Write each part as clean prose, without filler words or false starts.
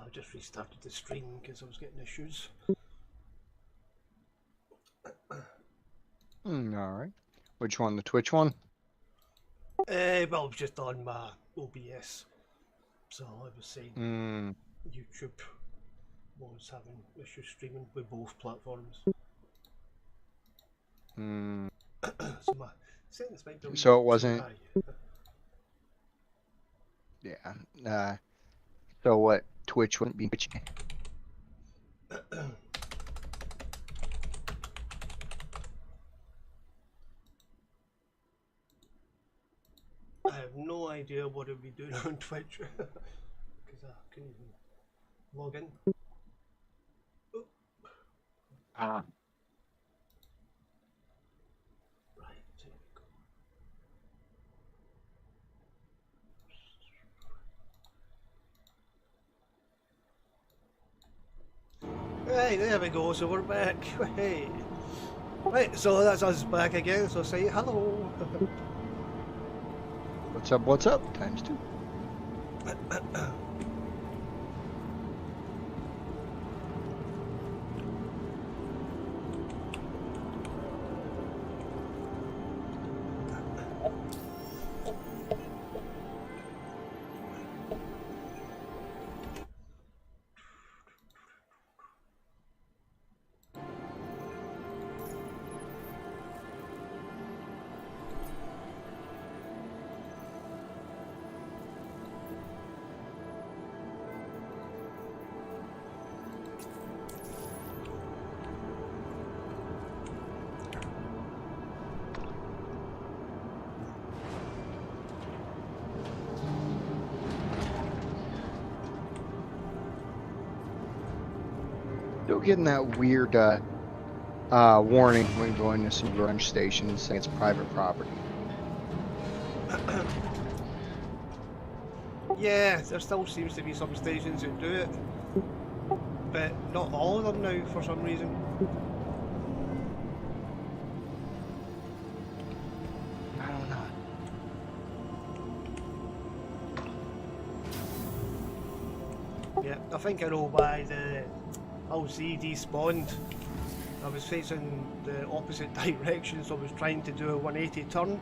I just restarted the stream because I was getting issues. Alright. Which one? The Twitch one? Well, it was just on my OBS. So I was saying YouTube was having issues streaming with both platforms. So my settings might be a wee So it bit wasn't... too high. Yeah. So what? Twitch wouldn't be Twitch. I have no idea what it'll be doing on Twitch because I couldn't even log in. Oh. Ah. Right, there we go. Right, there we go, so we're back. Hey. Right, so that's us back again, so say hello. What's up? Times 2. Still getting that weird warning when going to some grunge stations saying it's private property. Yeah, there still seems to be some stations that do it, but not all of them now for some reason. I don't know. Yeah, I think I know why the LC despawned. I was facing the opposite direction, so I was trying to do a 180 turn,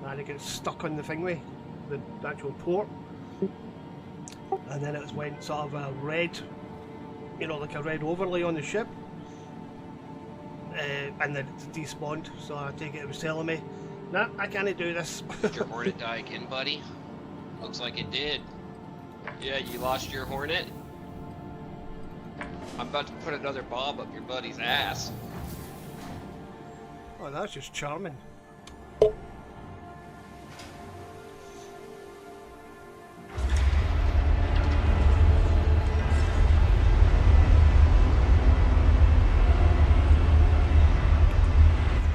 and it got stuck on the thingy, the actual port. And then it went sort of a red, you know, like a red overlay on the ship, and then it despawned. So I take it was telling me, nah, I can't do this. Did your Hornet die again, buddy? Looks like it did. Yeah, you lost your Hornet? I'm about to put another bomb up your buddy's ass. Oh, that's just charming.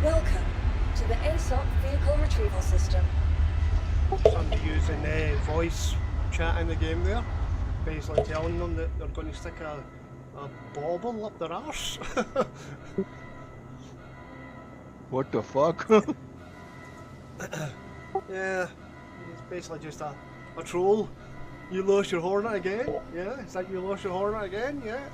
Welcome to the ASOP Vehicle Retrieval System. Somebody using voice chat in the game there, basically telling them that they're going to stick a bauble up their arse. What the fuck? Yeah, it's basically just a troll. You lost your Hornet again? Yeah, it's like you lost your Hornet again? Yeah.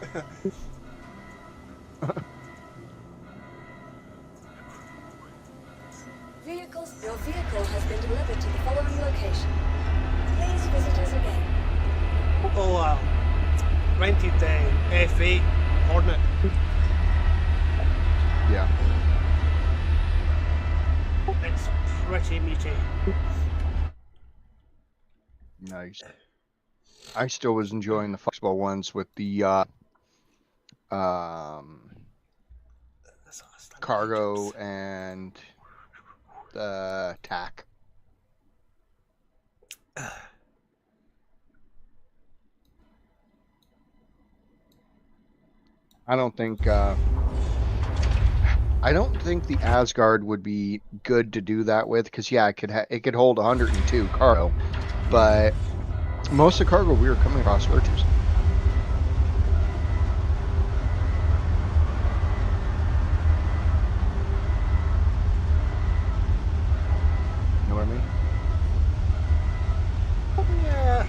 Your vehicle has been delivered to the following location. Please visit us again. Oh, rented F8 Hornet. Yeah. It's pretty meaty. Nice. I still was enjoying the flexible ones with the cargo and the tack. I don't think the Asgard would be good to do that with, because yeah, it could hold 102 cargo, but most of the cargo we were coming across Virtus. You know what I mean? Yeah.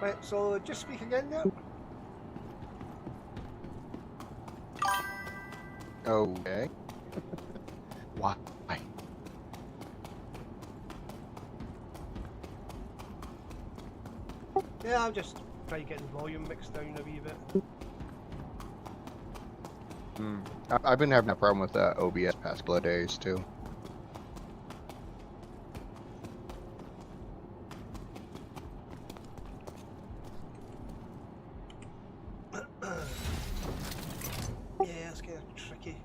Right, so just speak again there. Okay. Why? Yeah, I'm just trying to get the volume mixed down a wee bit. I've been having that problem with OBS past couple of days too. Yeah, it's kind of tricky.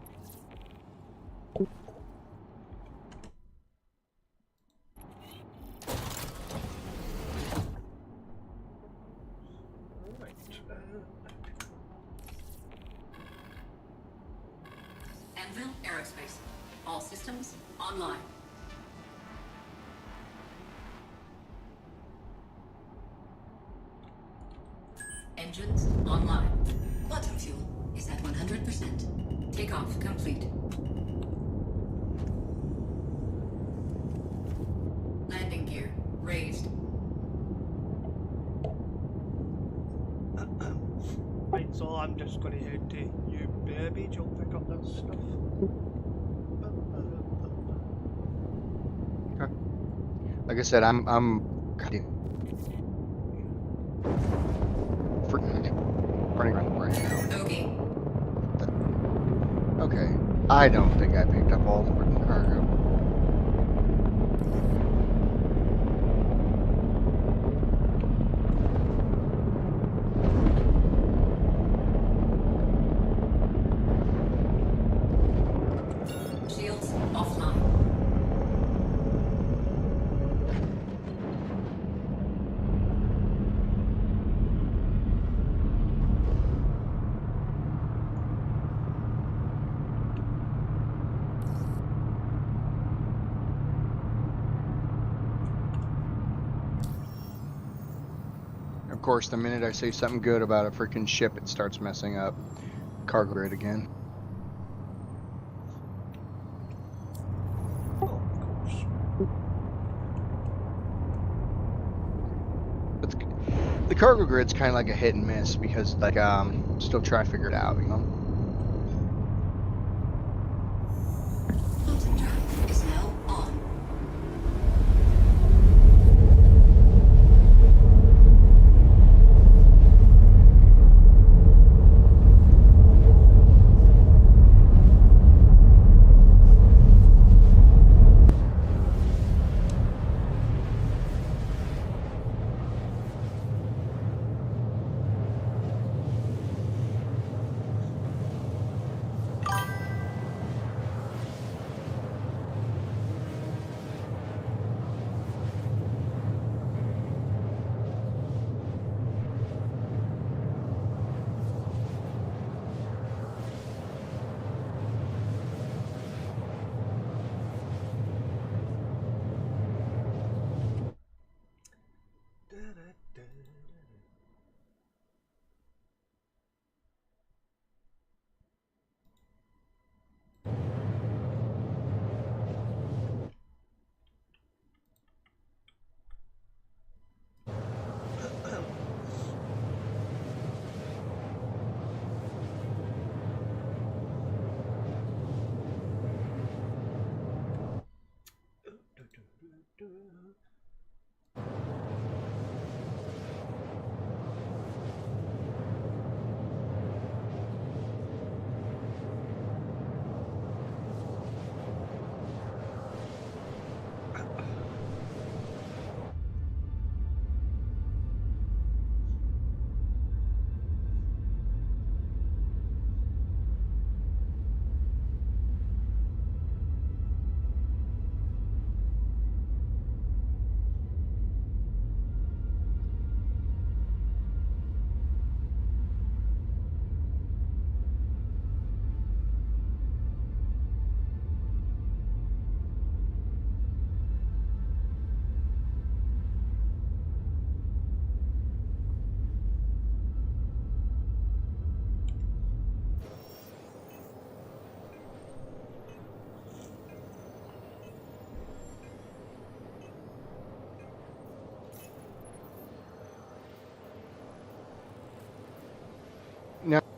Right. Anvil Aerospace. All systems online. Engines online. Quantum fuel is at 100%. Takeoff complete. Landing gear raised. Right, so I'm just going to head to you, baby. You'll pick up that stuff. Like I said, I'm freaking running around right now. Okay. Okay, I don't think I picked up all the freaking cargo. Shields offline. Of course, the minute I say something good about a freaking ship, it starts messing up. Cargo grid again. Oh, of course. But the cargo grid's kind of like a hit and miss because, like, still try to figure it out, you know? Quantum drive is now on.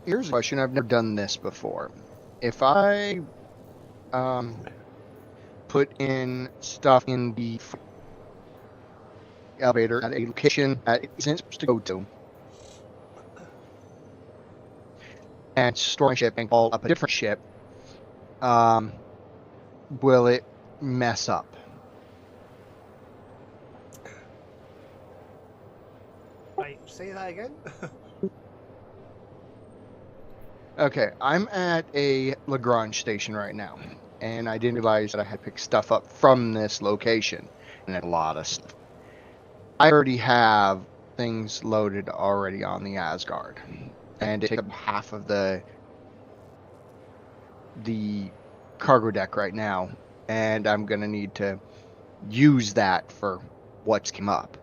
Here's a question. I've never done this before. If I put in stuff in the elevator at a location that it isn't supposed to go to, and store my ship and call up a different ship, will it mess up? Right, say that again. Okay, I'm at a Lagrange station right now, and I didn't realize that I had picked stuff up from this location, and a lot of stuff. I already have things loaded already on the Asgard, and it takes up half of the cargo deck right now, and I'm gonna need to use that for what's come up.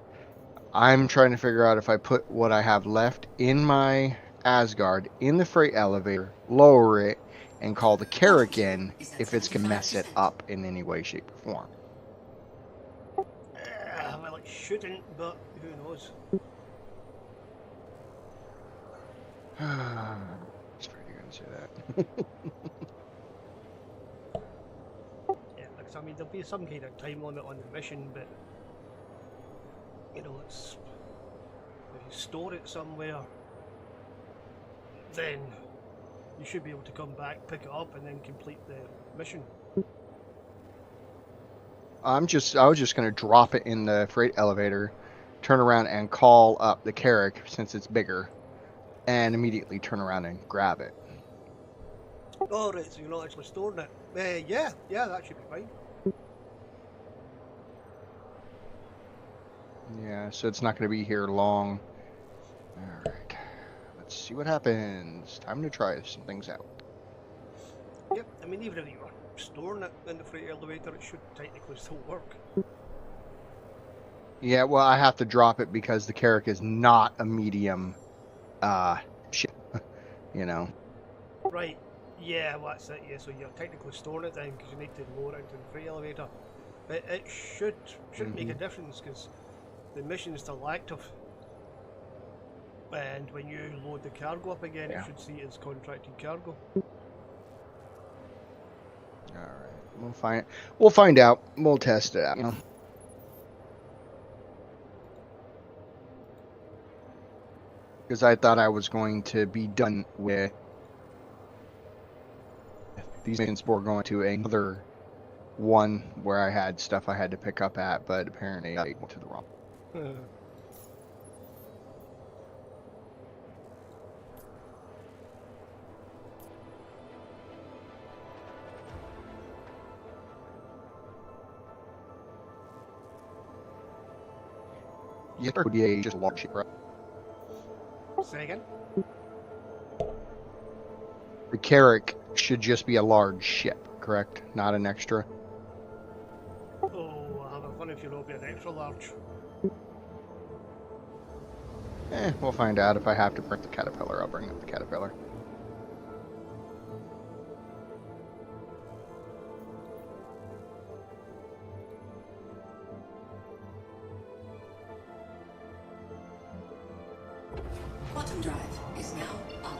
I'm trying to figure out if I put what I have left in my Asgard in the freight elevator, lower it, and call the Carrick in if it's gonna mess it up in any way, shape, or form. Well, it shouldn't, but who knows? I was afraid you were gonna say that. Yeah, because I mean, there'll be some kind of time limit on the mission, but you know, it's if you store it somewhere, then you should be able to come back, pick it up, and then complete the mission. I was just gonna drop it in the freight elevator, turn around and call up the Carrick since it's bigger, and immediately turn around and grab it. Oh, right, so you're not actually storing it. Yeah, that should be fine. Yeah, so it's not gonna be here long. Alright. Let's see what happens. Time to try some things out. Yep, I mean, even if you were storing it in the freight elevator, it should technically still work. Yeah, well, I have to drop it because the Carrick is not a medium ship. You know. Right, yeah, well, that's it, yeah, so you're technically storing it then because you need to lower it into the freight elevator. But it shouldn't make a difference because the mission's still active. And when you load the cargo up again, Yeah. it should see it as contracted cargo. Alright. We'll find out. We'll test it out, you know. Because I thought I was going to be done with these missions before going to another one where I had stuff I had to pick up at, but apparently I went to the wrong. Yeah, it would be just a large ship, right? Say again? The Carrick should just be a large ship, correct? Not an extra. Oh, I have a funny feeling it'll be an extra large. We'll find out. If I have to bring the Caterpillar, I'll bring up the Caterpillar. Quantum drive is now off.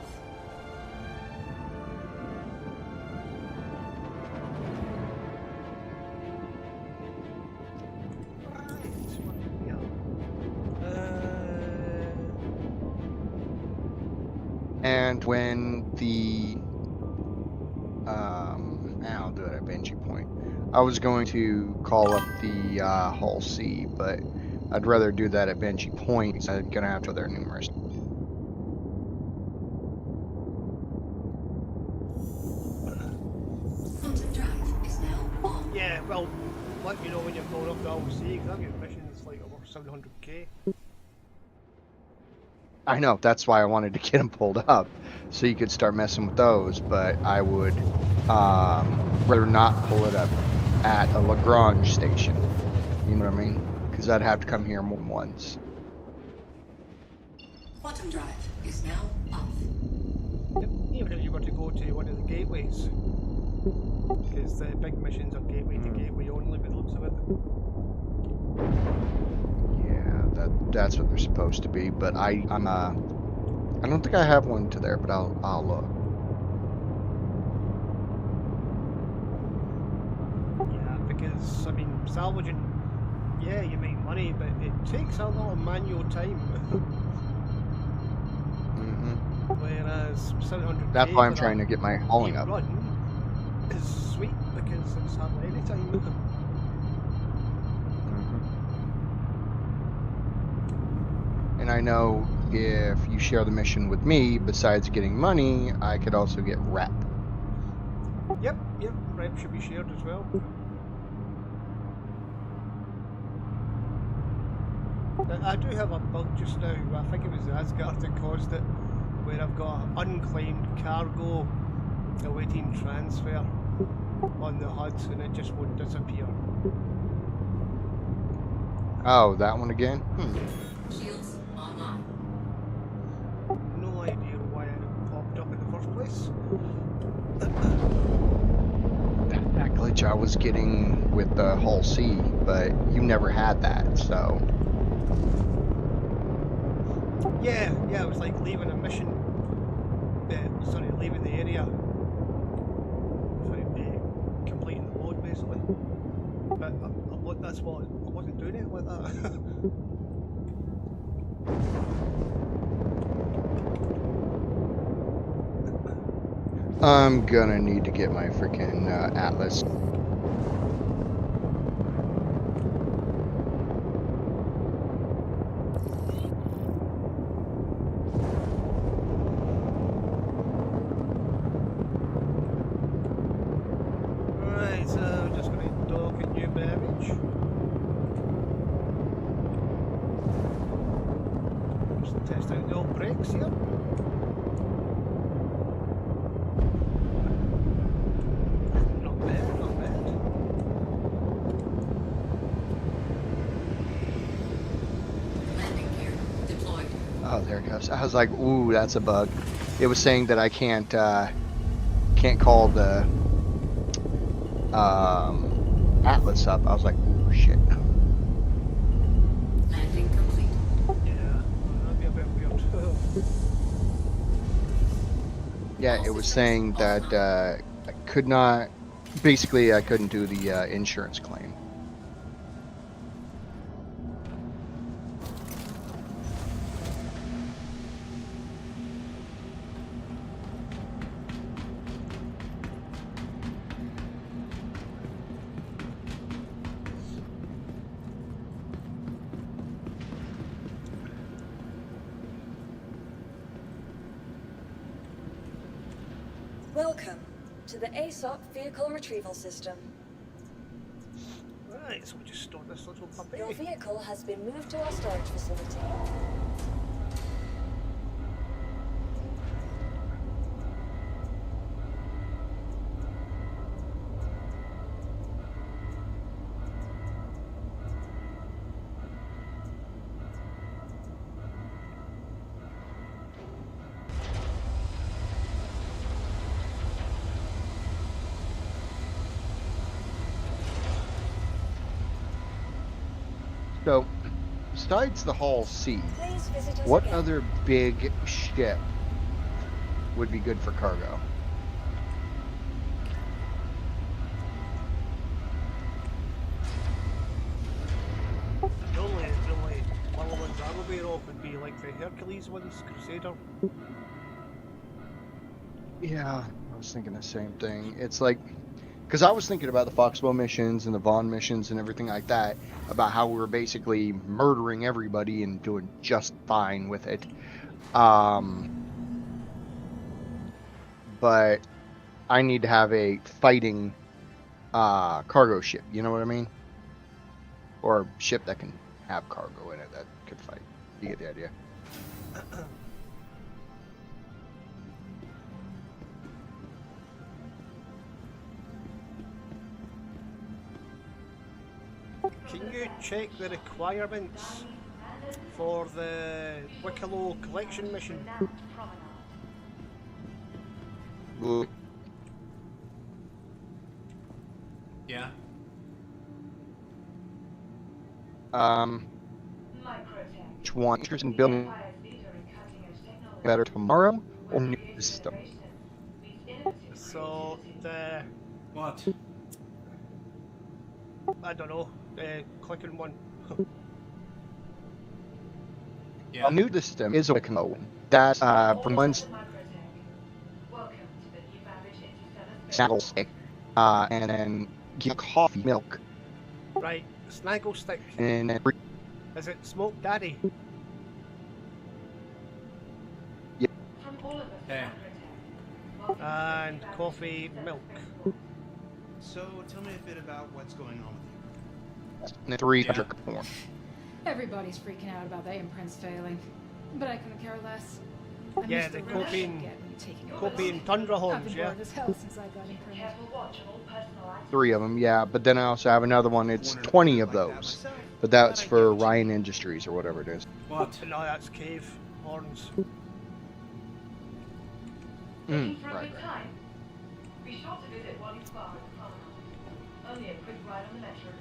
And when the I'll do it at Benji Point. I was going to call up the Hull C, but I'd rather do that at Benji Point because I'm gonna have to go there numerous. Quantum drive is now on. Yeah, well, let me know when you're going up the OC, because I've got missions like over 700k. I know, that's why I wanted to get them pulled up, so you could start messing with those, but I would rather not pull it up at a Lagrange station. You know what I mean? Because I'd have to come here more than once. Quantum drive is now off. Yep, even if you were to go to one of the gateways. Because the big missions are gateway to gateway only by the looks of it. Yeah, that's what they're supposed to be, but I'm I don't think I have one to there, but I'll look. Yeah, because I mean, salvaging, yeah, you make money, but it takes a lot of manual time. Hmm. Whereas 700k That's why I'm for trying to that get my hauling up. run is sweet because it's hardly any time. And I know if you share the mission with me, besides getting money, I could also get rep. Yep, rep should be shared as well. I do have a bug just now. I think it was Asgard that caused it, where I've got unclaimed cargo awaiting transfer on the HUD, and it just won't disappear. Oh, that one again? Shields online. No idea why it popped up in the first place. That glitch I was getting with the Hull C, but you never had that, so. Yeah, it was like leaving a mission. Leaving the area without completing the load, basically. But that's what I wasn't doing it like that. I'm gonna need to get my freaking Atlas. Right, so I'm just going to dock at New Babbage. Just test out the old brakes here. Not bad. Landing gear deployed. Oh, there it goes. I was like, ooh, that's a bug. It was saying that I can't call the Atlas up. I was like, ooh, shit. Landing complete. Yeah, that'd be a bit weird. Yeah, it was saying that I could not. Basically, I couldn't do the insurance claim. Welcome to the ASOP Vehicle Retrieval System. Right, so we'll just store this little puppy. Your vehicle has been moved to our storage facility. So, besides the Hull C, Please visit us what again. other big ship would be good for cargo? The only really little ones I'm aware of would be like the Hercules ones, Crusader. Yeah, I was thinking the same thing. It's like, because I was thinking about the Foxwell missions and the Vaughn missions and everything like that, about how we were basically murdering everybody and doing just fine with it. But I need to have a fighting cargo ship, you know what I mean? Or a ship that can have cargo in it that could fight. You get the idea? Can you check the requirements for the Wicklow collection mission? Ooh. Yeah. Which one? Interested in building better tomorrow or new system? So the What? I don't know. Clicking one. Yeah. A new system is a one that runs snaggle stick and then give coffee, milk, Right, snaggle stick. and then Is it Smoke Daddy? Hey. And coffee, milk. So tell me a bit about what's going on with you. and 3 Yeah. more. Everybody's freaking out about the imprints failing, but I couldn't care less. I Yeah, missed the rush you coping- get when you're taking Copy orders. and Tundra I've horns, been yeah? bored as hell since I got imprinted. 3 of them, yeah. But then I also have another one. It's 20 of those, but that's for Ryan Industries or whatever it is. What? No, that's cave horns. Right. Be sure to visit Wally's bar at the promenade. Only a quick ride on the metro.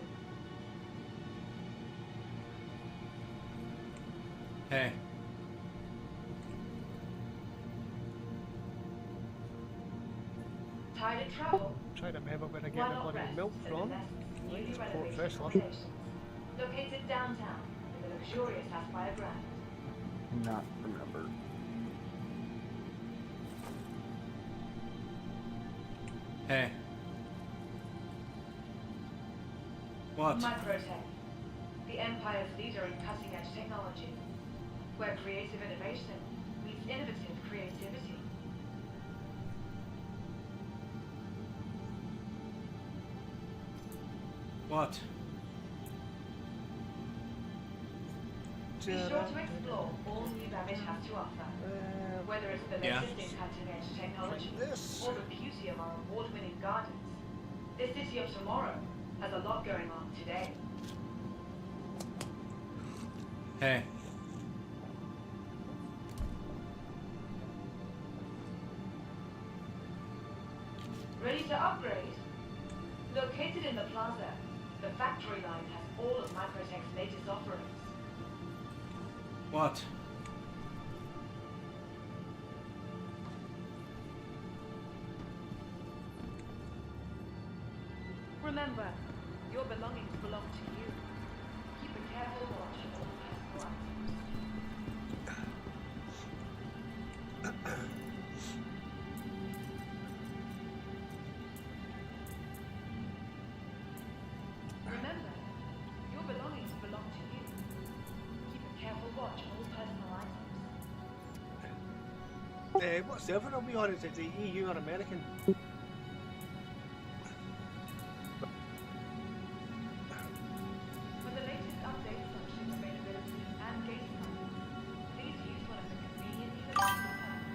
Hey. Tired of travel? Trying to remember where I Why get the not bloody rest milk at the from. less Right, newly it's Port renovated Vessel. locations. Located downtown in the luxurious Aspire Grand. Not remember. Hey. What? Microtech, the Empire's leader in cutting-edge technology, where creative innovation meets innovative creativity. What? Be sure to explore all New Babbage has to offer. Whether it's the Yeah. latest in cutting-edge technology This. or the beauty of our award-winning gardens, this city of tomorrow has a lot going on today. Hey. Ready to upgrade? Located in the plaza, the factory line has all of Microtech's latest offerings. What? Remember, your belongings belong to you. Keep a careful watch on all personal items. Remember, your belongings belong to you. Keep a careful watch on all personal items. What server are we on? Is it the EU or American? For the latest updates on ship availability and gate timing, please use one of the conveniently located terminals.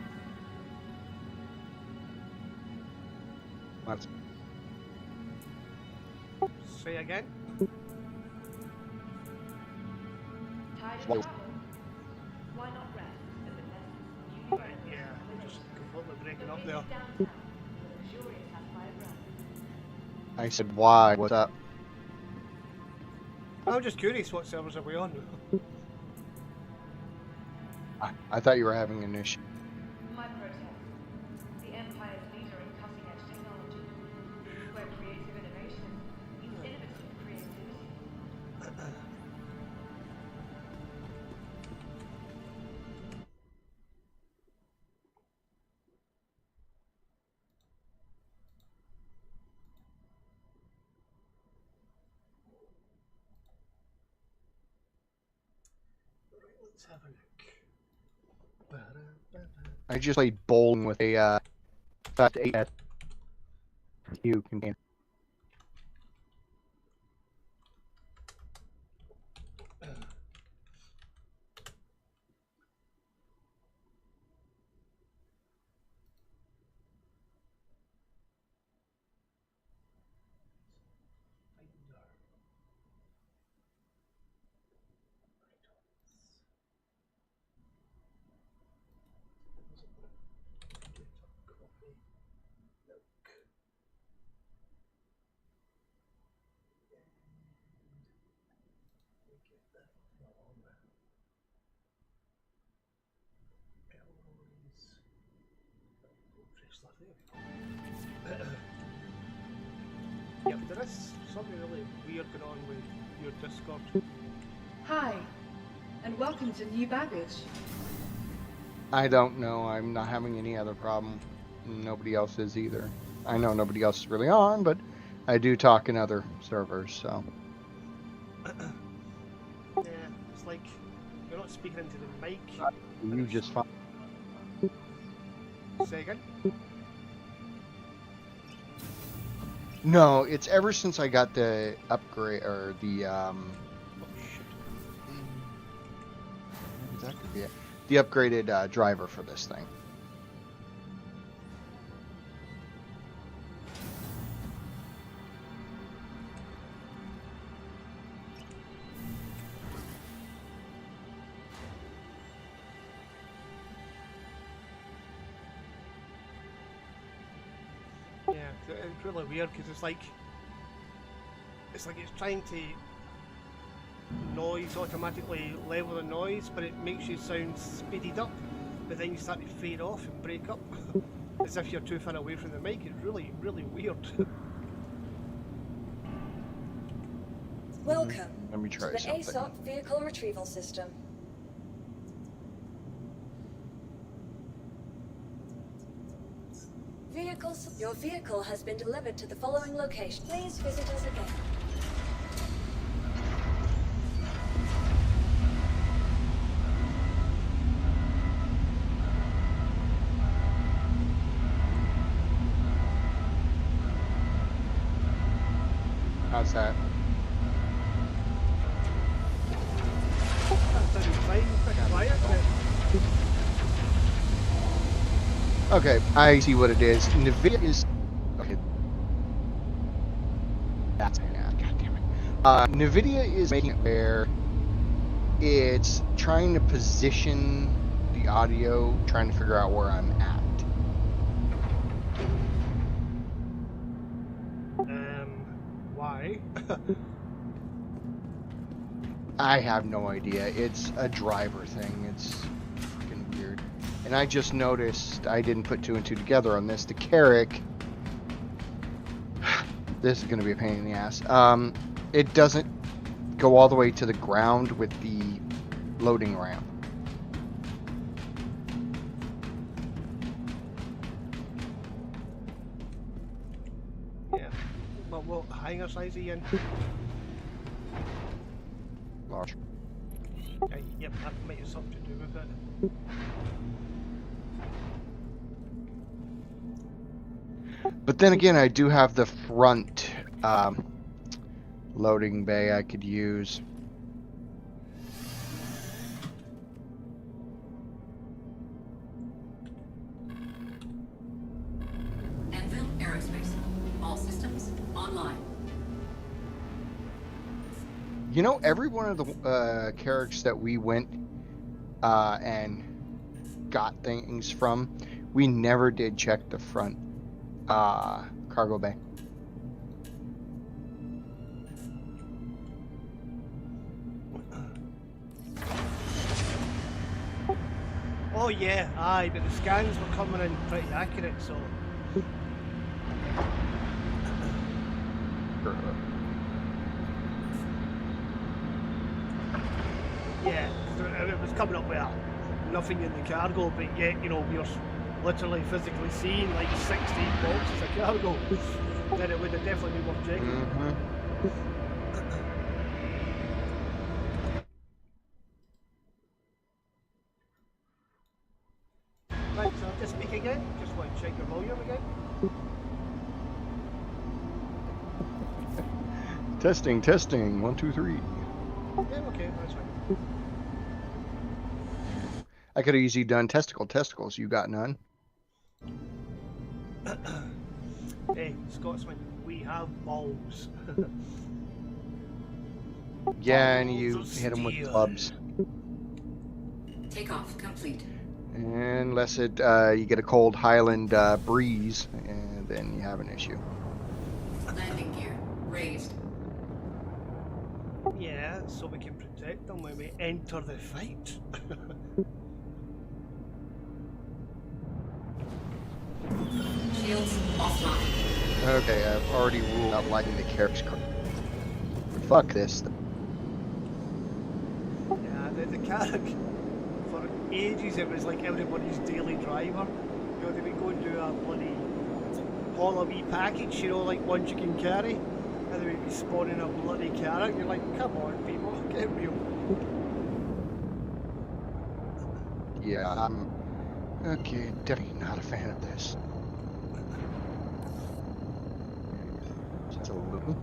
That's Say again? Tired of Well- travel? Why not rest at the best newly renovated Yeah, we're just location? completely breaking up Located there. downtown, the luxurious Aspire Grand. I said, why? What's up? I'm just curious, what servers are we on? I thought you were having an issue. Microtech, the Empire's leader in cutting-edge technology, where creative innovation meets innovative creativity. Let's have a look. I just played bowling with a fast 8 you container. Obviously, there we go. Yep, there is something really weird going on with your Discord. Hi, and welcome to New Baggage. I don't know. I'm not having any other problem. Nobody else is either. I know nobody else is really on, but I do talk in other servers, so. Yeah, it's like you're not speaking into the mic. You just fine. Say again? No, it's ever since I got the upgrade, or the, Oh shit. maybe that could be it. The upgraded driver for this thing. Yeah, it's really weird because it's like it's trying to noise automatically level the noise, but it makes you sound speeded up, but then you start to fade off and break up as if you're too far away from the mic. It's really, really weird. Welcome Let me to try the something. ASOC vehicle retrieval system. Your vehicle has been delivered to the following location. Please visit us again. How's that? That sounds fine, pretty quiet, but Okay, I see what it is. NVIDIA is... Okay. That's... Yeah, God damn it. NVIDIA is making it where it's trying to position the audio, trying to figure out where I'm at. why? I have no idea. It's a driver thing. It's fucking weird. And I just noticed, I didn't put two and two together on this. The Carrick, this is going to be a pain in the ass. It doesn't go all the way to the ground with the loading ramp. Yeah. Well, what hangar size are you in? Large. Yep, that might have something to do with it. But then again, I do have the front loading bay I could use. Anvil Aerospace. All systems online. You know, every one of the characters that we went and got things from, we never did check the front cargo bay. Oh yeah, aye, but the scans were coming in pretty accurate, so... Yeah, it was coming up with nothing in the cargo, but yet, you know, we were literally physically seeing like 16 boxes of cargo. Then it would have definitely been worth checking. Right, so just speak again. Just want to check your volume again. Testing, testing. 1, 2, 3. Yeah, okay, that's fine. I could have easily done testicles. You got none. Hey, Scotsman, we have balls. Yeah, and you Balls of hit them with steel. clubs. Takeoff complete. Unless it you get a cold Highland breeze, and then you have an issue. Landing gear raised. Yeah, so we can protect them when we enter the fight. Shields offline. Okay, I've already ruled out lighting the carriage car. Fuck this. Yeah, the Carrick, for ages it was like everybody's daily driver. You know, they would go and do a bloody haul a wee package, you know, like ones you can carry, and they would be spawning a bloody Carrick. You're like, come on people, get real. Yeah, I'm... Okay, definitely not a fan of this. Just a little...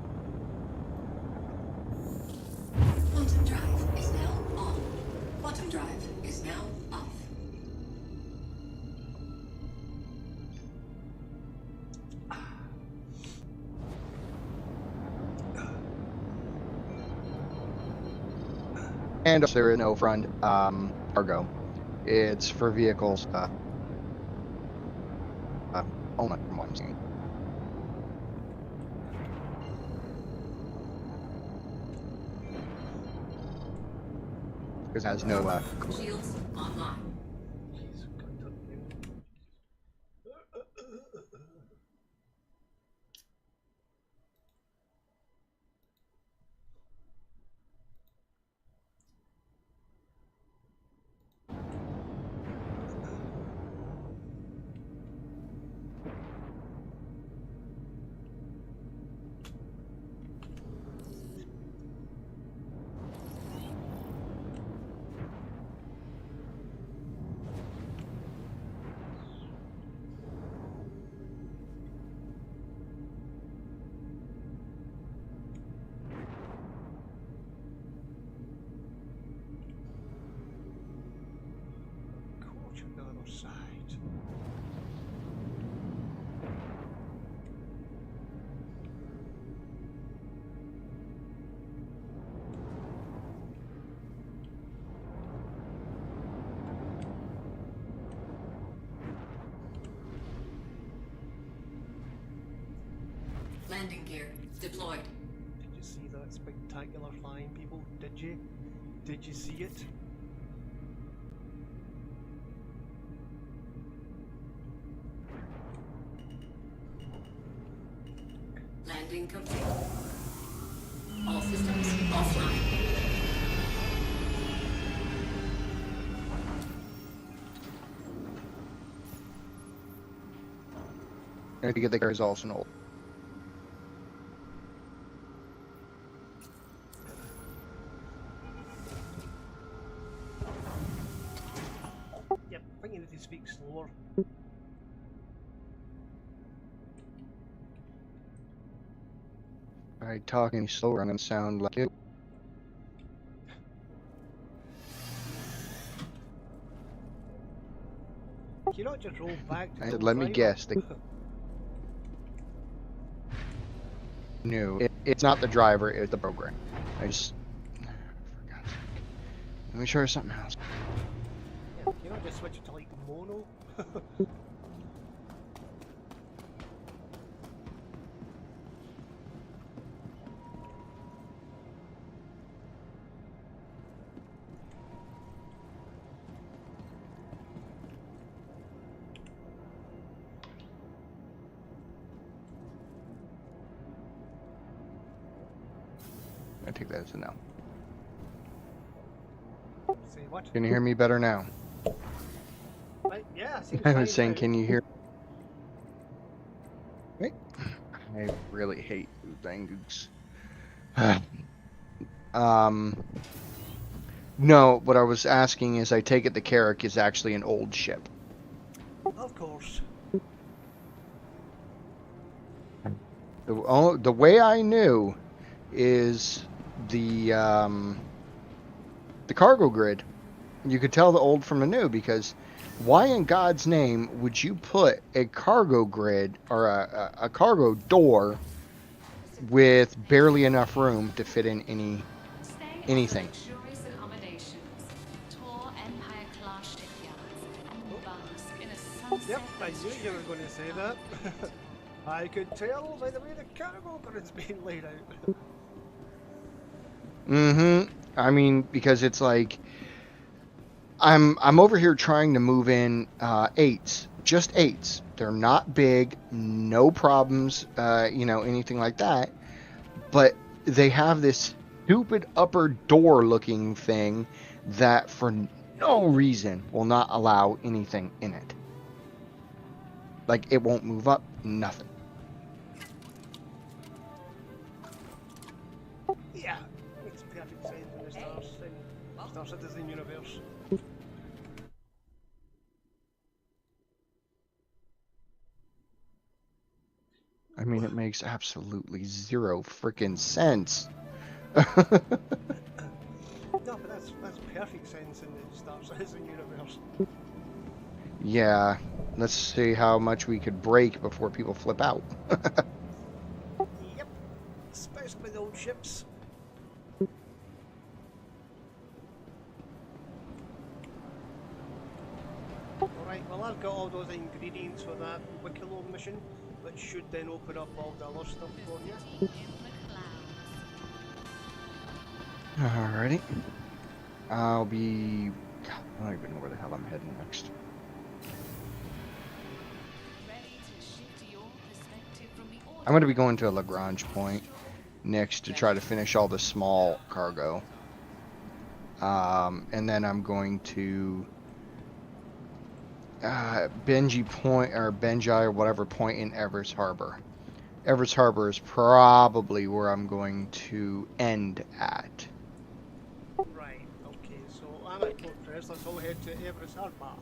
Quantum drive is now on. Quantum drive is now off. And there is no front cargo. It's for vehicles. Only from what I'm seeing. Because it has no. Shields online. Coach on the other side. Landing gear deployed. Did you see that spectacular flying, people? Did you? Did you see it? Landing complete. All systems offline. I need to get the carriers also old. Yep, I think you need to speak slower. I talk any slower, I'm gonna sound like it. Can you not just roll back to I the said, let me driver? guess. No, it's not the driver, it's the program. I just... For God's sake. Let me show you something else. Yeah, can you not just switch it to like mono? I take that as a no. Say what? Can you hear me better now? Right, yeah, I I was saying, can you hear? Wait. I really hate Bangus. No, what I was asking is, I take it the Carrick is actually an old ship. Of course. The way I knew is the cargo grid. You could tell the old from the new, because why in God's name would you put a cargo grid or a cargo door with barely enough room to fit in anything? Yep, I knew you were going to say that. I could tell by the way the cargo grid's being laid out. Mm-hmm. I mean, because it's like I'm over here trying to move in 8s just 8s. They're not big, no problems, anything like that. But they have this stupid upper door looking thing that for no reason will not allow anything in it. Like, it won't move up, nothing. Yeah, makes perfect sense in the Star Citizen universe. I mean, it makes absolutely zero freaking sense. No, but that's perfect sense in the Star Citizen universe. Yeah, let's see how much we could break before people flip out. Yep, especially with old ships. Alright, well I've got all those ingredients for that Wicklow mission, which should then open up all the other stuff for you. Alrighty. I'll be... God, I don't even know where the hell I'm heading next. I'm going to be going to a Lagrange point next to try to finish all the small cargo. And then I'm going to Benji Point, or Benji, or whatever point in Evers Harbor. Evers Harbor is probably where I'm going to end at. Right, okay, so I'm at Port Press, let's all head to Everest Harbour.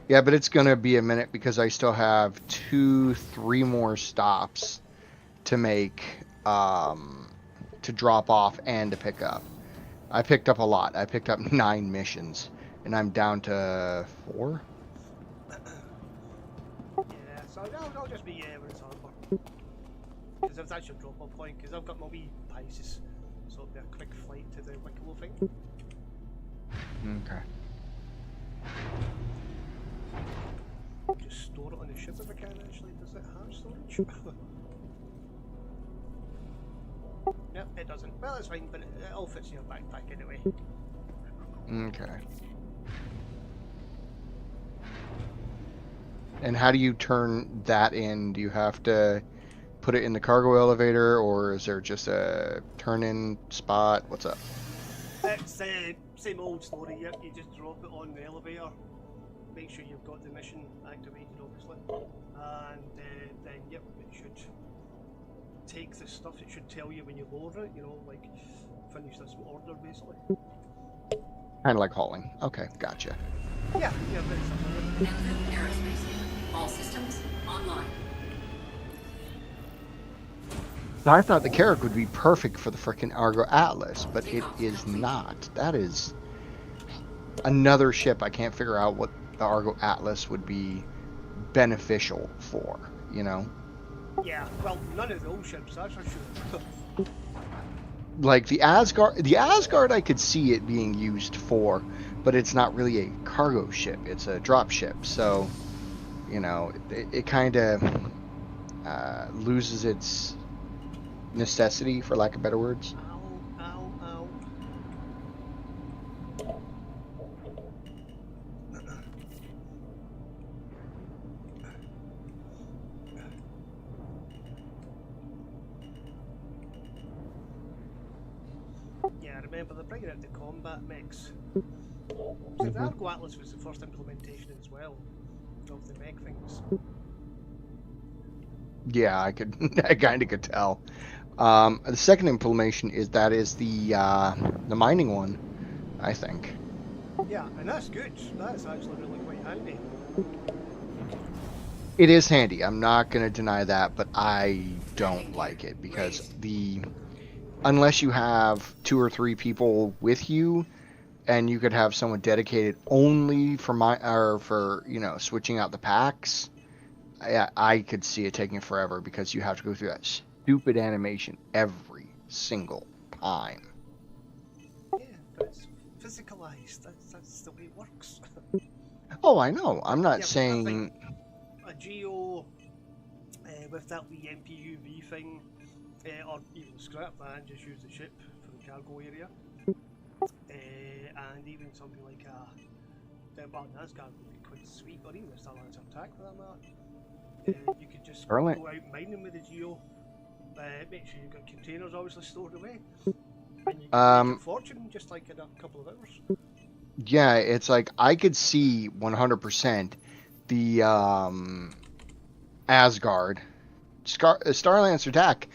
Yeah, but it's going to be a minute because I still have 2-3 more stops to make, to drop off and to pick up. I picked up a lot. I picked up 9 missions, and I'm down to 4. Yeah, so I'll just be Everest Harbour. Because if that's your drop-off point, because I've got my wee Pisces, so it'll be a quick flight to the Wicklow thing. Okay. Just store it on the ship if I can, actually. Does it have storage? Nope, it doesn't. Well, it's fine, but it all fits in your backpack anyway. Okay. And how do you turn that in? Do you have to put it in the cargo elevator, or is there just a turn-in spot? What's up? It's the same old story, yep. You just drop it on the elevator. Make sure you've got the mission activated, obviously. And then, yep, it should take the stuff. It should tell you when you load it, like finish this order, basically. Kind of like hauling. Okay, gotcha. Yeah, very similar. Enfield Aerospace. All systems online. I thought the Carrack would be perfect for the frickin' Argo Atlas, but it is not. That is another ship I can't figure out what the Argo Atlas would be beneficial for, Yeah, well, none of those ships, that's for sure. Like the Asgard I could see it being used for, but it's not really a cargo ship, it's a drop ship, so it kind of loses its necessity, for lack of better words. Ow. Yeah, remember they're bringing out the combat mechs. So the Argo Atlas was the first implementation as well of the mech things. Yeah, I kind of could tell. The second implementation is the mining one, I think. Yeah, and that's good. That's actually really quite handy. It is handy. I'm not going to deny that, but I don't like it because unless you have 2 or 3 people with you, and you could have someone dedicated only for switching out the packs, I could see it taking forever because you have to go through that stupid animation every single time. Yeah, but it's physicalized. That's the way it works. Oh, I know. I'm not Yeah, saying a Geo with that wee MPUV thing, or even scrap that and just use the ship for the cargo area. And even something like well, Asgard would be quite sweet, or even the Starlancer attack for that matter. You could just Starlink. go out mining with the Geo. Make sure you've got containers obviously stored away. And you can make a fortune just like in a couple of hours. Yeah, it's like I could see 100% the Asgard Starlancer attack.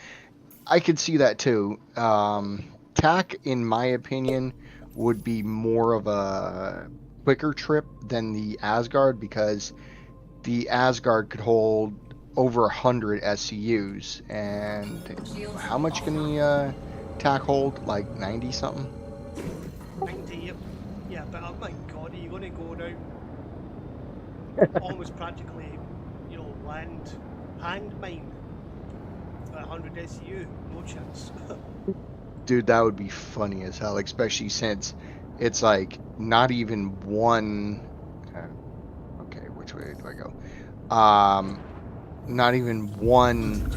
I could see that too. TAC, in my opinion, would be more of a quicker trip than the Asgard, because the Asgard could hold over 100 SCUs, and how much can the TAC hold? Like 90 something? 90, yeah, but oh my god, are you going to go now almost practically, land hand mine at 100 SCU? No chance. Dude, that would be funny as hell, especially since it's like not even one. Okay, which way do I go? Not even one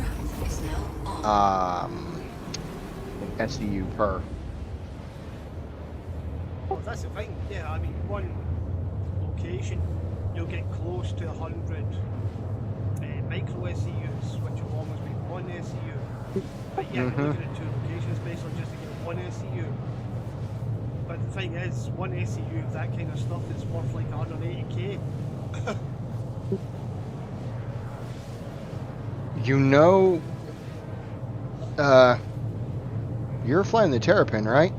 SCU per. Well, that's the thing. Yeah, I mean, one location, you'll get close to 100 micro SCUs, which will almost be one SCU. But yeah, you're looking at two locations basically just to get one SCU. But the thing is, one SCU of that kind of stuff is worth like 180k. You're flying the Terrapin, right?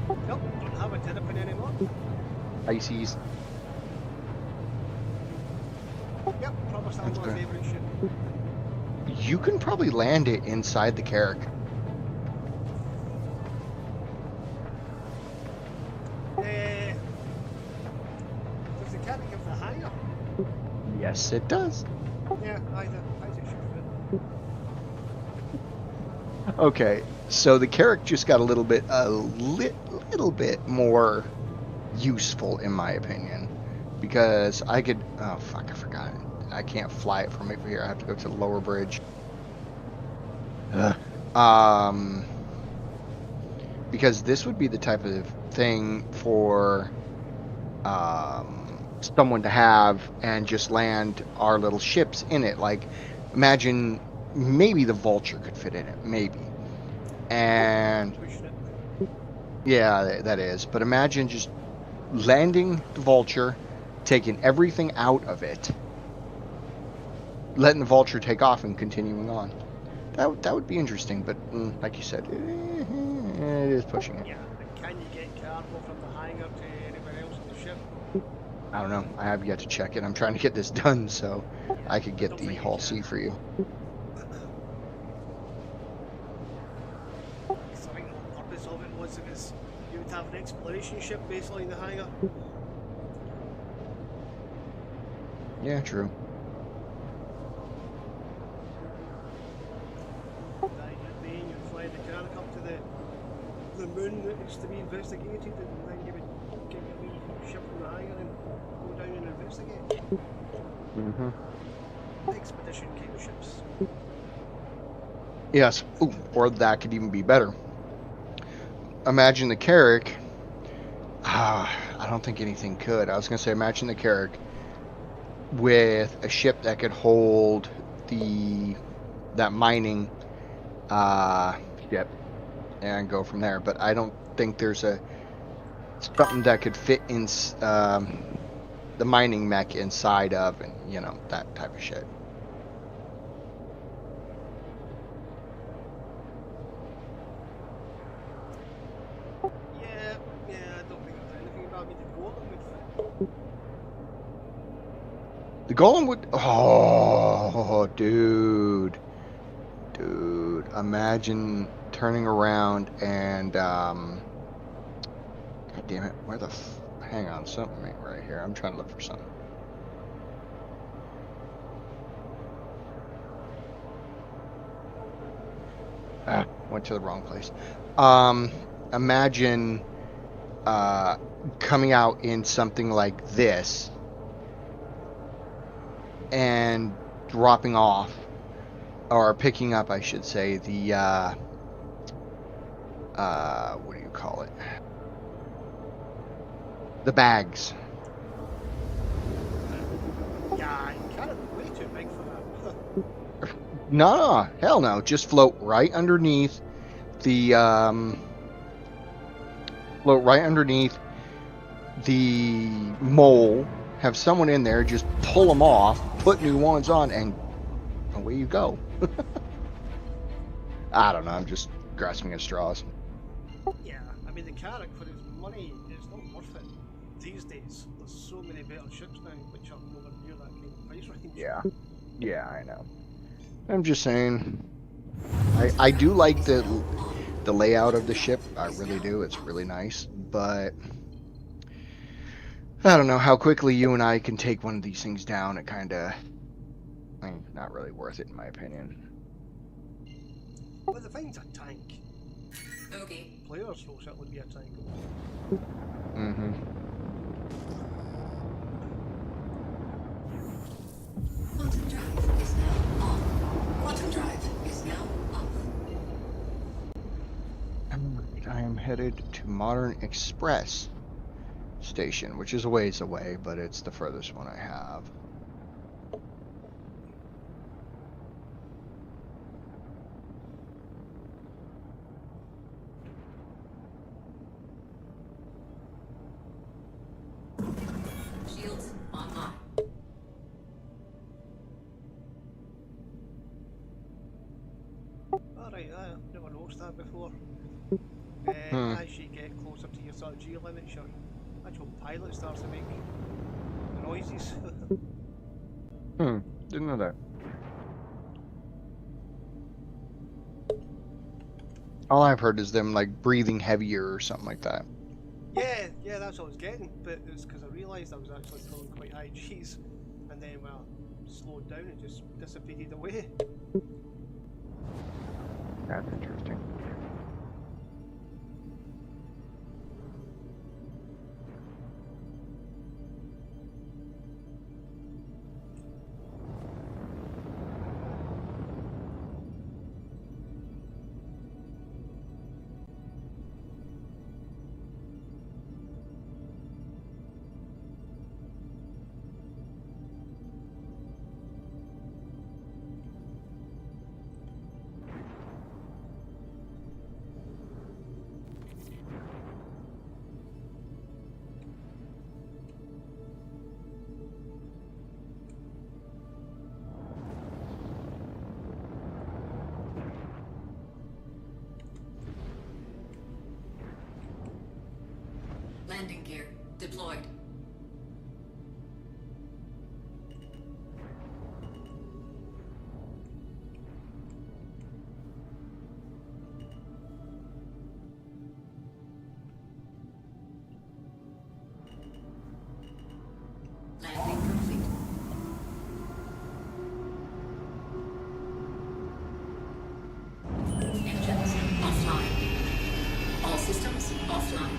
Nope, don't have a Terrapin anymore. Ices. Yep, probably still my favourite ship. You can probably land it inside the Carrack. Does the Carrack have the hangar? Yes, it does. Yeah, either should fit. Okay, so the Carrack just got a little bit more useful, in my opinion, because I could. Oh fuck, I forgot. I can't fly it from over here. I have to go to the lower bridge. Because this would be the type of thing for someone to have and just land our little ships in it. Like, imagine maybe the Vulture could fit in it, maybe. And yeah, that is. But imagine just landing the Vulture, taking everything out of it, letting the Vulture take off and continuing on. That would be interesting, but like you said, it is pushing it. Yeah, and can you get cargo from the hangar to anywhere else on the ship? I don't know. I have yet to check it. I'm trying to get this done so I could get the Hull C for you. So I think the purpose of it was you would have an exploration ship basically in the hangar. Yeah, true. You'd fly the Karnak up to the moon that needs to be investigated, and then you would get your wee ship from the hangar and go down and investigate. Expedition kind of ships. Yes. Ooh, or that could even be better. Imagine the Carrack. I don't think anything could. I was going to say, imagine the Carrack with a ship that could hold that mining ship and go from there. But I don't think there's something that could fit in the mining mech inside of, and that type of shit. Yeah, I don't think there's anything about me to go along with that. The Golem would. Oh, dude. Imagine turning around and God damn it! Where the? Hang on, something ain't right here. I'm trying to look for something. Went to the wrong place. Imagine coming out in something like this and dropping off, or picking up, I should say, the what do you call it? The bags. Yeah, you can't be way too big for that. No, hell no. Just float right underneath the float right underneath the mole. Have someone in there just pull them off, put new ones on, and away you go. I don't know. I'm just grasping at straws. Yeah, I mean the carrot for his money is not worth it these days. There's so many better ships now which are nowhere near that kind of price range. Yeah. Yeah, I know. I'm just saying. I do like the layout of the ship. I really do. It's really nice, but I don't know how quickly you and I can take one of these things down. It kind of, not really worth it in my opinion. But the thing's a tank. Okay. Players will certainly be a tank. Mm-hmm. Quantum drive is now on. Quantum drive is now off. I am headed to Modern Express Station, which is a ways away, but it's the furthest one I have. Shields online. Alright, I've never noticed that before. As you get closer to your sort of G limits, your actual pilot starts to make noises. Didn't know that. All I've heard is them like breathing heavier or something like that. Yeah, that's what I was getting, but it's because I realised I was actually pulling quite high G's, and then when I slowed down, it just dissipated away. That's interesting. Landing gear deployed. Landing complete. Engines offline. All systems offline.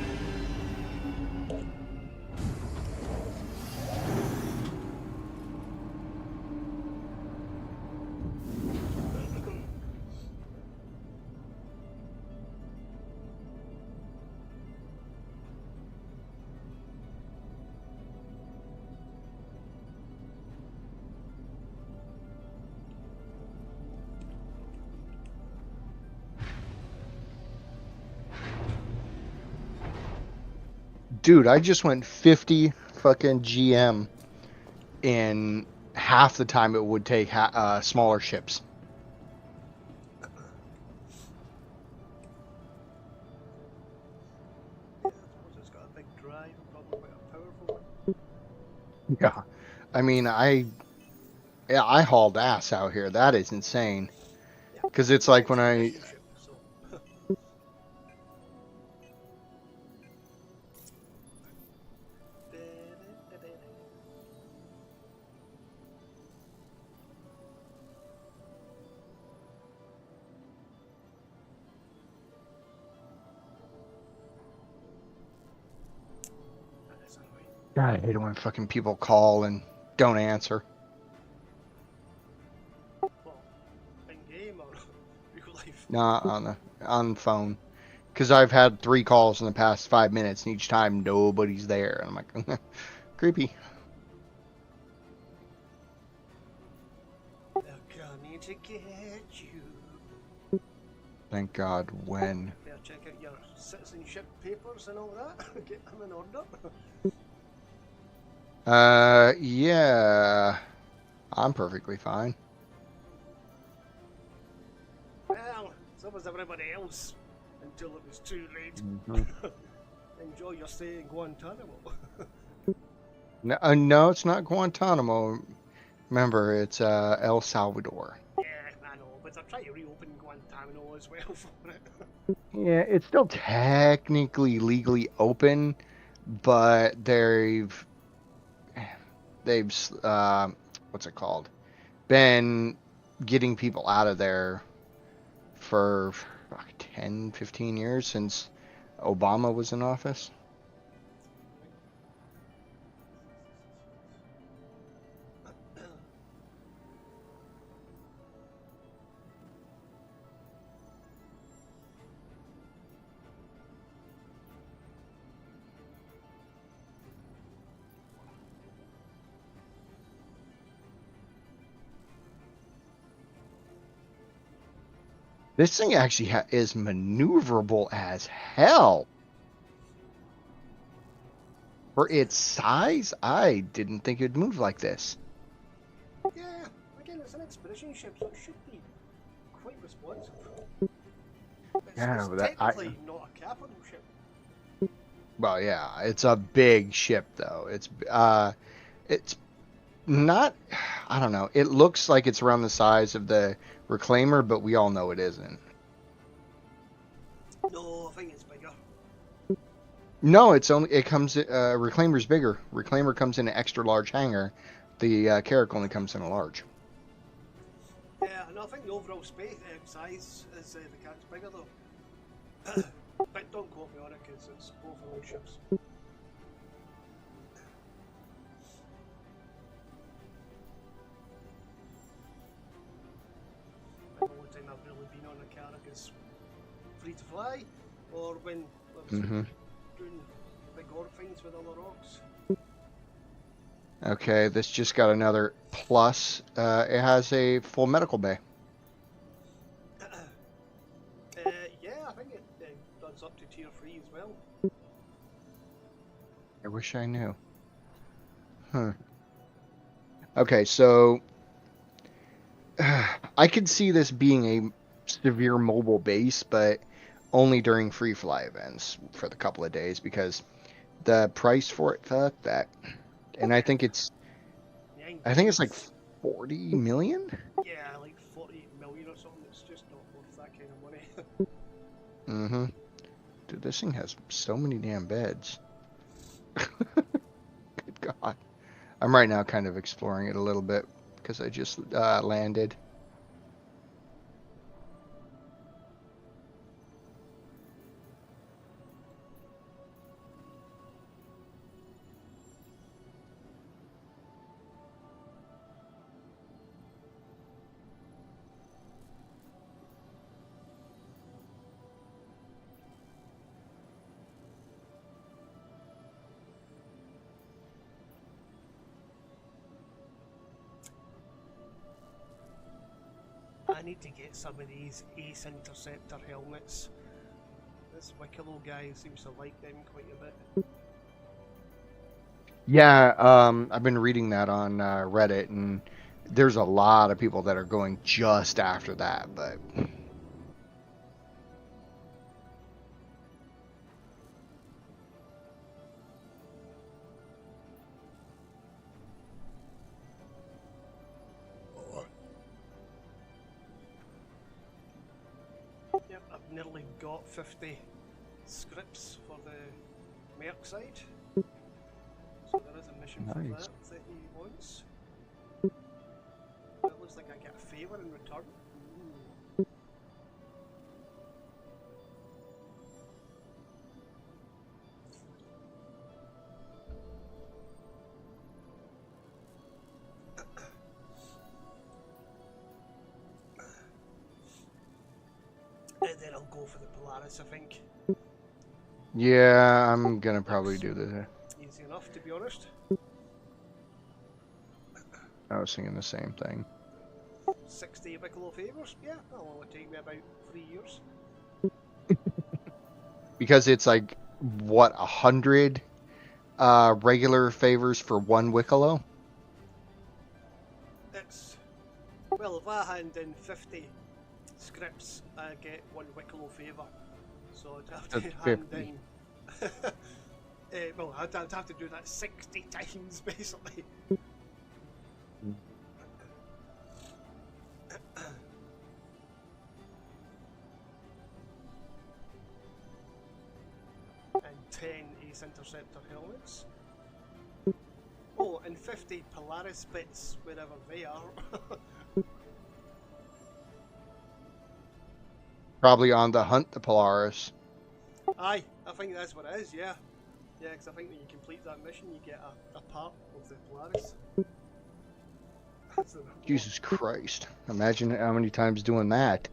Dude, I just went 50 fucking GM in half the time it would take smaller ships. Yeah, I suppose it's got a big drive, probably quite a powerful one. Yeah. I mean, I hauled ass out here. That is insane. Yeah. Because it's like when I... Ship, so. That is annoying. God, I hate it when fucking people call and don't answer. Well, in game or real life? Not on the phone. Because I've had 3 calls in the past 5 minutes, and each time nobody's there. And I'm like, creepy. They're coming to get you. Thank God. When? Better check out your citizenship papers and all that. Get them in order. Yeah. I'm perfectly fine. Well, so was everybody else. Until it was too late. Mhm. Enjoy your stay in Guantanamo. No, no, it's not Guantanamo. Remember, it's El Salvador. Yeah, I know, but they're trying to reopen Guantanamo as well for it. Yeah, it's still technically legally open, but they've what's it called? Been getting people out of there for 10, 15 years since Obama was in office. This thing actually is maneuverable as hell. For its size, I didn't think it'd move like this. Yeah, again, it's an expedition ship, so it should be quite responsive. Yeah, It's technically not a capital ship. Well, yeah, it's a big ship though. It's not. I don't know. It looks like it's around the size of the Reclaimer, but we all know it isn't. No, I think it's bigger. No, it comes. Reclaimer's bigger. Reclaimer comes in an extra large hangar. The Carrack only comes in a large. Yeah, and I think the overall space size is the Carrack's bigger though. But don't quote me on it because it's both of those ships. The only time I've really been on a Carrack is free to fly, or when I was doing big orc things with other orcs. Okay, this just got another plus. It has a full medical bay. Yeah, I think it does up to tier 3 as well. I wish I knew. Huh. Okay, so I could see this being a severe mobile base, but only during free fly events for the couple of days because the price for it, fuck that. And I think it's like 40 million. Yeah, like 48 million or something. It's just not worth that kind of money. Dude, this thing has so many damn beds. Good God. I'm right now kind of exploring it a little bit because I just landed. I need to get some of these Ace Interceptor helmets. This Wicklow guy seems to like them quite a bit. Yeah, I've been reading that on Reddit, and there's a lot of people that are going just after that, but Yep, I've nearly got 50 scripts for the Merc side. So there is a mission for Nice. that he wants. It looks like I get a favour in return. Ooh. then I'll go for the Polaris, I think. Yeah, I'm gonna probably do the. Easy enough, to be honest. I was thinking the same thing. 60 Wicklow favours? Yeah, that'll only take me about 3 years. Because it's like, what, 100 regular favors for one Wicklow? It's... Well, if I hand in 50 scripts, I get 1 Wicklow favour. So I'd have to That's hand 50. in... well, I'd have to do that 60 times, basically. And 10 Ace Interceptor helmets. Oh, and 50 Polaris bits wherever they are. Probably on the hunt the Polaris. Aye, I think that's what it is, yeah. Yeah, because I think when you complete that mission, you get a part of the Polaris. That's the reward. Jesus Christ. Imagine how many times doing that.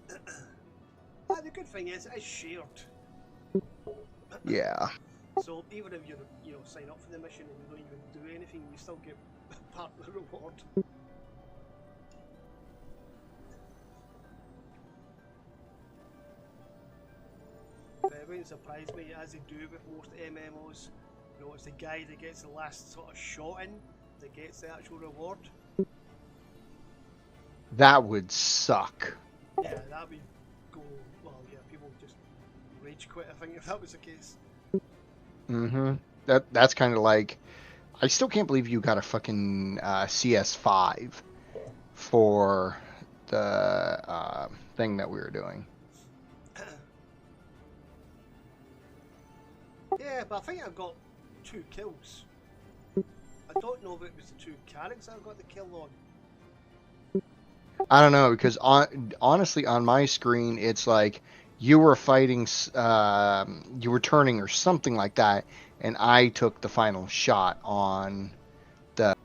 The good thing is, it's shared. Yeah. So even if you sign up for the mission and you don't even do anything, you still get part of the reward. But it wouldn't surprise me, as they do with most MMOs, it's the guy that gets the last sort of shot in that gets the actual reward. That would suck. Yeah, that would go, well, yeah, people would just rage quit, I think, if that was the case. Mm-hmm. That's kind of like, I still can't believe you got a fucking CS5 for the thing that we were doing. Yeah, but I think I got 2 kills. I don't know if it was the 2 characters I got the kill on. I don't know, because honestly, on my screen, it's like you were fighting, you were turning or something like that, and I took the final shot on the.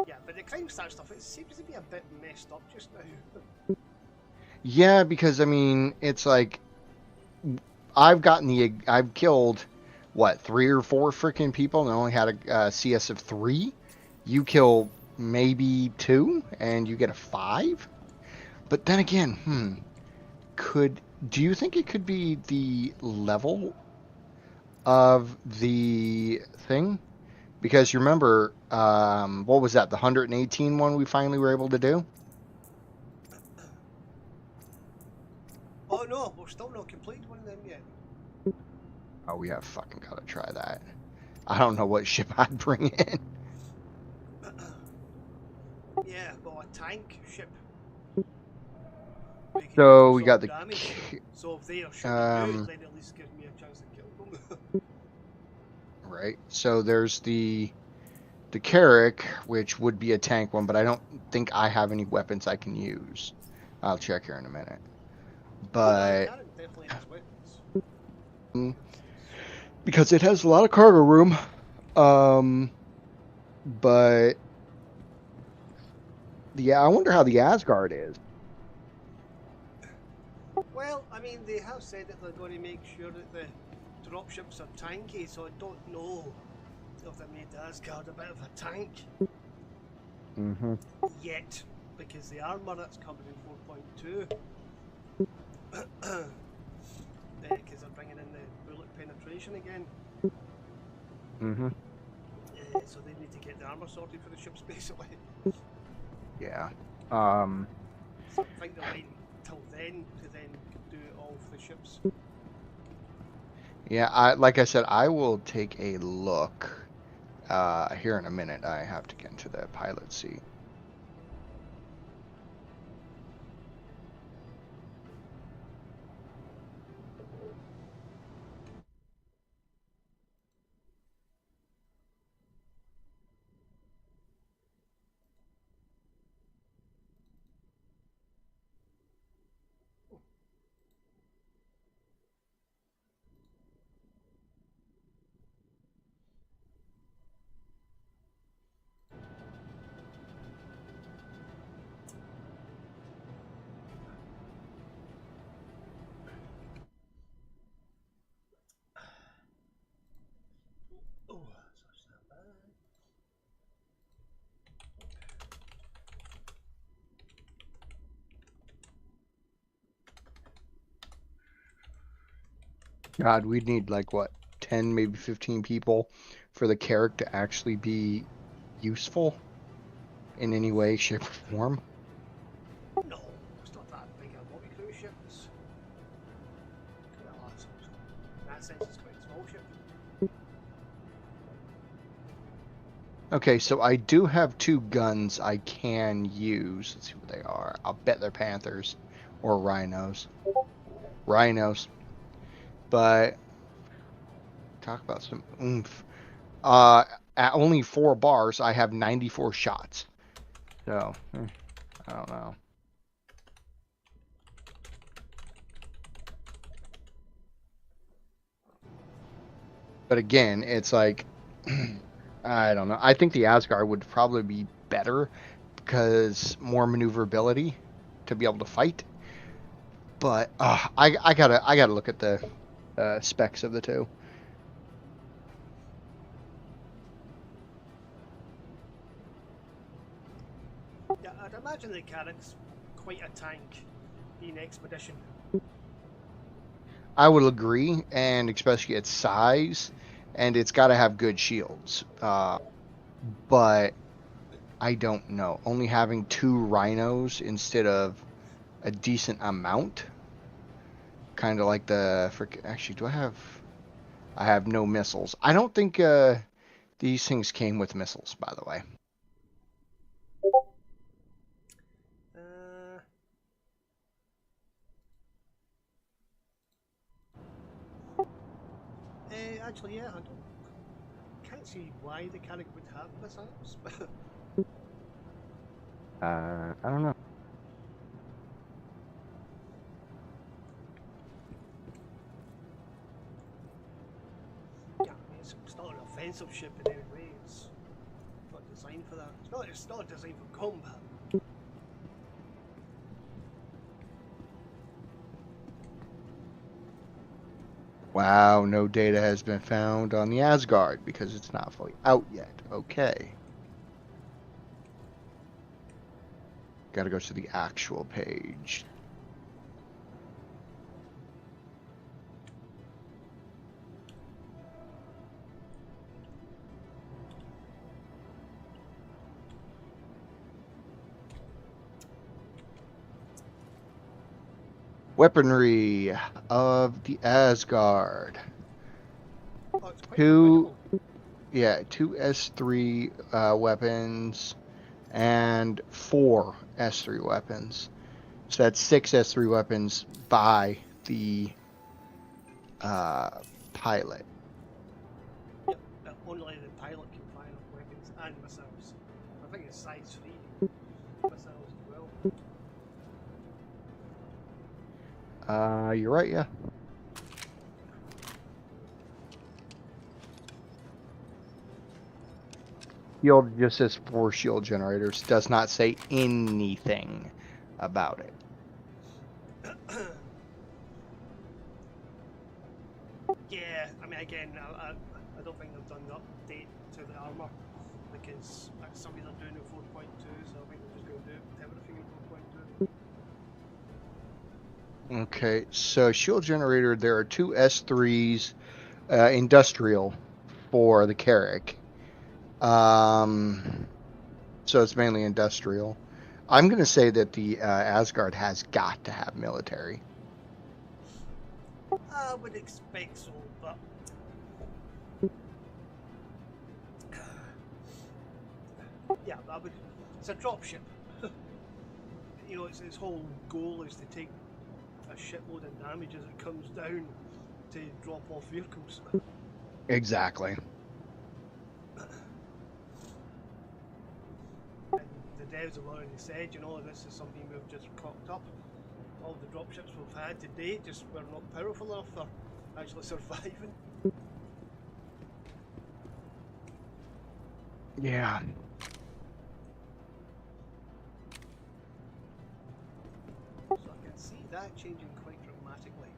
Yeah, but the crime stat stuff, it seems to be a bit messed up just now. Yeah, because I mean, it's like I've killed what 3 or 4 freaking people and only had a CS of 3. You kill maybe 2 and you get a 5. But then again, do you think it could be the level of the thing? Because you remember, what was that? The 118 one we finally were able to do. Oh no, we're still not completed one of them yet. Oh, we have fucking gotta try that. I don't know what ship I'd bring in. Yeah, well, a tank ship. So we got the. Damage. So if they are shooting you, then at least give me a chance to kill them. Right. So there's the Carrack, which would be a tank one, but I don't think I have any weapons I can use. I'll check here in a minute. But definitely has weapons. Because it has a lot of cargo room. But I wonder how the Asgard is. Well, I mean, they have said that they're going to make sure that the dropships are tanky, so I don't know if they made the Asgard a bit of a tank yet, because the armour that's coming in 4.2, because they're bringing in the bullet penetration again. So they need to get the armour sorted for the ships, basically. Yeah. So I think they're waiting till then to then do it all for the ships. Yeah, like I said, I will take a look here in a minute. I have to get into the pilot seat. God, we'd need like what, 10, maybe 15 people for the character to actually be useful in any way, shape, or form. No, it's not that big a multi-crew ship. It's kind of large. In that sense, it's quite a small ship. Okay, so I do have 2 guns I can use. Let's see what they are. I'll bet they're Panthers or Rhinos. Rhinos. But talk about some oomph. At only 4 bars, I have 94 shots. So, I don't know. But again, it's like, I don't know. I think the Asgard would probably be better because more maneuverability to be able to fight. But I gotta look at the specs of the 2. Yeah, I'd imagine the Carrack's quite a tank in Expedition. I would agree, and especially its size, and it's got to have good shields. But I don't know. Only having 2 rhinos instead of a decent amount, kind of like the. Actually, do I have? I have no missiles. I don't think these things came with missiles, by the way. Actually, yeah, can't see why the Carrack would have missiles. I don't know. Yeah, I mean, it's not an offensive ship in any way. It's not designed for that. It's not designed for combat. Wow, no data has been found on the Asgard because it's not fully out yet. Okay. Gotta go to the actual page. Weaponry of the Asgard. Oh, it's quite Two, formidable. yeah, 2 S3 weapons and 4 S3 weapons. So that's 6 S3 weapons by the pilot. Yep, only the pilot can fire off weapons and missiles. I think it's size 3 missiles as well. You're right, yeah. Shield just says 4 shield generators. Does not say anything about it. Yeah, I mean, again, I don't think they've done the update to the armour because some of them are doing it 4.2, so I think they're just going to do everything in 4.2. Okay, so shield generator, there are 2 S3s industrial for the Carrack. So it's mainly industrial. I'm going to say that the Asgard has got to have military. I would expect so, but yeah, that would. It's a dropship. You know, its whole goal is to take a shitload of damage as it comes down to drop off vehicles. Exactly. And the devs have already said, you know, this is something we've just cocked up. All the dropships we've had to date just were not powerful enough for actually surviving. Yeah. So I can see that changing quite dramatically.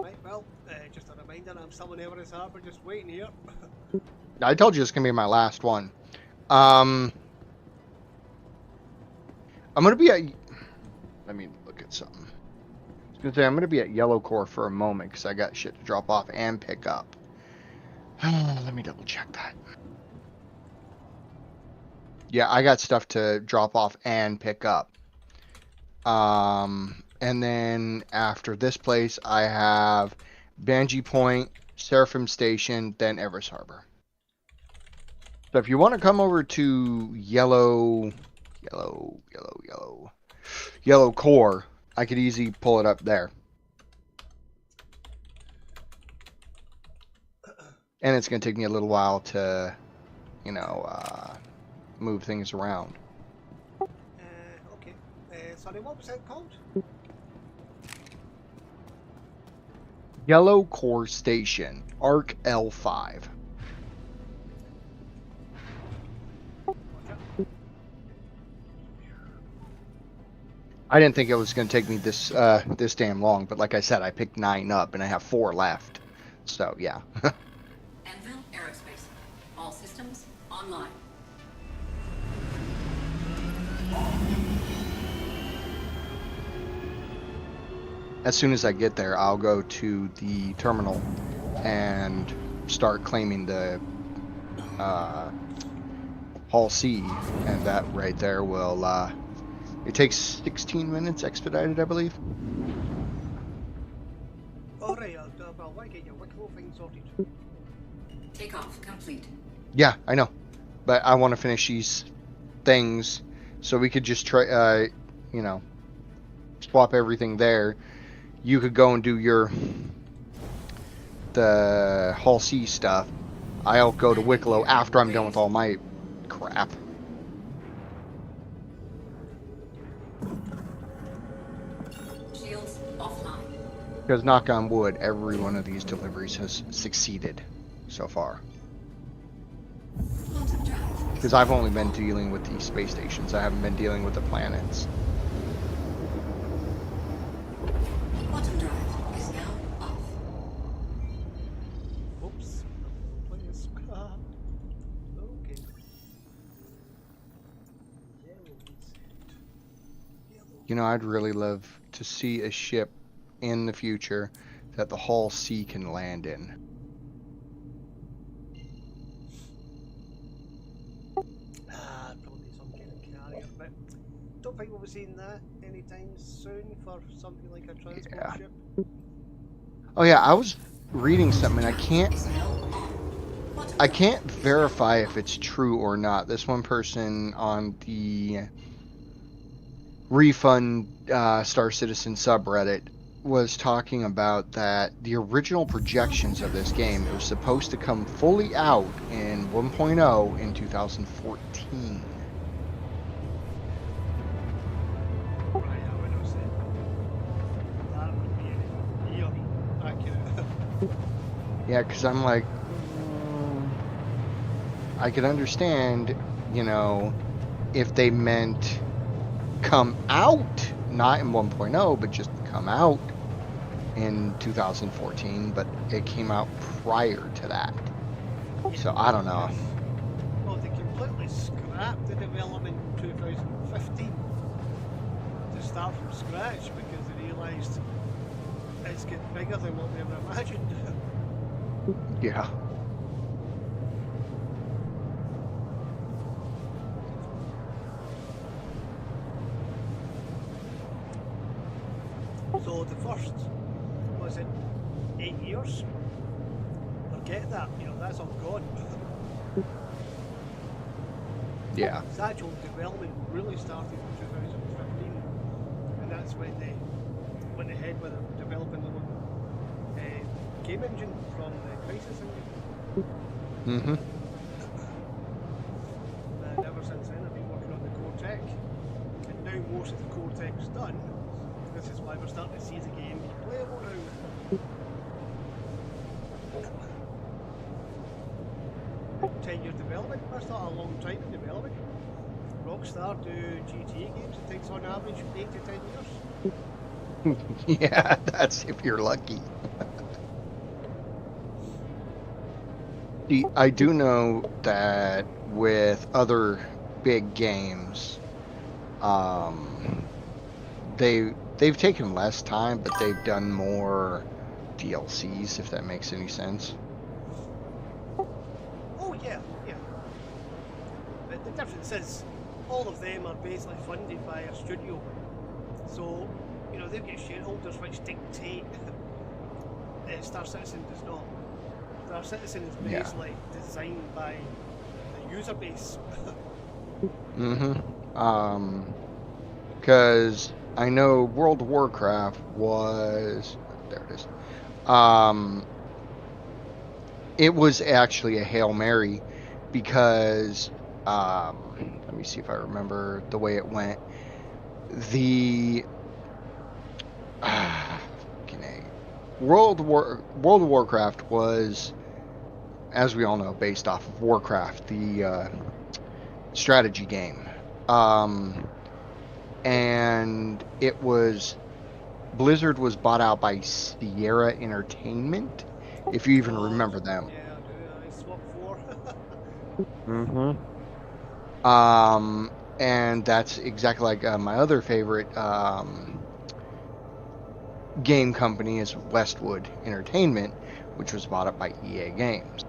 Right, well, just a reminder, I'm still in Everest Harbour, just waiting here. I told you it's gonna be my last one. I'm gonna be at. Let me look at something. I was gonna say I'm gonna be at Yellow Core for a moment because I got shit to drop off and pick up. Let me double check that. Yeah, I got stuff to drop off and pick up. And then after this place, I have Banji Point, Seraphim Station, then Everest Harbor. So if you want to come over to Yellow Core, I could easily pull it up there. And it's going to take me a little while to, move things around. Okay. Sorry, what was it called? Yellow Core Station, Arc L5. I didn't think it was going to take me this damn long, but like I said, I picked 9 up and I have 4 left. So, yeah. Anvil Aerospace. All systems online. As soon as I get there, I'll go to the terminal and start claiming the Hall C, and that right there will, it takes 16 minutes expedited, I believe. Alright, I'll want to get your Wicklow thing sorted. Takeoff complete. Yeah, I know. But I want to finish these things so we could just try, swap everything there. You could go and do the Hall C stuff. I'll go to Wicklow after I'm done with all my crap. Shields offline. Because knock on wood, every one of these deliveries has succeeded so far. Quantum drive. Because I've only been dealing with the space stations. I haven't been dealing with the planets. Quantum drive is now off. Oops. Please. Okay. You know, I'd really love to see a ship in the future that the Hall C can land in. Probably some kind of carrier, but don't think we'll be seeing that anytime soon for something like a transport ship. Oh yeah, I was reading something. I can't verify if it's true or not. This one person on the Refund Star Citizen subreddit was talking about that the original projections of this game, it was supposed to come fully out in 1.0 in 2014. Right, I would have said that would be a year accurate. Yeah, because I'm like, I could understand, if they meant come out, not in 1.0, but just come out in 2014, but it came out prior to that. So I don't know. Well, they completely scrapped the development in 2015 to start from scratch because they realised it's getting bigger than what we ever imagined. Yeah. So the first, was it 8 years? Forget that, that's all gone. Yeah. The actual development really started in 2015, and that's when they went ahead with developing their own game engine from the Crisis engine. Mm-hmm. And ever since then I've been working on the core tech, and now most of the core tech's done. This is why we're starting to see the game be playable now. 10-year development, that's not a long time in development. Rockstar do GTA games, it takes on average 8 to 10 years. Yeah, that's if you're lucky. I do know that with other big games, they've taken less time, but they've done more DLCs, if that makes any sense. Oh yeah, yeah. But the difference is, all of them are basically funded by a studio. So, you know, they've got shareholders which dictate. Star Citizen does not. Star Citizen is Yeah. basically designed by the user base. Because I know World of Warcraft was there. It is. It was actually a Hail Mary because let me see if I remember the way it went. The fucking A. World of Warcraft was, as we all know, based off of Warcraft, the strategy game. And it was Blizzard was bought out by Sierra Entertainment, if you even remember them. Yeah, I do. I swap 4. And that's exactly like my other favorite game company is Westwood Entertainment, which was bought up by EA Games.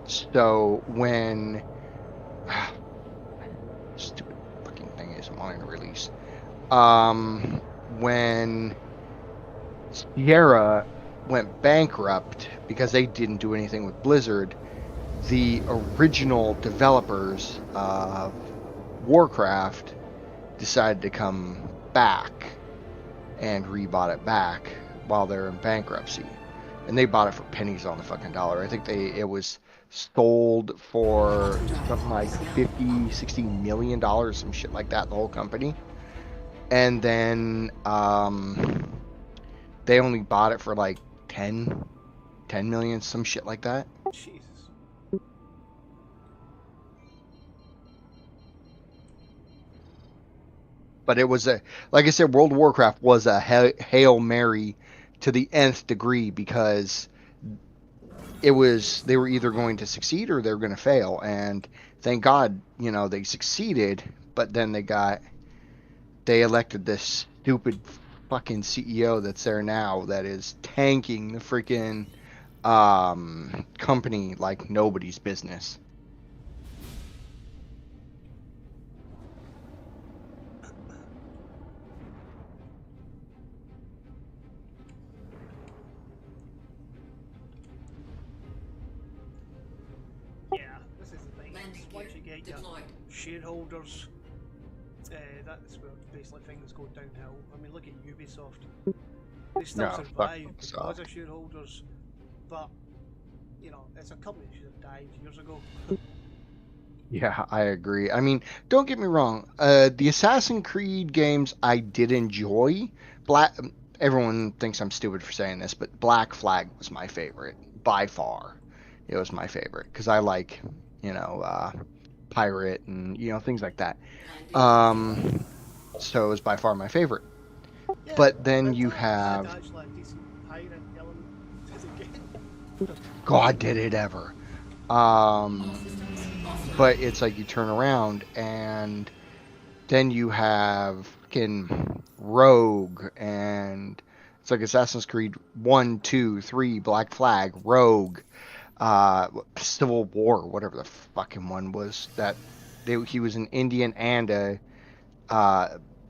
So when stupid fucking thing isn't wanting to release, when Sierra went bankrupt because they didn't do anything with Blizzard, the original developers of Warcraft decided to come back and rebought it back while they're in bankruptcy. And they bought it for pennies on the fucking dollar. I think it was sold for something like 50, 60 million dollars, some shit like that, the whole company. And then they only bought it for like 10 million, some shit like that. Jesus. But it was like I said, World of Warcraft was a Hail Mary to the nth degree because they were either going to succeed or they were going to fail. And thank God, they succeeded, but then they elected this stupid fucking CEO that's there now that is tanking the freaking company like nobody's business. Yeah, this is the thing. Once you get your shareholders, that's where basically things go downhill. I mean, look at Ubisoft. They still survive because of shareholders, but it's a company that should have died years ago. Yeah, I agree. I mean, don't get me wrong. The Assassin's Creed games I did enjoy. Everyone thinks I'm stupid for saying this, but Black Flag was my favorite by far. It was my favorite because I like, pirate and things like that. So it was by far my favorite. Yeah, but then you have actually a decent pirate element to the game. God, did it ever? But it's like you turn around and then you have fucking Rogue, and it's like Assassin's Creed 1, 2, 3, Black Flag, Rogue, Civil War, whatever the fucking one was that he was an Indian and a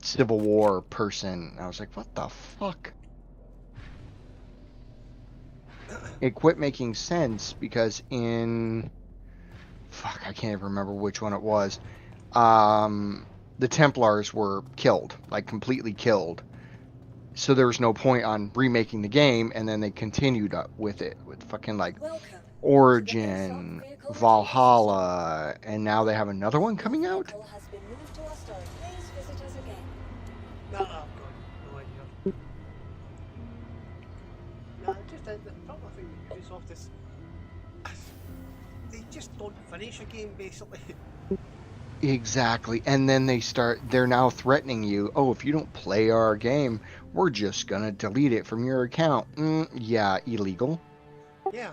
Civil War person. I was like, what the fuck? It quit making sense because I can't even remember which one it was. The Templars were killed, like completely killed. So there was no point on remaking the game, and then they continued up with it with fucking like Origin, Valhalla, and now they have another one coming out. No, I've got no idea. No, just the problem I think with Ubisoft is they just don't finish a game basically. Exactly. And then they're now threatening you. Oh, if you don't play our game, we're just gonna delete it from your account. Yeah, illegal. Yeah.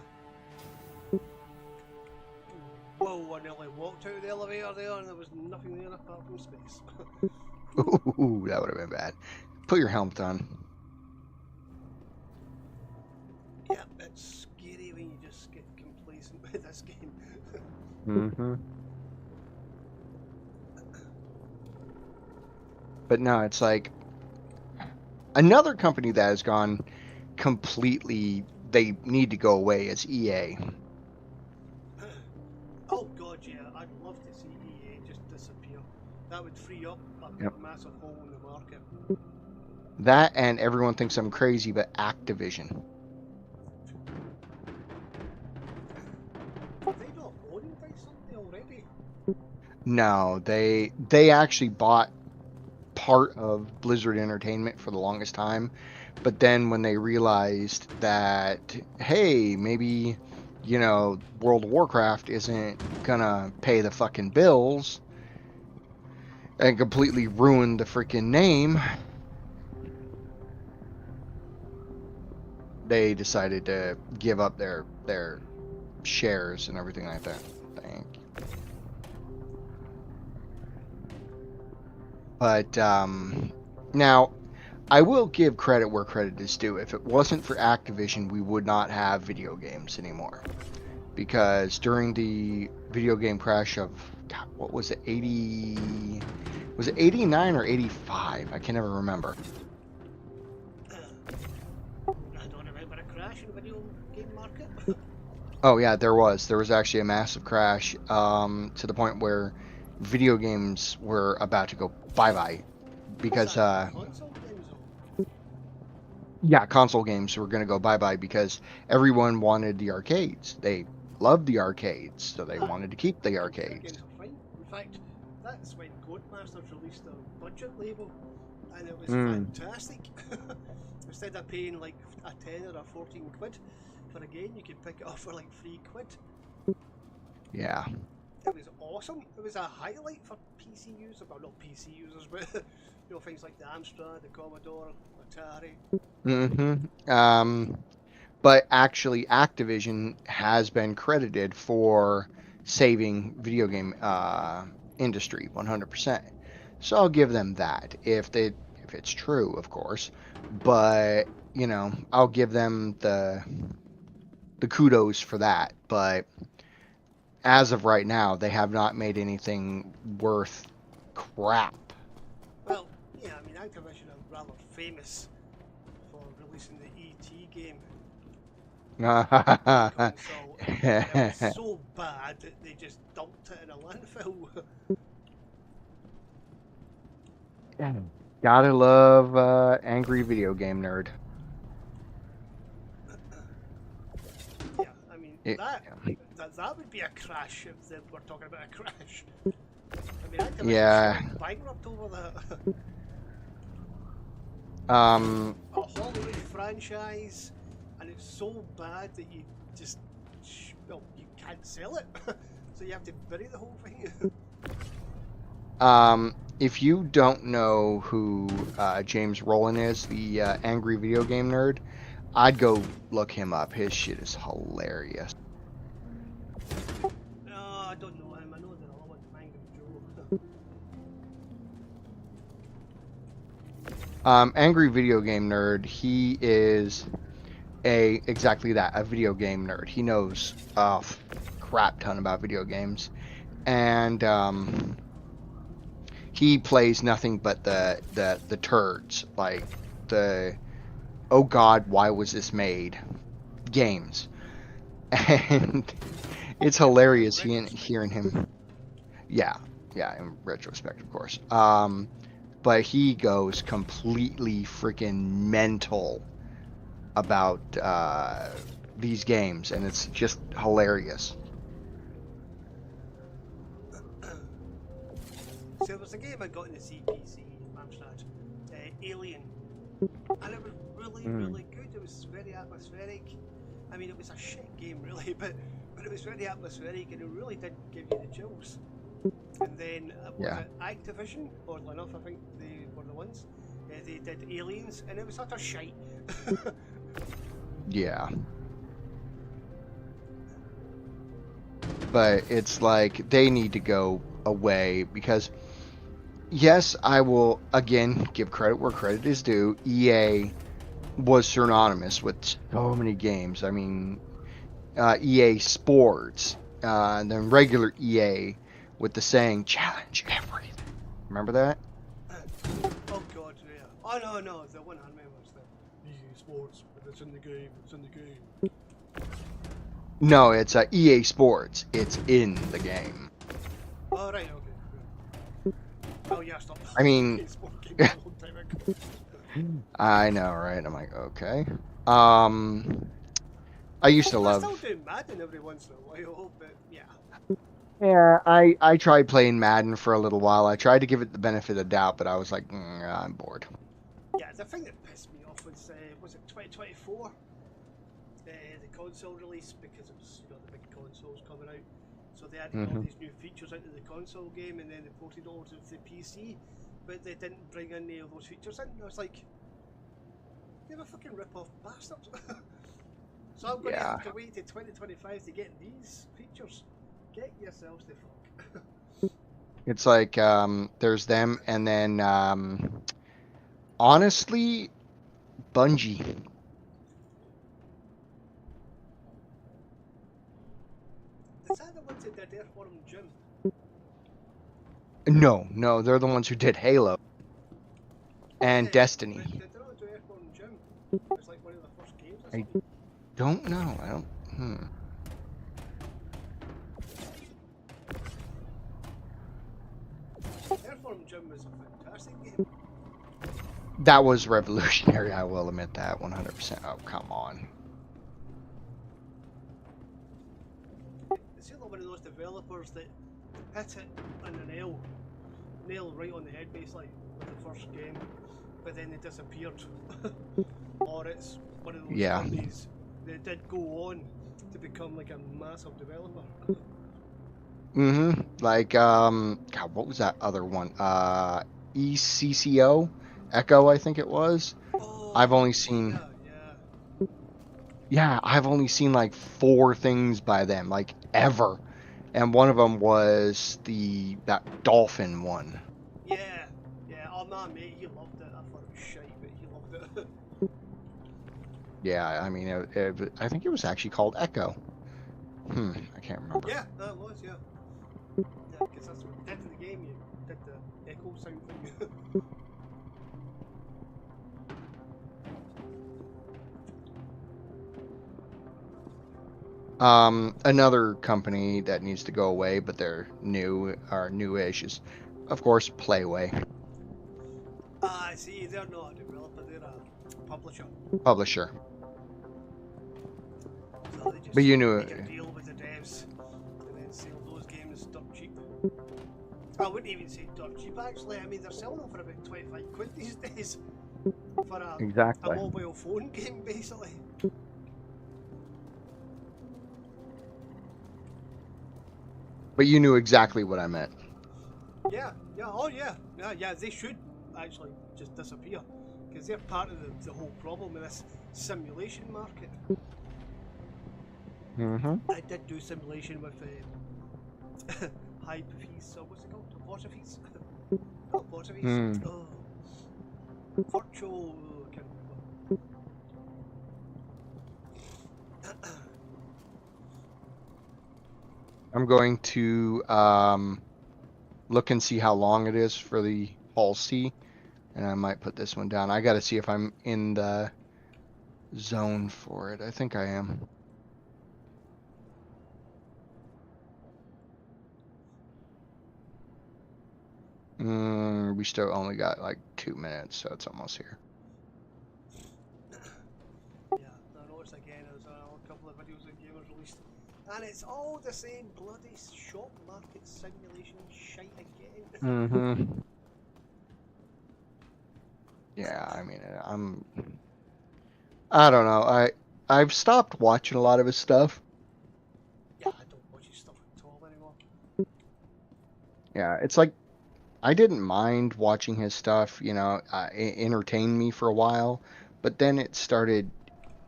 Whoa, I nearly walked out of the elevator there and there was nothing there apart from space. Ooh, that would have been bad. Put your helmet on. Yeah, it's scary when you just get complacent with this game. Mm-hmm. But no, it's like another company that has gone completely, they need to go away is EA. Oh god, yeah, I'd love to see EA just disappear. That would free up a Yep. massive hole in the market. That, and everyone thinks I'm crazy, but Activision. Are they not owned by somebody already? No, they actually bought part of Blizzard Entertainment for the longest time, but then when they realized that, hey, maybe, World of Warcraft isn't gonna pay the fucking bills and completely ruin the freaking name, they decided to give up their shares and everything like that. Thank you. But now I will give credit where credit is due. If it wasn't for Activision, we would not have video games anymore. Because during the video game crash of, God, what was it, 80... Was it 89 or 85? I can never remember. I don't remember a crash in the video game market. Oh yeah, there was actually a massive crash, to the point where video games were about to go bye-bye. Because, console games though? yeah, console games were going to go bye-bye because everyone wanted the arcades. They loved the arcades, so they wanted to keep the Computer arcades. games are fine. In fact, that's when Codemasters released their budget label, and it was fantastic. Instead of paying like a 10 or a 14 quid for a game, you could pick it up for like 3 quid. Yeah. It was awesome. It was a highlight for PC users, well not PC users, but things like the Amstrad, the Commodore, Atari. But actually, Activision has been credited for saving video game industry 100%. So I'll give them that if it's true, of course. But I'll give them the kudos for that. But as of right now, they have not made anything worth crap. Well, yeah, I mean Activision are rather famous for releasing the ET game. Console. It was so bad that they just dumped it in a landfill. Gotta love angry video game nerd. Yeah, I mean that would be a crash if we're talking about a crash. I mean Activision went bankrupt over that. A Hollywood franchise, and it's so bad that you just you can't sell it, so you have to bury the whole thing. If you don't know who James Rowland is, the angry video game nerd, I'd go look him up. His shit is hilarious. No, I don't know him. I know the other one, Angry Joe. Angry video game nerd, he is exactly that, a video game nerd. He knows a crap ton about video games, and he plays nothing but the turds, like the oh god, why was this made games. And it's hilarious hearing him. Yeah, in retrospect, of course. But he goes completely freaking mental about these games, and it's just hilarious. So there was a game I got in the CPC, Amstrad, Alien, and it was really good. It was very atmospheric. I mean, it was a shit game really, but it was very atmospheric, and it really did give you the chills. And then was Yeah. it Activision? Oddly enough, I think they were the ones. They did Aliens, and it was utter shite. Yeah. But it's like they need to go away because, yes, I will again give credit where credit is due. EA was synonymous with so many games. I mean, EA Sports, and then regular EA with the saying "challenge everything." Remember that? Oh god, yeah. Oh no, the one I remember was the EA Sports, but it's in the game, it's in the game. No, it's EA Sports. It's in the game. Oh right, okay. Oh yeah, stop. I mean, EA Sports came out a long time ago. I know, right? I'm like, okay. I used to I love. still do Madden every once in a while, but yeah. Yeah, I tried playing Madden for a little while. I tried to give it the benefit of the doubt, but I was like, I'm bored. Yeah, the thing that pissed me off was it 2024? The console release, because it was the big consoles coming out. So they added all these new features into the console game, and then they ported it over to the PC, but they didn't bring any of those features in. I was like, you're a fucking rip-off bastard. So I'm going to Yeah. have to wait till 2025 to get these features. Get yourselves the fuck. It's like there's them, and then honestly, Bungie. Is that the ones that did Earthworm Jim? No, they're the ones who did Halo and Yeah, Destiny. But did they not do Earthworm Jim? It's like one of the first games or I something. don't know. I don't. Earthworm Jim was a fantastic game. That was revolutionary. I will admit that 100%. Oh, come on. It's one of those developers that hit it on the nail right on the head basically with the first game, but then they disappeared. Or it's one of those Yeah. companies that did go on to become like a massive developer. Like God, what was that other one? ECCO, Echo, I think it was. Oh, I've only seen. yeah. Yeah, I've only seen like 4 things by them, like ever, and one of them was that dolphin one. Yeah. Oh man, mate, he loved it. I thought it was shite, but he loved it. Yeah, I mean, I think it was actually called Echo. I can't remember. Yeah, that was, yeah. Yeah, because that's what you did in the game, you did the echo sound thing. Another company that needs to go away, but they're new or newish is, of course, Playway. See, they're not a developer, they're a publisher. Publisher. So they just But you knew make it. a deal with the devs and then sell those games dirt cheap. I wouldn't even say dirt cheap actually, I mean they're selling them for about 25 quid these days for a Exactly. mobile phone game basically. But you knew exactly what I meant. Yeah, they should actually just disappear because they're part of the whole problem with this simulation market. I did do simulation with Hyperfees, or what's it called? Apophis? Not Apophis. Oh. Virtual. I can't remember. I'm going to look and see how long it is for the Hall C, and I might put this one down. I got to see if I'm in the zone for it. I think I am. We still only got like 2 minutes, so it's almost here. Yeah, I noticed again there's a couple of videos that gamers released, and it's all the same bloody shop market simulation shite again. Yeah, I mean, I don't know. I've stopped watching a lot of his stuff. Yeah, I don't watch his stuff at all anymore. Yeah, it's like I didn't mind watching his stuff, it entertained me for a while, but then it started,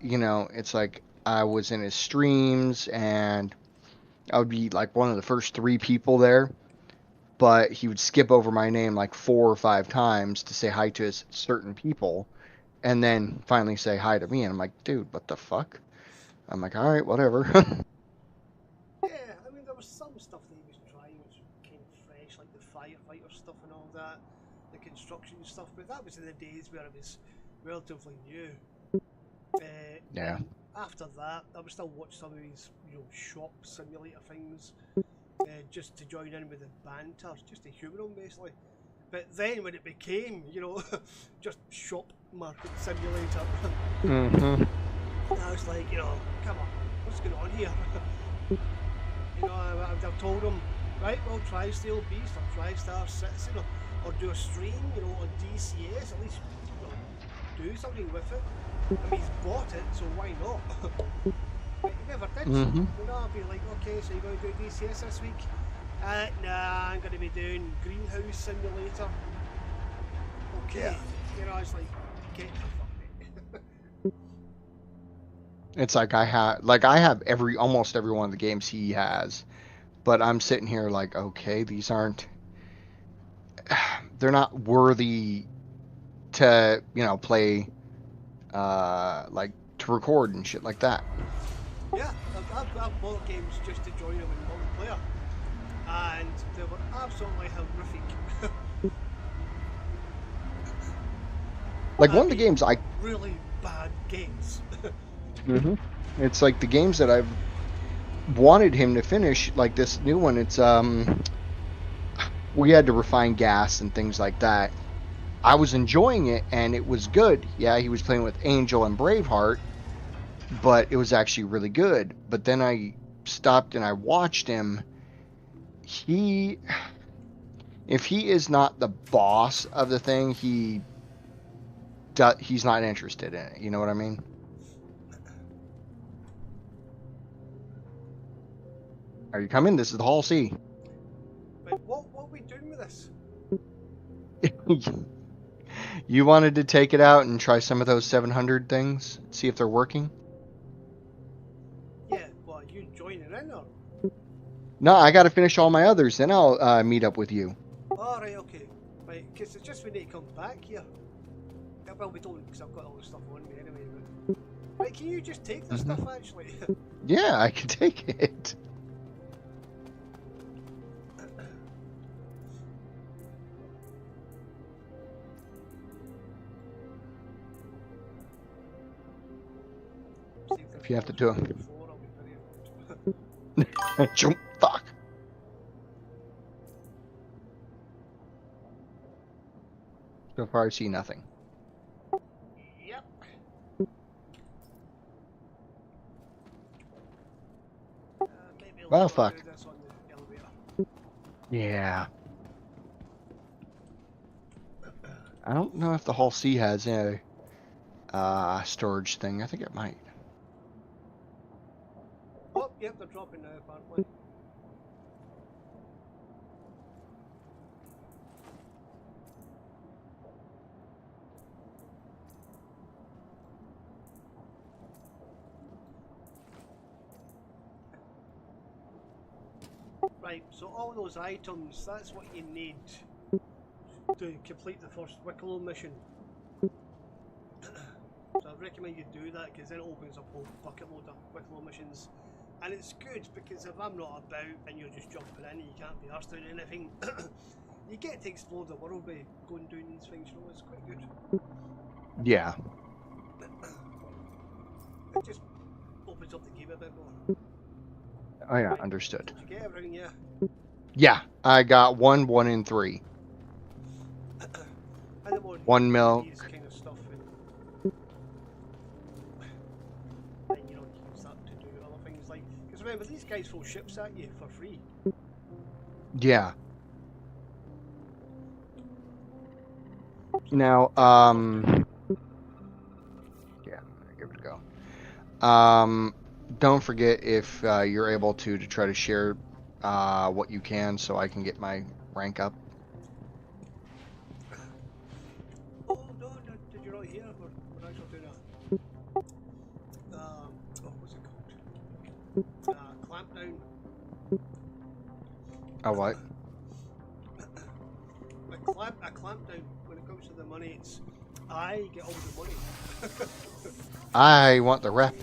it's like I was in his streams and I would be like one of the first three people there, but he would skip over my name like 4 or 5 times to say hi to his certain people and then finally say hi to me. And I'm like, dude, what the fuck? I'm like, all right, whatever. Yeah, I mean, there was some stuff that he was trying which came fresh, like the firefighter stuff and all that, the construction stuff, but that was in the days where it was relatively new. Yeah. After that, I would still watch some of these, shop simulator things, just to join in with the banter, just to humour them basically. But then when it became, just shop market simulator, Mm-hmm. I was like, come on, what's going on here? I've told them, right, well, try Steel Beast or try Star Citizen or do a stream, on DCS, at least, do something with it. I mean, he's bought it, so why not? But he never did. Mm-hmm. I'd be like, okay, so you're going to do DCS this week? Nah, I'm going to be doing Greenhouse Simulator. Okay. Yeah. It's like, get the fuck, mate. It's like I have almost every one of the games he has, but I'm sitting here like, okay, these aren't, they're not worthy to, play, like to record and shit like that. Yeah, I've bought games just to join them in multiplayer, and they were absolutely horrific. Like one of the games really bad games. Mm-hmm. It's like the games that I've wanted him to finish, like this new one. It's we had to refine gas and things like that. I was enjoying it and it was good. Yeah, he was playing with Angel and Braveheart, but it was actually really good. But then I stopped and I watched him. If he is not the boss of the thing, he's not interested in it. You know what I mean? Are you coming? This is the Hall C. But what are we doing with this? You wanted to take it out and try some of those 700 things? See if they're working? Yeah, well, are you joining in or? No, I got to finish all my others, then I'll meet up with you. Alright, okay. Right, because it's just we need to come back here. Yeah, well, we don't, because I've got all the stuff on me anyway. But... Right, can you just take the stuff actually? Yeah, I can take it. If you have to do it. Jump, fuck. So far, I see nothing. Yep. Maybe Well, I'll fuck. do this on the elevator. Yeah. I don't know if the Hall C has a storage thing. I think it might. Oh, yep, they're dropping now apparently. Right, so all those items, that's what you need to complete the first Wicklow mission. So I recommend you do that because then it opens up a whole bucket load of Wicklow missions. And it's good because if I'm not about and you're just jumping in and you can't be arsed doing anything, you get to explore the world by going doing these things, it's quite good. Yeah. It just opens up the game a bit more. Oh yeah, Right. understood. Did you get everything, yeah? Yeah, I got 1, 1, and 3. I don't want 1 milk. these kind of stuff and you know, use that to do other things like, because remember these guys throw ships at you for free. Yeah. Now, yeah, give it a go. Don't forget if you're able to try to share what you can, so I can get my rank up. Oh no, did you not hear? We're actually doing what's it called? Clamp down. Oh, what? A clamp down when it comes to the money. It's I get all the money. I want the rep.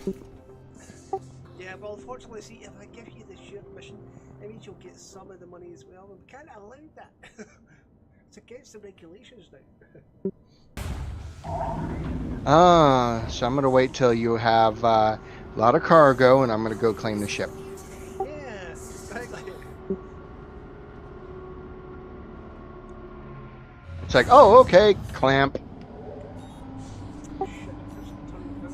Yeah, well, unfortunately, see, if I give you the shared mission, it means you'll get some of the money as well, and we can't allow that. It's against the regulations now. So I'm gonna wait till you have a lot of cargo, and I'm gonna go claim the ship. Yeah, exactly. It's like, oh, okay, clamp. Shit, I just turned the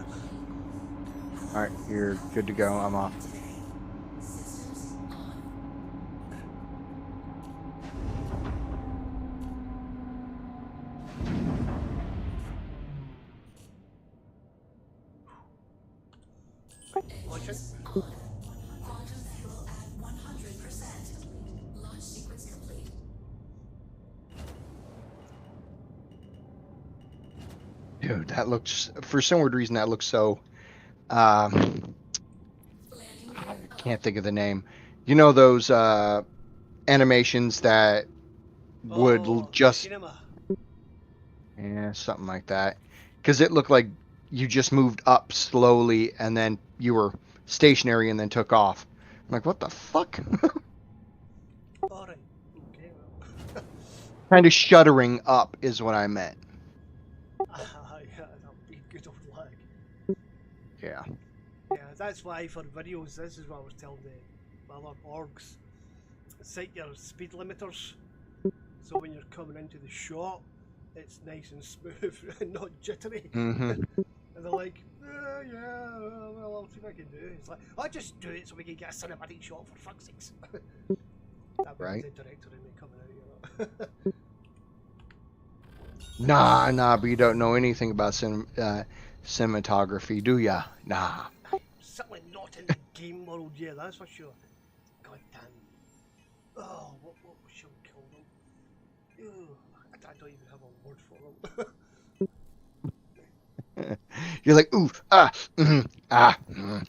power off. All right, you're good to go. I'm off. Launch it. Quantum fuel at 100%. Launch sequence complete. Dude, that looks, for some weird reason, that looks so, can't think of the name. You know those animations that would just, cinema. yeah, something like that. Because it looked like you just moved up slowly and then you were stationary and then took off. I'm like, what the fuck? Alright, okay, well. Kind of shuddering up is what I meant. Yeah, that'll be good old lag. Yeah. Yeah, that's why for videos, this is what I was telling the other orgs. Set your speed limiters, so when you're coming into the shot, it's nice and smooth and not jittery. Mm-hmm. And they're like, yeah, well, I'll see what I can do. It's like, I'll just do it so we can get a cinematic shot for fuck's sakes. That was Right. the director in me coming out, you know. Nah, but you don't know anything about cinematography, do ya? Nah. Certainly not in the game world, yeah, that's for sure. God damn. Oh, what shall we call them? Ew, I don't even have a word for them. You're like, ooh, ah, mm, ah. Mm.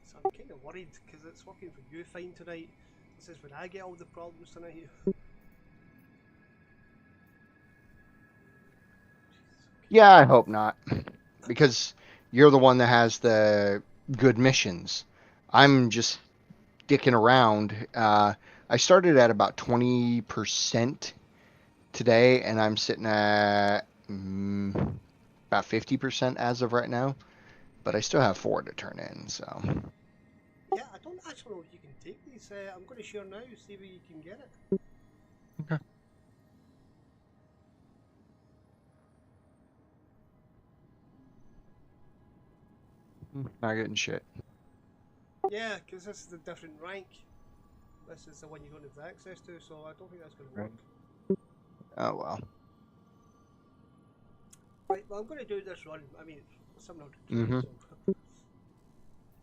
So I'm kind of worried because it's working for you fine tonight. This is when I get all the problems tonight. Yeah, I hope not. Because you're the one that has the good missions. I'm just dicking around. I started at about 20% today, and I'm sitting at about 50% as of right now. But I still have 4 to turn in, so. Yeah, I don't actually know if you can take these. I'm going to share now, see if you can get it. Okay. Not getting shit. Yeah, because this is a different rank. This is the one you don't have access to, so I don't think that's going to work. Oh, well. Right, well, I'm going to do this run. I mean, it's something to Mhm. so.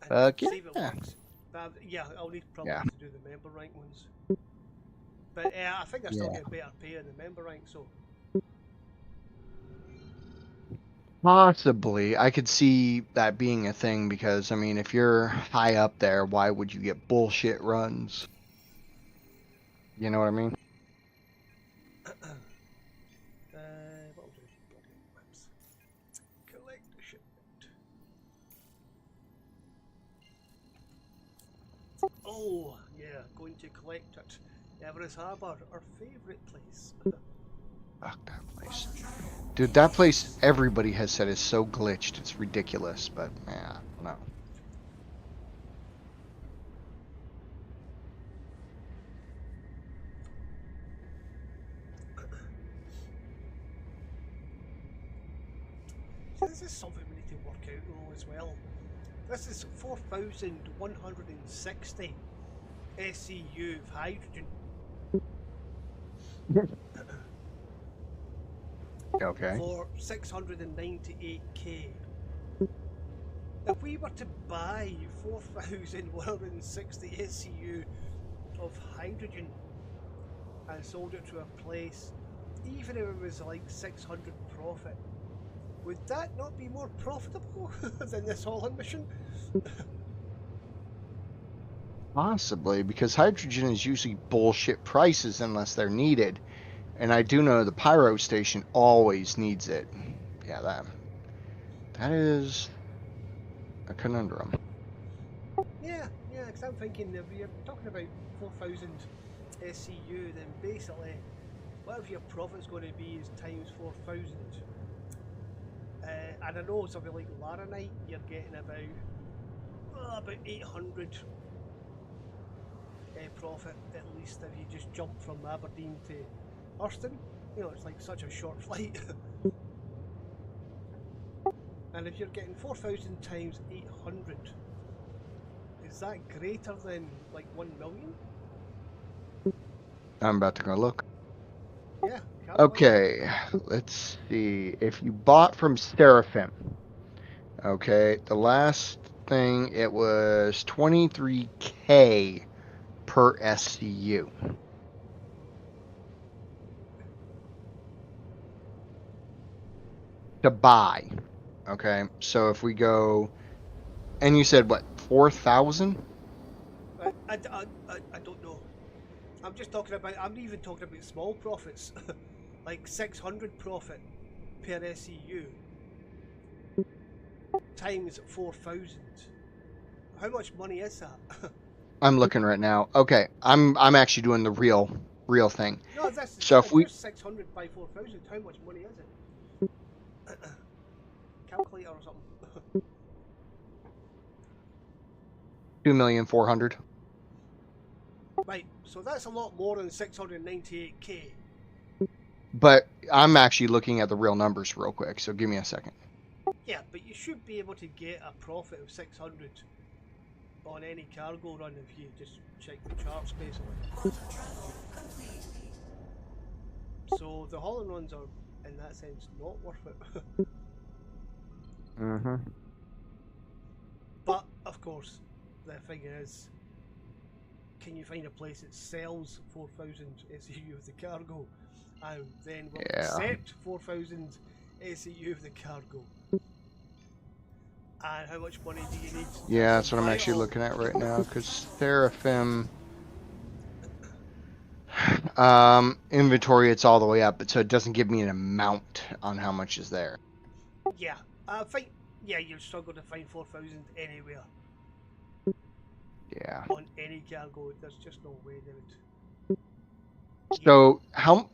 Fuck See if it yeah. works. But yeah, I'll need probably Yeah. to do the member rank ones. But I think I still Yeah. get better pay in the member rank, so. Possibly. I could see that being a thing because, I mean, if you're high up there, why would you get bullshit runs? You know what I mean? What I'll do is bloody maps. Collect the shipment. Oh, yeah, going to collect it. Everest Harbour, our favourite place. Fuck that place. Dude, that place everybody has said is so glitched. It's ridiculous, but yeah, no. So this is something we need to work out though as well. This is 4,160 SCU of hydrogen. Okay. for 698k. If we were to buy 4,160 SCU of hydrogen and sold it to a place, even if it was like 600 profit, would that not be more profitable than this Holland mission? Possibly, because hydrogen is usually bullshit prices unless they're needed. And I do know the pyro station always needs it. Yeah, that is a conundrum. Yeah, because I'm thinking if you're talking about 4,000 SCU, then basically whatever your profit's going to be is times 4,000. And I know something like Laranite, you're getting about 800 profit at least if you just jump from Aberdeen to Hurston. You know, it's like such a short flight. And if you're getting 4,000 times 800, is that greater than like 1 million? I'm about to go look. Yeah. Okay, let's see. If you bought from Seraphim, okay, the last thing it was 23k per SCU. To buy. Okay, so if we go, and you said what, 4,000? I don't know. I'm just talking about, I'm even talking about small profits. Like 600 profit per SCU times 4,000. How much money is that? I'm looking right now. Okay, I'm actually doing the real thing. No, that's So if we, there's 600 by 4,000, how much money is it? Calculator or something. 2,400,000. Right, so that's a lot more than 698k. But I'm actually looking at the real numbers real quick, so give me a second. Yeah, but you should be able to get a profit of 600 on any cargo run if you just check the charts basically. So the Holland runs are, in that sense, not worth it. Mm-hmm. But, of course, the thing is, can you find a place that sells 4,000 SCU of the cargo and then will accept 4,000 SCU of the cargo? And how much money do you need? Yeah, that's what I'm actually looking at right now, because Seraphim inventory, it's all the way up, so it doesn't give me an amount on how much is there. Yeah, I think, yeah, you'll struggle to find 4,000 anywhere. Yeah. On any cargo, there's just no way they would. So how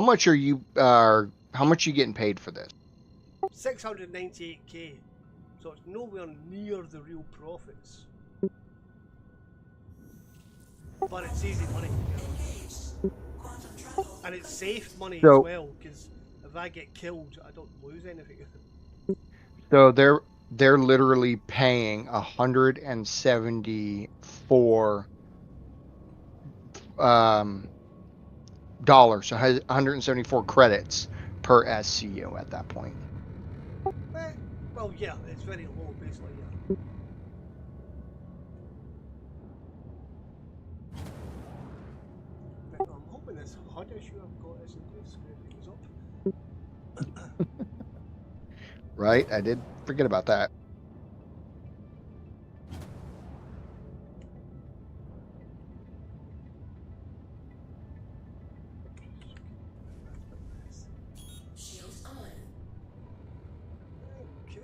much are you getting paid for this? 698k. So it's nowhere near the real profits. But it's easy money. And it's safe money as well, because if I get killed, I don't lose anything. So they're literally paying 174 dollars, so 174 credits per SCU at that point. Well, yeah, it's very low, basically, yeah. But I'm hoping this HUD issue I've got isn't going to screw things up. Right, I did forget about that. Shields on. Okay.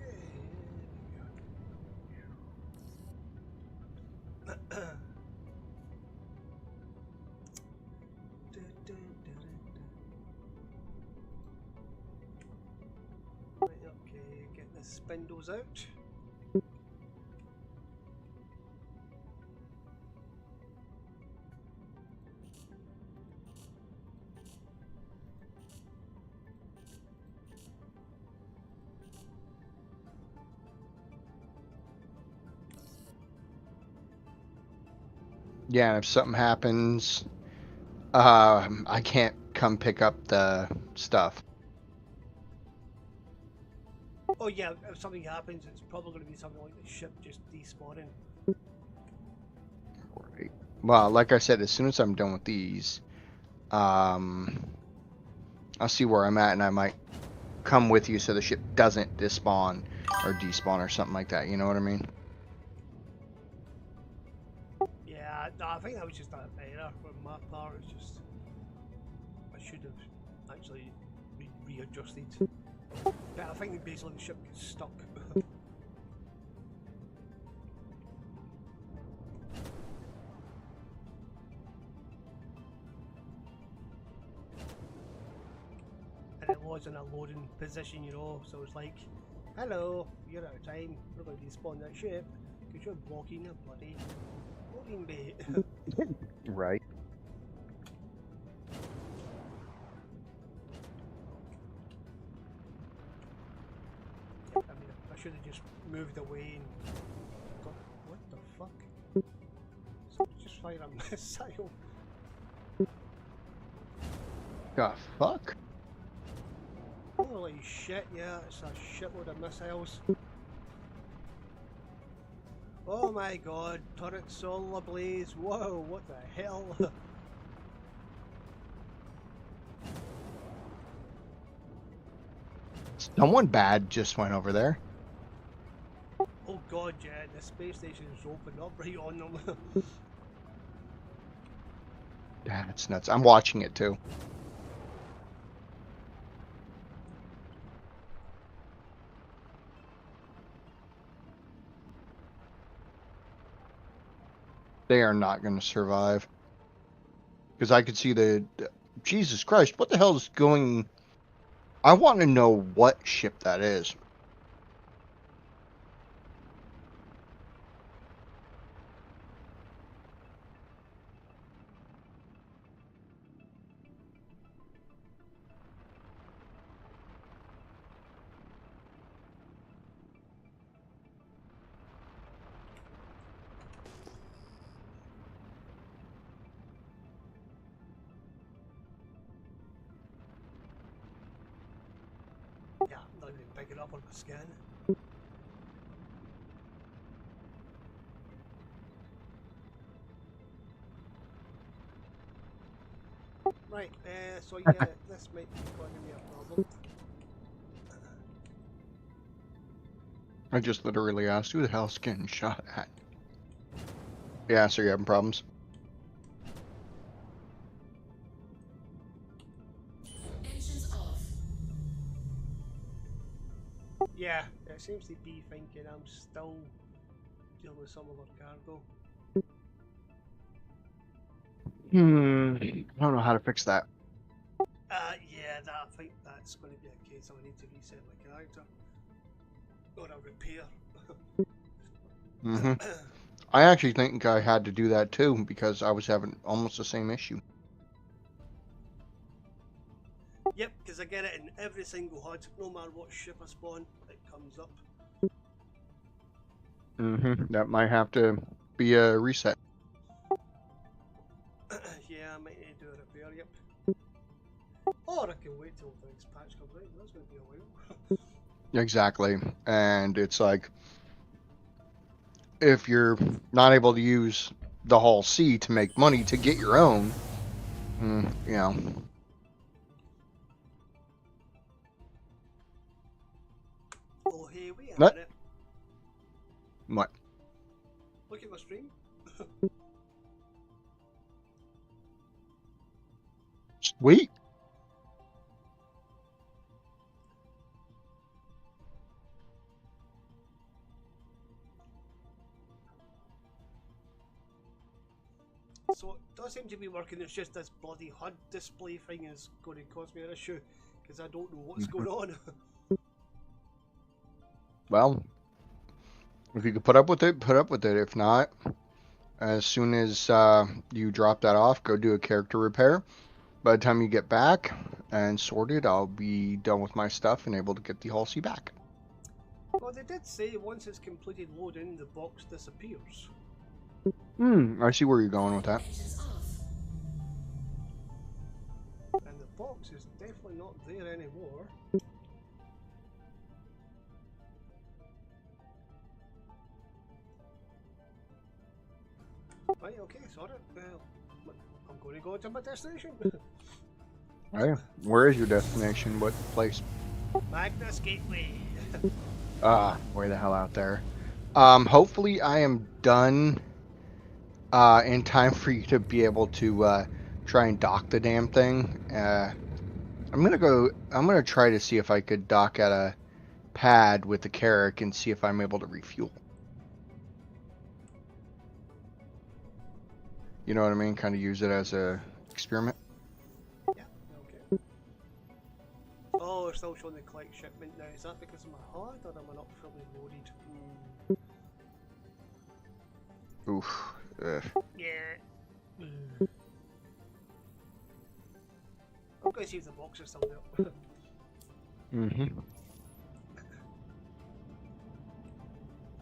Right, okay, get the spindles out. Yeah, if something happens, I can't come pick up the stuff. Oh yeah, if something happens, it's probably going to be something like the ship just despawning. Right. Well, like I said, as soon as I'm done with these, I'll see where I'm at, and I might come with you so the ship doesn't despawn or despawn or something like that. You know what I mean? Yeah, no, I think that was just an error on my part. It's just I should have actually readjusted. But I think basically the ship gets stuck. And it was in a loading position, you know, so it's like, hello, you're out of time, we're going to despawn that ship because you're blocking a bloody loading bay. Right. I mean, I should have just moved away and got, what the fuck? Someone just fire a missile. The fuck? Holy shit, yeah, it's a shitload of missiles. Oh my god, turrets all ablaze. Whoa, what the hell? Someone bad just went over there. Oh god, yeah, the space station's opened up right on them. That's nuts. I'm watching it too. They are not going to survive. Because I could see Jesus Christ, what the hell is going... I want to know what ship that is. Yeah, I'm not even picking up on the scan. Right, so yeah, this might be causing me a problem. I just literally asked, who the hell's getting shot at? Yeah, so you're having problems? Engines off. Yeah, it seems to be thinking I'm still dealing with some other cargo. I don't know how to fix that. Yeah, I think that's going to be a case I need to reset my character. Or a repair. I actually think I had to do that too, because I was having almost the same issue. Yep, because I get it in every single HUD, no matter what ship I spawn, it comes up. That might have to be a reset. Yeah, I might need to do a repair, yep. Or I can wait till the next patch comes out, that's going to be a while. Exactly. And it's like, if you're not able to use the Hull C to make money to get your own, you know. Oh, hey, wait a What? minute. What? Look at my stream. Sweet. So it does seem to be working, it's just this bloody HUD display thing is going to cause me an issue, because I don't know what's going on. Well, if you could put up with it, put up with it. If not, as soon as you drop that off, go do a character repair. By the time you get back and sorted, I'll be done with my stuff and able to get the Hull C back. Well, they did say once it's completed loading, the box disappears. I see where you're going with that. Engines off. And the box is definitely not there anymore. Right, okay, sorry. Well, I'm going to go to my destination. Hey, where is your destination? What place? Magnus Gateway. Way the hell out there. Hopefully I am done in time for you to be able to try and dock the damn thing. I'm gonna try to see if I could dock at a pad with the Carrack and see if I'm able to refuel. You know what I mean? Kind of use it as a experiment. Yeah, okay. Oh, we're still showing the collect shipment now. Is that because of my HUD or am I not fully loaded? Oof. Yeah. I'm going to see if the box is still there. Mm-hmm.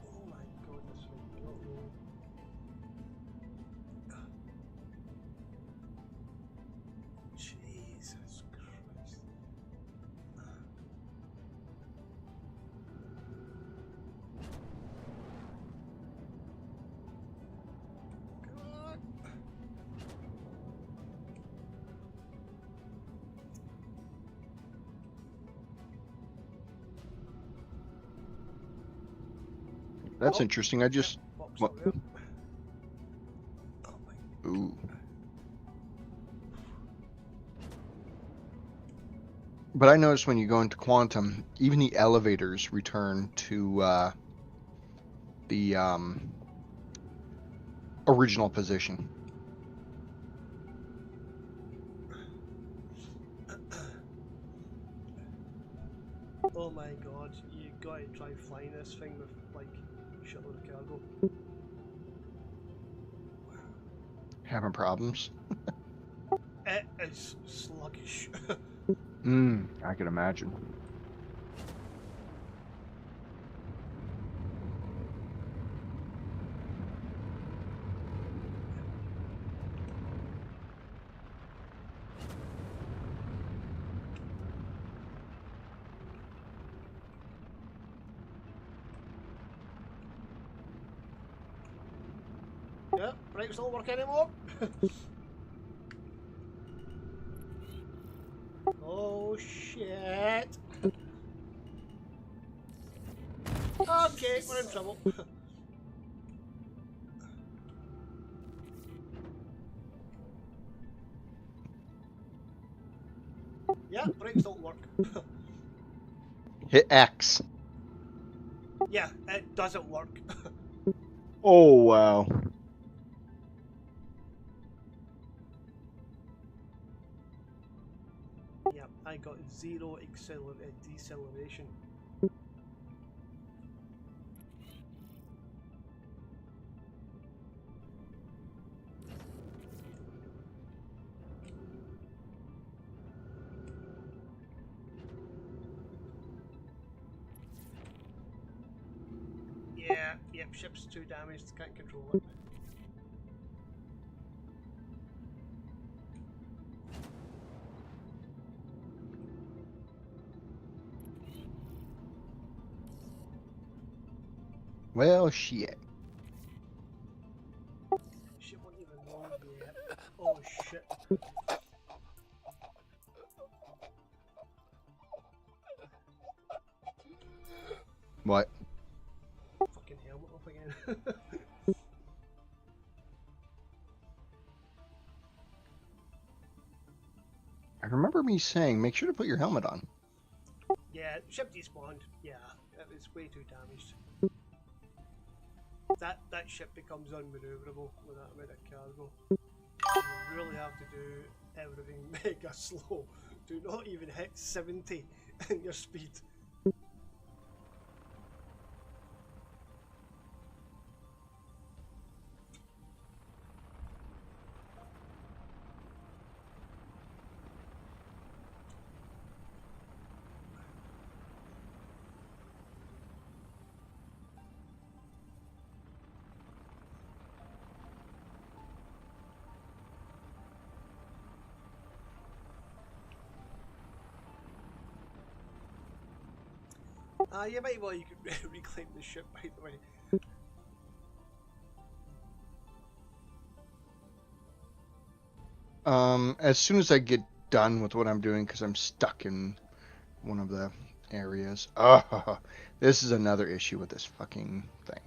Oh my god, this thing. I don't know. Jesus Christ. God. That's Oh, interesting. I just box what? still there. Oh my. Ooh. But I noticed when you go into quantum, even the elevators return to the original position. Oh my god, you gotta try flying this thing with like shitload of cargo. Having problems? It is sluggish. I can imagine. Yeah, brakes don't work anymore. Oh shit. Okay, we're in trouble. Yeah, brakes don't work. Hit X. Yeah, it doesn't work. Oh, wow. Yeah, I got zero deceleration. Yeah, yep, ship's too damaged, can't control it. Well, shit. Shit wasn't even long yet. Oh shit. What? Fucking helmet off again. I remember me saying, make sure to put your helmet on. Yeah, ship despawned. Yeah, it was way too damaged. That ship becomes unmaneuverable with that amount of cargo. You really have to do everything mega slow. Do not even hit 70 in your speed. Yeah, might well you could reclaim the ship, by the way. As soon as I get done with what I'm doing, because I'm stuck in one of the areas. Oh, this is another issue with this fucking thing.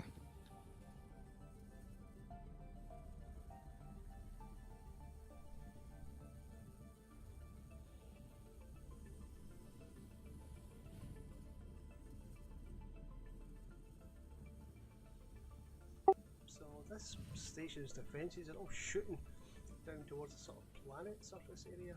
So this station's defences are all shooting down towards the sort of planet surface area.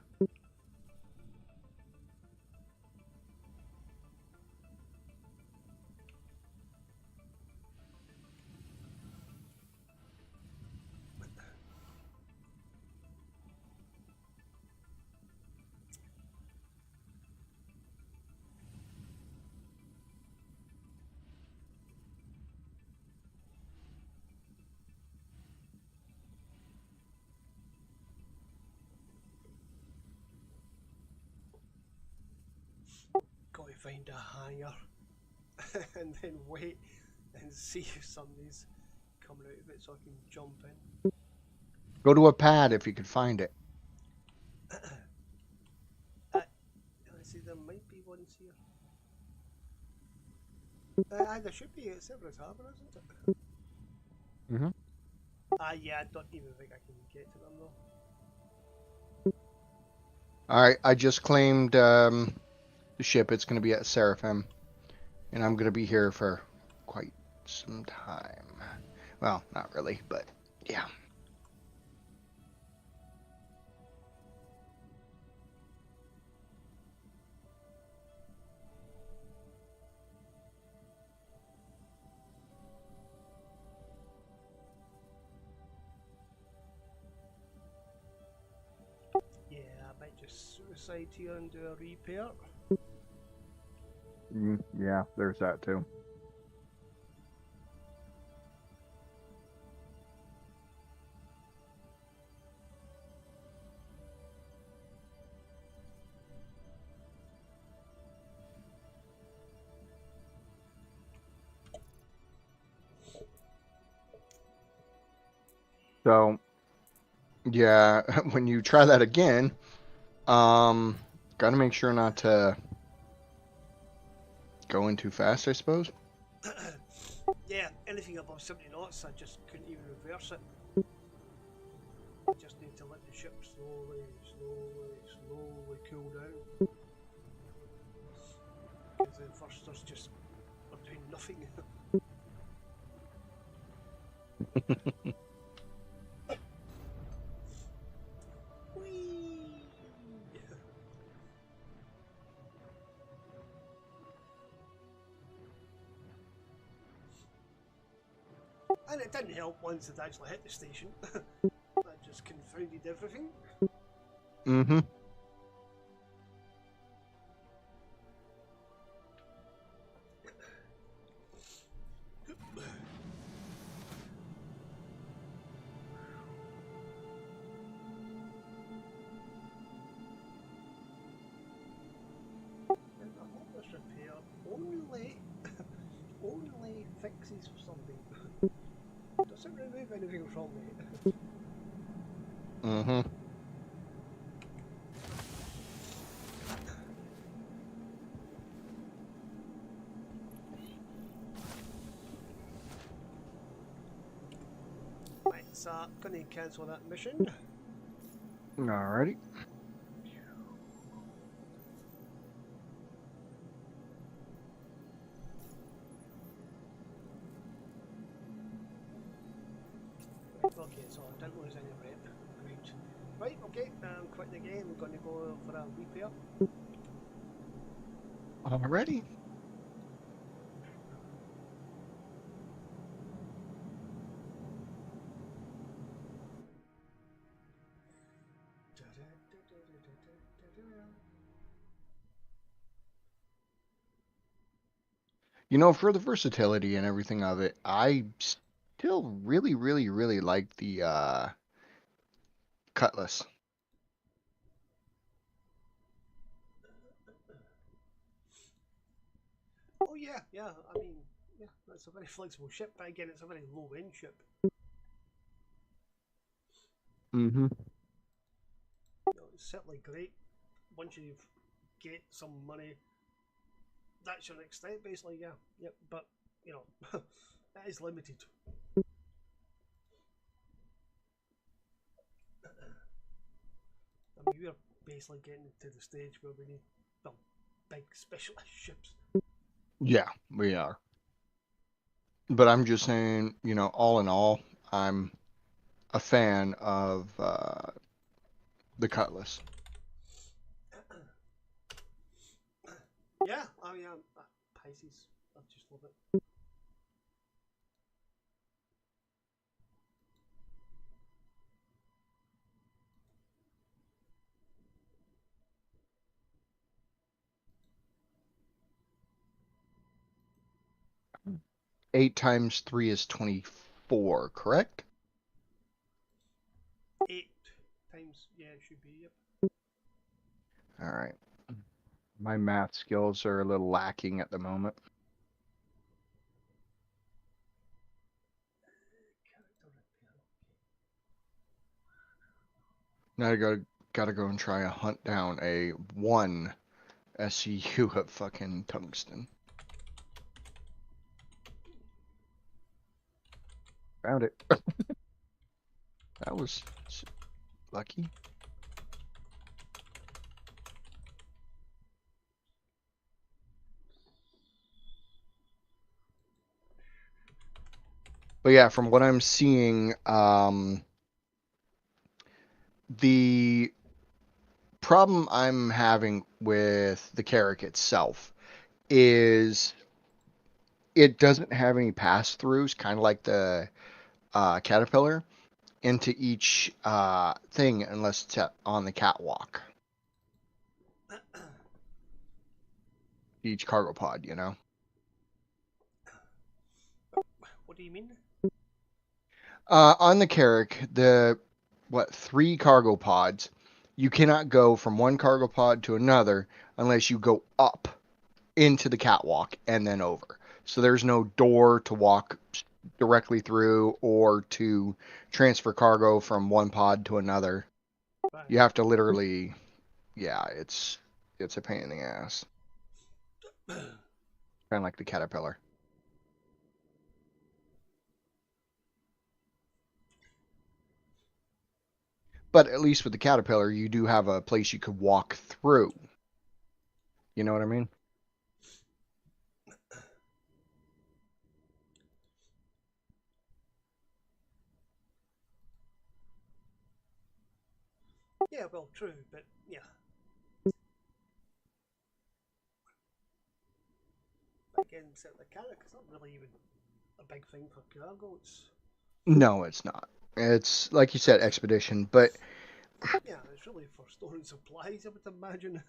Got to find a hangar and then wait and see if somebody's coming out of it so I can jump in. Go to a pad if you can find it. Let's see, there might be ones here. There should be at Cerberus Harbour, isn't it? Mm-hmm. Yeah, I don't even think I can get to them though. Alright, I just claimed the ship. It's going to be at Seraphim. And I'm going to be here for quite some time. Well, not really, but yeah. Yeah, I might just suicide here and do a repair. Yeah, there's that too. So, yeah, when you try that again, gotta make sure not to go in too fast, I suppose. Yeah, anything above 70 knots, I just couldn't even reverse it. I just need to let the ship slowly cool down. Because the thrusters just are doing nothing. Whee! And it didn't help once it actually hit the station. That just confounded everything. Mm-hmm. And I hope this repair only fixes something. Doesn't remove anything from it. Mm-hmm. Right, so I'm gonna cancel that mission. Alrighty. Okay, so I didn't lose any rep. Great. Right, okay, quit the game. We're gonna go for a repair. Alrighty. You know, for the versatility and everything of it, I still really, really, really like the Cutlass. Oh yeah, yeah. I mean, yeah, that's a very flexible ship, but again, it's a very low-end ship. Mm-hmm. it's certainly great. Once you get some money, that's your next step, basically. Yeah, yep. But you know, it is limited. I mean, we're basically getting to the stage where we need the big specialist ships. Yeah, we are. But I'm just saying, you know, all in all, I'm a fan of the Cutlass. Yeah, I mean, Pisces, I just love it. Eight times three is 24, correct? 8 times, yeah, it should be, yep. All right. My math skills are a little lacking at the moment. Now I gotta go and try to hunt down a 1 SCU of fucking tungsten. Found it. That was lucky. But yeah, from what I'm seeing, the problem I'm having with the Carrack itself is it doesn't have any pass-throughs, kind of like the Caterpillar, into each thing unless it's on the catwalk. Each cargo pod, you know? What do you mean? On the Carrack, the 3 cargo pods, you cannot go from one cargo pod to another unless you go up into the catwalk and then over. So there's no door to walk directly through or to transfer cargo from one pod to another. Right. You have to literally, yeah, it's a pain in the ass. Kind of like the Caterpillar. But at least with the Caterpillar, you do have a place you could walk through. You know what I mean? Yeah, well, true, but yeah. Again, the Carrack is not really even a big thing for cargo. It's No, it's not. It's, like you said, expedition, but yeah, it's really for storing supplies, I would imagine.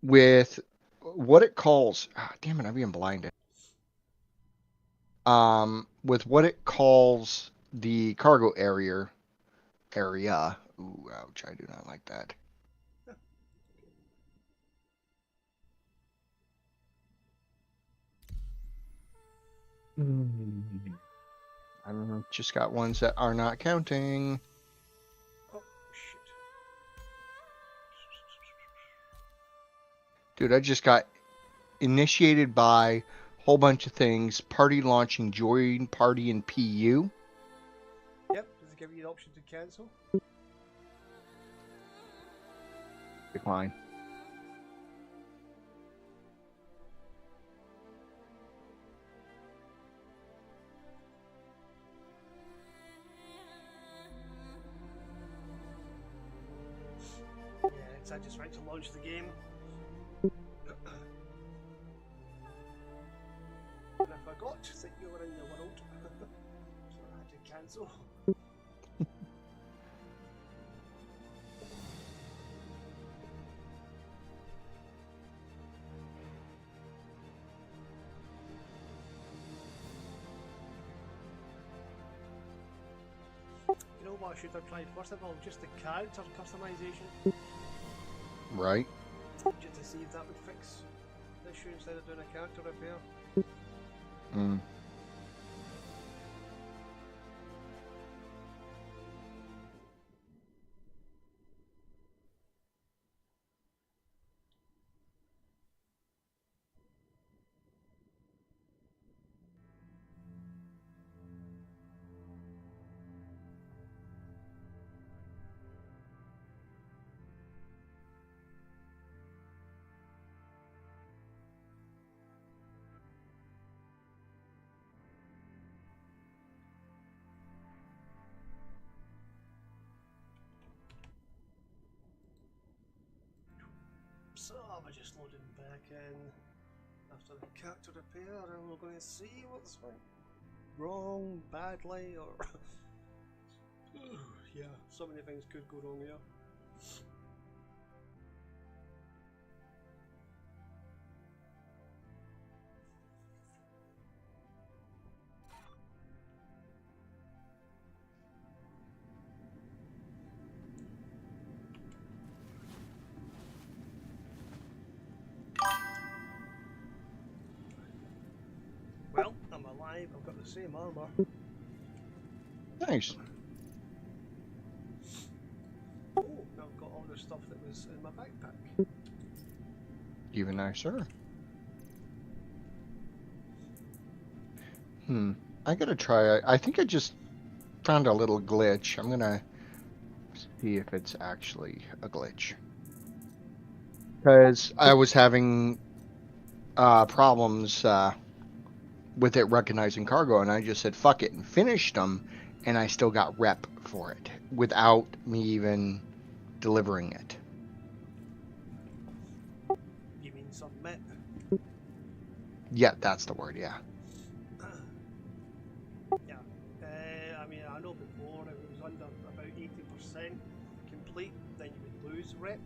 with what it calls, damn it, I'm being blinded. With what it calls the cargo area. Ooh, ouch, I do not like that. I've just got ones that are not counting. Oh, shit. Dude, I just got initiated by a whole bunch of things. Party launching, join party in PU. Yep, does it give you the option to cancel? Decline. Yeah, it's I just right to launch the game. And I forgot that you were in the world. So I had to cancel. You know what I should have tried first of all? Just the character customization. Right. Just to see if that would fix the issue instead of doing a character repair. Mm. So we're just loading back in after the character repair, and we're going to see what's went wrong, badly, or yeah, so many things could go wrong here. Well, I'm alive, I've got the same armour. Nice. Oh, I've got all the stuff that was in my backpack. Even nicer. I gotta try. I think I just found a little glitch. I'm gonna see if it's actually a glitch. Because I was having problems with it recognizing cargo, and I just said fuck it and finished them, and I still got rep for it without me even delivering it. You mean submit? Yeah, that's the word. Yeah. Yeah. I mean, I know before if it was under about 80% complete, then you would lose rep.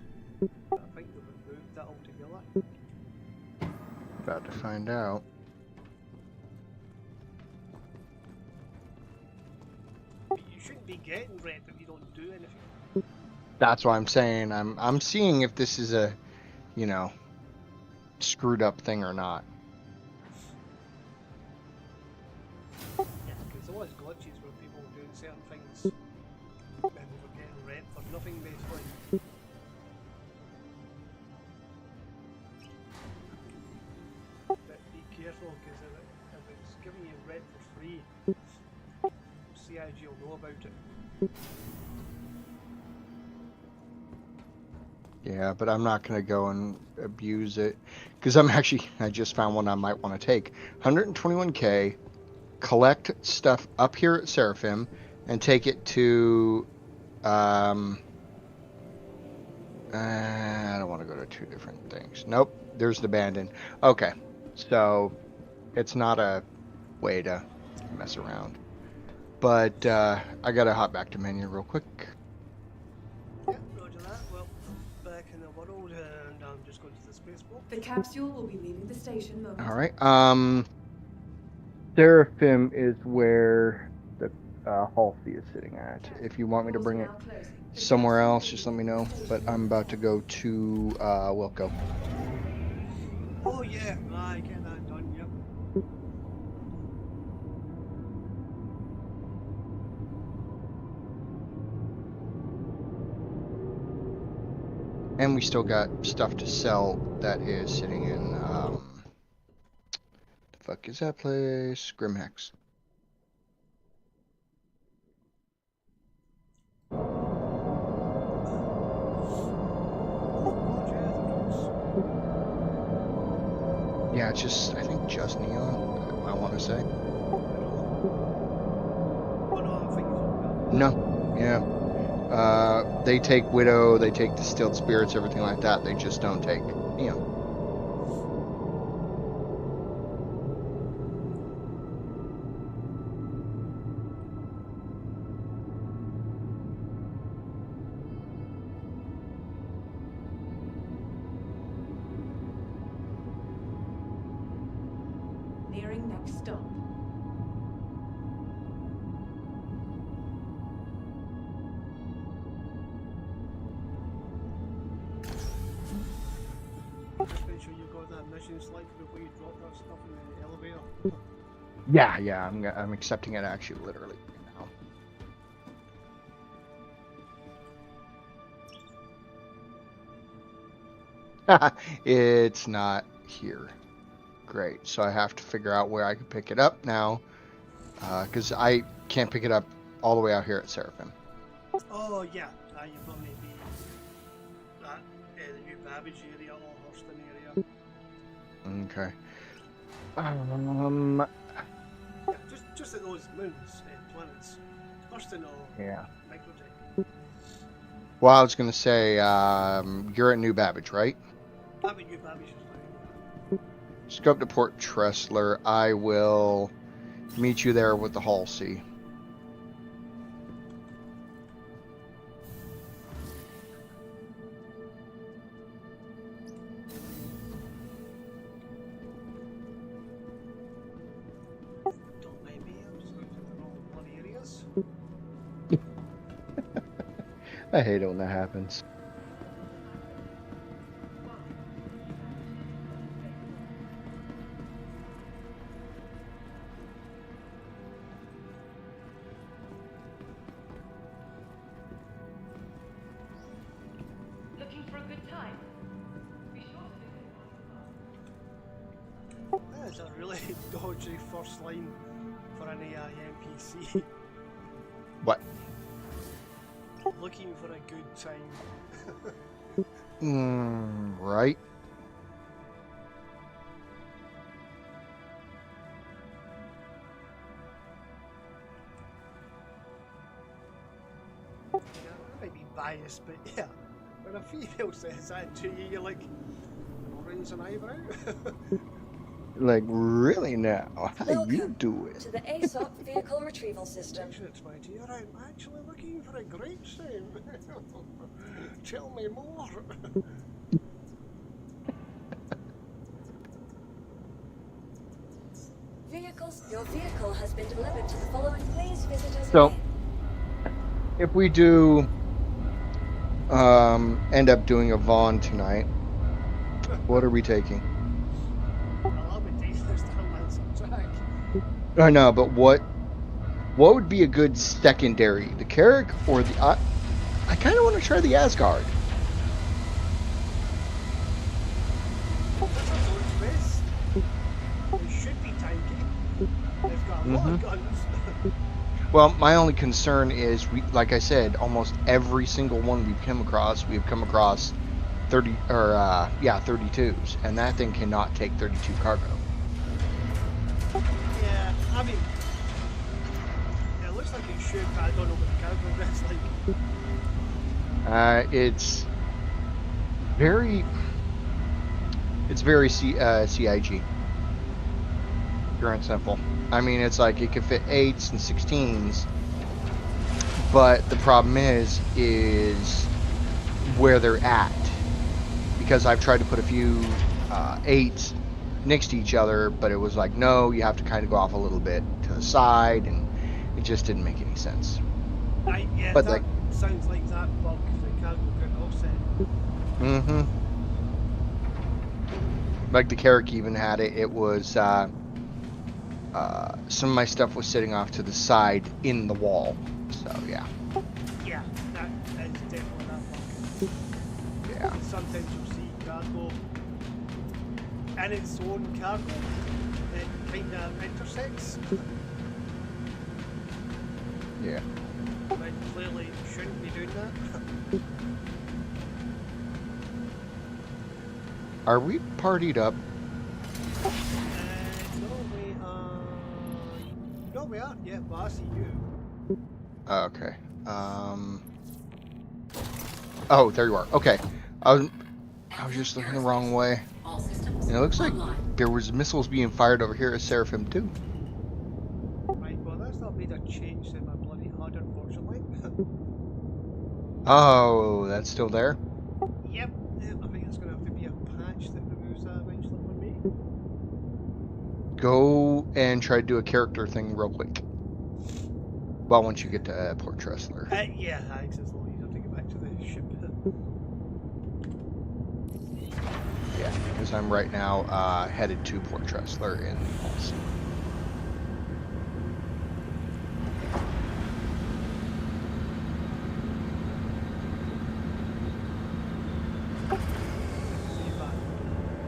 But I think they've removed that altogether. About to find out. You shouldn't be getting rep if you don't do anything. That's why I'm saying I'm seeing if this is a, you know, screwed up thing or not. Yeah, because there was glitches where people were doing certain things and they were getting rep for nothing basically. But be careful, because if it's giving you rep for free, CIG will know about it. Yeah, but I'm not going to go and abuse it. Because I just found one I might want to take. 121k, collect stuff up here at Seraphim, and take it to, I don't want to go to two different things. Nope, there's the abandoned. Okay, so it's not a way to mess around. But I got to hop back to menu real quick. Yeah, roger that. Well, I'm back in the world and I'm just going to the spaceport. The capsule will be leaving the station momentarily. All right. Seraphim is where the Halsey is sitting at. If you want me to bring it somewhere else, just let me know. But I'm about to go to Wilco. Oh yeah, I get that done, yep. And we still got stuff to sell that is sitting in, the fuck is that place? Grimhex. Yeah, it's just, I think just Neon, I want to say. Oh no, I think it's all No, yeah. They take Widow, they take Distilled Spirits, everything like that. They just don't take Neon. Nearing next stop. Just make sure you got that mission select before you drop that stuff in the elevator. Yeah, I'm accepting it actually literally right now. It's not here. Great, so I have to figure out where I can pick it up now, because I can't pick it up all the way out here at Seraphim. Oh yeah, you probably be that the new Babbage area or Hurston area. Okay. Yeah, just at those moons, planets. Hurston or Yeah. Microtech. Well, I was gonna say, you're at New Babbage, right? mean, you probably should. Just go up to Port Tressler. I will meet you there with the Halsey. Don't mind me, I'm just going to the wrong bloody areas. I hate it when that happens. Looking for a good time? Be sure to visit. That is a really dodgy first line for an AI NPC. What? Looking for a good time. Right. Yeah, I might be biased, but yeah, when a female says that to you, you're like, raise an eyebrow. Like, really now? How you Welcome do to it? the ASOP vehicle retrieval system. It's my dear, I'm actually looking for a great soon. Tell me more. Your vehicle has been delivered to the following. Please visit us So- again. If we do end up doing a Vaughn tonight, what are we taking? Well, I'll be taking this down Lancing track. I know, but what would be a good secondary? The Carrick or the... I kind of want to try the Asgard. That's a good twist. They should be tanky. They've got a lot of guns. Well, my only concern is, like I said, almost every single one we've come across 32s, and that thing cannot take 32 cargo. Yeah, I mean, it looks like it should, but I don't know what the cargo is like. It's very CIG. Pure and simple. I mean, it's like it could fit 8s and 16s, but the problem is where they're at. Because I've tried to put a few 8s next to each other, but it was like, no, you have to kind of go off a little bit to the side, and it just didn't make any sense. Yeah, But that like, sounds like that bug, the cargo couldn't offset. Like the Carrick even had it. It was some of my stuff was sitting off to the side in the wall. So yeah. Yeah, that is definitely that bug. Yeah. Sometimes you'll see cargo and its own cargo that kind of intersects. Yeah. But clearly shouldn't be doing that. Are we partied up? No, we aren't yet, but I see you. Okay. Oh, there you are. Okay. I was just looking the wrong way. All systems And it looks like online. there was missiles being fired over here at Seraphim too. Right, well, that's not made a change in my bloody HUD, unfortunately. Oh, that's still there? Yep, I think it's going to have to be a patch that removes that eventually for me. Go and try to do a character thing real quick. Well, once you get to Port Tressler. Yeah, thanks, it's a little easier to get back to the ship. Yeah, because I'm right now headed to Port Tressler in Halsey. See if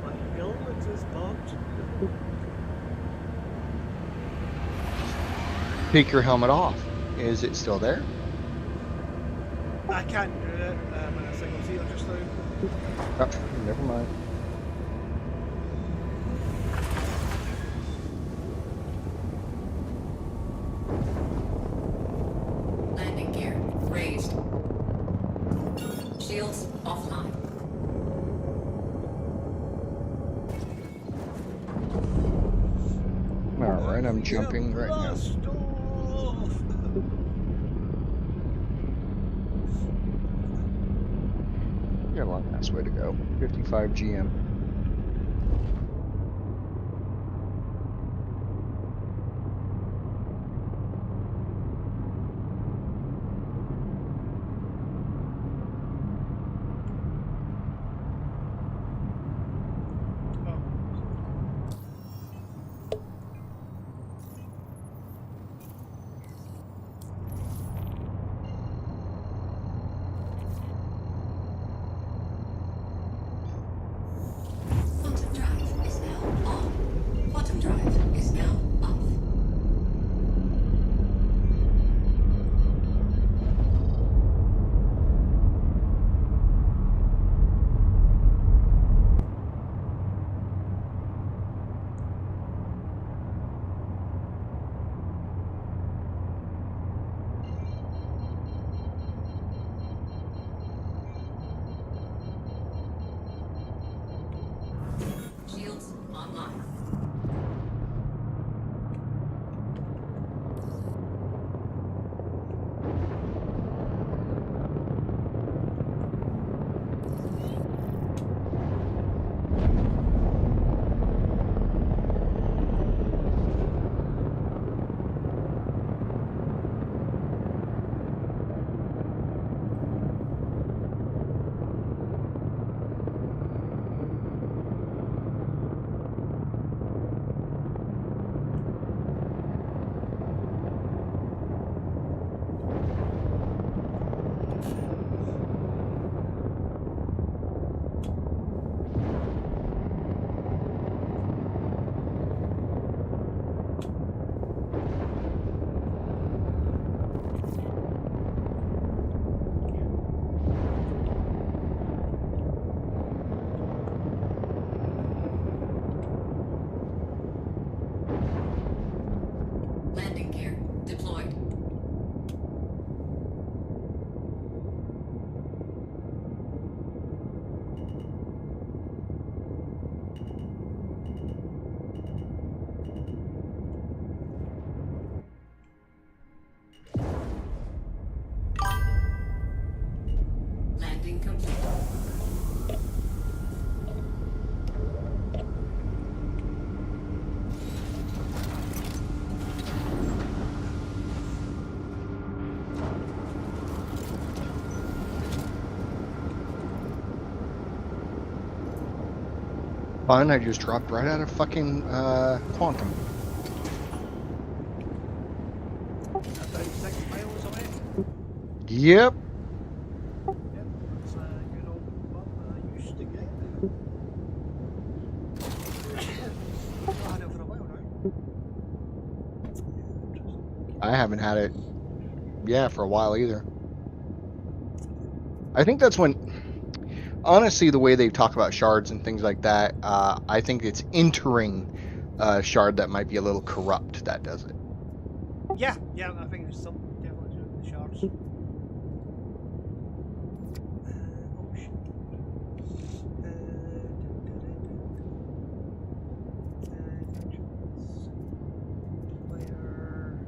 my helmet is bugged. Take your helmet off. Is it still there? I can't do it when I single seater just now. Oh, never mind. Landing gear raised. Shields offline. I'm jumping right now. Blast off! Got a long ass way to go. 55 GM. Quantum drive is now on. Quantum drive is now off. Shields online. Landing gear deployed. Landing complete. Fun, I just dropped right out of fucking quantum. About 6 miles away. Yep. Yep, that's a good old bump that I used to get. I've had it for a while now. I haven't had it, yeah, for a while either. I think that's when, honestly, the way they talk about shards and things like that, I think it's entering a shard that might be a little corrupt that does it. Yeah, I think there's something definitely to do with the shards. Oh shit. Player.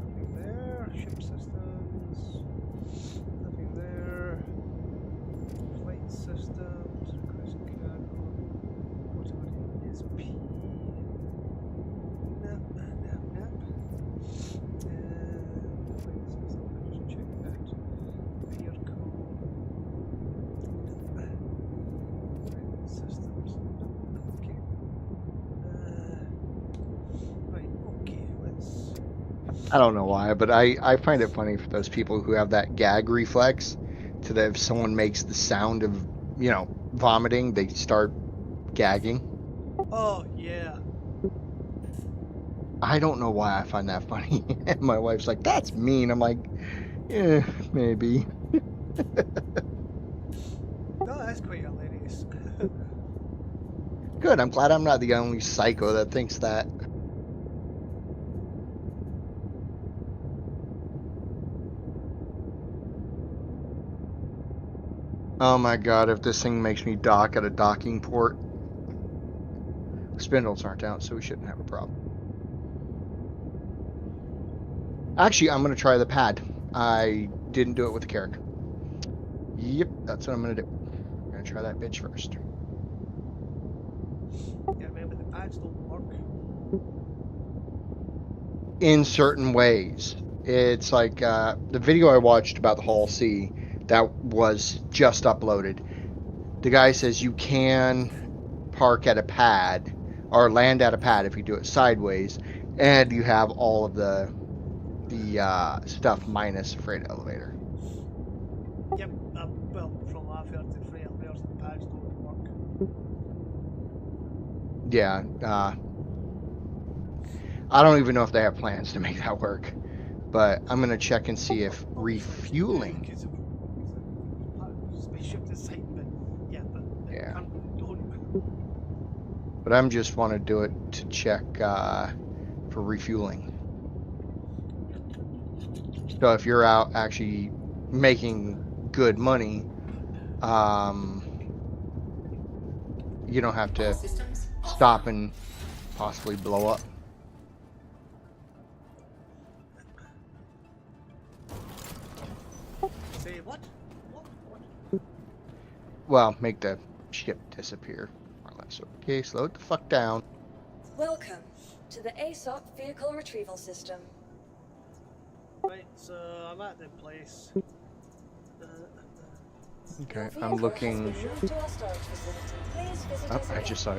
Nothing there. Ship systems. Nothing there. Flight systems. Request cargo. Automatic ESP. Nap. Just check that. Vehicle. Systems. Okay. Right, okay, let's. I don't know why, but I find it funny for those people who have that gag reflex to that if someone makes the sound of, you know, vomiting, they start gagging. Oh, yeah. I don't know why I find that funny. And my wife's like, that's mean. I'm like, yeah, maybe. No, that's quite hilarious. Good, I'm glad I'm not the only psycho that thinks that. Oh my god, if this thing makes me dock at a docking port. Spindles aren't out, so we shouldn't have a problem. Actually, I'm going to try the pad. I didn't do it with the Carrick. Yep, that's what I'm going to do. I'm going to try that bitch first. Yeah, remember the pads don't work. In certain ways. It's like the video I watched about the Hall C that was just uploaded. The guy says you can park at a pad or land at a pad if you do it sideways, and you have all of the stuff minus freight elevator. Yep, well, from what I've heard, the freight elevators and pads don't work. Yeah, I don't even know if they have plans to make that work, but I'm gonna check and see if refueling. Because spaceship design, but yeah, but they Yeah. currently don't. But I'm just want to do it to check for refueling. So if you're out actually making good money, you don't have All to systems stop offline. and possibly blow up. Say what? What? Well, make the ship disappear. More or less. Okay, slow it the fuck down. Welcome to the ASOC Vehicle Retrieval System. Right, so I'm at the place. Okay, Your I'm vehicle looking. has been moved to our storage facility. Please visit Oh, us I again. just saw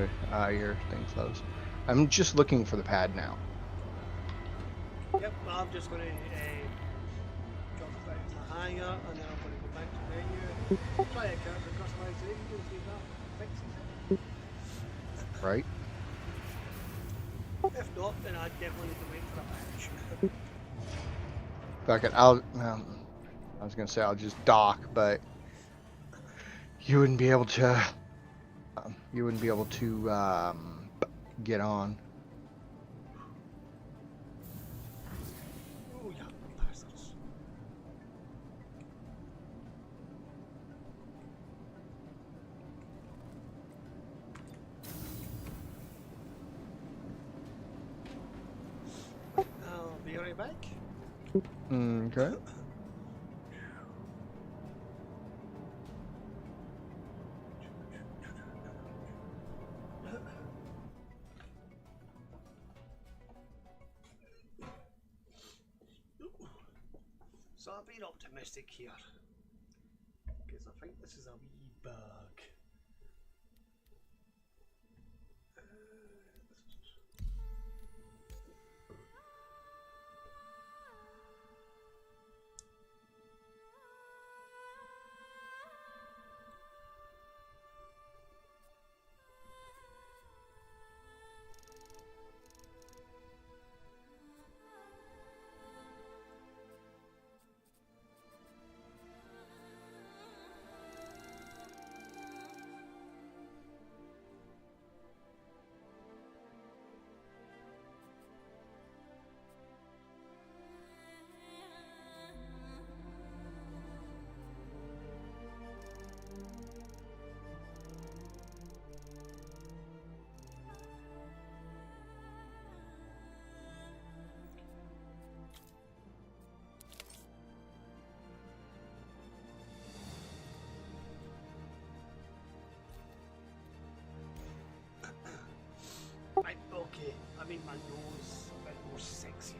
your thing close. I'm just looking for the pad now. Yep, well, I'm just going to jump back to the hangar and then I'm going to go back to menu and try a character customization, see if that fixes it. Right? If not, then I'd definitely need to wait for a patch. Fuck it. I was gonna say I'll just dock, but you wouldn't be able to. Get on. Oh yeah, bastards. I'll be right back. Okay. So I've been optimistic here. Because I think this is a wee bug. Right, okay. I mean my nose a bit more sexier.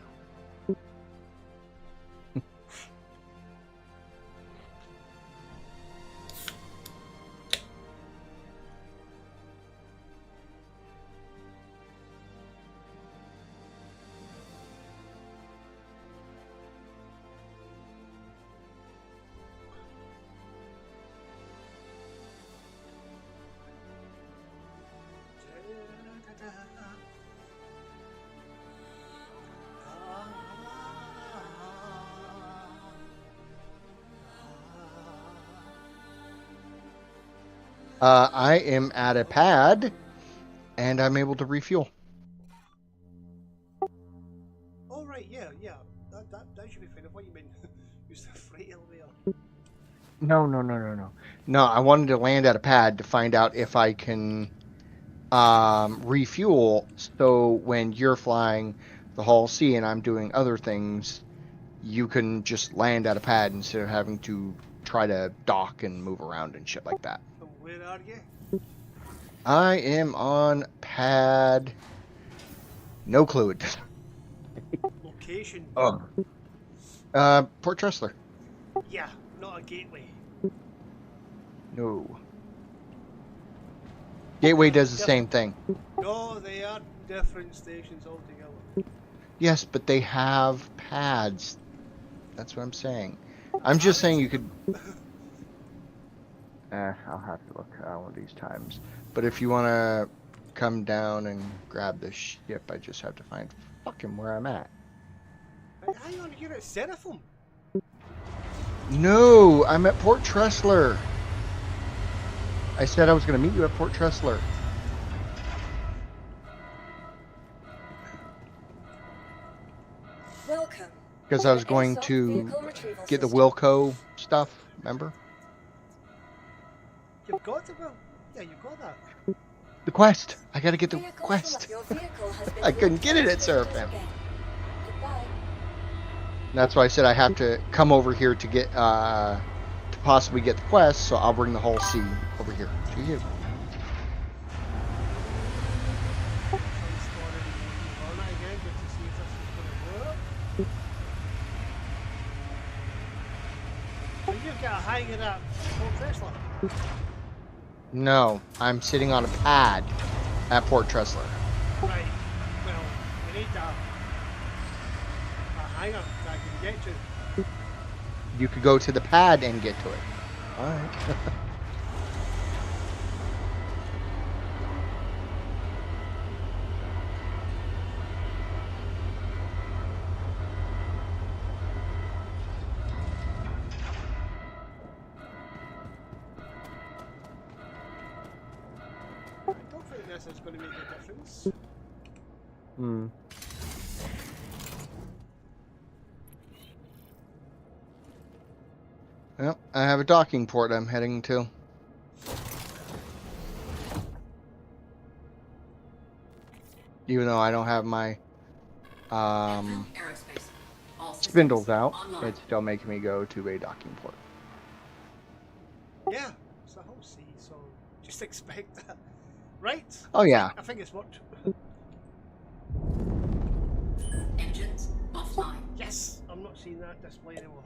I am at a pad, and I'm able to refuel. Oh right, yeah. That should be fine. What you mean? Use the freight elevator. No. No, I wanted to land at a pad to find out if I can refuel. So when you're flying the Hall C and I'm doing other things, you can just land at a pad instead of having to try to dock and move around and shit like that. And where are you? I am on pad. No clue. Location. Oh. Port Tressler. Yeah, not a gateway. No. Gateway does the same thing. No, they are different stations altogether. Yes, but they have pads. That's what I'm saying. I'm just saying you could. I'll have to look one of these times. But if you want to come down and grab the ship, I just have to find fucking where I'm at. Hang on, you're at Seraphim. No, I'm at Port Tressler. I said I was going to meet you at Port Tressler. Welcome. Because I was The going ASOP to vehicle retrieval get the system. Wilco stuff, remember? You've got it, well. Yeah, you've got that. The quest. I got to get the Vehicle quest. Your vehicle has been I couldn't get it at delivered to Seraphim. again. Goodbye. That's why I said I have to come over here to get to possibly get the quest, so I'll bring the whole sea over here to you. So you've got a hanging up Port Tressler. No, I'm sitting on a pad at Port Tressler. Right. Well, we need a hangar that I can get to. You could go to the pad and get to it. Alright. I don't think this is going to make a difference. Hmm. Well, I have a docking port I'm heading to. Even though I don't have my Aerospace. All systems spindles out, online. it's still making me go to a docking port. Yeah, it's the whole sea, so just expect that. Right? Oh yeah. I think it's worked. Engines offline. Yes! I'm not seeing that display anymore.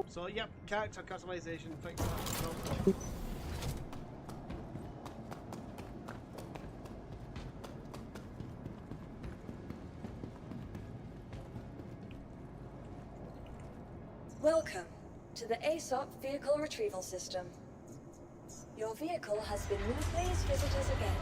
So, yep, character customization, fix that. Welcome to the ASOP vehicle retrieval system. Your vehicle has been moved. Please visit us again.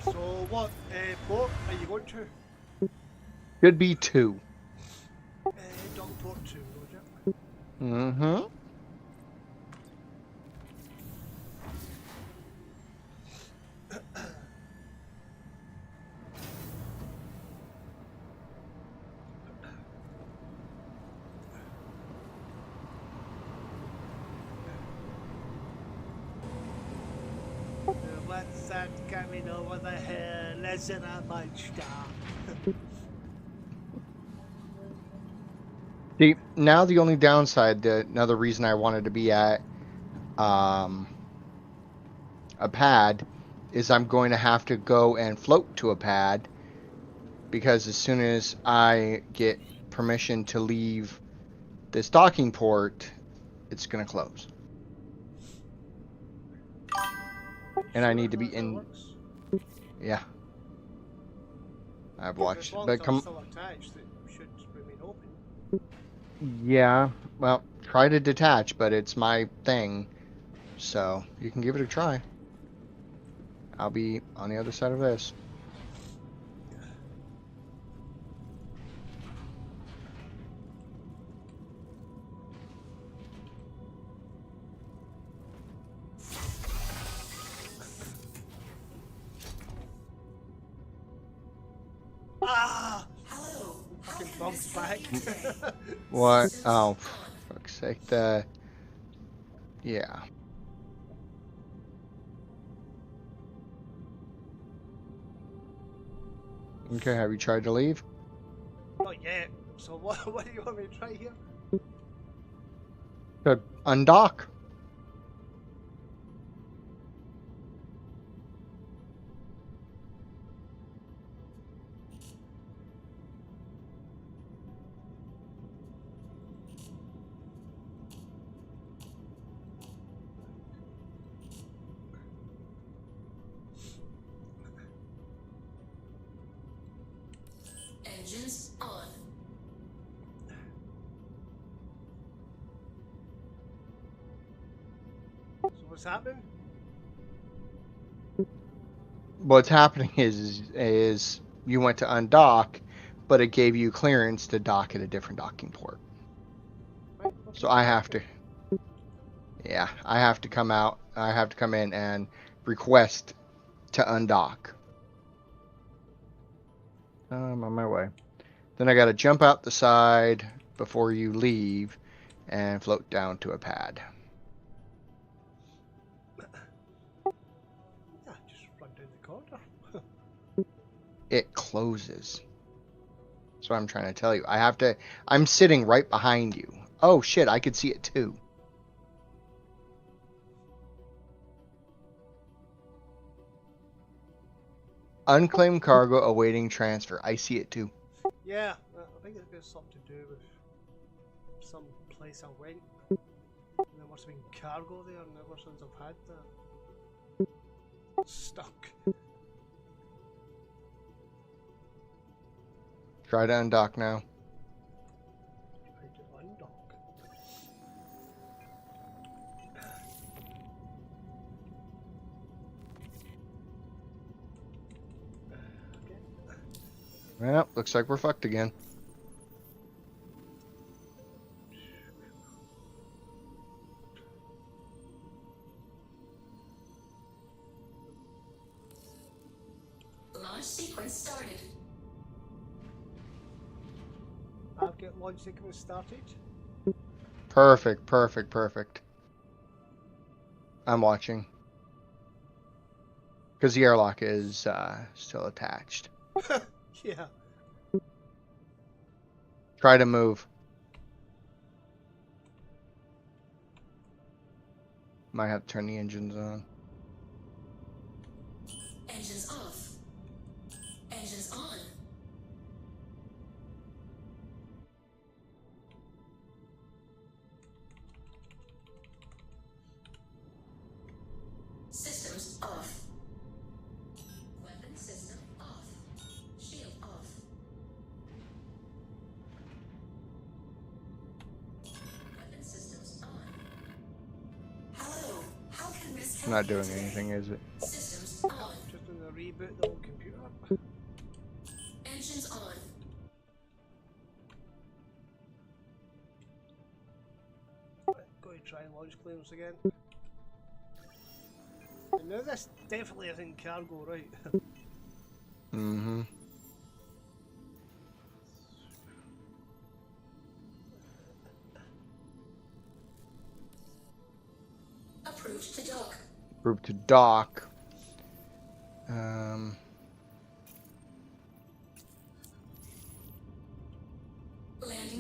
So, what port are you going to? Should be 2. Dock port 2, Roger. Mm-hmm. What's that coming over the hill? Is it a monster? See, now the only downside, another reason I wanted to be at a pad, is I'm going to have to go and float to a pad, because as soon as I get permission to leave this docking port, it's going to close. And I need to be in. Yeah. I've watched. But come. Still attached, it should remain open. Yeah. Well, try to detach, but it's my thing. So you can give it a try. I'll be on the other side of this. Ah! Hello. How Fucking Bug's back. What? Oh, for fuck's sake. Yeah. Okay, have you tried to leave? Not yet. So what do you want me to try here? To undock. Engines on. So what's happening? What's happening is you went to undock, but it gave you clearance to dock at a different docking port. Right, So I have to. Yeah, I have to come out. I have to come in and request to undock. I'm on my way. Then I got to jump out the side before you leave and float down to a pad. Yeah, just run down the corridor. It closes. That's what I'm trying to tell you. I have to. I'm sitting right behind you. Oh shit, I could see it too. Unclaimed cargo awaiting transfer. I see it too. Yeah, I think it's got something to do with some place I went. And there must have been cargo there, and ever since I've had that. Stuck. Try to undock now. Try to undock. Okay. Well, looks like we're fucked again. Launch sequence started. I've got launch sequence started. Perfect, perfect, perfect. I'm watching. Because the airlock is still attached. Yeah. Try to move. Might have to turn the engines on. Engines off. Engines on. Systems off. Weapon system off. Shield off. Weapon systems on. Hello. How can this help Not you doing today? anything, is it? Systems on. Just going to reboot the whole computer. Engines on. Right, go to try and launch clearance again. And now this definitely isn't cargo, right? Mm-hmm. Approved to dock. Group to dock. Landing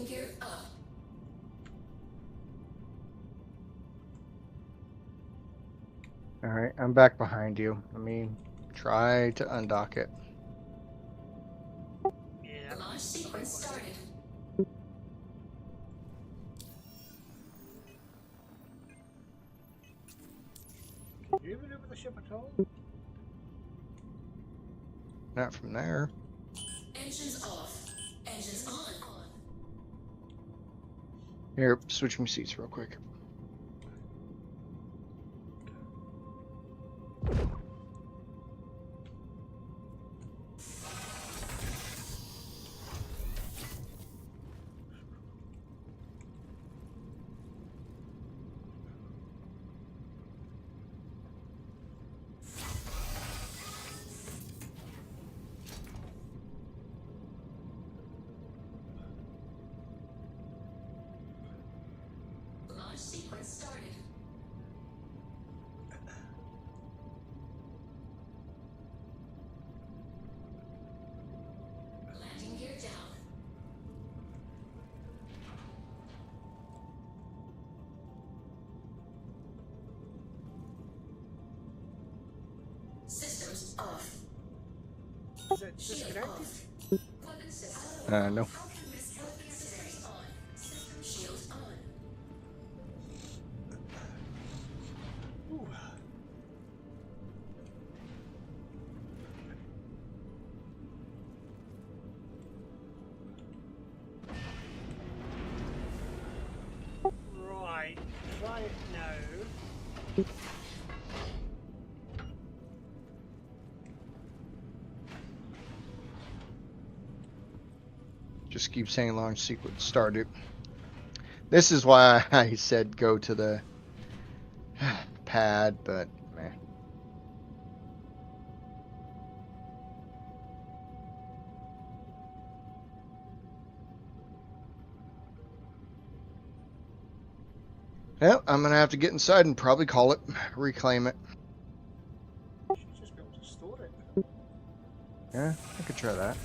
gear up. Alright, I'm back behind you. Let me try to undock it. Yeah. Launch sequence started. Can you maneuver the ship at all? Not from there. Engines off. Engines on. Here, switch me seats real quick. Launch sequence started. Landing gear down. Systems off. Is it Shield disconnected? off. Weapon system. No. Alchemist sensors on. System shield on. Ooh. Right, try it now. Just keep saying launch sequence started. This is why I said go to the pad, but meh. Well, I'm gonna have to get inside and probably call it, reclaim it. You should just be able to store it. Yeah, I could try that.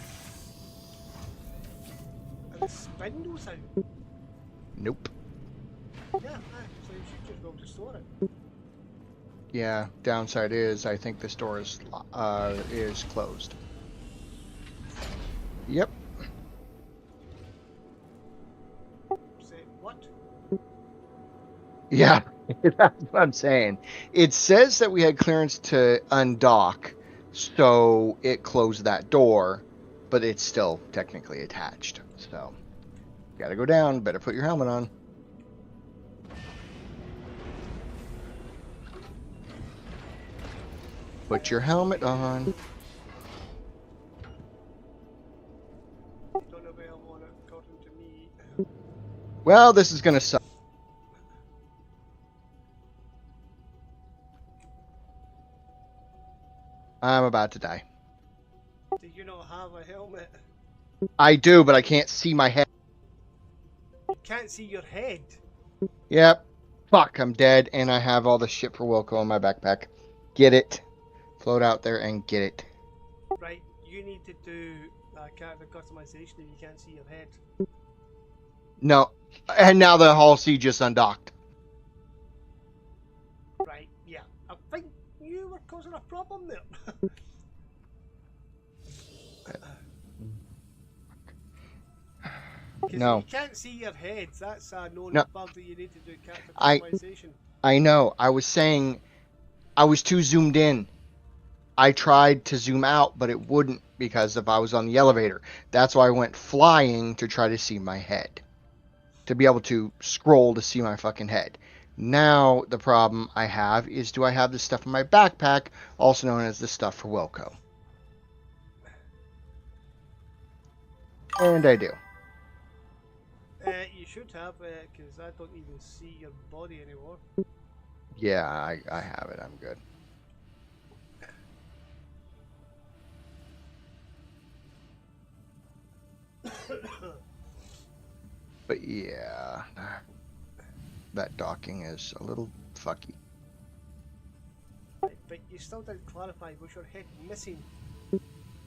Are the spindles out? Nope. Yeah, aye, so you should just be able to store it. Yeah, downside is I think this door is closed. Yep. Say what? Yeah, that's what I'm saying. It says that we had clearance to undock, so it closed that door, but it's still technically attached. So, gotta go down. Better put your helmet on. Put your helmet on. Don't know where I want it, according to me. Well, this is gonna suck. I'm about to die. Do you not have a helmet? I do, but I can't see my head. You can't see your head. Yep. Fuck, I'm dead, and I have all the shit for Wilco in my backpack. Get it. Float out there and get it. Right, you need to do character customization if you can't see your head. No. And now the Hall C just undocked. Right, yeah. I think you were causing a problem there. No. If you can't see your head, that's a known No. bug that you need to do character I- customization. I know. I was saying I was too zoomed in. I tried to zoom out, but it wouldn't because if I was on the elevator. That's why I went flying to try to see my head. To be able to scroll to see my fucking head. Now, the problem I have is do I have this stuff in my backpack, also known as the stuff for Wilco? And I do. You should have, because I don't even see your body anymore. Yeah, I have it. I'm good. But yeah, that docking is a little fucky. Right, but you still didn't clarify, was your head missing?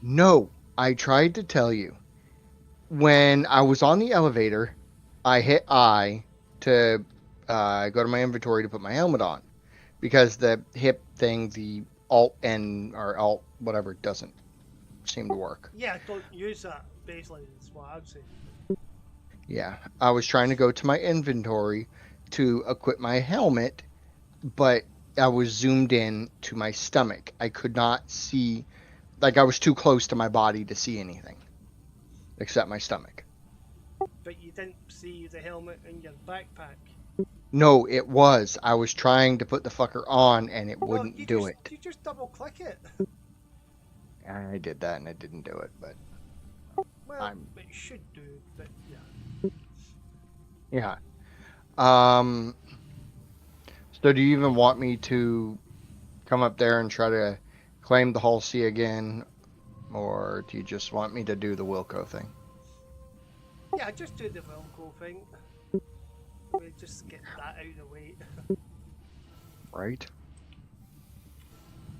No, I tried to tell you. When I was on the elevator, I hit I to go to my inventory to put my helmet on. Because the hip thing, the Alt N or Alt whatever, doesn't seem to work. Yeah, don't use that basically, is what I'd say. Yeah, I was trying to go to my inventory to equip my helmet, but I was zoomed in to my stomach. I could not see, like I was too close to my body to see anything, except my stomach. But you didn't see the helmet in your backpack. No, it was. I was trying to put the fucker on, and it wouldn't do it. You just double click it. I did that, and it didn't do it, but Well, it should do, but yeah. yeah. So do you even want me to come up there and try to claim the Hull C again, or do you just want me to do the Wilco thing? Yeah, just do the Velcro thing. We'll just get that out of the way. Right?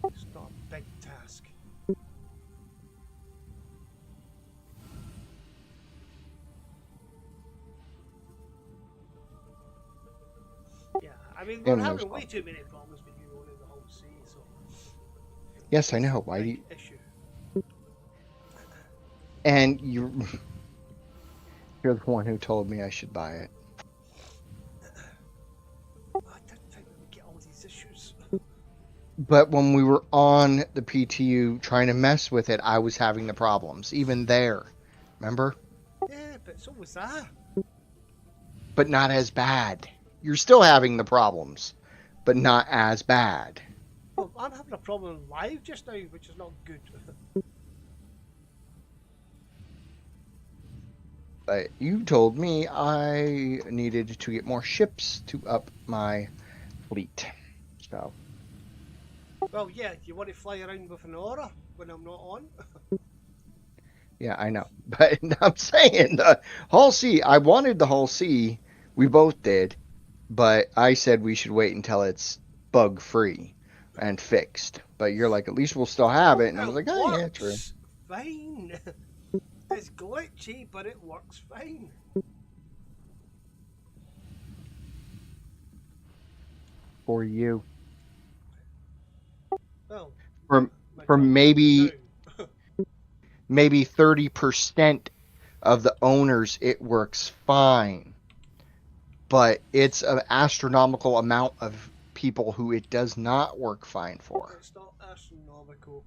It's not a big task. Yeah, I mean, we're And there's having way one. too many problems with you owning the whole sea, so... Yes, I it's know. a Why do big you... issue. And you're the one who told me I should buy it. I didn't think we would get all these issues. But when we were on the PTU trying to mess with it, I was having the problems. Even there. Remember? Yeah, but so was that. But not as bad. You're still having the problems, but not as bad. Well, I'm having a problem live just now, which is not good. But you told me I needed to get more ships to up my fleet. So, Well, yeah, you want to fly around with an aura when I'm not on? yeah, I know. But I'm saying the Hull C, I wanted the Hull C. We both did. But I said we should wait until it's bug free and fixed. But you're like, at least we'll still have it. And I was like, oh, yeah, true. Works fine. It's glitchy, but it works fine. For you. Well, For my for job maybe now. maybe 30% of the owners, it works fine. But it's an astronomical amount of people who it does not work fine for. It's not astronomical.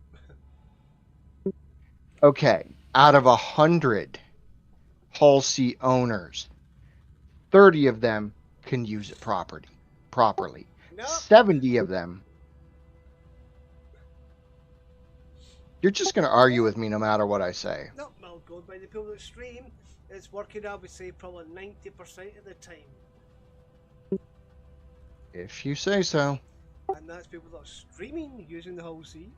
Okay, out of 100 Hull C owners, 30 of them can use it properly. No. 70 of them. You're just going to argue with me no matter what I say. No, well, going by the people that stream, it's working, I would say, probably 90% of the time. If you say so. And that's people that are streaming using the whole sea.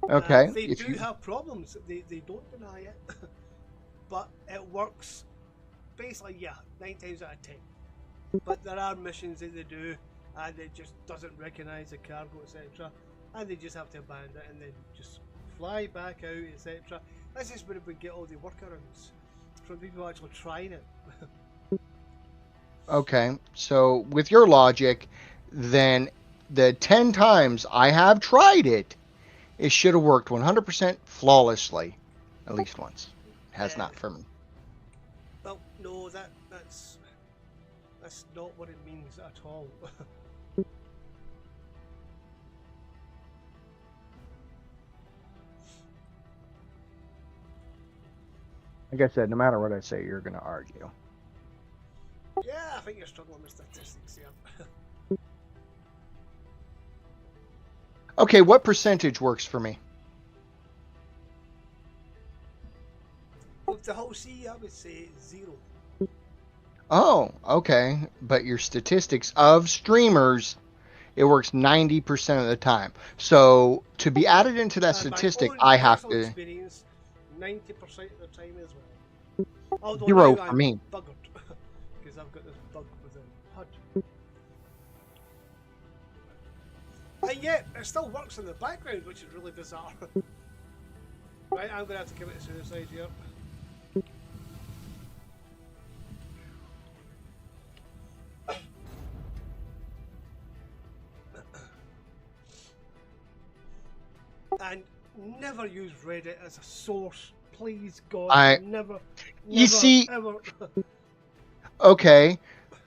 Okay. They if do you... have problems. They don't deny it. But it works basically, yeah, 9 times out of 10. But there are missions that they do and it just doesn't recognise the cargo, etc. And they just have to abandon it and then just fly back out, etc. This is where we get all the workarounds from people actually trying it. Okay, so with your logic, then the 10 times I have tried it, it should have worked 100% flawlessly, at least once. It has not for me. Well, no, that's not what it means at all. Like I said, no matter what I say, you're going to argue. Yeah, I think you're struggling with statistics here. Okay, what percentage works for me? With the whole sea, I would say 0. Oh, okay. But your statistics of streamers, it works 90% of the time. So to be added into that statistic, I have to... Experience, 90% of the time as well. Although 0 now for I'm me. buggered, because I've got this bug with the HUD. And yet, it still works in the background, which is really bizarre. Right, I'm going to have to commit suicide here. And never use Reddit as a source, please God. Never. You see, ever. Okay,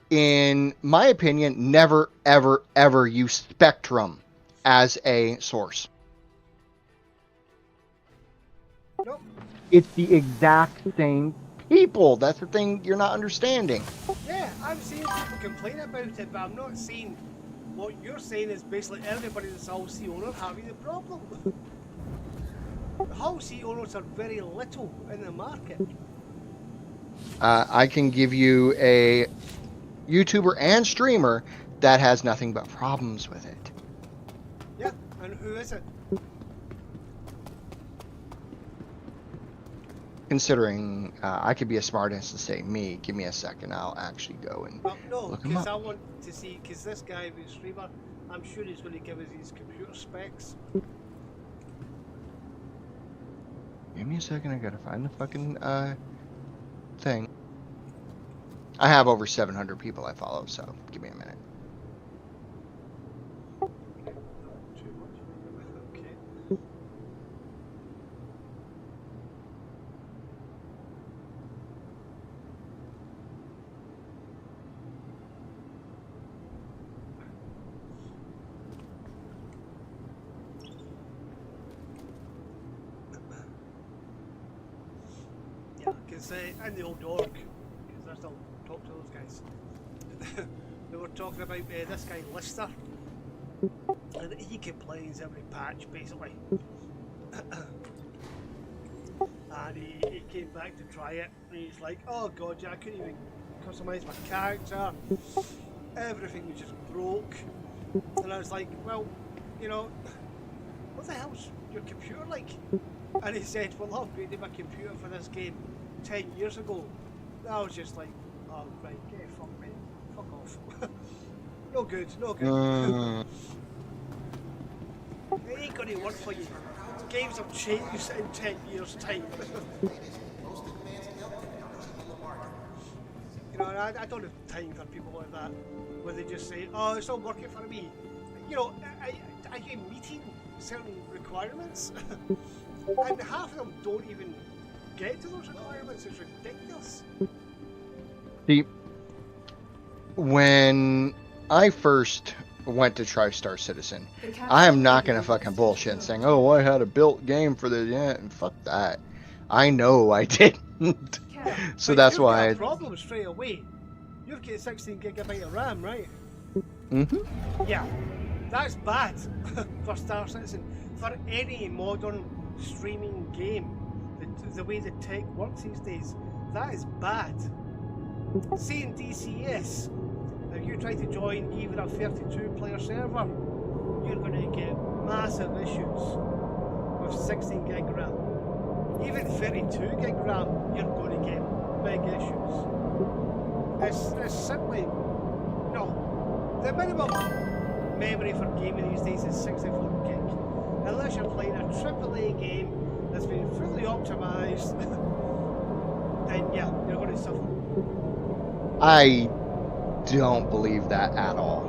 in my opinion, never, ever, ever use Spectrum as a source. Nope. It's the exact same people. That's the thing you're not understanding. Yeah, I'm seeing people complain about it, but I'm not seeing what you're saying is basically everybody that's a Hull C owner having the problem. The Hull C owners are very little in the market. I can give you a YouTuber and streamer that has nothing but problems with it. Yeah, and who is it? considering I could be a smartass to say me. Give me a second. I'll actually go and Well, no, look him because up. I want to see, because this guy who's streamer, I'm sure he's going to give us his computer specs. Give me a second. I gotta find the fucking thing. I have over 700 people I follow, so give me a minute. Too much. Okay. Yeah, because in the old org, because I still talk to those guys, they were talking about this guy Lister, and he complains every patch basically. And he came back to try it, and he's like, oh god, yeah, I couldn't even customise my character, everything was just broke. And I was like, well, you know, what the hell's your computer like? And he said, well, I upgraded my computer for this game 10 years ago. I was just like, oh right, get fuck me, fuck off. No good, no good. It ain't gonna work for you. Games have changed in 10 years time. You know, and I don't have time for people like that, where they just say, oh, it's not working for me. You know, are you meeting certain requirements? And half of them don't even get to those requirements. It's ridiculous. See, when I first went to try Star Citizen, I am not gonna fucking bullshit saying, oh, I had a built game for the and fuck that. I know I didn't. So But that's you've why got a problem straight away. You've got 16 gigabyte of RAM, right? Yeah, that's bad for Star Citizen. For any modern streaming game, the way the tech works these days, that is bad. See in DCS, if you try to join even a 32-player server, you're going to get massive issues with 16 gig RAM. Even 32 gig RAM, you're going to get big issues. It's simply, no. The minimum memory for gaming these days is 64 gig. Unless you're playing a AAA game that's been fully optimized, then yeah, you're going to suffer. I don't believe that at all.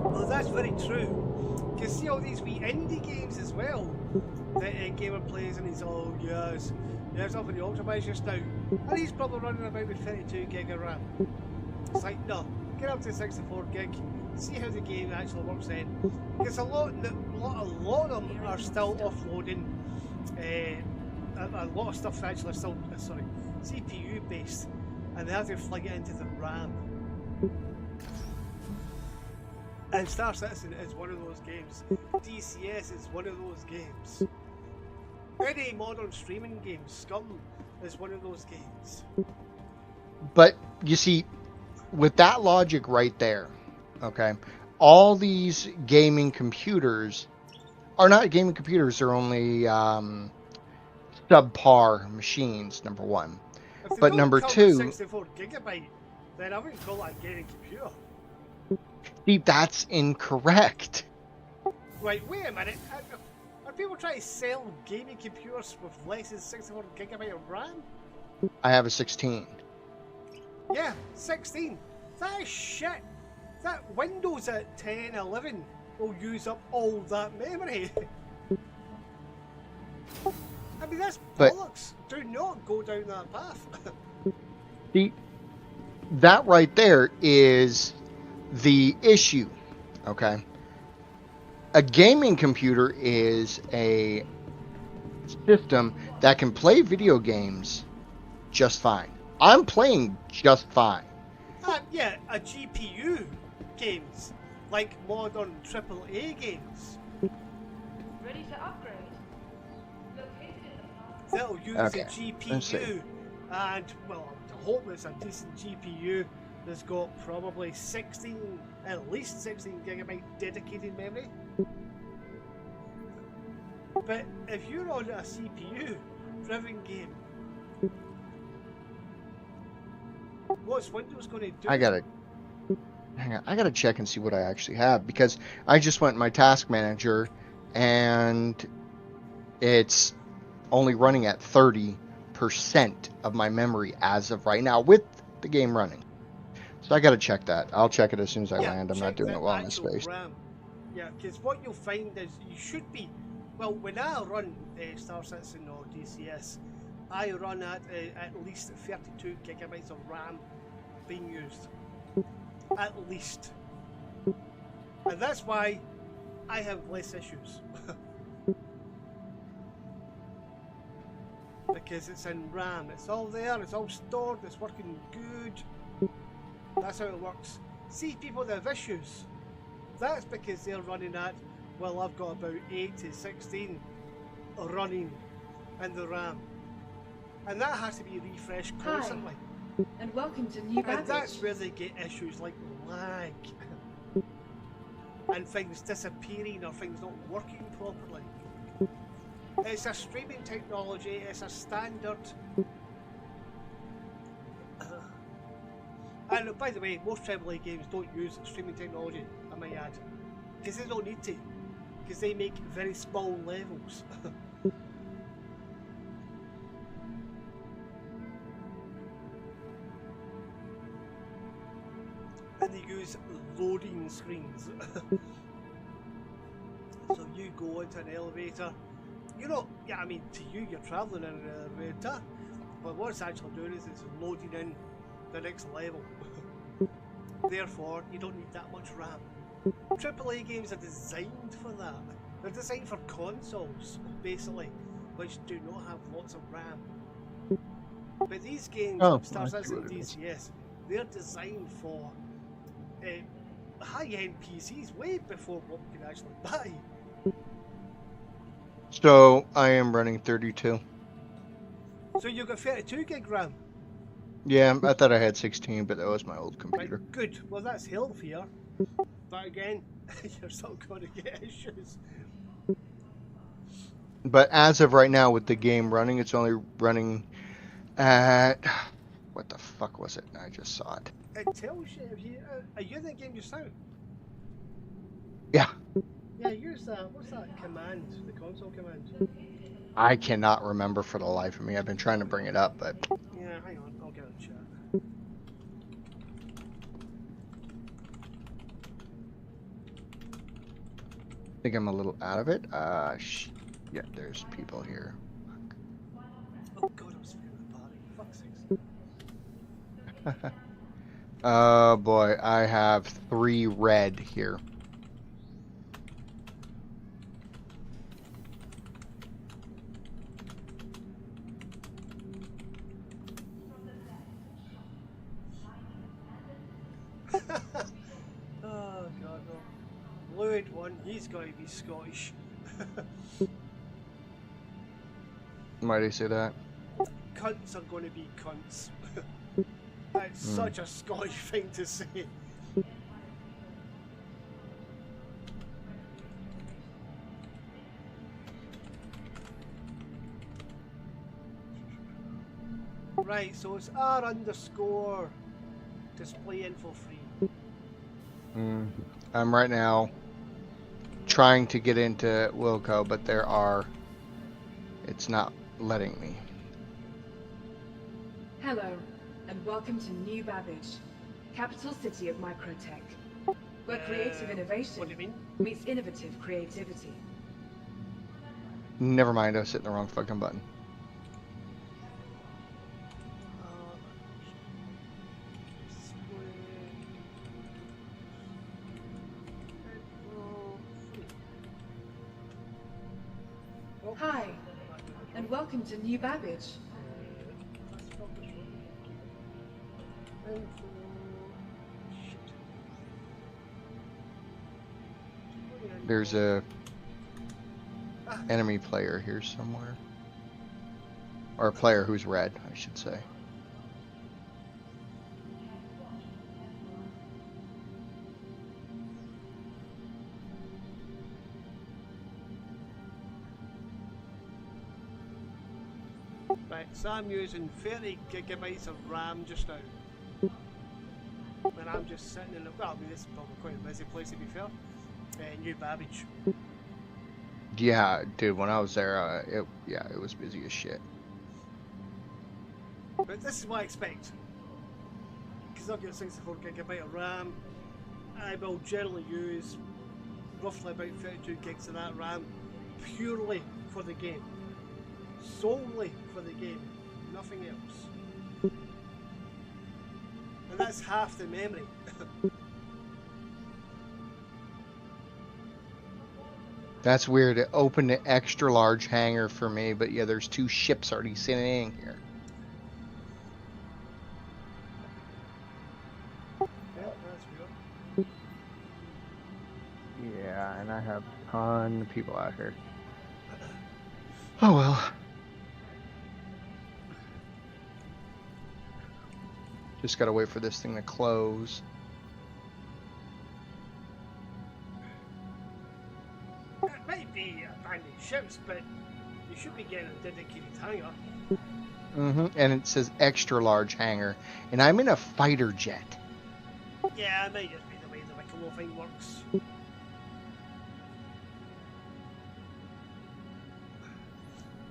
Well, that's very true. You see all these wee indie games as well that a gamer plays, and he's all, yes, it's not very optimized just now. And he's probably running about with 32 gig of RAM. It's like, no, get up to 64 gig, see how the game actually works then. Because a lot of them are still offloading, a lot of stuff's actually still, CPU based, and they have to plug it into the RAM. And Star Citizen is one of those games. DCS is one of those games. Any modern streaming game, Scum is one of those games. But you see, with that logic right there, okay, all these gaming computers are not gaming computers, they're only subpar machines, number one. If they But don't number come with two, 64 gigabyte, then I wouldn't call that a gaming computer. see, that's incorrect. Right, wait a minute. Are people trying to sell gaming computers with less than 64 gigabyte of RAM? I have a 16. Yeah, 16. That is shit. That Windows at 10, 11 will use up all that memory. I mean, that's bollocks. Do not go down that path. See, that right there is the issue, okay? A gaming computer is a system that can play video games just fine. I'm playing just fine. Yeah, a GPU games, like modern AAA games. Ready to upgrade? Located in the They'll use Okay, a let's see. GPU, and well, I hope it's a decent GPU that's got probably at least 16 gigabyte dedicated memory. But if you're on a CPU driven game, What's Windows going to do? I gotta hang on. I gotta check and see what I actually have because I just went in my task manager and it's only running at 30% of my memory as of right now with the game running. So I gotta check that. I'll check it as soon as I land. I'm not check doing the it while I'm in actual space. RAM. Yeah, because what you'll find is you should be. Well, when I run Star Citizen or DCS, I run at least 32 gigabytes of RAM being used. At least. And that's why I have less issues. Because it's in RAM, it's all there, it's all stored, it's working good. That's how it works. See people that have issues, that's because they're running at, well, I've got about 8 to 16 running in the RAM. And that has to be refreshed constantly. And welcome to New And Babbage. that's where they get issues like lag. And things disappearing or things not working properly. It's a streaming technology, it's a standard. And by the way, most AAA games don't use streaming technology, I might add. Because they don't need to. Because they make very small levels. And they use loading screens. So you go into an elevator, you know, yeah, I mean, to you, you're travelling in an elevator, but what it's actually doing is it's loading in the next level. Therefore, you don't need that much RAM. AAA games are designed for that. They're designed for consoles, basically, which do not have lots of RAM. But these games, Star Citizen and DCS, they're designed for high-end PCs way before what we can actually buy. So I am running 32. So you've got 32 gig RAM. Yeah, I thought I had 16, but that was my old computer. Right, good. Well, that's healthier. But again, you're still going to get issues. But as of right now, with the game running, it's only running at... What the fuck was it? I just saw it. It tells you if you are you in the game just now? Yeah. Yeah, use that. What's that command? The console command. I cannot remember for the life of me. I've been trying to bring it up, but... Yeah, hang on. I'll get it in chat. I think I'm a little out of it. Yeah, there's people here. Oh god, I'm scared of the party. Fuck's sakes. Oh boy, I have 3 red here. Oh god, no. Fluid one, he's got to be Scottish. Why do you say that? Cunts are going to be cunts. That's such a Scottish thing to say. Right, so it's R_ display info free. I'm right now trying to get into Wilco, but it's not letting me. Hello, and welcome to New Babbage, capital city of microtech, where creative innovation What do you mean? meets innovative creativity. Never mind, I was hitting the wrong fucking button. Hi, and welcome to New Babbage. There's a enemy player here somewhere. Or a player who's red, I should say. Right, so I'm using 30 gigabytes of RAM just now. And I'm just sitting in the, well, I mean, this is probably quite a busy place to be fair. New Babbage. Yeah, dude, when I was there, it was busy as shit. But this is what I expect. Because I've got 64GB of RAM, I will generally use roughly about 32 gigs of that RAM purely for the game. Solely for the game, nothing else. And that's half the memory. That's weird. It opened an extra large hangar for me, but yeah, there's 2 ships already sitting in here. Yeah, that's weird. Yeah, and I have a ton of people out here. Oh well. Just gotta wait for this thing to close. It might be abandoned ships, but you should be getting a dedicated hangar. And it says extra large hangar, and I'm in a fighter jet. Yeah, it might just be the way the Wicklow thing works.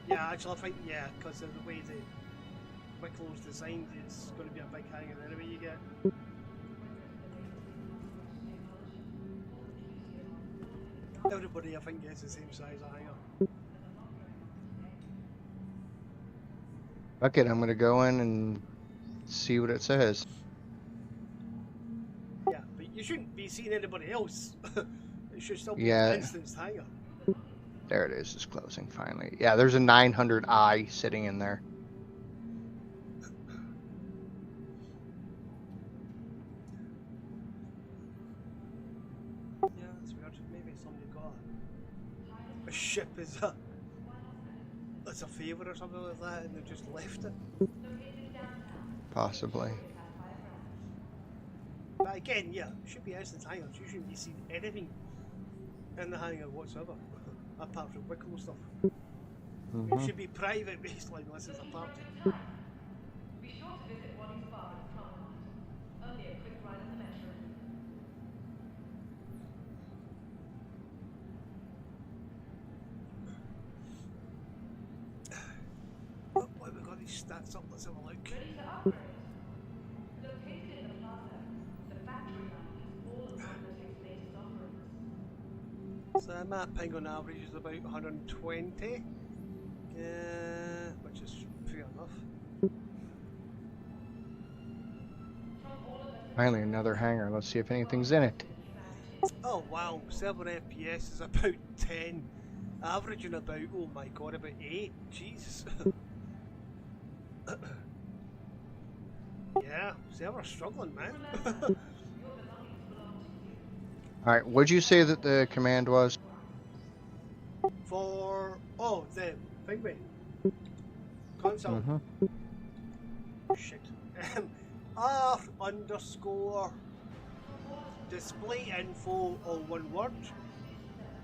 Yeah, actually, I think, yeah, because of the way the Wicklow's designed, it's going to be a big hangar anyway you get. Everybody, I think, gets the same size of hangar. Okay, I'm gonna go in and see what it says. Yeah, but you shouldn't be seeing anybody else. It should still be Yeah. an instanced hangar. There it is, it's closing finally. Yeah, there's a 900i sitting in there. Yeah, that's weird. Maybe somebody got a ship as a favour or something like that, and they just left it. Possibly. But again, yeah, it should be instant hangars. You shouldn't be seeing anything in the hangar whatsoever, apart from Wicklow stuff. It should be private basically unless it's a party. Be sure to visit Waddy's bar in the promenade. Only a quick ride in the metro. Oh, why have we got these stats up? Let's have a look. Ready to upgrade. Located in the plaza, the factory line has all of Robotech's latest offerings. So the map ping on average is about 120, which is fair enough. Finally, another hangar. Let's see if anything's in it. Oh wow, 7 FPS is about 10, averaging about, oh my god, about 8, Jesus. Yeah, server's struggling, man. Alright, what'd you say that the command was? For, oh, the thing, console. Shit. R underscore display info, all one word,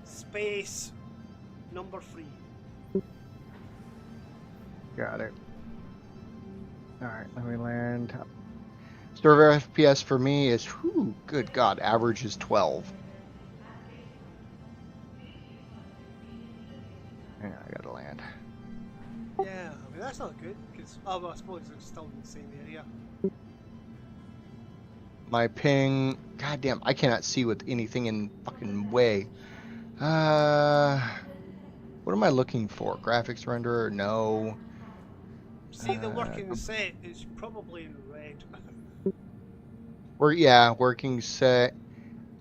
space number 3. Got it. Alright, let me land. Server FPS for me is, whew, good god, average is 12. Hang on, I gotta land. Yeah, I mean that's not good, because, oh well, I suppose it's still in the same area. My ping, goddamn, I cannot see with anything in fucking way. What am I looking for? Graphics renderer? No. See, the working set is probably in red. Working set,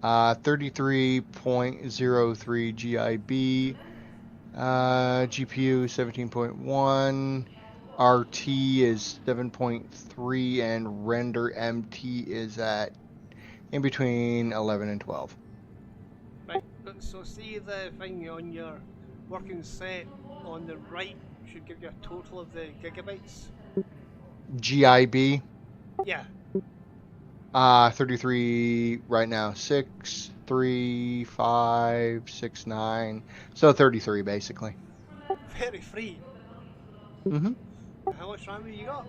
33.03 GIB, GPU 17.1, RT is 7.3, and render MT is at in between 11 and 12. Right, so see the thing on your working set on the right should give you a total of the gigabytes. GIB, Yeah, 33 right now, 63569, so 33 basically. very free. Mm-hmm. How much RAM have you got?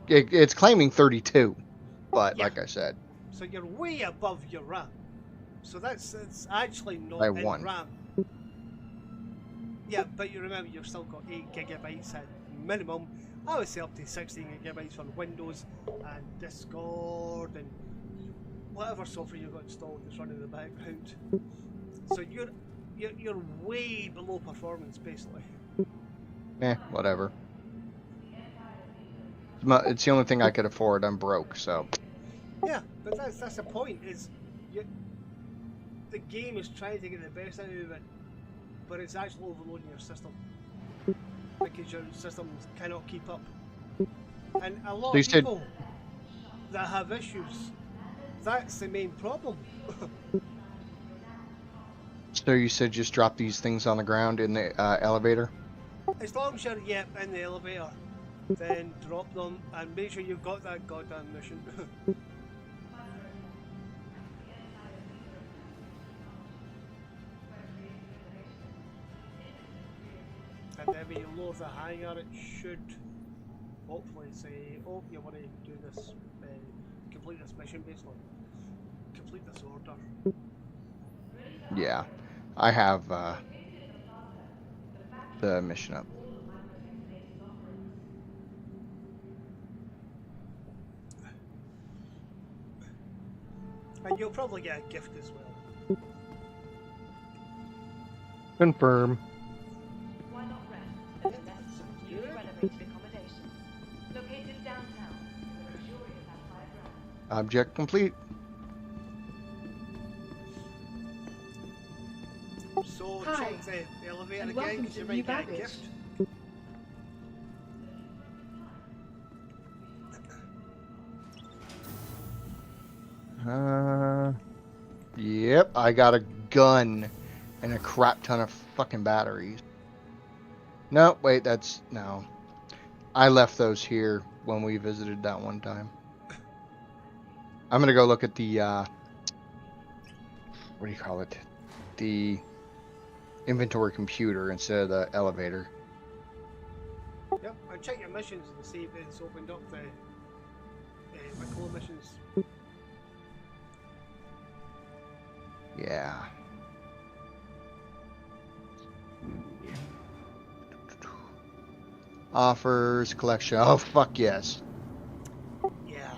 it's claiming 32, but Yeah. like I said, So you're way above your RAM. So it's actually not by in 1. RAM. Yeah, but you remember you've still got 8 gigabytes at minimum. I would say up to 16 gigabytes on Windows and Discord and whatever software you've got installed that's running in the background. So you're way below performance basically. Whatever. It's the only thing I could afford. I'm broke, so. Yeah, but that's the point. Is the game is trying to get the best out of it, but it's actually overloading your system because your systems cannot keep up. And a lot So you of said- people that have issues, that's the main problem. So you said just drop these things on the ground in the elevator? As long as you're in the elevator, then drop them and make sure you've got that goddamn mission. And then when you load the hangar, it should hopefully say, oh, you want to do this, complete this mission basically. Complete this order. Yeah. I have the mission up. And you'll probably get a gift as well. Confirm. Why not rest at the less newly renovated accommodations located downtown in the luxurious Empire Grand? Object complete. So Hi, check the elevator and again welcome because to you New might get a Baggage. gift. Yep, I got a gun and a crap ton of fucking batteries. No, wait, no. I left those here when we visited that one time. I'm gonna go look at the, what do you call it? The inventory computer instead of the elevator. Yep, and check your missions and see if it's opened up the Wicklow missions. Yeah. Offers, collection. Oh, fuck yes. Yeah.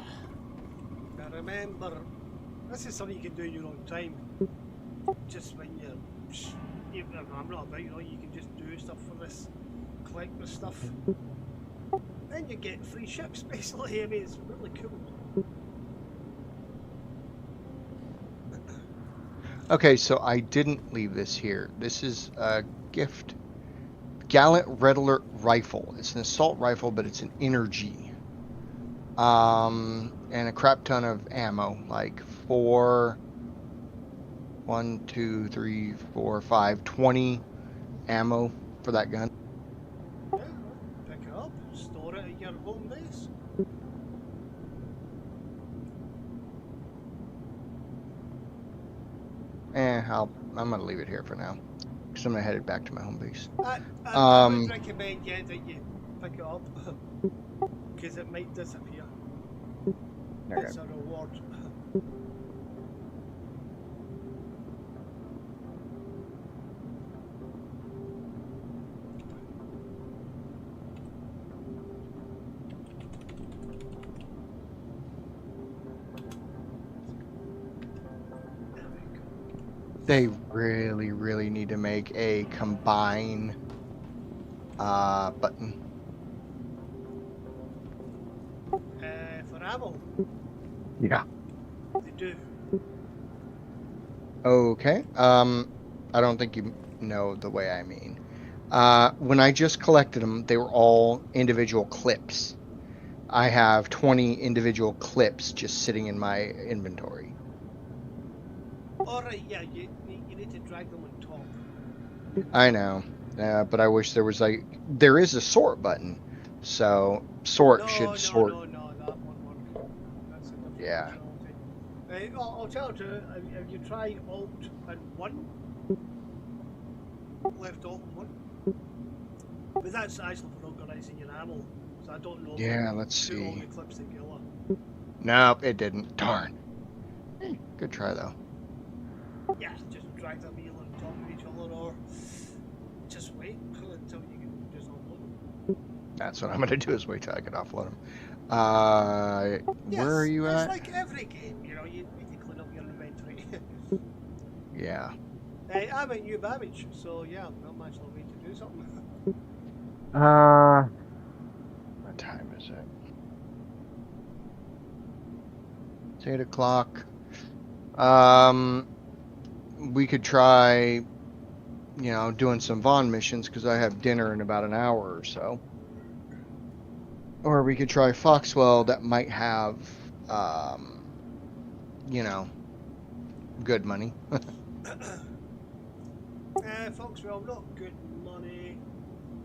But remember, this is something you can do in your own time. Just when I'm not about, you can just do stuff for this, collect the stuff. Then you get free ships, basically. I mean, it's really cool. Okay, so I didn't leave this here. This is a gift. Gallant Red Alert Rifle. It's an assault rifle, but it's an energy. And a crap ton of ammo. Like 20 ammo for that gun. Yeah, pick it up, store it at your home base. I'm gonna leave it here for now. Because I'm gonna head it back to my home base. I would recommend, yeah, that you pick it up. Because it might disappear. Okay. It's a reward. They really, really need to make a combine button. For ammo, Yeah. they do. Okay. I don't think you know the way I mean. When I just collected them, they were all individual clips. I have 20 individual clips just sitting in my inventory. Alright, yeah, you need to drag them on top. I know. But I wish there was there is a sort button. So sort should sort. No, that won't work. That's a different Yeah. functionality. I'll tell you, have you tried Alt and 1? Left Alt and 1? But that's actually for organising your ammo. So So I don't know. Yeah, let's put all see. the clips together. Nope, it didn't. Darn. Good try though. Yeah, just drag the wheel on top of each other, or just wait until you can just unload them. That's what I'm gonna do is wait till I can offload them. Where are you it's at? like every game, you know, you need to clean up your inventory. Yeah. Hey, I'm at New Babbage, so yeah, I'm actually waiting to do something. What time is it? It's 8 o'clock. We could try, doing some Vaughn missions because I have dinner in about an hour or so. Or we could try Foxwell that might have, good money. Foxwell, not good money,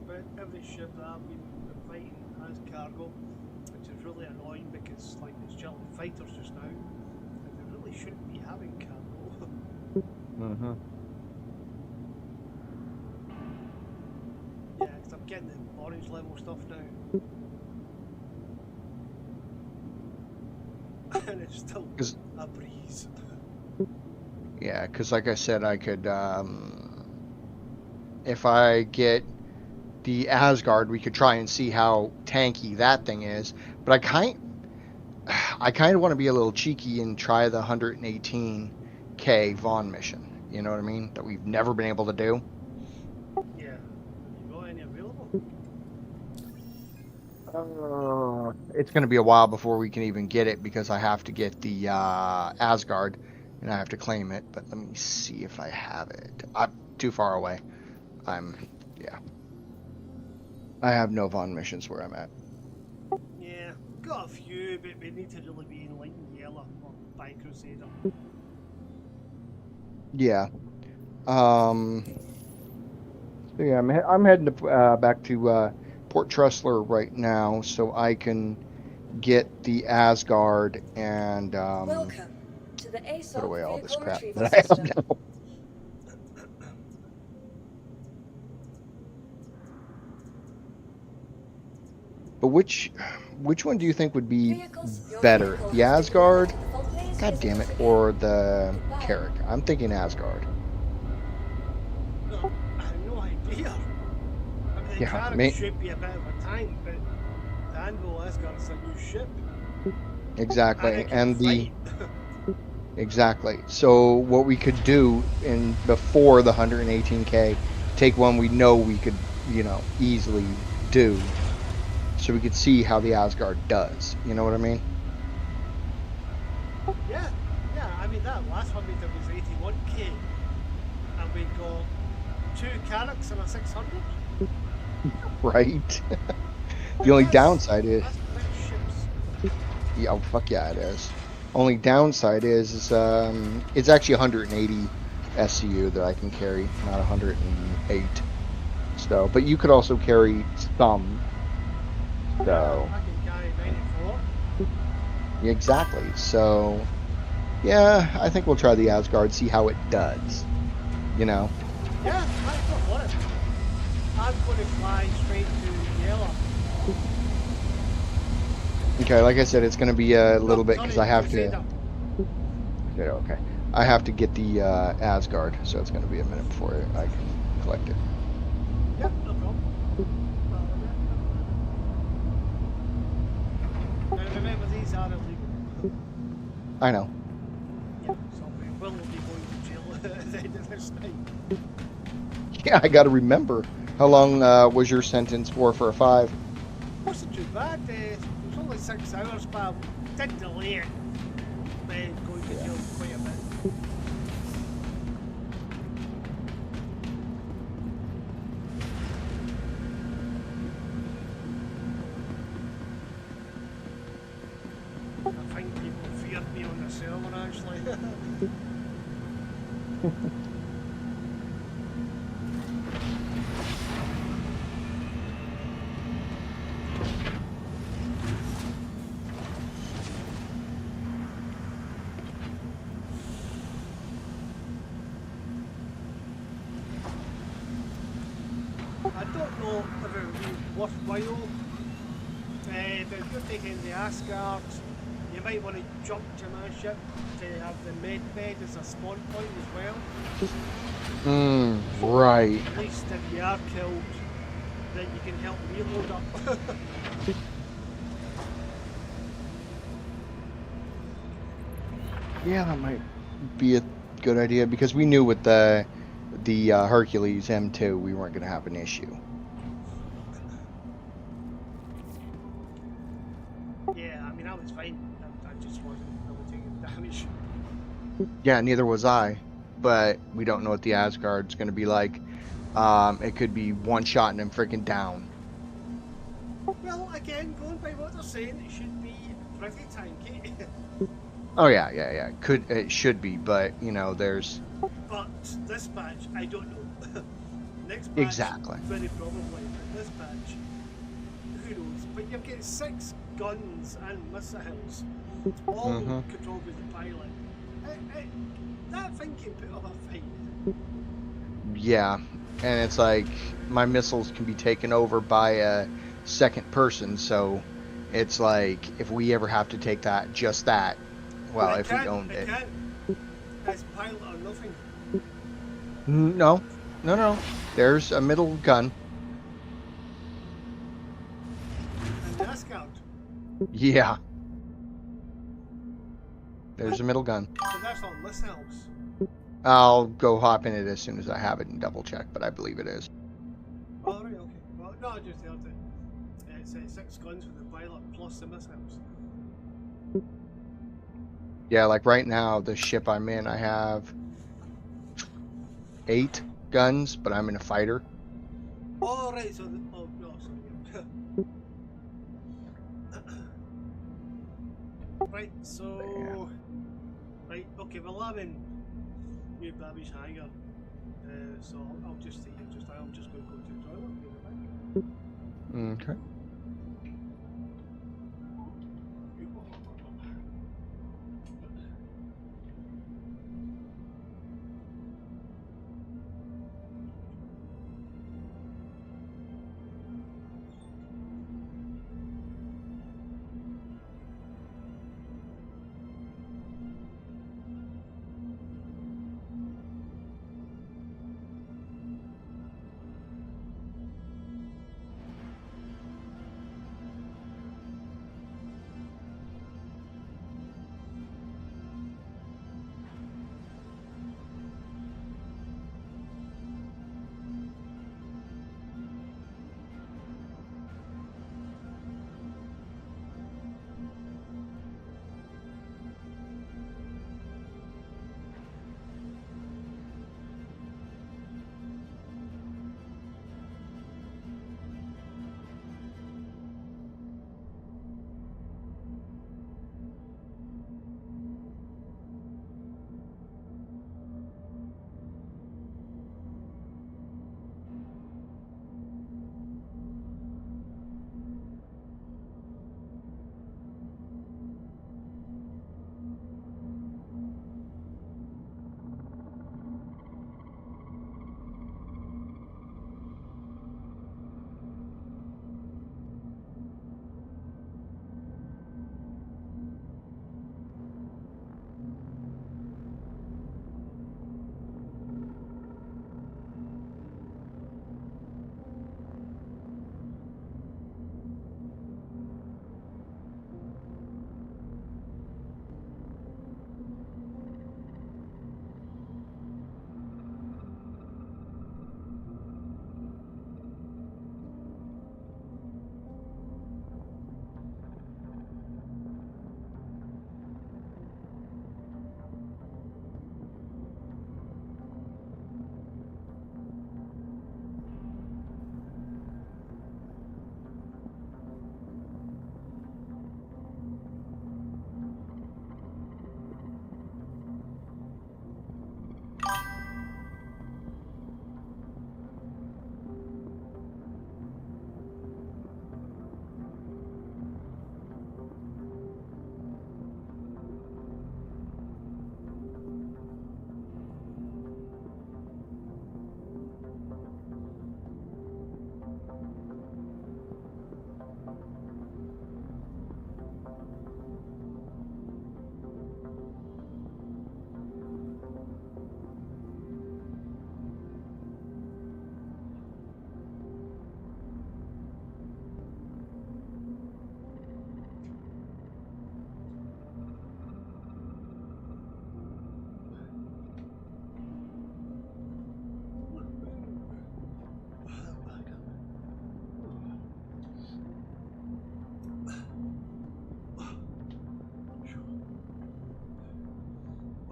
but every ship that I've been fighting has cargo, which is really annoying because like there's jelly fighters just now, and they really shouldn't be having cargo. Mm-hmm. Yeah, because I'm getting the orange level stuff now. And it's still a breeze. Yeah, because like I said, I could, if I get the Asgard, we could try and see how tanky that thing is. But I kind of want to be a little cheeky and try the 118K Vaughn mission. You know what I mean? That we've never been able to do. Yeah. Have you got any available? It's going to be a while before we can even get it because I have to get the Asgard and I have to claim it. But let me see if I have it. I'm too far away. Yeah. I have no Vaughn missions where I'm at. Yeah, got a few, but we need to really be in like Yellow or by Crusader. Yeah. So yeah, I'm heading to back to Port Tressler right now, so I can get the Asgard and Welcome to the put ASOP away all this vehicle crap retrieval that I have system. now. But which one do you think would be Your better, vehicle the has been Asgard? rerouted for please God visit damn us it, again. or the Goodbye. Carrick? I'm thinking Asgard. No, I have no idea. I mean, the Yeah, Carrick should be a bit of a tank, but the Anvil Asgard's a new ship. Exactly, and the fight. exactly. So what we could do before the 118K, take one we know we could, easily do, so we could see how the Asgard does. You know what I mean? Yeah, I mean that last one we did was 81K, and we got 2 Carracks and a 600. Right. The only downside is, that's big ships. yeah, oh, fuck yeah, it is. Only downside is it's actually 180 SCU that I can carry, not 108. So, but you could also carry some. So. I can carry 94. Exactly. So, yeah, I think we'll try the Asgard, see how it does. Yeah, I don't want it. I'm going to fly straight to Yellow. Okay, like I said, it's going to be a little bit because I have to. Crusader. Yeah, okay. I have to get the Asgard, so it's going to be a minute before I can collect it. Yep, no problem. Now remember, these are illegal. I know. Yeah, so we will be going to jail at the end of this night. Yeah, I got to remember. How long was your sentence for a 5? Wasn't too bad. It was only 6 hours, but I did delay it. Then going to jail quite a bit. I think people feared me on the server actually. I don't know if it would be worthwhile But if you're taking the Asgard, you might want to jump to my ship to have the med bed as a spawn point as well. Right. At least if you are killed, then you can help reload up. Yeah, that might be a good idea because we knew with the Hercules M2 we weren't going to have an issue. Yeah, I mean, I was fine. I just wasn't really taking damage. Yeah, neither was I, but we don't know what the Asgard's going to be like. It could be one shot and I'm freaking down. Well, again, going by what they're saying, it should be pretty tanky. Oh yeah. It should be, but you know, there's But this patch, I don't know. Next patch, exactly. very probably. But this patch, who knows? But you've got 6 guns and missiles, all controlled with the pilot. That thing can put up a fight. Yeah, and it's like my missiles can be taken over by a second person, so it's like if we ever have to take that, just that. Well, if we owned it. As pilot or nothing. No. There's a middle gun. And the Asgard. Yeah. There's a middle gun. So that's on missiles. I'll go hop in it as soon as I have it and double check, but I believe it is. Oh, right, okay. Well, no, I just heard it. It's 6 guns with the pilot plus the missiles. Yeah, like right now, the ship I'm in, I have 8 guns, but I'm in a fighter. Oh, right, so oh, no, sorry. Right, so... Yeah. Right, okay, well, I'm in New Babish Hangar. So I'll just stay here, I'm just going to go to the toilet. Be right back. Okay.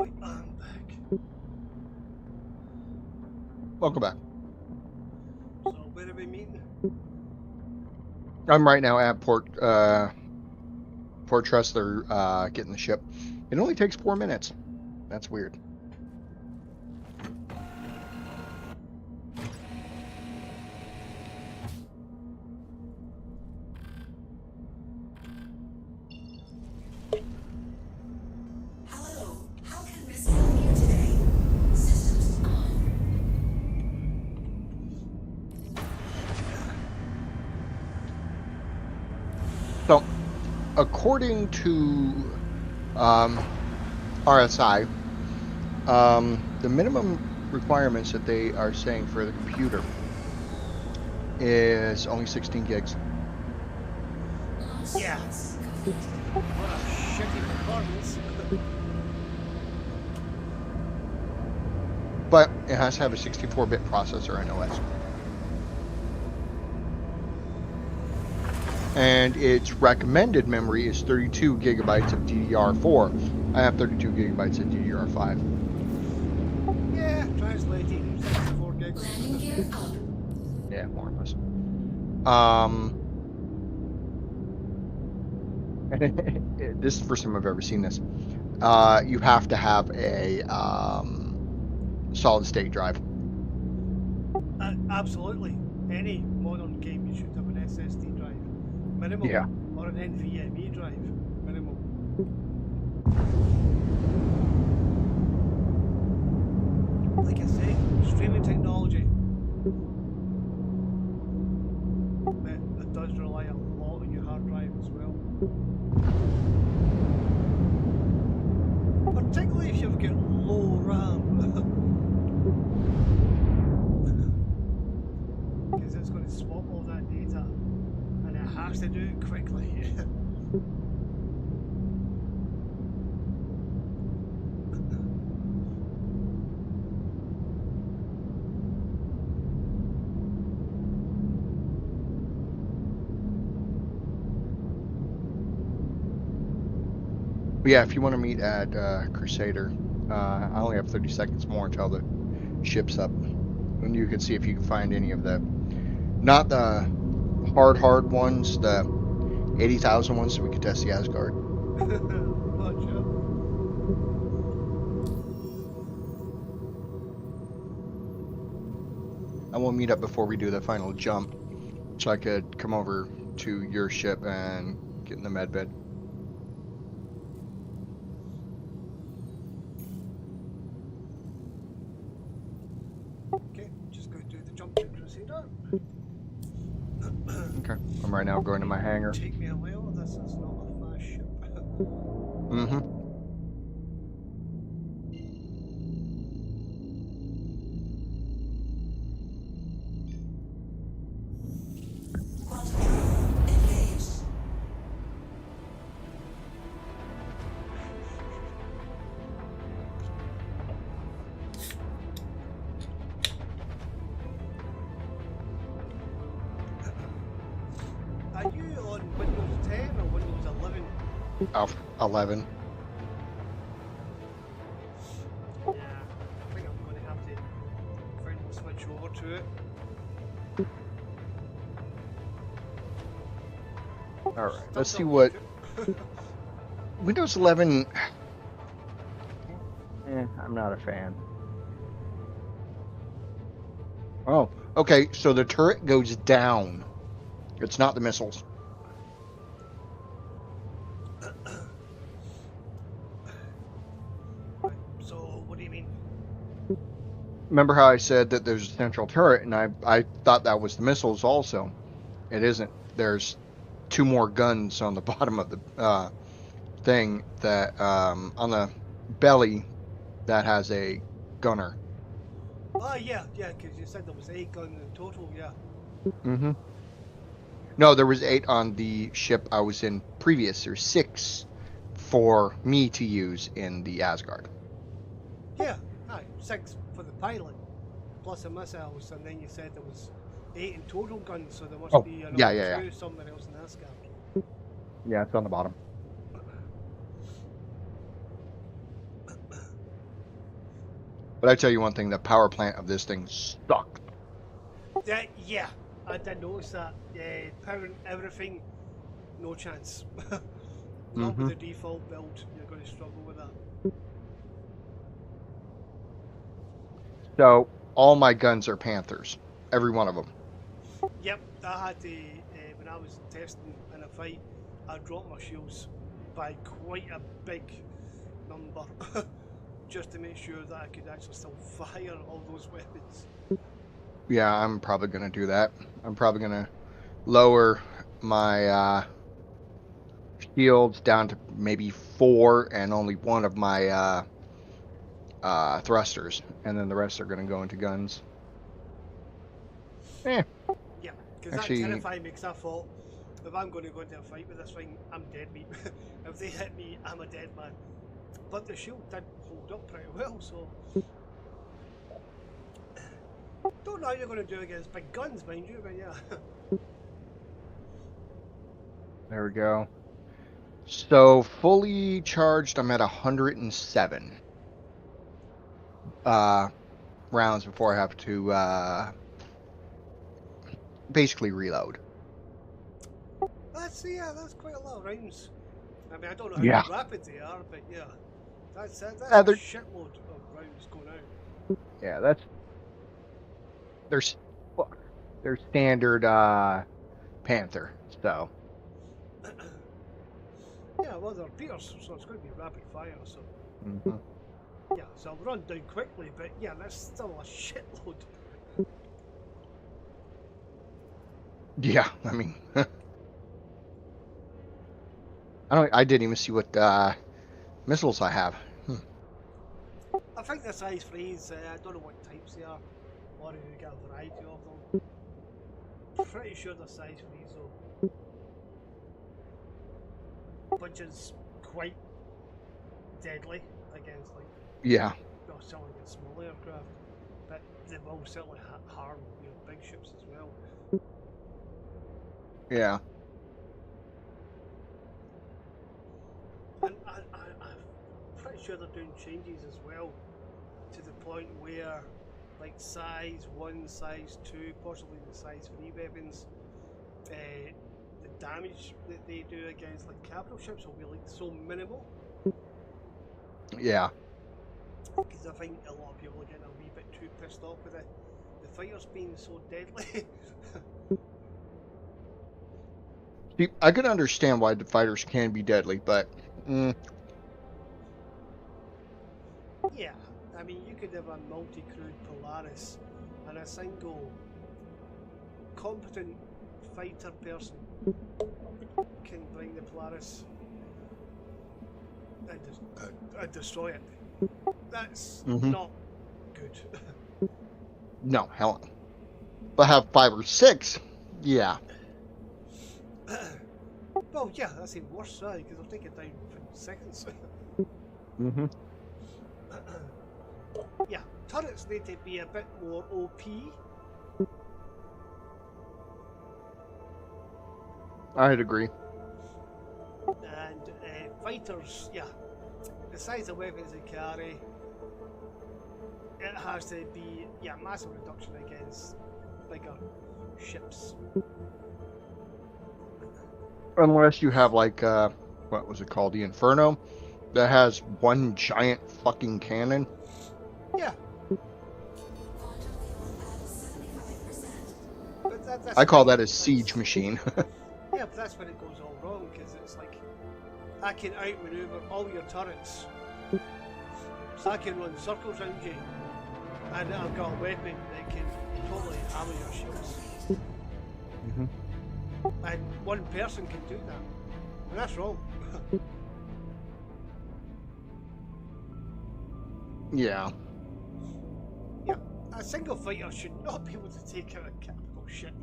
Right, I'm back. Welcome back. So where are we meeting? I'm right now at Port Trust. They're getting the ship. It only takes 4 minutes. That's weird. Hello, how can Miss help you today? Systems on. So, according to RSI, the minimum requirements that they are saying for the computer is only 16 gigs. Yeah. What a shitty performance. But it has to have a 64-bit processor in OS. And its recommended memory is 32 gigabytes of DDR4. I have 32 gigabytes of DDR5. Yeah, translating 64 gigs. Landing gear up. Yeah, more or less. This is the first time I've ever seen this. You have to have a solid state drive. Absolutely. Any modern game, you should have an SSD drive. Minimum. Yeah. Or an NVMe drive. Minimum. Like I say, streaming technology. It does rely a lot on your hard drive as well. Particularly if you've got low RAM. Because it's going to swap all that data and it has to do it quickly. But yeah, if you want to meet at Crusader, I only have 30 seconds more until the ship's up. And you can see if you can find any of the, not the hard ones, the 80,000 ones, so we can test the Asgard. Gotcha. I will meet up before we do the final jump, so I could come over to your ship and get in the med bed. Okay, just go do the jump to Crusader. Okay, I'm right now going to my hangar. Take me a while, this is not a fast ship. Mm-hmm. Quantum drive engaged. Are you on Windows 10 or Windows 11? 11. Yeah, I think I'm going to have to finally switch over to it. All right, Still let's see don't what like it. Windows 11. I'm not a fan. Oh, okay. So the turret goes down. It's not the missiles. Right, so, what do you mean? Remember how I said that there's a central turret, and I thought that was the missiles also. It isn't. There's 2 more guns on the bottom of the thing that on the belly that has a gunner. Oh, yeah, because you said there was 8 guns in total, yeah. Mm-hmm. No, there was 8 on the ship I was in previous. There's 6 for me to use in the Asgard. Yeah, aye, 6 for the pilot, plus the missiles, and then you said there was 8 in total guns, so there must Oh, be another yeah. 2 somewhere else in Asgard. Yeah, it's on the bottom. But I tell you one thing, the power plant of this thing sucked. Yeah, I did notice that. Yeah, powering everything, no chance. Not with the default build, you're going to struggle with that. So all my guns are Panthers, every one of them. Yep, I had to, when I was testing in a fight, I dropped my shields by quite a big number just to make sure that I could actually still fire all those weapons. Yeah, I'm probably gonna do that. I'm probably gonna lower my shields down to maybe 4 and only one of my thrusters, and then the rest are gonna go into guns. Yeah, because that Actually- terrified me, because I thought, if I'm going to go into a fight with this thing, I'm dead meat. If they hit me, I'm a dead man. But the shield did hold up pretty well, so... Don't know how you're going to do against big guns, mind you, but yeah. There we go. So fully charged, I'm at 107 rounds before I have to basically reload. That's quite a lot of rounds. I mean, I don't know Yeah. how rapid they are, but yeah. That's a they're- shitload of rounds going out. Yeah, that's their standard Panther. So Yeah, well, they're Peters, so it's going to be rapid fire, so... mhm. Yeah, so I'll run down quickly, but yeah, that's still a shitload. Yeah, I mean, I didn't even see what missiles I have. I think the size 3s, I don't know what types they are, or if you get a variety of them. Pretty sure they're size 3s though. Which is quite deadly against, like, Yeah, well, certainly against small aircraft, but they will certainly harm, you know, big ships as well. yeah. And I'm pretty sure they're doing changes as well, to the point where, like, size 1, size 2, possibly the size 3 weapons, the damage that they do against, like, capital ships will be, like, so minimal. Yeah. Because I think a lot of people are getting a wee bit too pissed off with the fighters being so deadly. See, I can understand why the fighters can be deadly, but Yeah, I mean, you could have a multi-crewed Polaris and a single competent fighter person can bring the Polaris and destroy it. That's not good. no, hell no. But have 5 or 6, yeah. Well, yeah, that's even worse, because they'll take it down in seconds. Mm-hmm. Yeah, turrets need to be a bit more OP. I'd agree. And fighters, yeah, the size of weapons they carry, it has to be, yeah, massive reduction against bigger ships. Unless you have like what was it called, the Inferno, that has one giant fucking cannon. Yeah. But that's I call that a siege machine. Yeah, but that's when it goes all wrong, because it's like, I can outmaneuver all your turrets, so I can run circles around you, and I've got a weapon that can totally hammer your shields. And one person can do that, and that's wrong. Yeah. Yeah, a single fighter should not be able to take out a capital ship.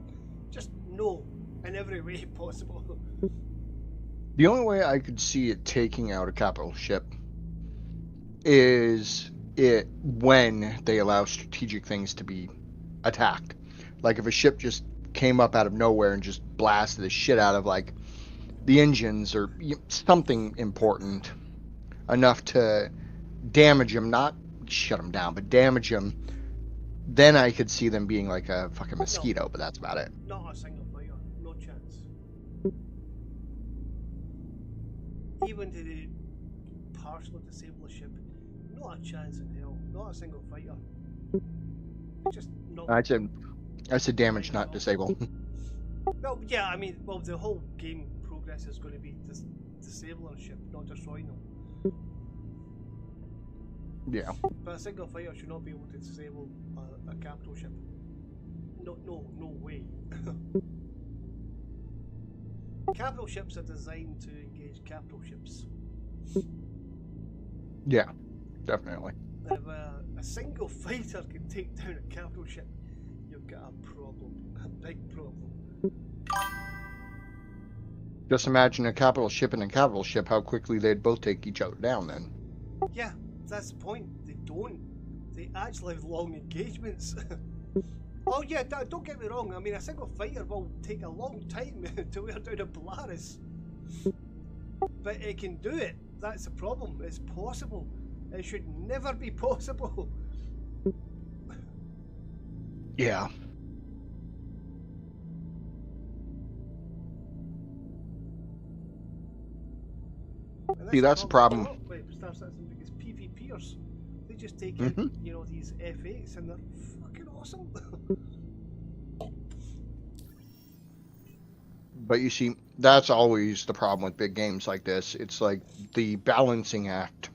Just no, in every way possible. The only way I could see it taking out a capital ship is it when they allow strategic things to be attacked. Like if a ship just came up out of nowhere and just blasted the shit out of like the engines or something important enough to damage them, not shut them down, but damage them. Then I could see them being like a fucking mosquito, but that's about it. Not a single fighter, no chance. Even to the partially disable ship, not a chance in hell. Not a single fighter. Just not. I said damage, not disable. Well, yeah, I mean, well, the whole game progress is going to be disabling a ship, not destroying them. Yeah. But a single fighter should not be able to disable a capital ship. No way. Capital ships are designed to engage capital ships. Yeah, definitely. And if a single fighter can take down a capital ship, you've got a problem. A big problem. Just imagine a capital ship and a capital ship, how quickly they'd both take each other down then. Yeah, that's the point. They don't. They actually have long engagements. Oh yeah, don't get me wrong. I mean, a single fighter will take a long time to wear down a Polaris. But it can do it. That's the problem. It's possible. It should never be possible. Yeah. See, that's the problem. Wait, Star Citizen, because PvPers, they just take in, you know, these F8s and they're fucking awesome. But you see, that's always the problem with big games like this. It's like the balancing act,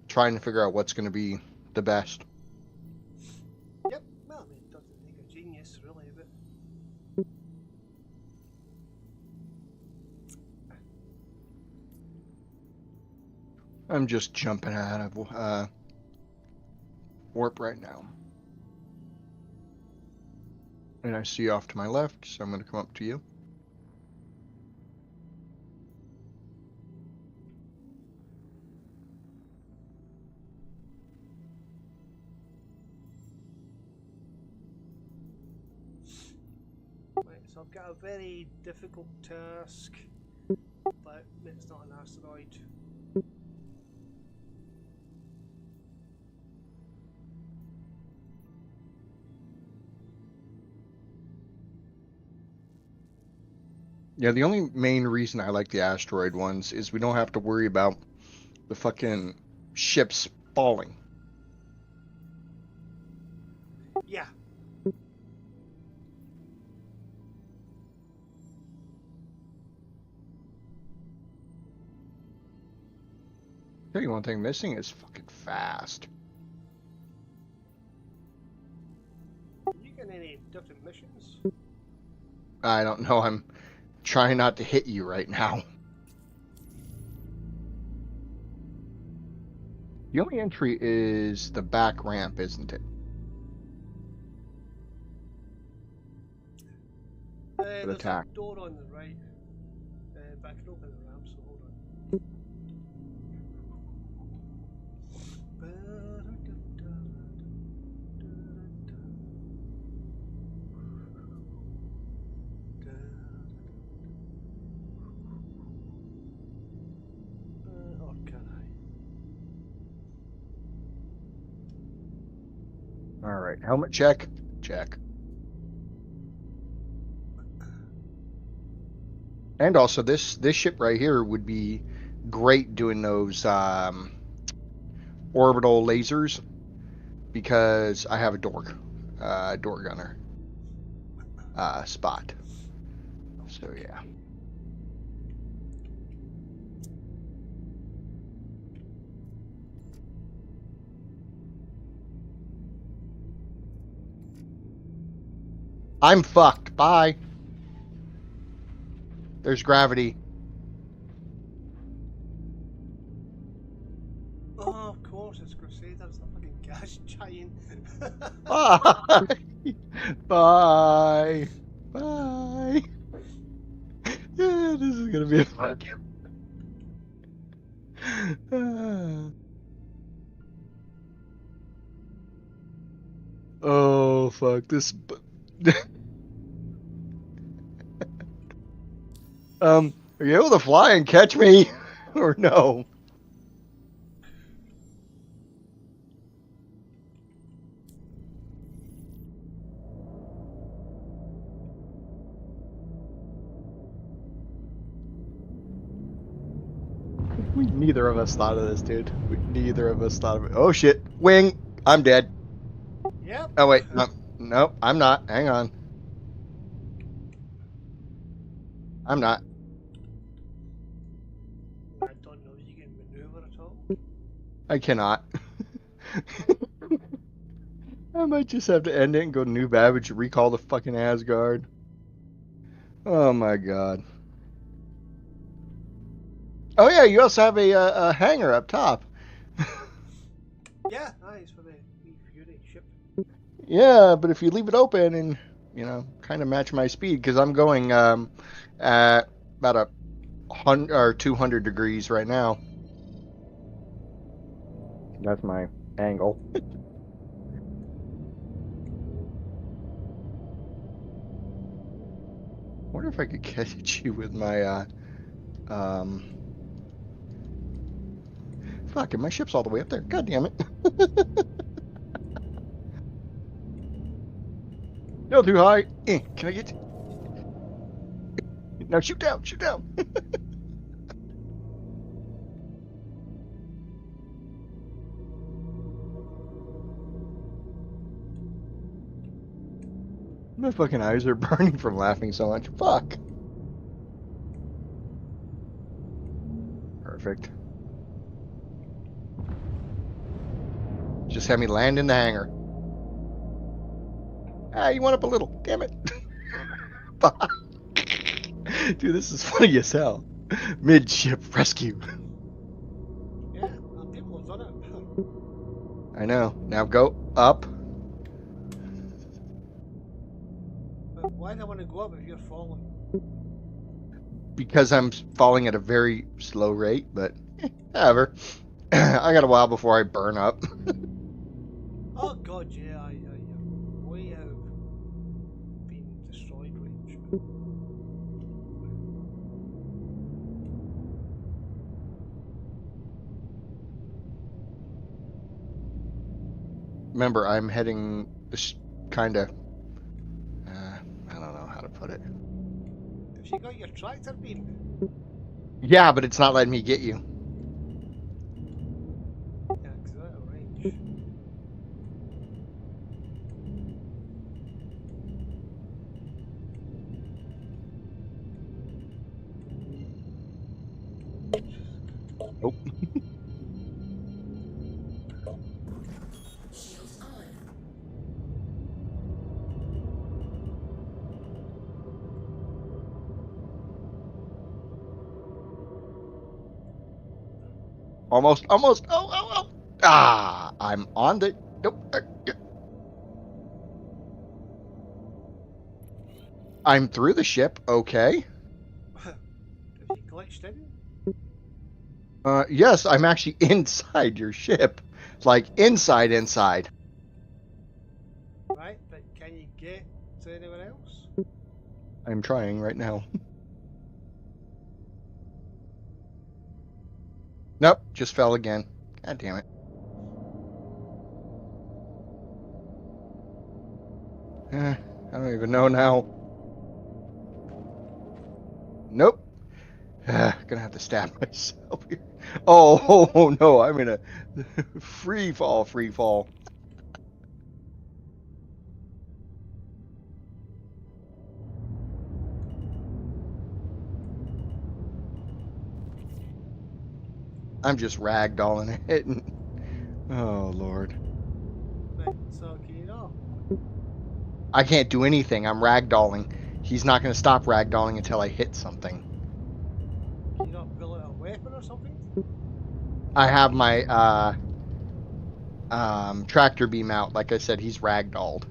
trying to figure out what's going to be the best. Yep, well, I mean, it doesn't take a genius, really, but... I'm just jumping out of warp right now. And I see you off to my left, so I'm going to come up to you. Right, so I've got a very difficult task, but it's not an asteroid. Yeah, the only main reason I like the asteroid ones is we don't have to worry about the fucking ships falling. Yeah. Tell you one thing missing is fucking fast. You got any different missions? I don't know, I'm trying not to hit you right now. The only entry is the back ramp, isn't it? There's attack. a door on the right. But I can open the ramp, so hold on. Or can I? Alright, helmet check. Check. And also, this ship right here would be great doing those orbital lasers, because I have a door gunner spot. So yeah. I'm fucked. Bye. There's gravity. Oh, of course, it's Crusaders, the fucking gas giant. Bye. Bye. Bye. Yeah, this is gonna be a fun game. Oh fuck this. Are you able to fly and catch me, or no? Neither of us thought of this, dude. Neither of us thought of it. Oh shit! Wing! I'm dead. Yep. Oh wait, no, nope, I'm not. Hang on. I'm not. I don't know if you can maneuver at all. I cannot. I might just have to end it and go to New Babbage and recall the fucking Asgard. Oh my god. Oh yeah, you also have a hangar up top. Yeah, it's for the wee Fury ship. Yeah, but if you leave it open and, you know, kind of match my speed, because I'm going at about 100 or 200 degrees right now. That's my angle. Wonder if I could catch you with my fuck it, my ship's all the way up there. God damn it. No, too high. Can I get now shoot down, shoot down. My fucking eyes are burning from laughing so much. Fuck. Perfect. Just have me land in the hangar. Ah, you went up a little. Damn it. Fuck. Dude, this is funny as hell. Midship rescue. Yeah, people have done it. I know. Now go up. But why do I want to go up if you're falling? Because I'm falling at a very slow rate, but whatever. I got a while before I burn up. Oh god, yeah, you're way out of being destroyed range. Remember, I'm heading this kind of. I don't know how to put it. Have you got your tractor beam? Yeah, but it's not letting me get you. Yeah, because you're out of range. Nope. Shields on. Almost, almost. Oh, oh, oh. Ah, I'm on the. Nope. I'm through the ship. Okay. Have you glitched in? Yes, I'm actually inside your ship. Like, inside. Right, but can you get to anywhere else? I'm trying right now. Nope, just fell again. God damn it. I don't even know now. Nope. Gonna have to stab myself here. Oh no, I'm in a free fall. I'm just ragdolling it. Oh lord. Right, so can you not? I can't do anything. I'm ragdolling. He's not gonna stop ragdolling until I hit something. Can you not pull out a weapon or something? I have my tractor beam out. Like I said, he's ragdolled.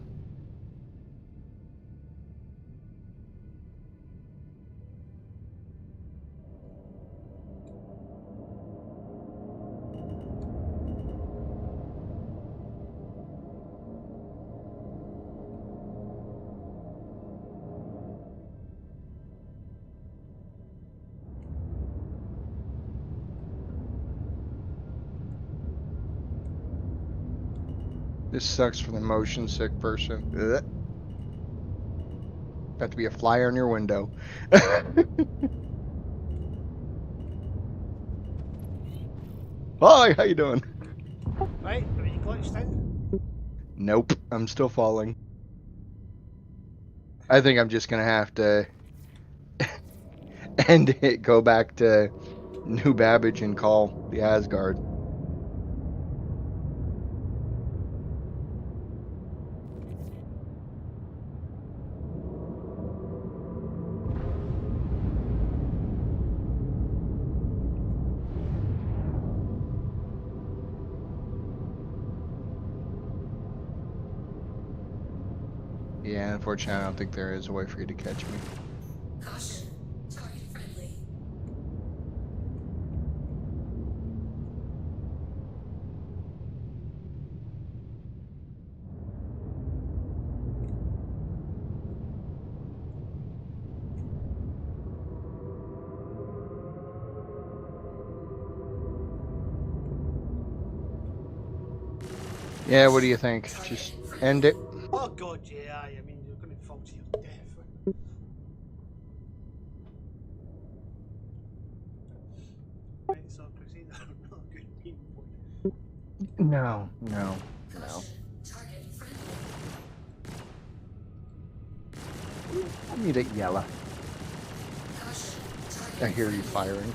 This sucks for the motion sick person. Ugh. Got to be a fly on your window. Hi, how you doing? Right, are you glitched in? Nope, I'm still falling. I think I'm just gonna have to end it, go back to New Babbage and call the Asgard. Yeah, unfortunately, I don't think there is a way for you to catch me. Caution. Target friendly. Yeah, what do you think? Just end it? Oh god, yeah, I mean, you're going to fall to your death. Right, so Crusader, not a good team point. No, no, no. Caution. Target friendly. I need it yellow. Caution. Target I hear you friendly. firing.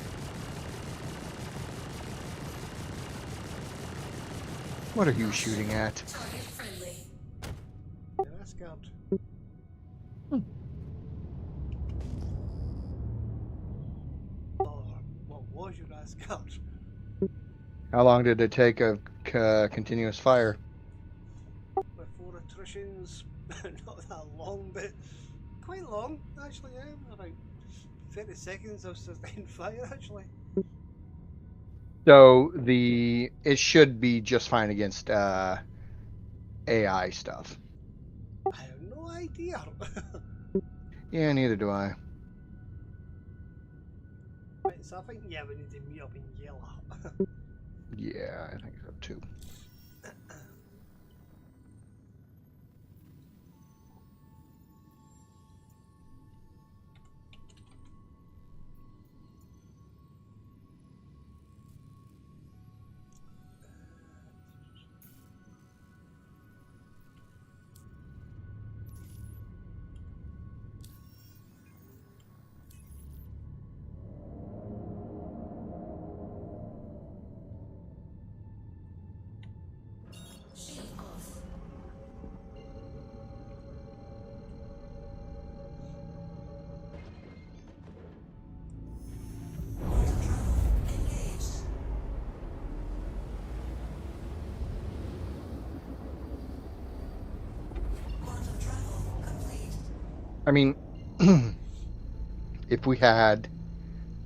What are you shooting at? Target friendly. Yeah, that's scared. Oh, what was your Asgard? How long did it take of continuous fire? With 4 attritions, not that long, but quite long, actually, yeah, it was about 30 seconds of sustained fire, actually. So it should be just fine against AI stuff. I have no idea. Yeah, neither do I. Right, so I think, yeah, we need to meet up in yellow. Yeah, I think so too. Shield off. Quantum travel engaged. Quantum travel complete. I mean, if we had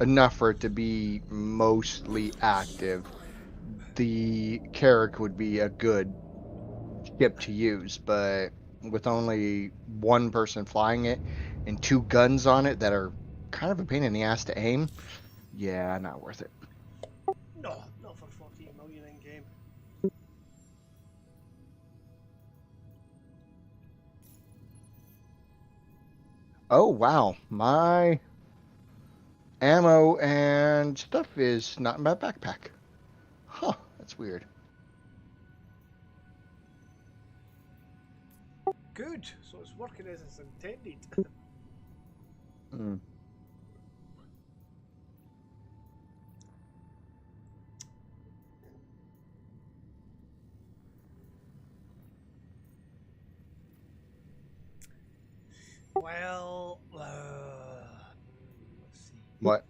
enough for it to be mostly active, the Carrack would be a good ship to use, but with only one person flying it and 2 guns on it that are kind of a pain in the ass to aim, yeah, not worth it. No, not for 14 million in game. Oh, wow. My ammo and stuff is not in my backpack. Huh, that's weird. Good, so it's working as it's intended. Hmm. Well, let's see. What?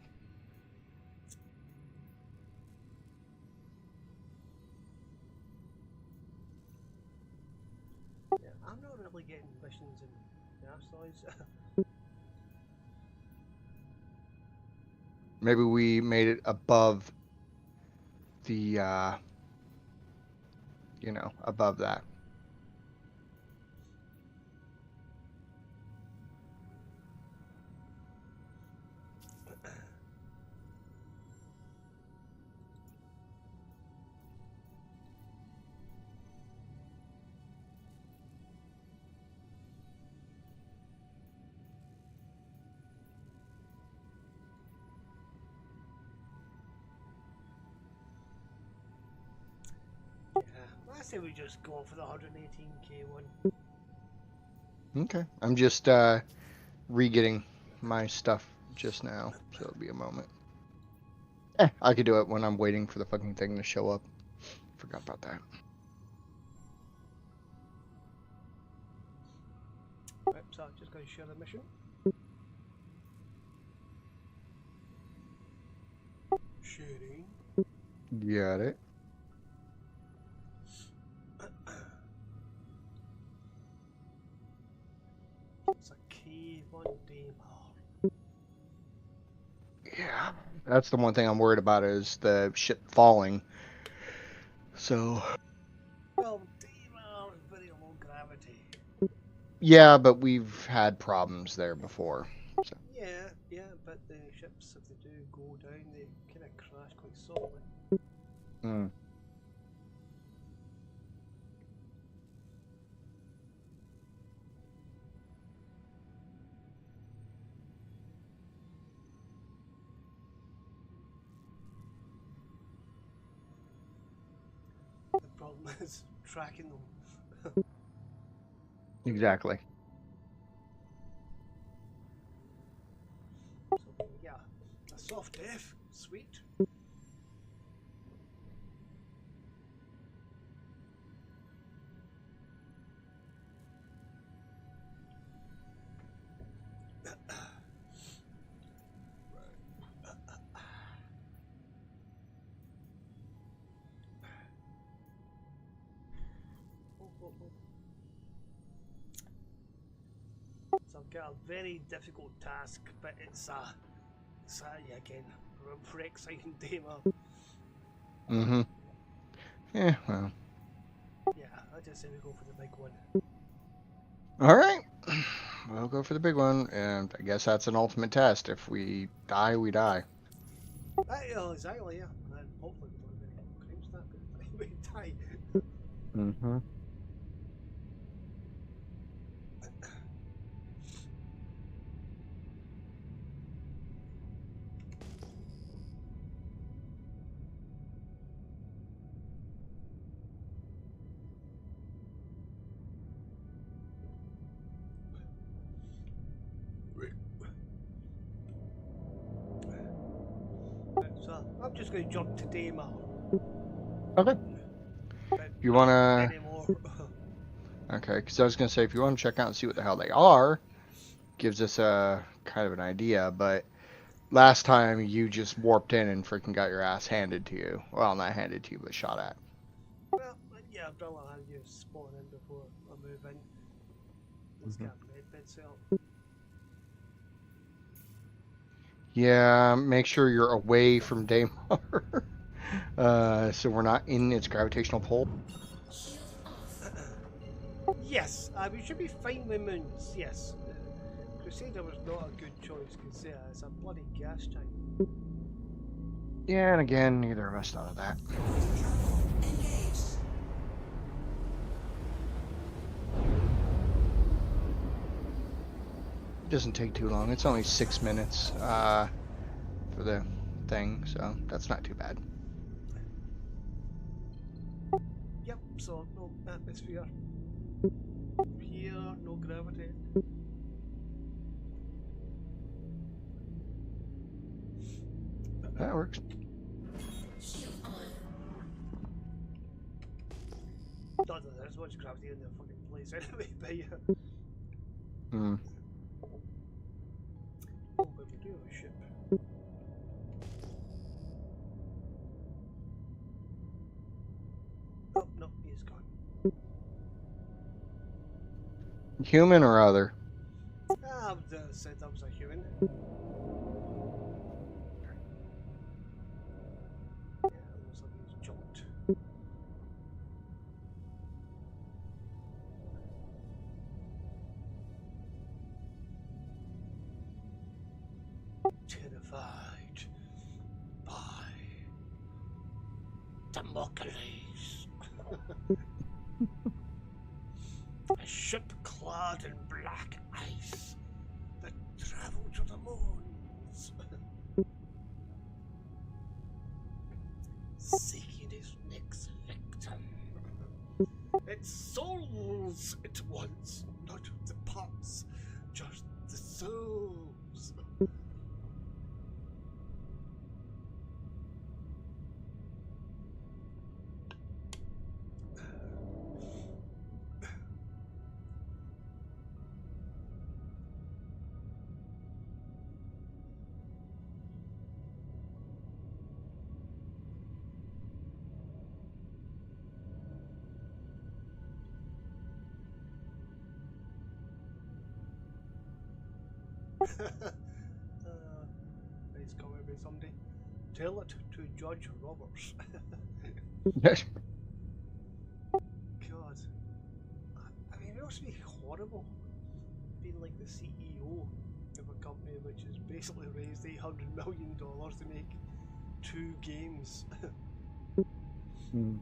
Yeah, I'm not really getting missions in the asteroids. Maybe we made it above the, above that. I say we just go for the 118k one. Okay. I'm just re-getting my stuff just now, so it'll be a moment. I could do it when I'm waiting for the fucking thing to show up. Forgot about that. Right, so I'm just going to share the mission. Sharing. Got it. It's a cave on Daymar. Yeah. That's the one thing I'm worried about is the shit falling. So. Well, Daymar is very low gravity. Yeah, but we've had problems there before. So. Yeah, but the ships, if they do go down, they kind of crash quite softly. Hmm. The problem is tracking them. Exactly. So yeah, a soft F, sweet. So I've got a very difficult task, but it's yeah, again, for exciting Daymar. Mm-hmm. Yeah, well. Yeah, I just say we go for the big one. Alright. We'll go for the big one, and I guess that's an ultimate test. If we die, we die. Exactly, yeah. And hopefully we don't have any crimes that we die. Mm-hmm. Right, so I'm just going to jump to Daymar. Okay. But You not wanna... anymore. Okay, because I was going to say, if you want to check out and see what the hell they are, gives us a kind of an idea, but last time you just warped in and freaking got your ass handed to you. Well, not handed to you, but shot at. Well, yeah, I've done a lot of you spawn in before I move in. Let's get a bed set up. Yeah, make sure you're away from Daymar. So we're not in its gravitational pull. Yes, we should be fine with moons, yes. Crusader was not a good choice because it's a bloody gas giant. Yeah, and again, neither of us thought of that. It doesn't take too long. It's only 6 minutes for the thing, so that's not too bad. Yep, so no atmosphere. Here, no gravity. That works. Not that there's much gravity in the fucking place anyway, but yeah. Hmm. Oh, but we do have a ship. Oh, no, he's gone. Human or other? I said that was a human. Yeah, it looks like he's jumped. Terrified by Damocles. A ship clad in black ice that travelled to the moons, seeking his next victim. It's souls it wants, not the parts, just the souls. He's coming with somebody. Tell it to Judge Roberts. Yes. God. I mean, it must be horrible being like the CEO of a company which has basically raised $800 million to make 2 games. Mm.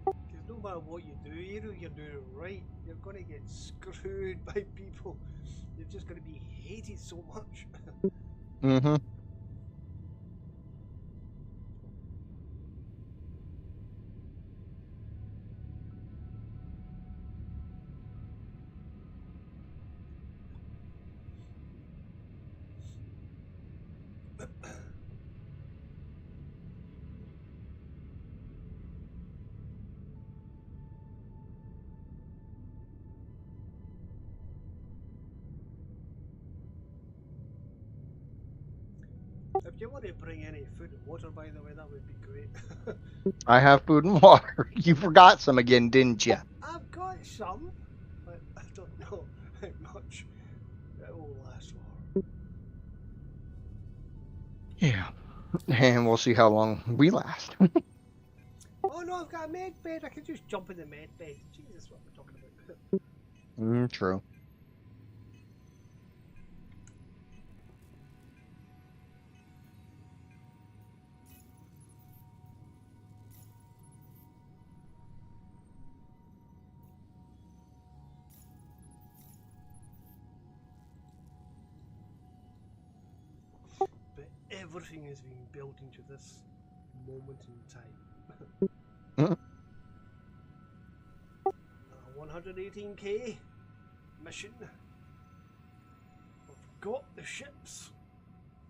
Because no matter what you do, even if you're doing it right, you're going to get screwed by people. You're just going to be hated so much. Mm-hmm. If you want to bring any food and water, by the way, that would be great. I have food and water. You forgot some again, didn't you? I've got some, but I don't know how much it will last for. Yeah. And we'll see how long we last. Oh no, I've got a med bed. I can just jump in the med bed. Jesus, what we're talking about. True. But everything is being built into this moment in time. Mm. 118k mission. We've got the ships.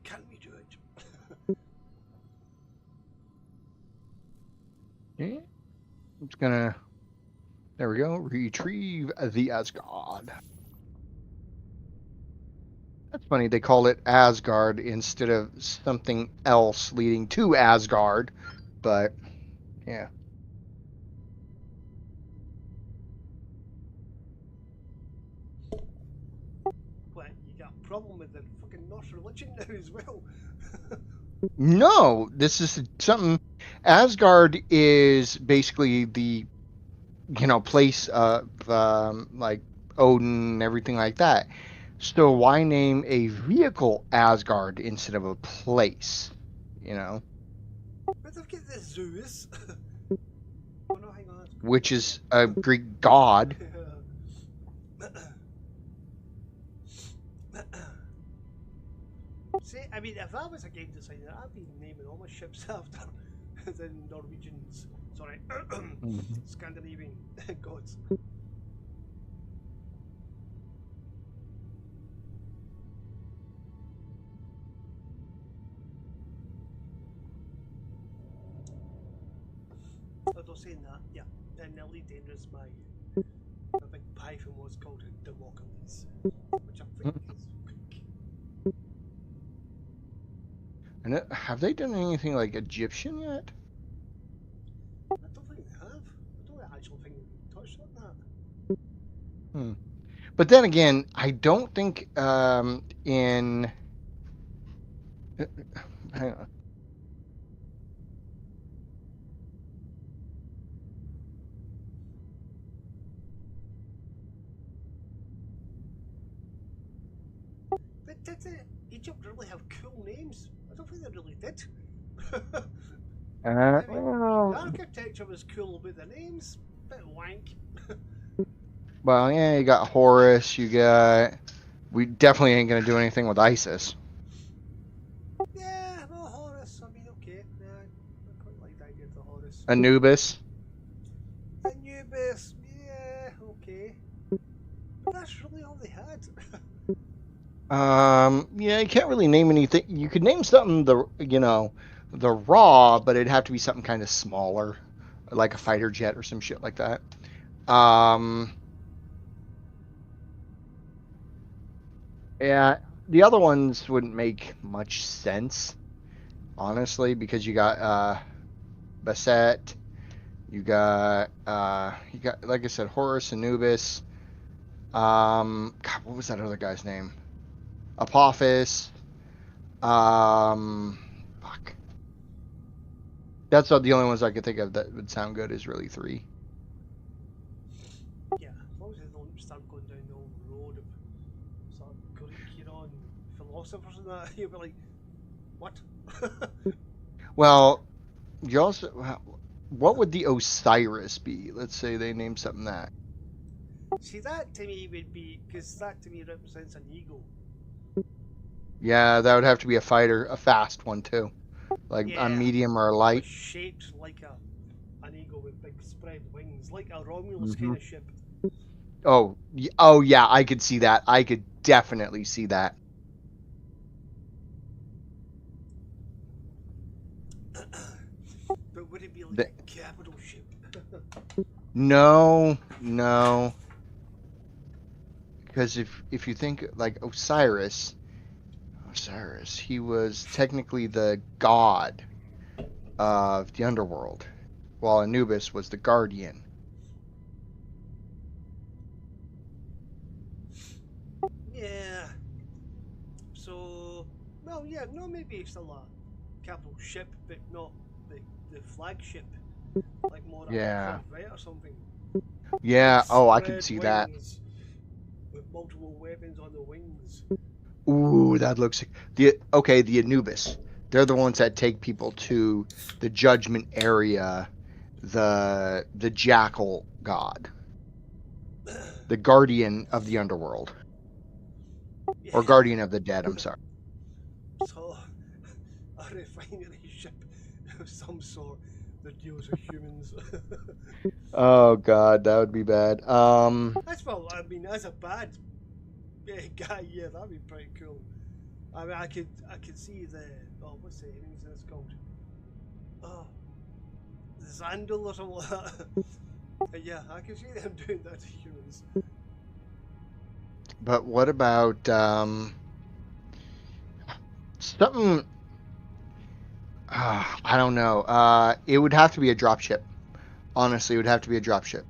Can we do it? Yeah. I'm just gonna. There we go. Retrieve the Asgard. That's funny. They call it Asgard instead of something else leading to Asgard. But yeah. What, you got a problem with the fucking Norse religion now as well? No, this is something. Asgard is basically the place of like Odin and everything like that. So why name a vehicle Asgard instead of a place? But they've got the Zeus. Oh no, hang on. That's Which is a Greek god. See, I mean, if I was a game designer, I'd be naming all my ships after the Norwegians. Sorry, Scandinavian gods. Although saying that, yeah, in Elite Dangerous, my big python was called Democles, which I think is Greek. And have they done anything like Egyptian yet? I don't think they have. I don't actually think we touched on that. But then again, I don't think in. Hang on. But did Egypt really have cool names? I don't think they really did. I mean, the architecture was cool, but the names, bit wank. Well, yeah, you got Horus, you got. We definitely ain't gonna do anything with ISIS. Yeah, well, Horus, I mean, okay. Yeah, I quite like the idea of the Horus. Anubis. Yeah, you can't really name anything. You could name something the raw, but it'd have to be something kind of smaller, like a fighter jet or some shit like that. Um, yeah, the other ones wouldn't make much sense, honestly, because you got Basset, you got like I said, Horus, Anubis. God, what was that other guy's name? Apophis. Fuck. That's the only ones I could think of that would sound good. Is really three. Yeah, as long as they don't start going down the old road of sort of Greek, philosophers and that, you'll be like, what? Well, you also, what would the Osiris be? Let's say they named something that. See, that to me would be, because that to me represents an eagle. Yeah, that would have to be a fighter, a fast one too, like a Yeah, medium or a but light. shaped like an eagle with big spread wings, like a Romulus Mhm. kind of ship. Oh, oh yeah, I could see that. I could definitely see that. But would it be like a capital ship? No, no, because if you think like Osiris, he was technically the god of the underworld, while Anubis was the guardian. Yeah. So, well, yeah, no, maybe it's still a capital ship, but not the flagship, like more Yeah, a corvette or something. Big yeah. Oh, I could spread see that. wings with multiple weapons on the wings. Ooh, that looks the Anubis. They're the ones that take people to the judgment area, the jackal god, the guardian of the underworld, or Yeah. guardian of the dead. I'm sorry. So, a refinery ship of some sort that deals with humans. Oh god, that would be bad. That's well, I mean, as a bad guy, yeah, that'd be pretty cool. I mean, I could see what's the enemies in this called? Oh, Zandal or something like that. Yeah, I can see them doing that to humans. But what about something? I don't know. It would have to be a dropship. Honestly, it would have to be a dropship.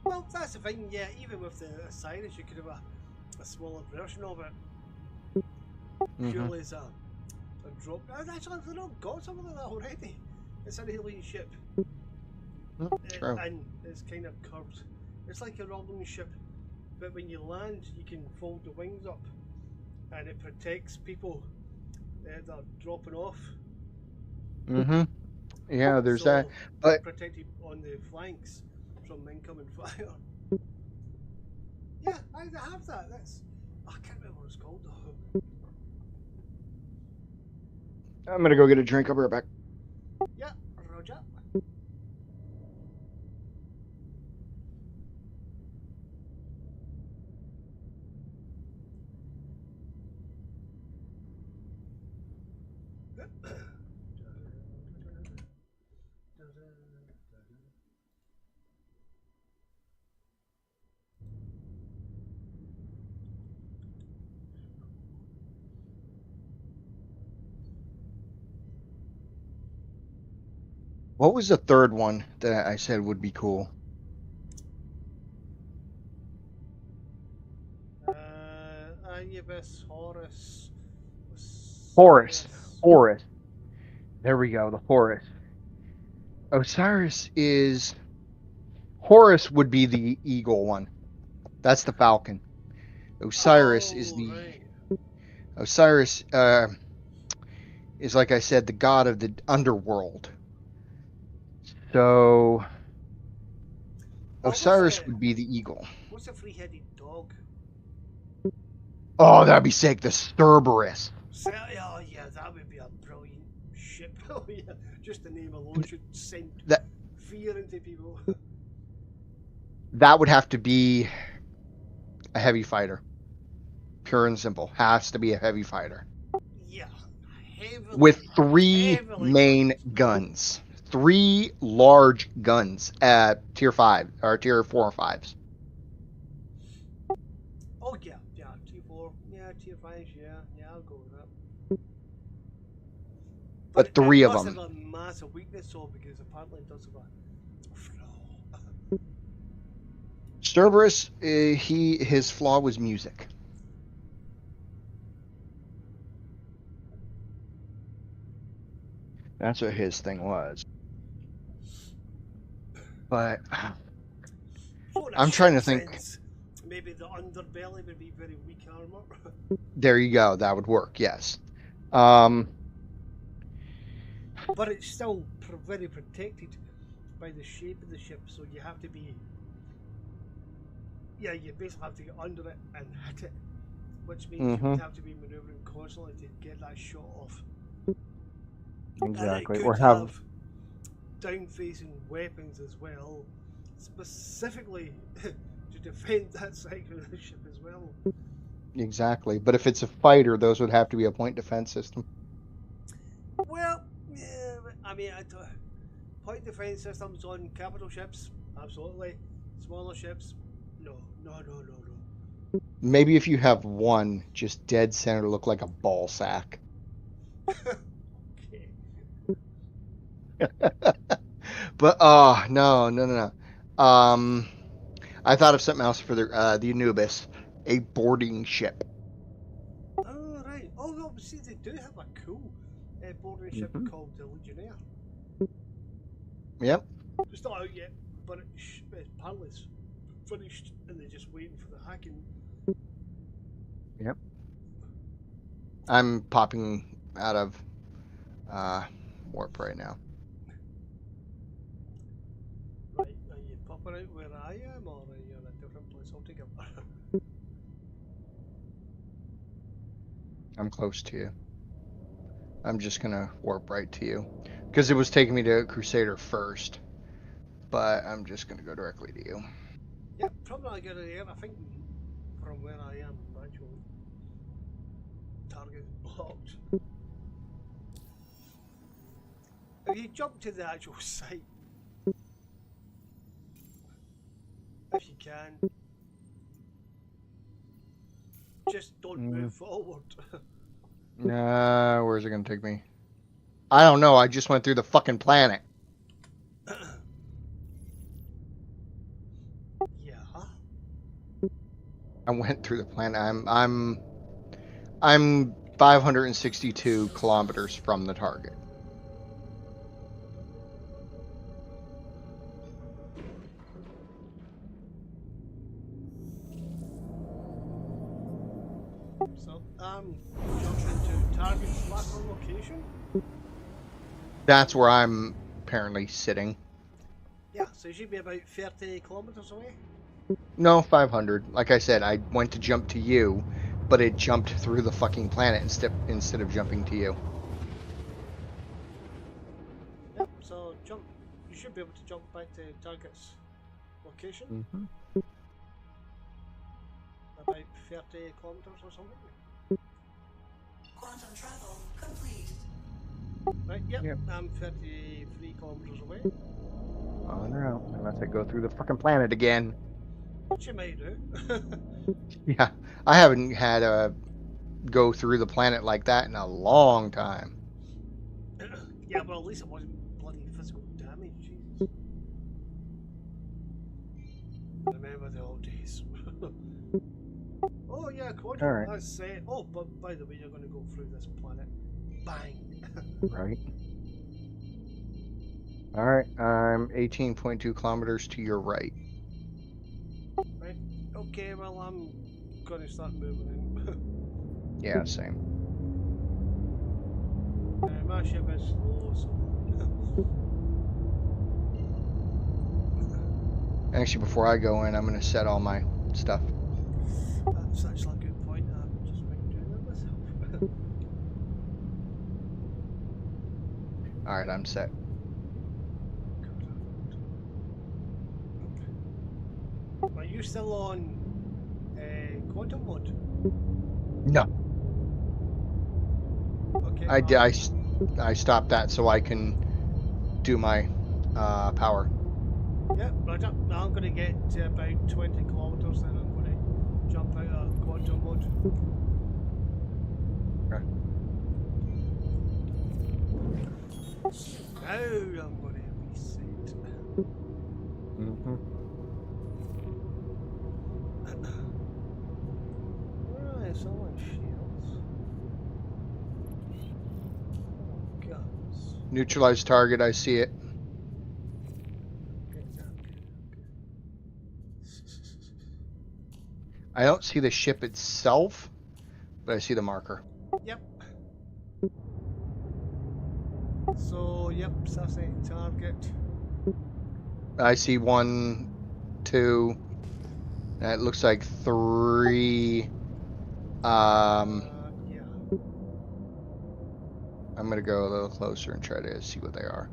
Well, that's the thing, yeah, even with the Osiris, you could have a smaller version of it. Mm-hmm. Purely as a drop. Actually, they've not got something like that already. It's an alien ship. True. And it's kind of curved. It's like a rolling ship, but when you land, you can fold the wings up, and it protects people that are dropping off. Mm-hmm. Yeah, there's So that. you're But protected on the flanks from incoming fire. Yeah, I have that. I can't remember what it's called though. I'm gonna go get a drink. I'll be right back. Yeah, Roger. What was the third one that I said would be cool? Anubis, Horus, Horus. Osiris. Horus. There we go. The Horus. Osiris is. Horus would be the eagle one. That's the falcon. Osiris is Oh, the. right. Osiris is, like I said, the god of the underworld. So Well, Osiris would be the eagle. what's a three-headed dog? Oh, that'd be sick. The Cerberus. Oh yeah, that would be a brilliant ship. Oh yeah, just the name alone should send That fear into people. That would have to be a heavy fighter. Pure and simple. Has to be a heavy fighter. Yeah, heavily, With 3 heavily main gunned. guns. 3 large guns at tier 5 or tier 4 or 5s. Oh yeah, tier 4, yeah, tier 5, yeah, I'll go with that. But But 3 it of must them. have a massive weakness, though, because apparently it does have a flaw. Cerberus, his flaw was music. That's what his thing was. But So in a I'm trying ship to think. sense, maybe the underbelly would be very weak armor. There you go. That would work. Yes. Um, But it's still very protected by the shape of the ship, so you have to be. Yeah, you basically have to get under it and hit it, which means you would have to be maneuvering constantly to get that shot off. exactly. And it Or could have have down-facing weapons as well, specifically to defend that section of the ship as well. exactly. But if it's a fighter, those would have to be a point defense system. Well, yeah, I mean, point defense systems on capital ships, absolutely. Smaller ships, no. Maybe if you have one just dead center, look like a ball sack. Okay. But no. I thought of something else for the Anubis, a boarding ship. Oh, right. Oh, no, see, they do have a cool boarding ship called the Legionnaire. Yep. It's not out yet, but apparently it's finished and they're just waiting for the hacking. Yep. I'm popping out of warp right now. Right, are you popping out where I am, or are you in a different place altogether? I'm close to you. I'm just gonna warp right to you because it was taking me to Crusader first, but I'm just gonna go directly to you. Yep, probably not good idea. I think from where I am, the actual target is blocked. If you jump to the actual site, if you can, just don't move forward. Where's it gonna take me? I don't know. I just went through the fucking planet. Yeah. I went through the planet. I'm 562 kilometers from the target. So, jump into target slacker location. That's where I'm apparently sitting. Yeah, so you should be about 30 kilometers away. No, 500. Like I said, I went to jump to you, but it jumped through the fucking planet instead of jumping to you. Yep, so jump. You should be able to jump back to target's location. About 30 kilometers or something. Quantum travel complete. Right, yep. I'm 33 kilometers away. On or out, unless I go through the fucking planet again. Which you may do. Yeah, I haven't had a go through the planet like that in a long time. Yeah, well, at least it wasn't bloody physical damage, Jesus. Remember the old days. Oh, yeah, quantum. All right. That's oh, but by the way, you're going to go through this planet. Bang. Right. All right, I'm 18.2 kilometers to your right. Right. Okay, well, I'm going to start moving in. Yeah, same. My ship is slow, so. Actually, before I go in, I'm going to set all my stuff. That's actually a good point. I'm just about doing that myself. All right, I'm set. you still on quantum mode? No, Okay. I stopped that so I can do my power. Yep, Roger. Now I'm going to get to about 20 kilometers, then I'm going to jump out of quantum mode. Okay. Now I'm going to reset. Mm-hmm. Right, so on shields. Guns. Neutralize target. I see it. Okay. I don't see the ship itself, but I see the marker. Yep. So, yep, assassinate target. I see 1, 2. It looks like 3. Yeah. I'm gonna go a little closer and try to see what they are.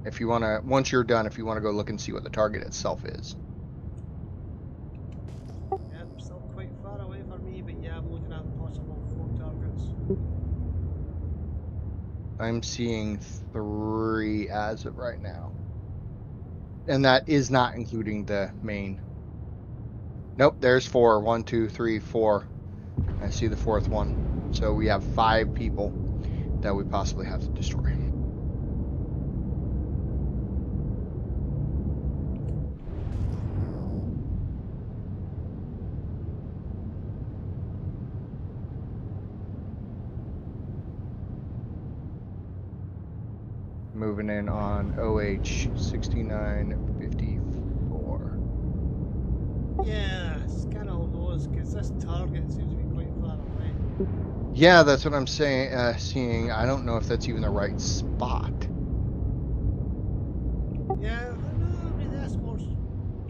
If you wanna, once you're done, if you wanna go look and see what the target itself is. Yep, still quite far away for me, but yeah, I'm looking at possible 4 targets. I'm seeing 3 as of right now. And that is not including the main. Nope, there's 4. 1, 2, 3, 4. I see the 4th one. So we have 5 people that we possibly have to destroy. Moving in on OH 6954. Yeah, scan all those, because this target seems to be quite far away. Yeah, that's what I'm saying. Seeing, I don't know if that's even the right spot. Yeah, no, I mean, the escorts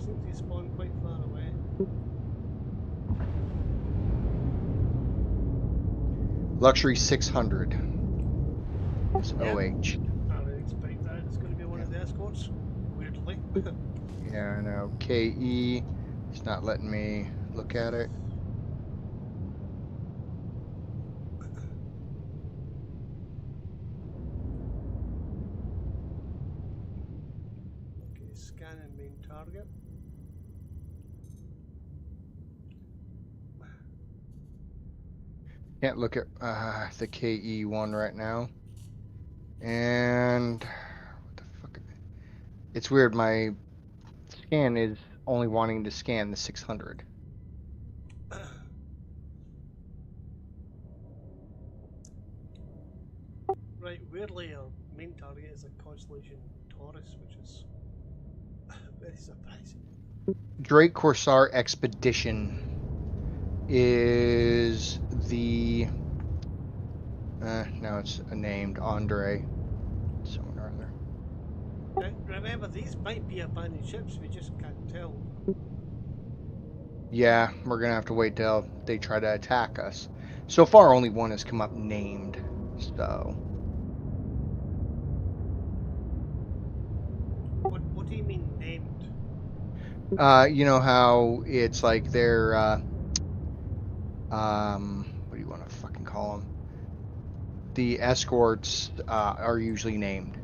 seem to spawn quite far away. Luxury 600 is Yeah. OH. I would expect that it's going to be one of the escorts, weirdly. Yeah, I know. KE, it's not letting me look at it. Okay, scanning main target. Can't look at the KE one right now. And what the fuck? It's weird. My scan is only wanting to scan the 600. Right, weirdly, our main target is a constellation Taurus, which is very surprising. Drake Corsair Expedition is the now it's named Andre someone or other. Now, remember, these might be abandoned ships, we just can't tell. Yeah, we're gonna have to wait till they try to attack us. So far, only one has come up named. So What do you mean named? you know how it's like they're what do you want to fucking call them? The escorts are usually named.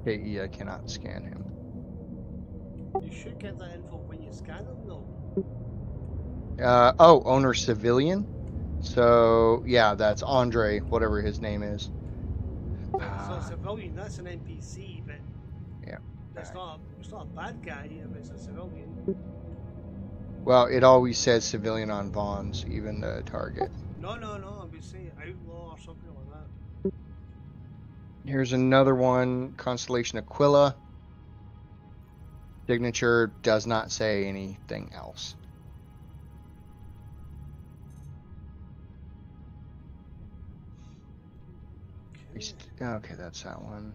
KE, I cannot scan him. You should get that info when you scan them, though. Oh, owner civilian. So yeah, that's Andre, whatever his name is. So a civilian, that's an NPC, but Yeah. it's not a bad guy if it's a civilian. Well, it always says civilian on bonds, even the target. No, I'm just saying outlaw or something like that. Here's another one, Constellation Aquila. Signature does not say anything else. Okay, that's that one.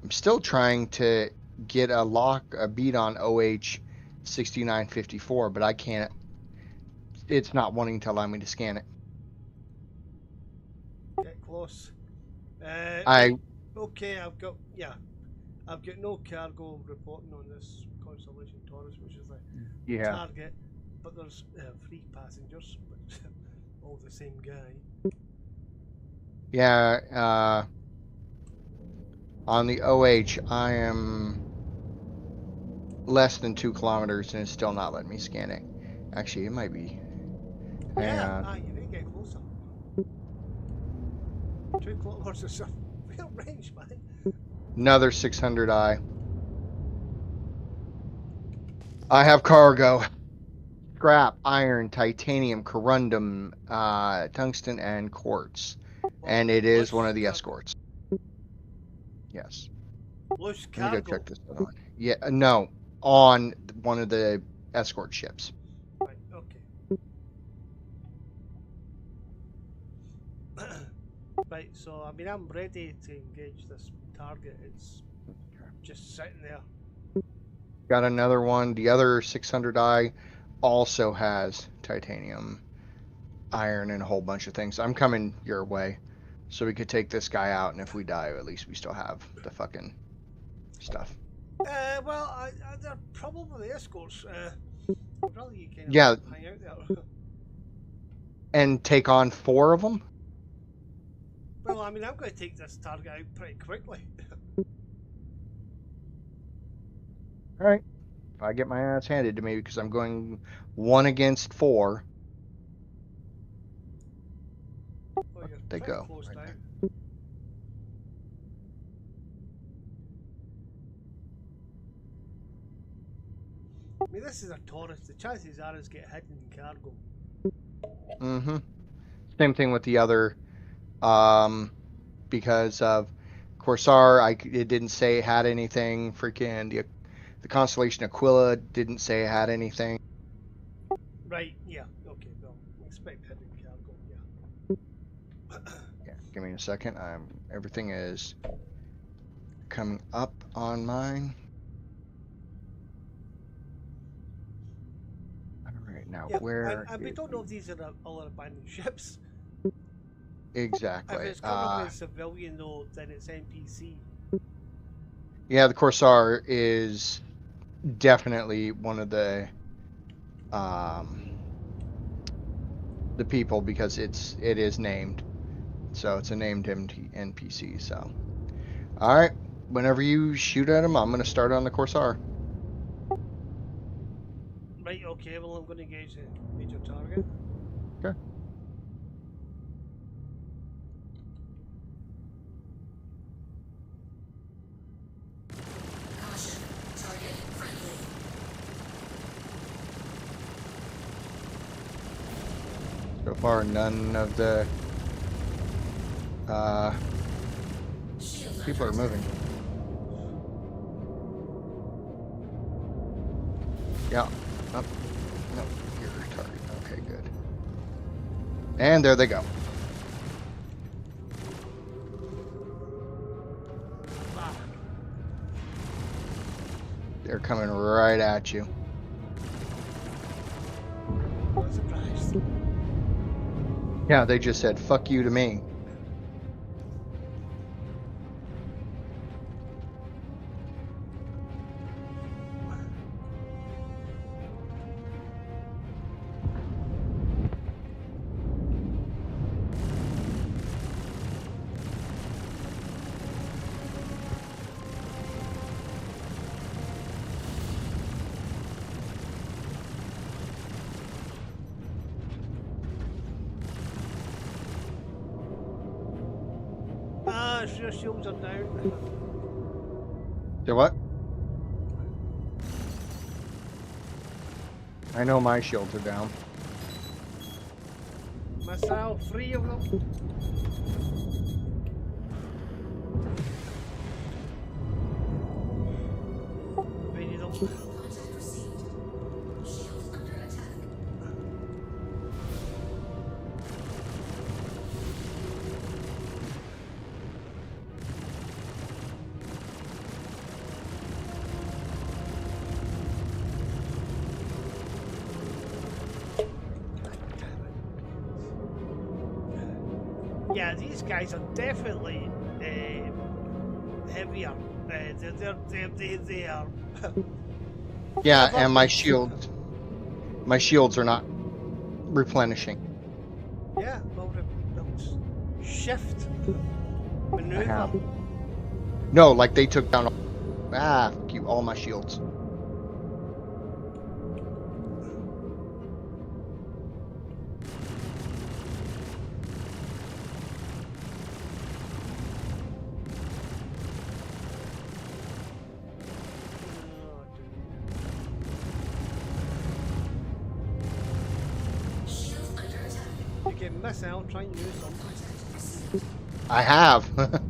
I'm still trying to get a beat on OH 6954, but I can't. It's not wanting to allow me to scan it. Get close. I Okay, I've got no cargo reporting on this Constellation Taurus, which is the yeah. target, but there's 3 passengers, but all the same guy. Yeah, on the OH, I am less than 2 kilometers and it's still not letting me scan it. Actually, it might be. Hang on. You need to get closer. 2 kilometers is a real range, man. Another 600i. I have cargo. Scrap, iron, titanium, corundum, tungsten, and quartz. And it is one of the escorts. Yes. Loose Let me go cargo. check this one on. Yeah, no, on one of the escort ships. Right, okay. Right, so I mean, I'm ready to engage this target. It's just sitting there. Got another one. The other 600i also has titanium, iron, and a whole bunch of things. I'm coming your way, so we could take this guy out, and if we die, at least we still have the fucking stuff. Well, they're probably escorts. Probably you kind of Yeah. hang out there. And take on 4 of them? Well, I mean, I'm going to take this target out pretty quickly. All right. If I get my ass handed to me because I'm going 1 against 4. Oh, you're They pretty go. close Right now. there. I mean, this is a Taurus. The chances are it's get hidden in cargo. Mm-hmm. Same thing with the other, because of Corsair, it didn't say it had anything. Freaking the Constellation Aquila didn't say it had anything. Right, yeah, okay, well, expect hidden cargo, yeah. Yeah, give me a second. Everything is coming up on mine. All right, now Yeah, where? and we don't know if these are all abandoned ships. Exactly. If it's coming with civilian though, then it's NPC. Yeah, the Corsair is definitely one of the people because it is named, so it's a named NPC. So, all right, whenever you shoot at him, I'm gonna start on the Corsair. Right, okay, well I'm going to engage the major target. Okay. Caution. Target friendly. So far, none of the Shield people are moving. Yeah. Up. No, your target. Okay, good. And there they go. They're coming right at you. Not surprised. Yeah, they just said "fuck you" to me. Your shields are down. Do what? I know my shields are down. Myself, 3 of them. Ready them. Contact received. Shield under attack. Yeah, these guys are definitely heavier. They are. Yeah, Never and my been- shields are not replenishing. Yeah, well, shift I maneuver. have. No, like they took down fuck you, all my shields. Shield under attack. You can miss out, try and use them. Contact received. I have.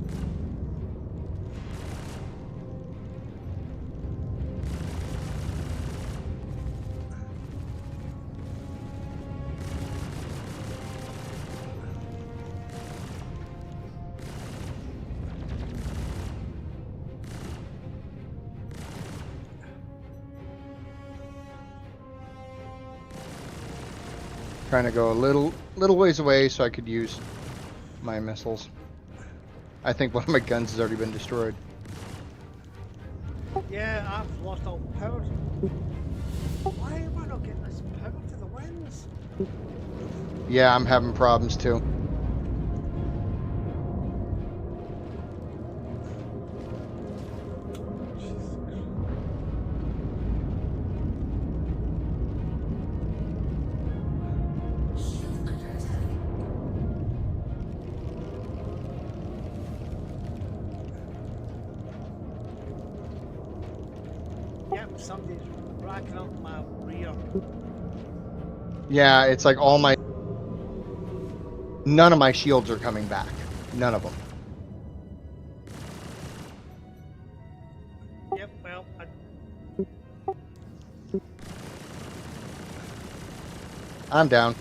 Trying to go a little ways away so I could use my missiles. I think one of my guns has already been destroyed. Yeah, I've lost all power. Why am I not getting this power to the winds? Yeah, I'm having problems too. Shield under attack. Yep, somebody's racking up my rear. Yeah, it's like none of my shields are coming back. None of them. Yep, well, I'm down.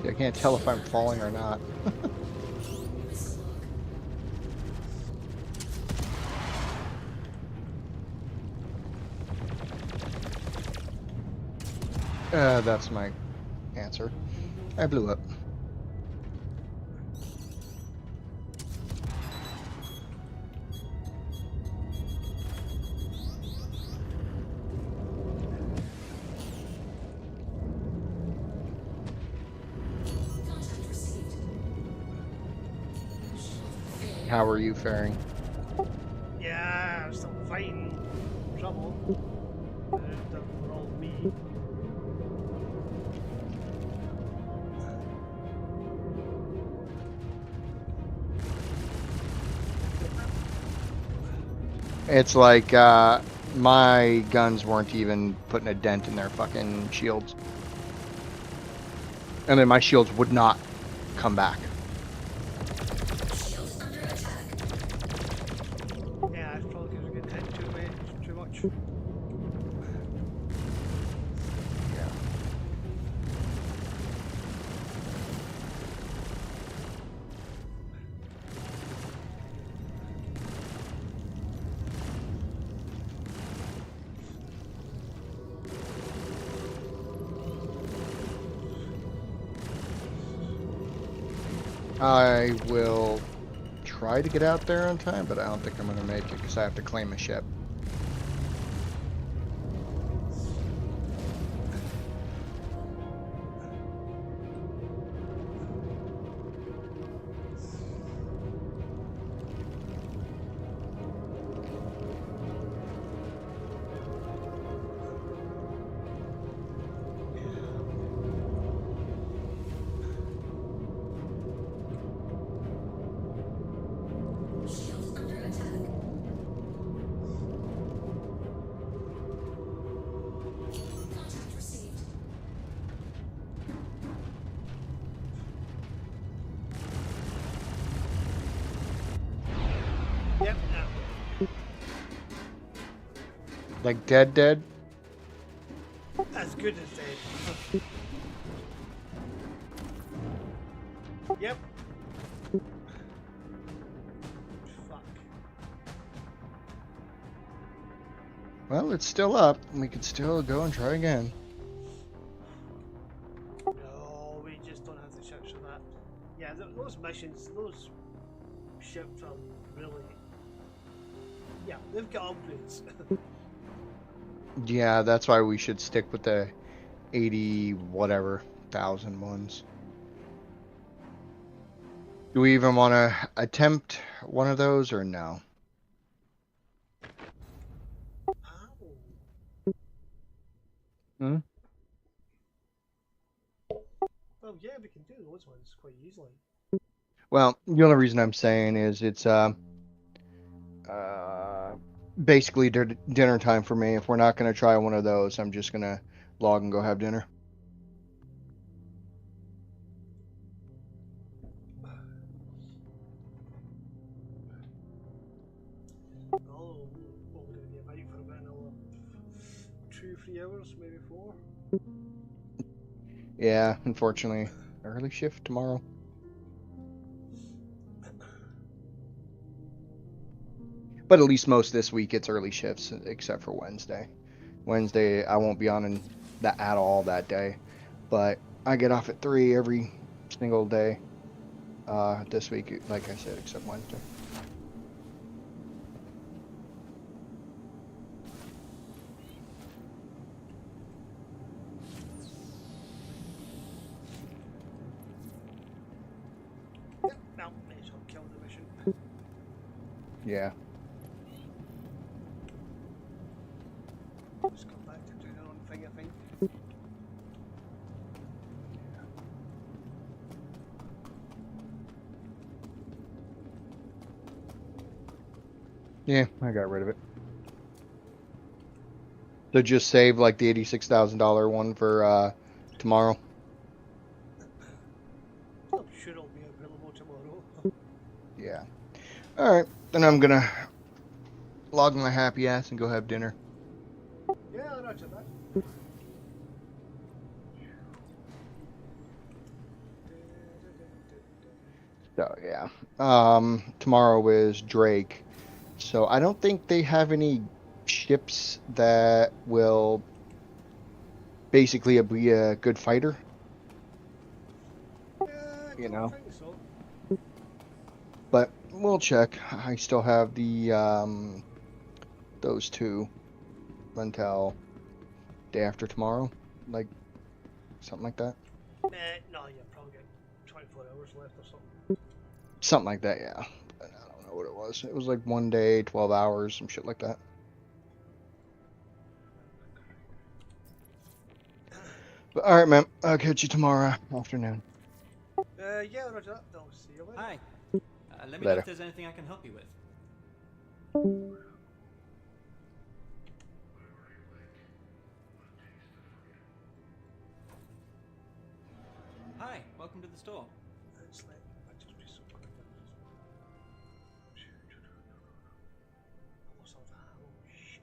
I can't tell if I'm falling or not. Missile log. That's my answer. I blew up. Contact received. Shield How are you faring? yeah, I'm still fighting trouble. They're all me. It's like my guns weren't even putting a dent in their fucking shields. And then my shields would not come back. Shield under attack. Yeah, it's probably because we're getting hit too much. Yeah. I will try to get out there on time, but I don't think I'm going to make it because I have to claim a ship. Shield under attack. Like dead, dead? As good as dead. Yep. Fuck. Well, it's still up. We could still go and try again. No, we just don't have the ships for that. Yeah, those missions, those ships are really... Yeah, they've got upgrades. Yeah, that's why we should stick with the 80 whatever thousand ones. Do we even want to attempt one of those or no? Hmm? Well, yeah, we can do those ones quite easily. Well, the only reason I'm saying is it's basically dinner time for me. If we're not going to try one of those, I'm just going to log and go have dinner. Oh, we're going to be about for about another 2-3 hours, maybe 4. Yeah, unfortunately, early shift tomorrow. But at least most this week it's early shifts, except for Wednesday. Wednesday I won't be on that at all that day, but I get off at 3 every single day. This week, like I said, except Wednesday. Yep, well, may as well kill the mission. Yeah. Just come back to do their own thing, I think. Yeah, I got rid of it. So just save like the $86,000 one for tomorrow. I'm sure it'll be available tomorrow. Yeah. All right, then I'm gonna log my happy ass and go have dinner. Yeah, roger that. So yeah. Tomorrow is Drake. So I don't think they have any ships that will basically be a good fighter. Yeah, I You don't know. think so. But we'll check. I still have the those two until day after tomorrow, like something like that. No, you've probably got 24 hours left or something. Something like that, yeah. But I don't know what it was. It was like 1 day, 12 hours, some shit like that. But all right, man. I'll catch you tomorrow afternoon. Yeah, roger that. I'll see you later. Hi. Let me know Later. if there's anything I can help you with. Hi, welcome to the store. It's like, I just be so quick. What's all that? Oh, shit.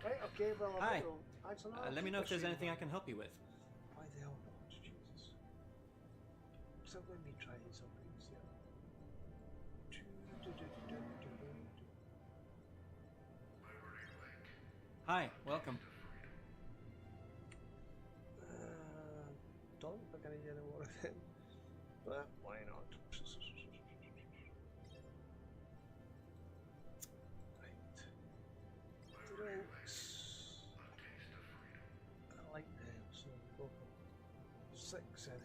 Right, okay, well, Hi. Let me know if there's anything I can help you with. Why the hell not? Jesus. So let me try something here. Hi, welcome. Don't think I need any more of them. But why not? Right. Drinks. I like them, so we'll go for 6 of them.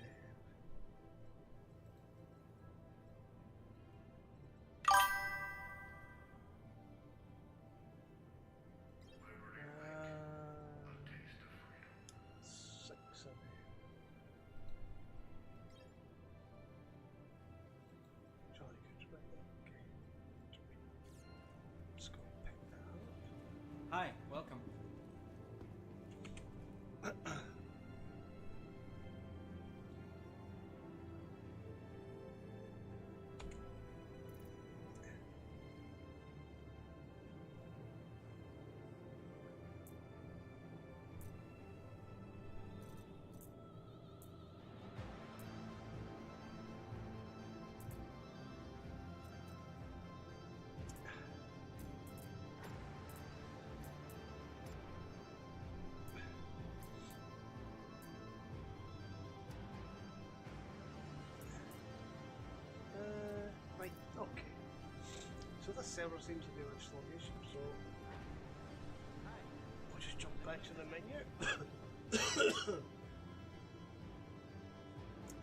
Six of them. Jolly good, right? Okay. Let's go pick that up. Hi, welcome. this server seems to be a bit sluggish, so we'll just jump back to the menu.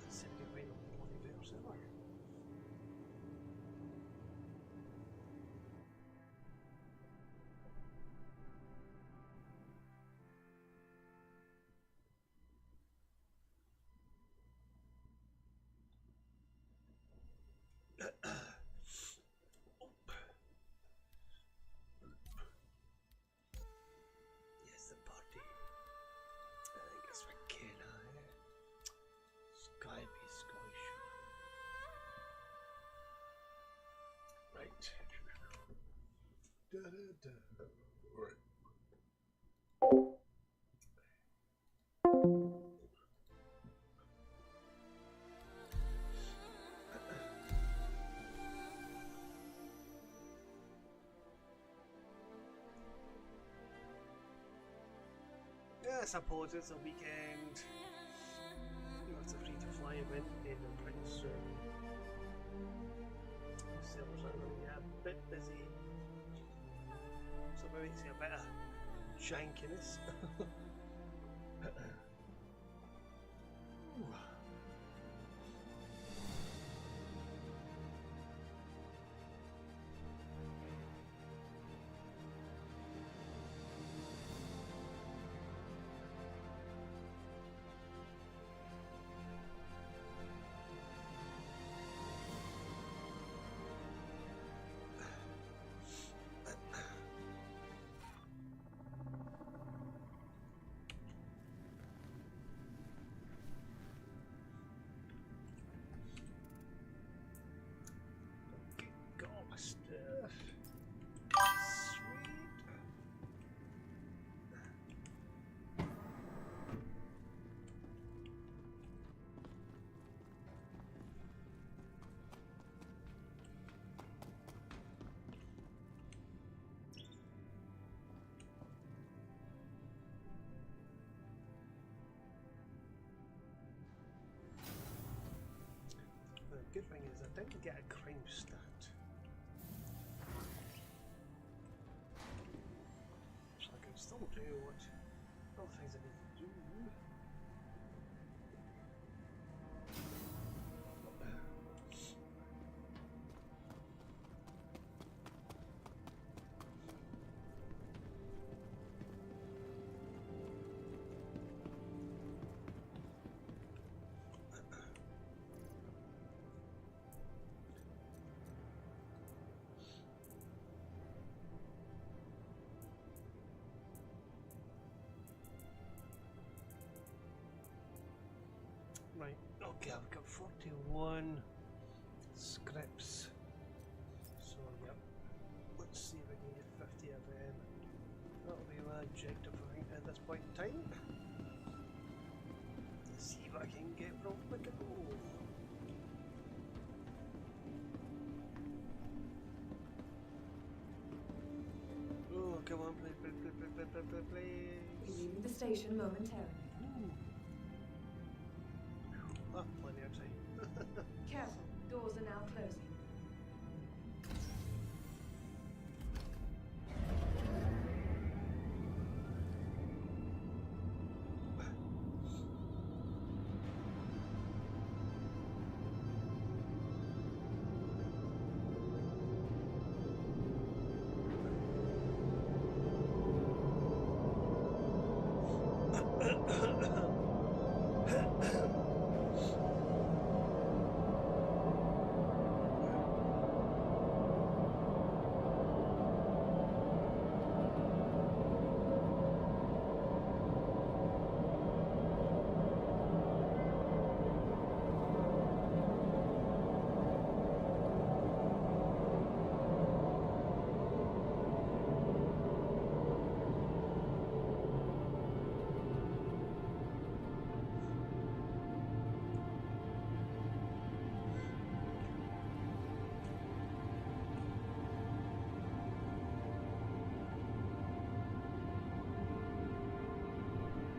See if we can find a bloody better server. Yes, the party. I think it's McKenna, Sky be Scottish. Right. Right. Yeah, I suppose it's a weekend. You know, it's a free to fly event in the Prince. Servers are really a bit busy. So maybe it's a bit of jankiness. Ooh. Got all my stuff. Sweet. The good thing is I didn't get a crime stat. So I can still do what other things I need to do. Right, okay, I've got 41 scripts. So, yep. Let's see if I can get 50 of them. That'll be my objective, I think, at this point in time. Let's see what I can get from the go. Oh, come on, please. Leaving the station momentarily. Ooh. Ah, plenty outside. Careful, doors are now closing.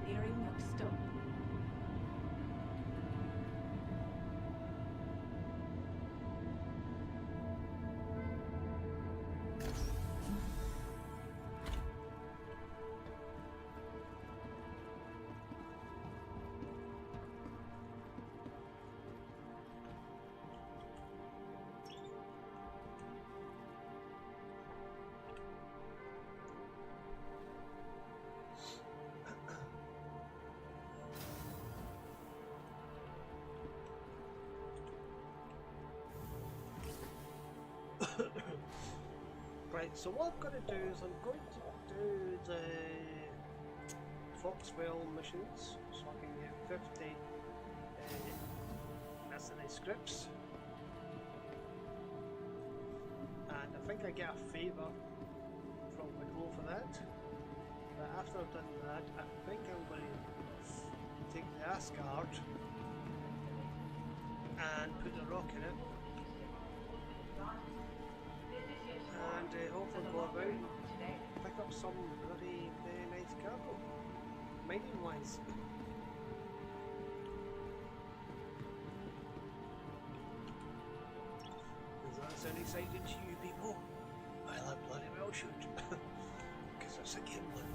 Nearing next stop. Right, so what I'm going to do is I'm going to do the Foxwell missions, so I can get 50 mercenary scripts. And I think I get a favour from Nicole for that. But after I've done that, I think I'm going to take the Asgard and put the rock in it. And hopefully go about and pick up some bloody nice cargo, mining wise. Does that sound exciting to you people? Well, I bloody well should, because it's a gambling.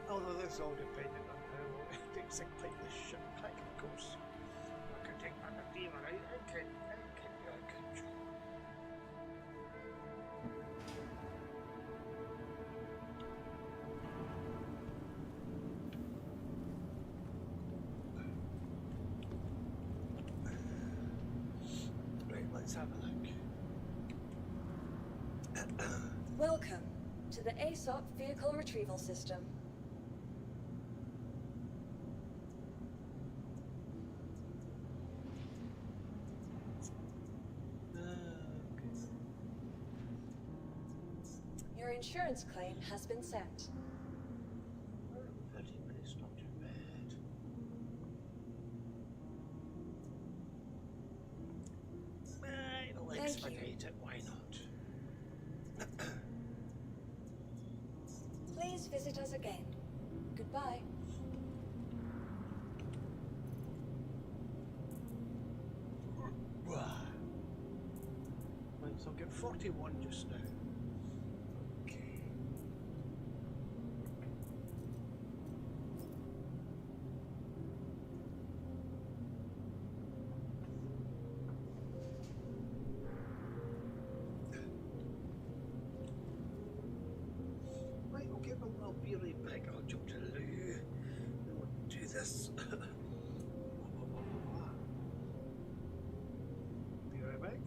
Although this all dependent on how exactly this ship pack goes. I could take back a beaver, right? I could do a good job. Right, let's have a look. Welcome to the ASOP Vehicle Retrieval System. Your insurance claim has been sent. 30 minutes, not too bad. I'll expedite it, why not? Please visit us again. Goodbye. Right, so I'll get 41 just now. Okay. Right, we'll get my little beery back. I'll jump to Lou. And we'll do this. Be right back.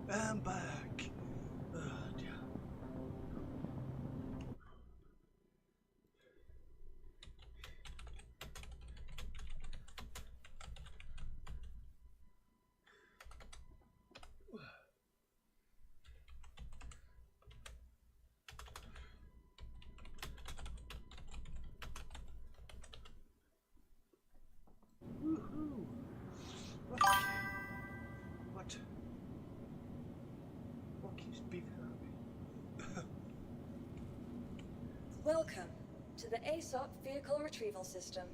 I'm back. Oh dear. Woohoo! Okay. What? What keeps beeping at me? Welcome to the ASOP Vehicle Retrieval System.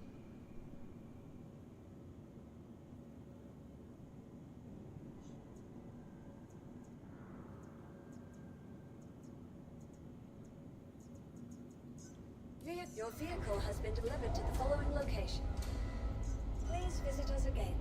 Your vehicle has been delivered to the following location. Please visit us again.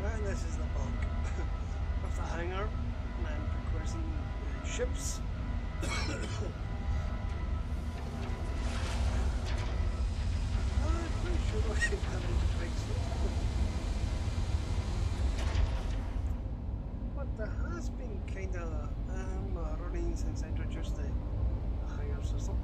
And this is the bug of the hangar and requesting ships. I'm pretty sure I can come into fix it. But there has been kind of running since I introduced the hangar system.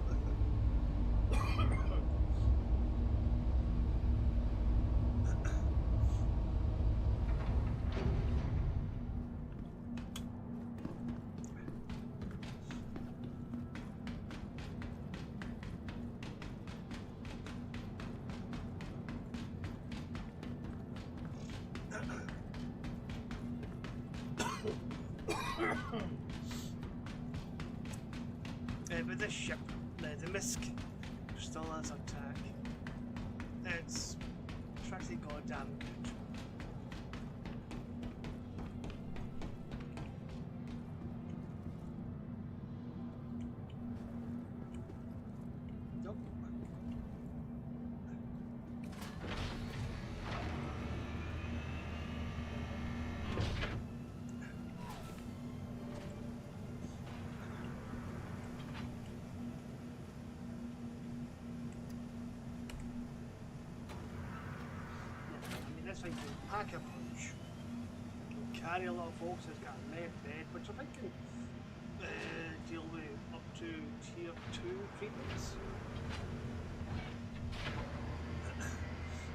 But this ship, the Whisky, still has attack. It's pretty goddamn good. Nope. This thing can pack a punch. It can carry a lot of folks. It's got a med bed, which I think can deal with up to tier 2 treatments.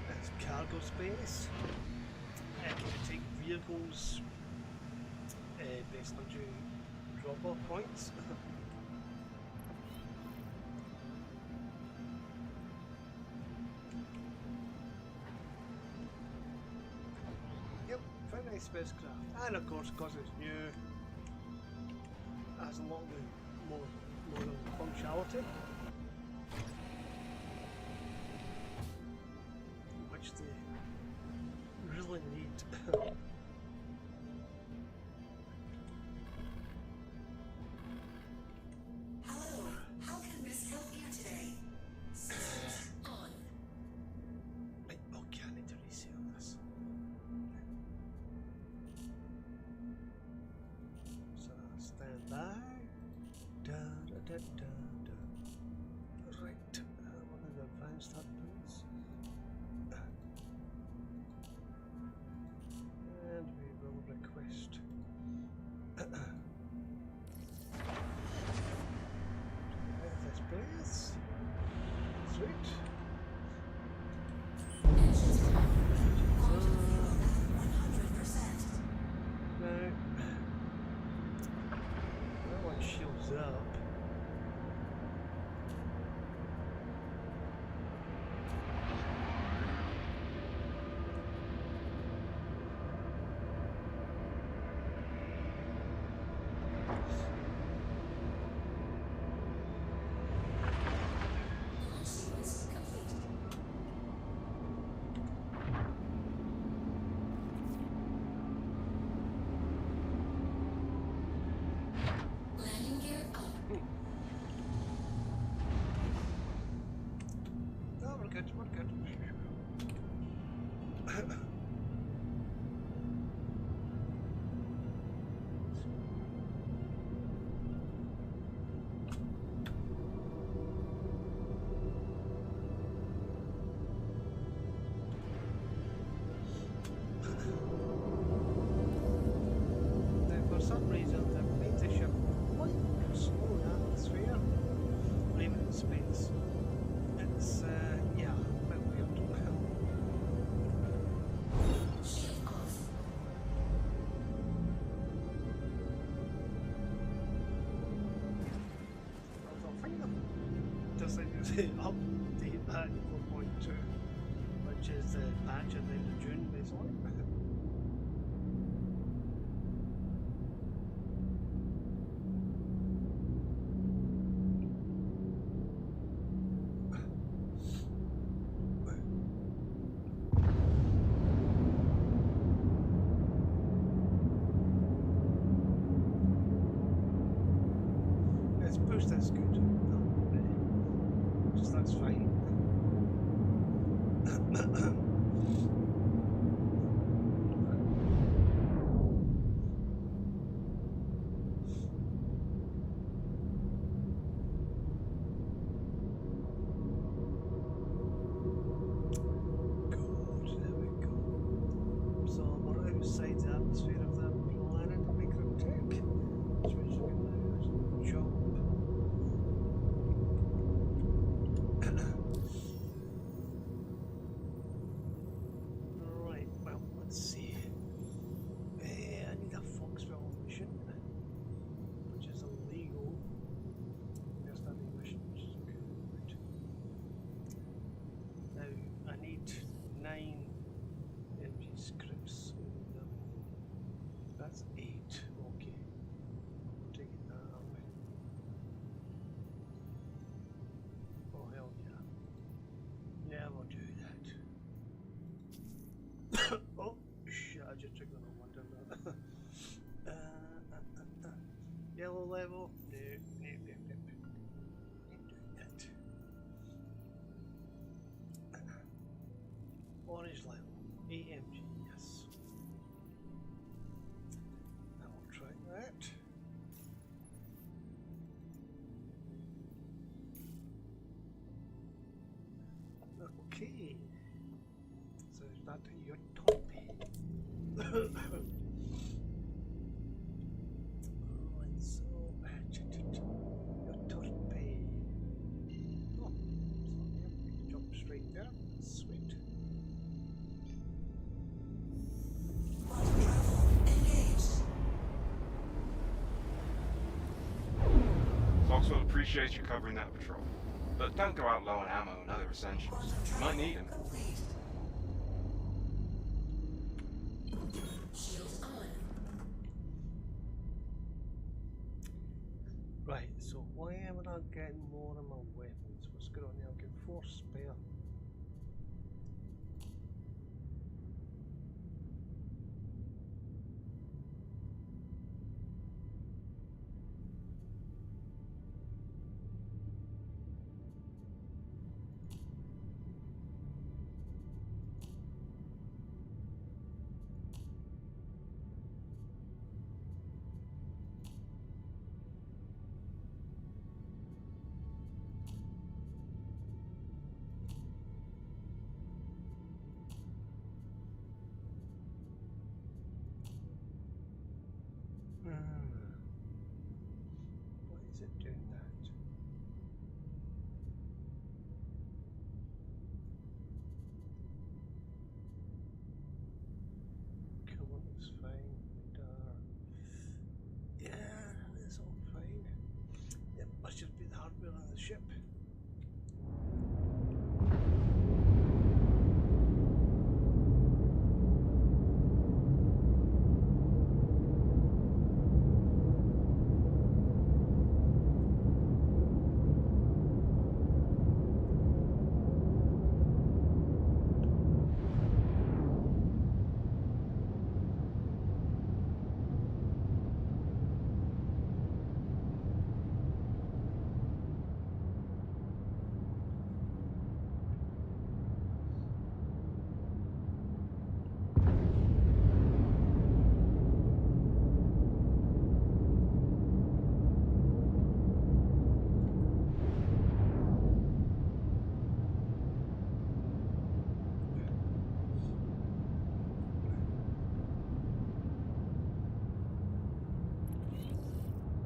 It's cargo space. It can take vehicles based on drop-off points. Very nice spacecraft, and of course, because it's new, it has a lot more functionality, which they really need. Hello, how can Miss help you today? Systems on. Right, okay, I need to reset this. So stand by. Da da da da da. Right. One of the advanced hardwoods. And we will request. This place. Sweet. Engines on. Quantum fuel at 100%. Now, that one shields up. Launch sequence complete. Landing gear up. No, we're good, we're good. Now, for some reason, the made the ship quite slow in atmosphere, or even in space. It's, yeah, a bit weird. Shield off. I think them just like you say, update that to 4.2, which is the patch at the end of June, basically. Its boost is good. Just that's fine. Good, there we go. So we're outside the atmosphere of the planet Microtech, which means we can now jump. Right, well, let's see. I need a Foxville mission, which is illegal. Just a mission, which is okay. Right. Now, I need 9 MG scripts. That's 8. Okay. I'm taking that up. Oh, hell yeah. Never do that. Oh, shit, I just took the wrong one, didn't I? Yellow level? No, no, no, no. Ain't doing that. Orange level. AMG, yes. I will try that. Okay. So is that your toppy? Right, so your torpy. Oh, so yeah, we can jump straight there. Sweet. Quantum travel engaged. Foxwell appreciates you covering that patrol. But don't go out low on ammo and other essentials. Quantum You travel might need them. complete. Shields on. Right, so why am I not getting more of my weapons? What's going on here? I've got 4 spare. Why is it doing that? Coolant is fine. Radar. Yeah, it's all fine. It must just be the hardware on the ship.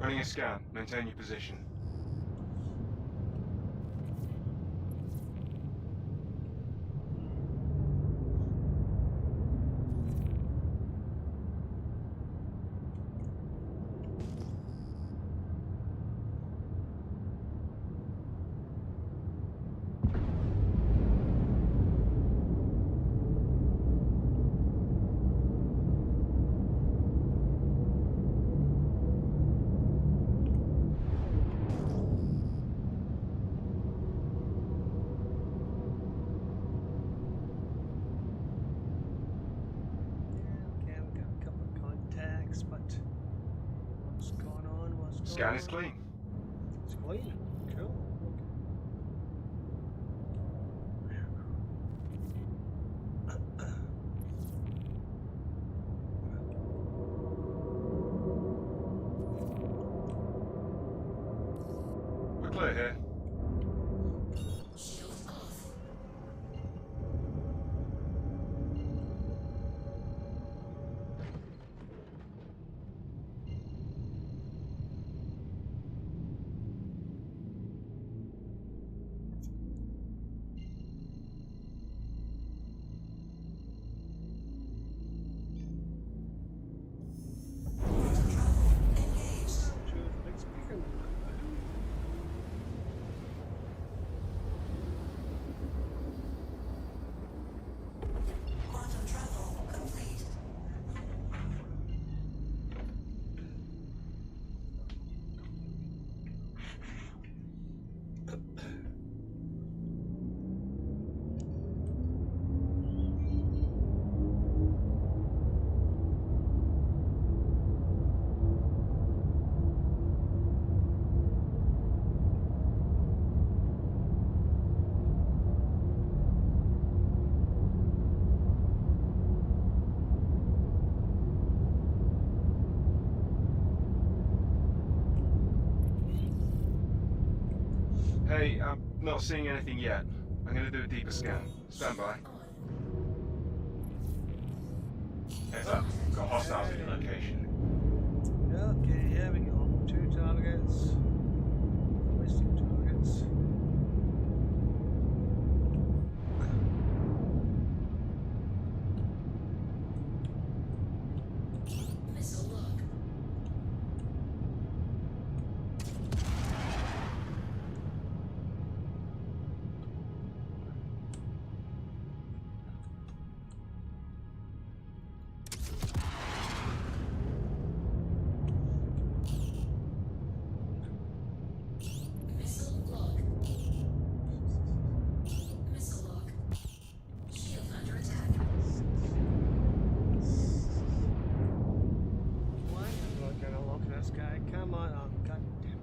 Running a scan. Maintain your position. Okay, we've got a couple of contacts, but what's going on? What's going Scan on? is clean. It's clean. Cool. We're clear here. Shields off. Quantum travel complete. Hey, I'm not seeing anything yet. I'm gonna do a deeper scan. Stand by. Heads up. Got hostiles at your location. Okay, here we go. 2 targets. At least 2 targets. Missile lock. Missile lock. Missile lock. Shield under attack. Why am I gonna look at this guy? Come on, oh, god damn it.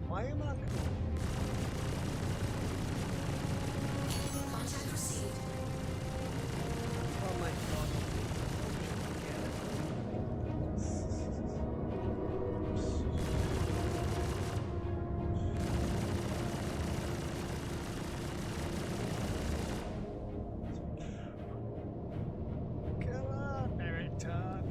Why am I? Contact received. Oh my god. Come on, Meriton.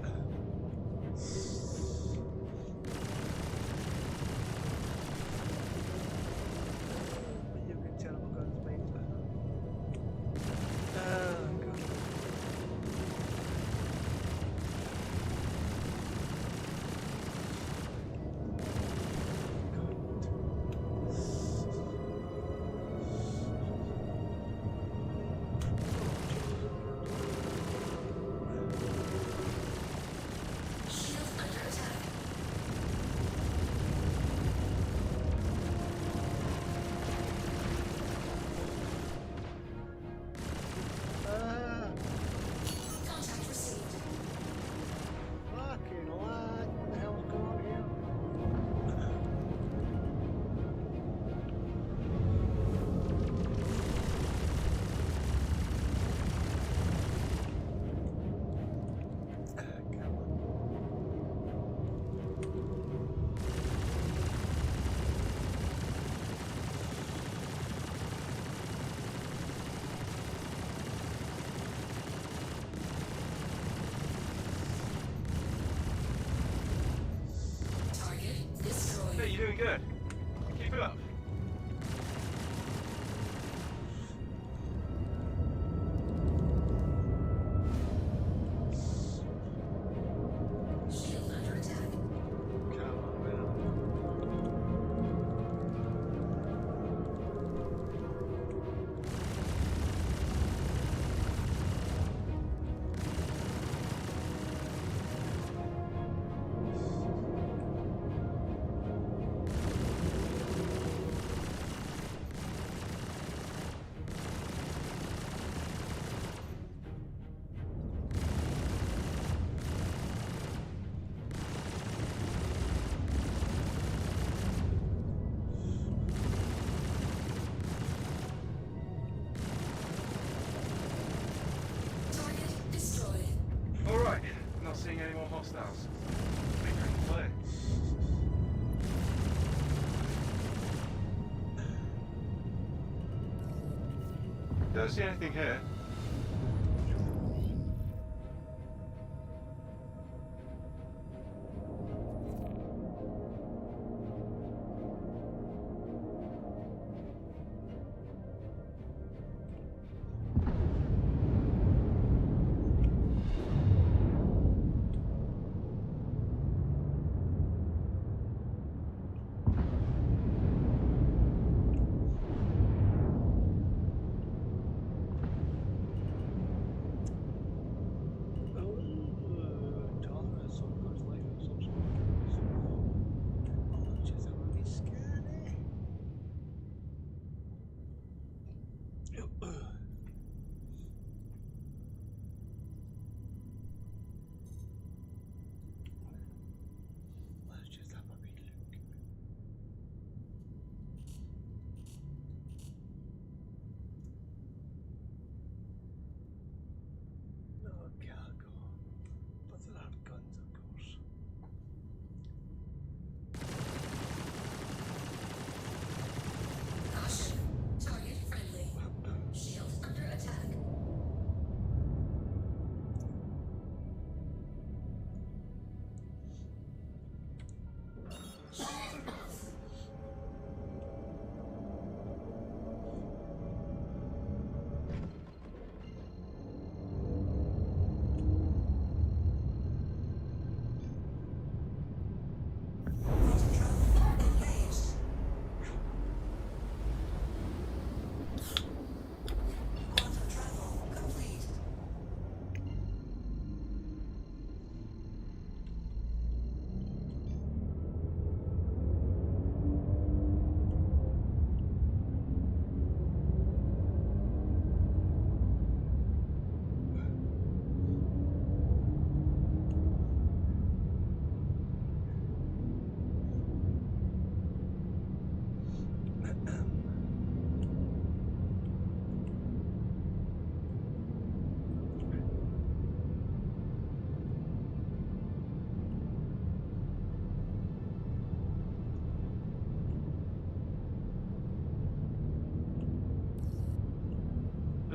hostiles. Finger in the play. Don't see anything here.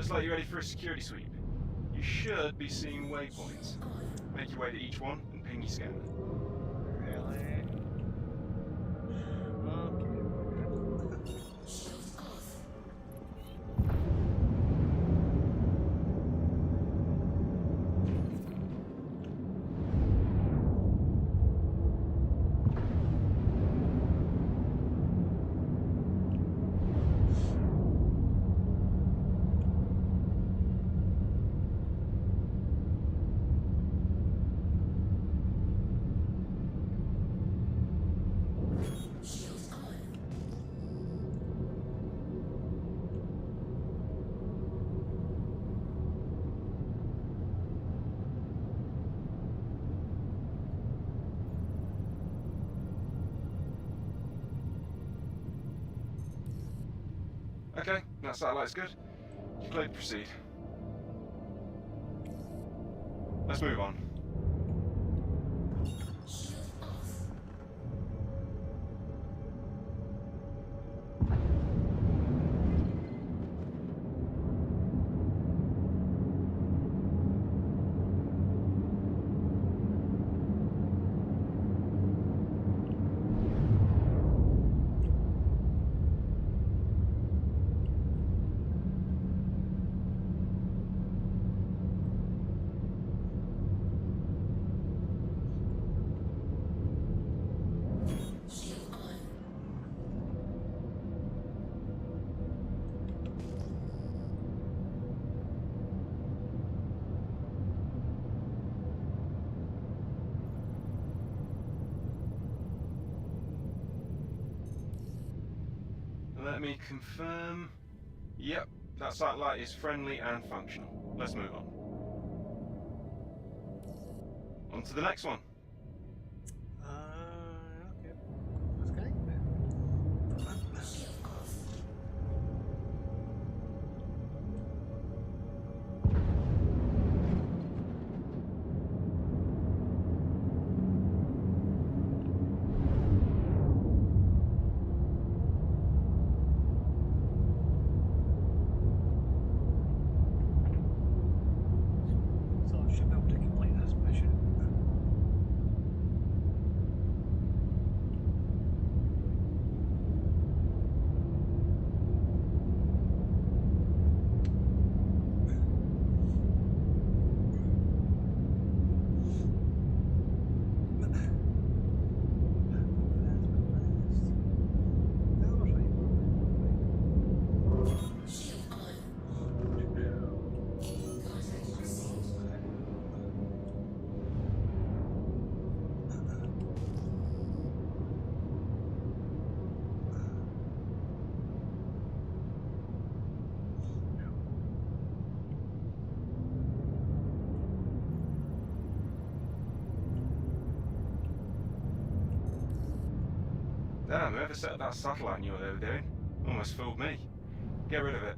Looks like you're ready for a security sweep. You should be seeing waypoints. Make your way to each one and ping your scanner. Really? Okay. Okay, that satellite's good. You're clear to proceed. Let's move on. Let me confirm. Yep, that satellite is friendly and functional. Let's move on. On to the next one. Okay. Let's connect it. Damn, whoever set up that satellite knew what they were doing. Almost fooled me. Get rid of it.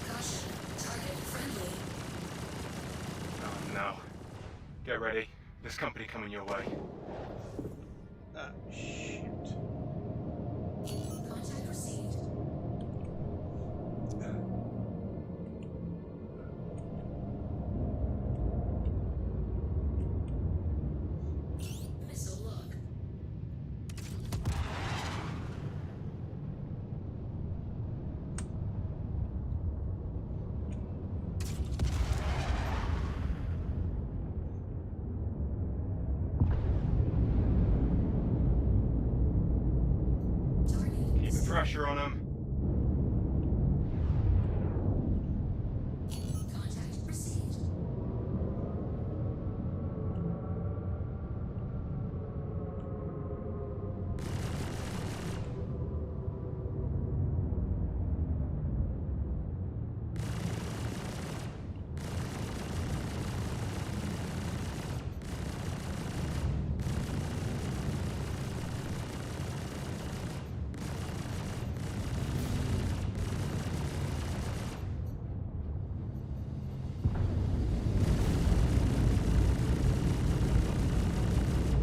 Caution. Target friendly. Oh no. Get ready. There's company coming your way. Ah, shit. Contact received. Missile look. Target. Keep the pressure on them. Contact received.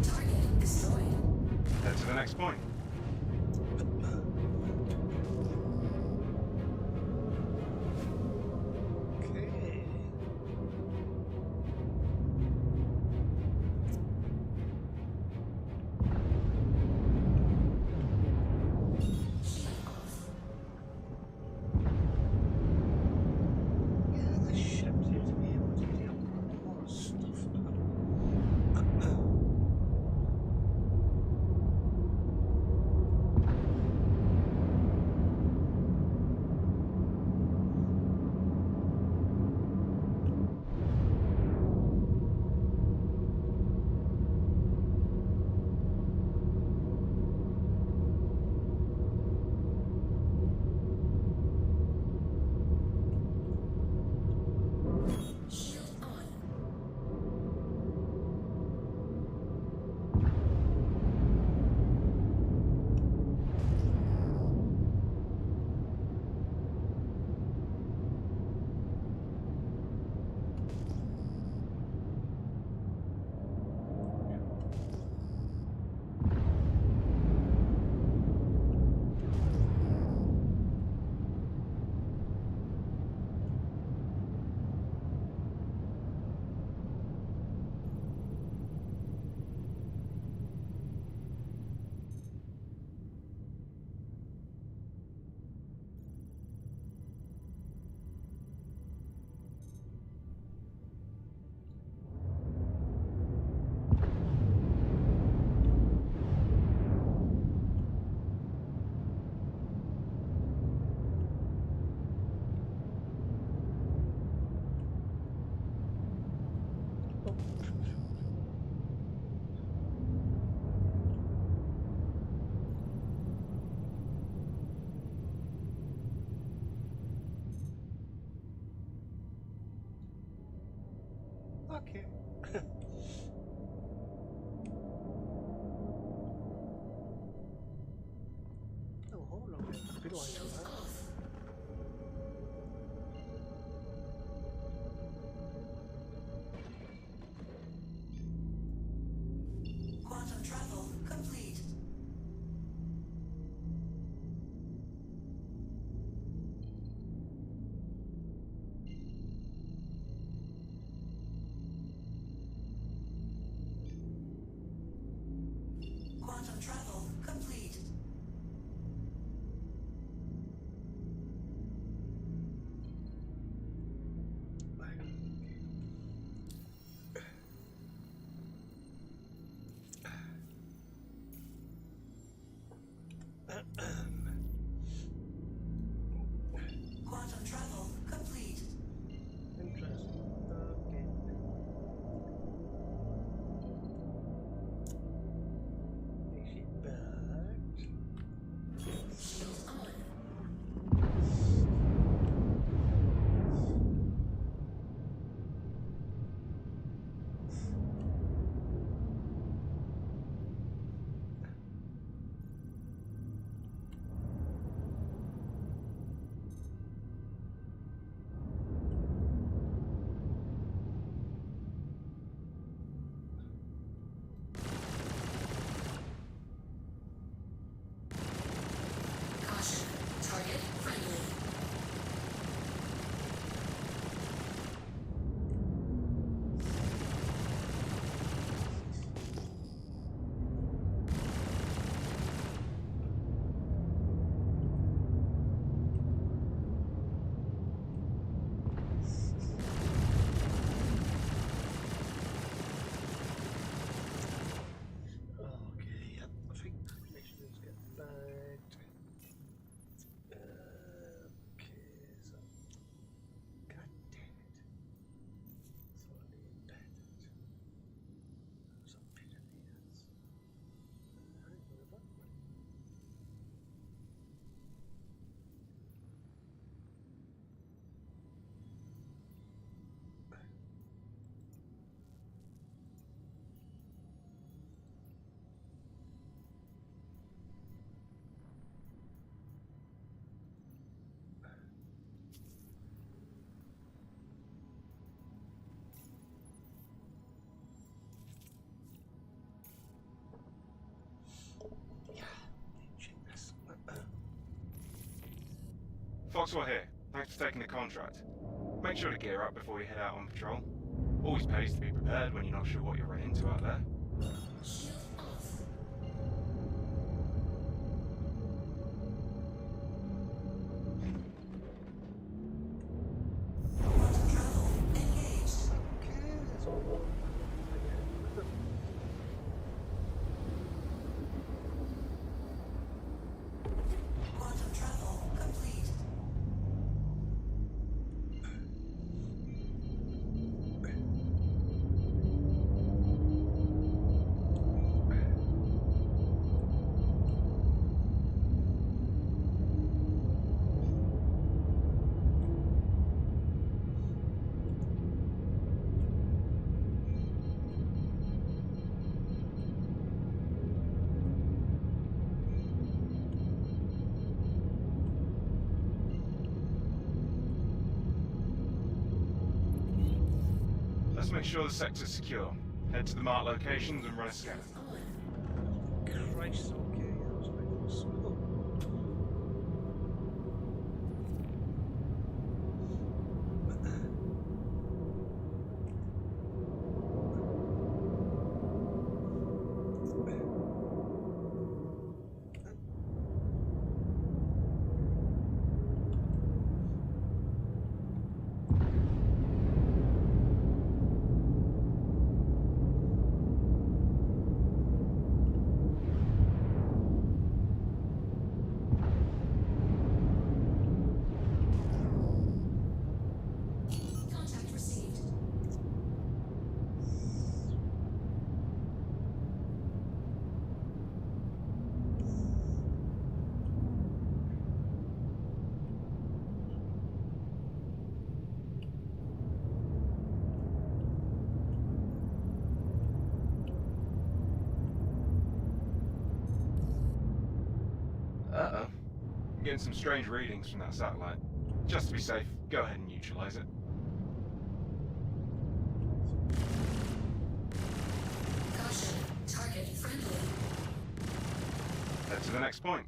Target destroyed. Head to the next point. Okay. Shield off. Yeah, this ship seems to be able to deal with a lot of stuff now. Shield on. Okay. Oh, hold on. I realize Shield that. off. Quantum travel complete. Quantum travel complete. Foxwell here. Thanks for taking the contract. Make sure to gear up before you head out on patrol. Always pays to be prepared when you're not sure what you'll run into out there. Shield off. Quantum travel engaged. Okay, that's all. Quantum travel complete. Let's make sure the sector's secure. Head to the marked locations and run a scan. Christ, okay, that was quite slow. Contact received. Uh-oh. I'm getting some strange readings from that satellite. Just to be safe, go ahead and neutralize it. Caution. Target friendly. Head to the next point.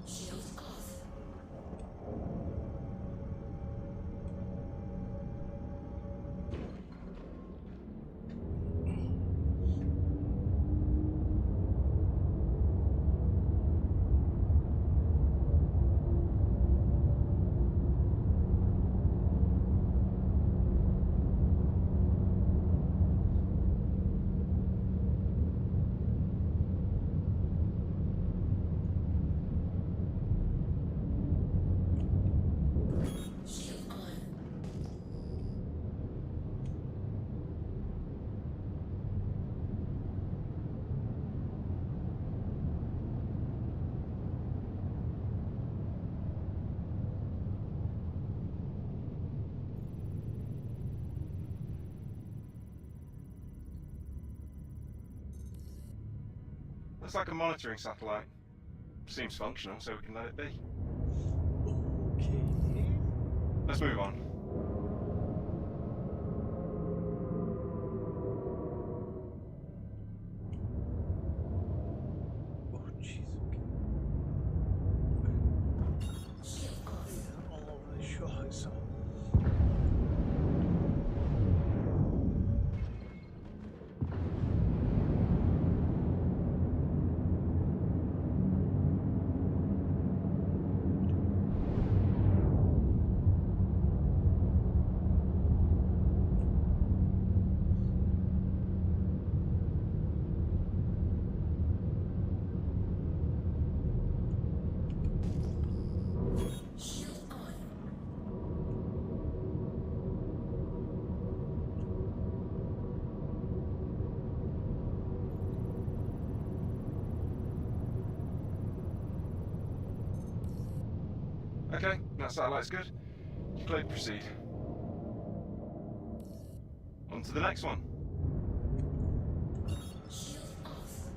Shield off. Shield on. Looks like a monitoring satellite. Seems functional, so we can let it be. Okay. Let's move on. Oh, jeez, okay. Shield off. Yeah, all over the shot, so. Shield on. Okay, that satellite's good. Clear to proceed. On to the next one. Shield off.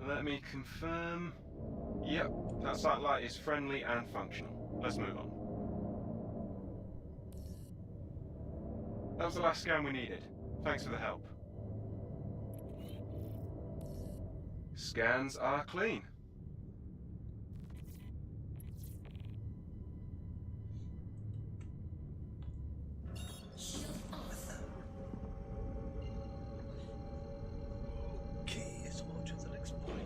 Let me confirm. Yep, that satellite is friendly and functional. Let's move on. That was the last scan we needed. Thanks for the help. Scans are clean. Okay, so on to the next point.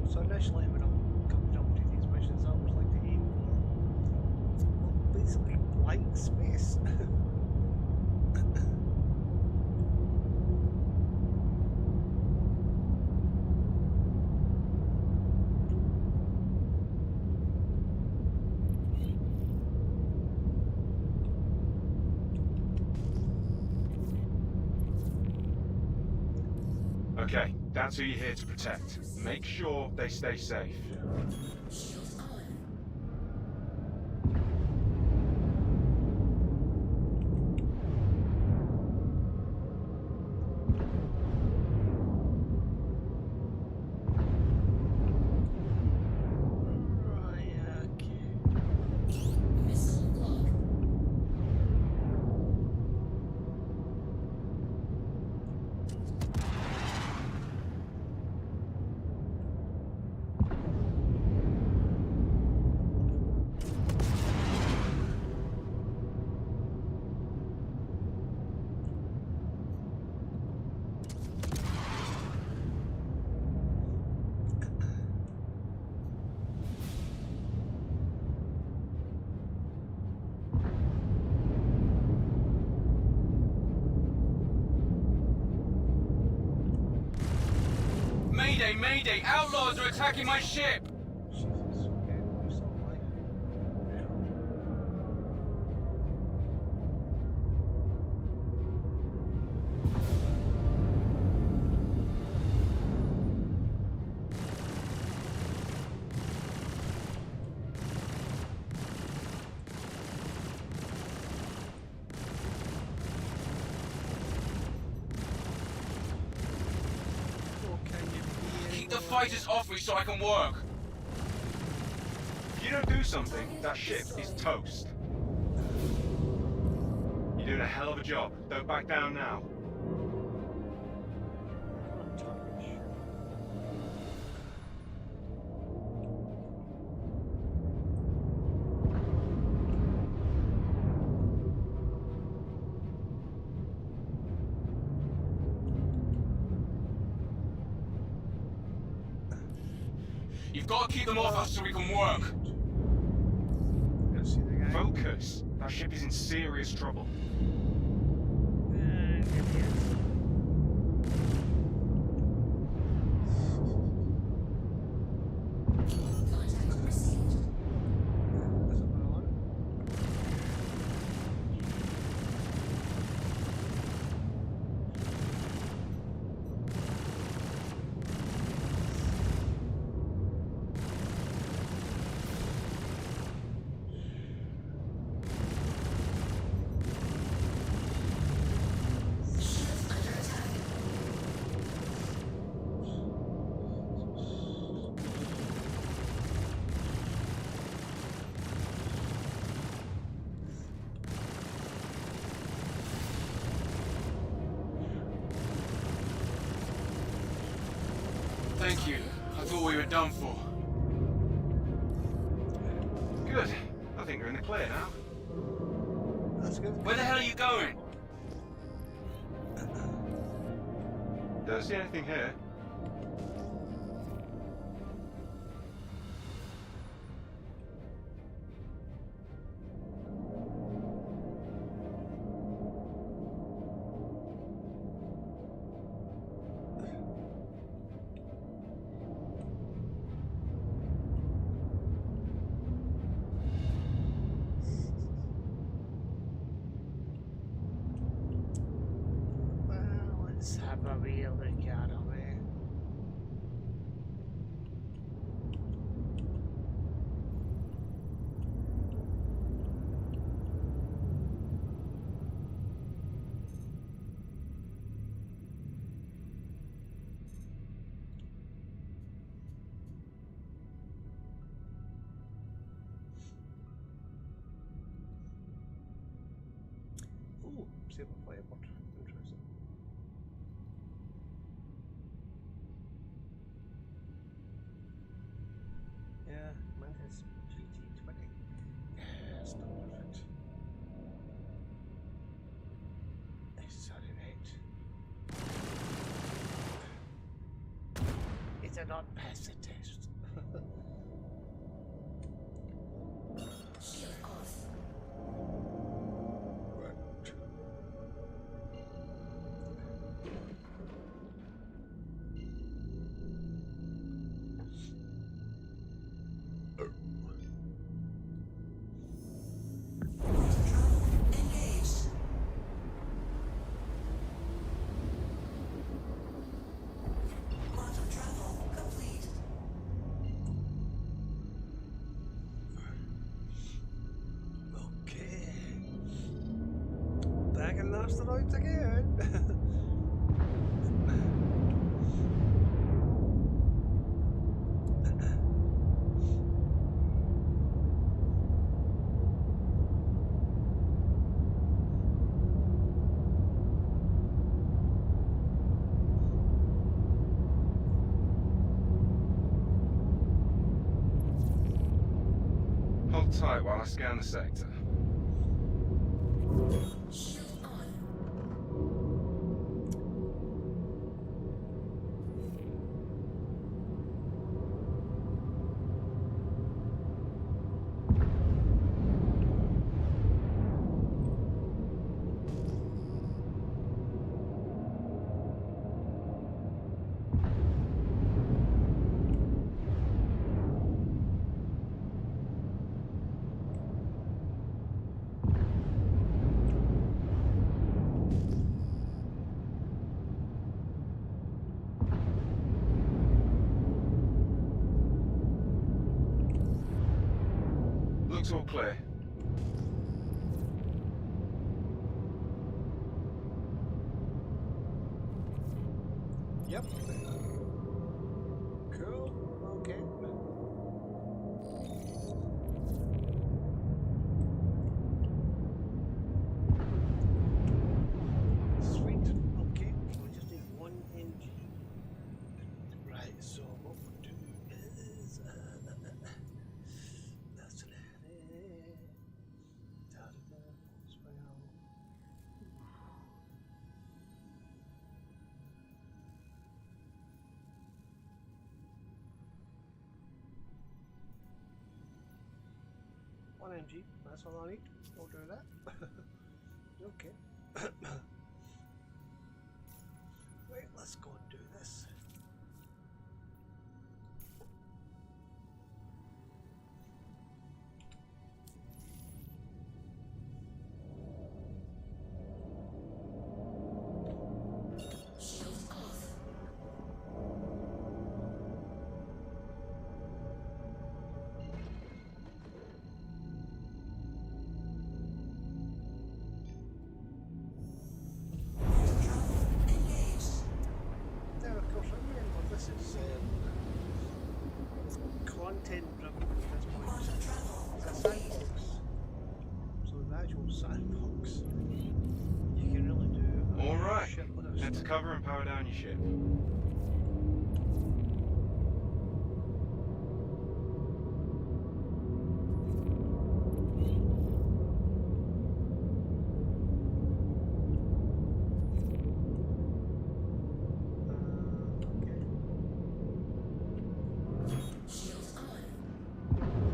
So initially when I'm coming up to these missions I was like to aim well, basically blank space. Okay, that's who you're here to protect. Make sure they stay safe. Right, okay. Missile log. Mayday, mayday! Outlaws are attacking my ship! Jesus, okay, we saw life. Oh, can you be Keep the fighters off me so I can work! If you don't do something, that ship is toast. You're doing a hell of a job. Don't back down now. You've got to keep them off us so we can work. Let's see the guy. Focus. That ship is in serious trouble. There he is. Contact received. That's what I want. Shield under attack. Thank you. I thought we were done for. Good. I think we're in the clear now. That's good. Where the hell are you going? Don't see anything here. have a real look at him, eh? Ooh, silver player bot. Interesting. Yeah, mine has GT20. Yeah, still perfect. It's it did not pass the test. Shield off. Engaged. Quantum travel complete. Okay. Back in the asteroids again. Hold tight while I scan the sector. Shield on. Looks all clear. Yep. Cool. Okay. Sweet. Okay. We just need one NG. Right. So what we'll do is that's it. Da-da-da, as well. One MG, that's all I need. We'll do that. Okay. Wait, let's go and do this. Shield off. Engaged. Now, of course, remember this is content driven at this point. Quantum travel It's a complete. sandbox. So the actual sandbox, you can really do a All right. shitload of Head to stuff. cover and power down your ship. Okay. Shield on.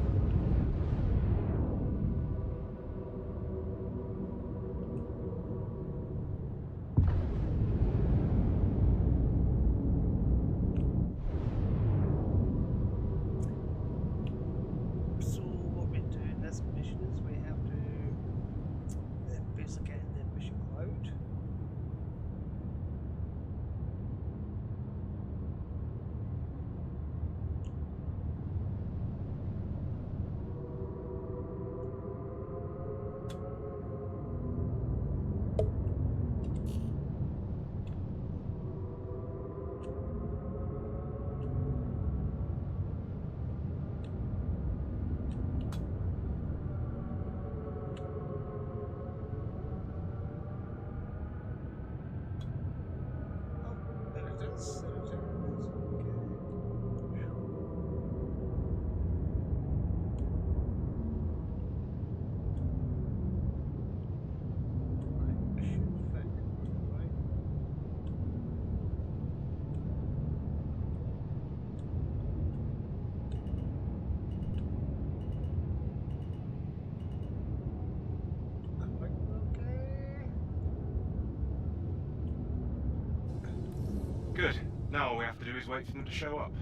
Good. Now all we have to do is wait for them to show up.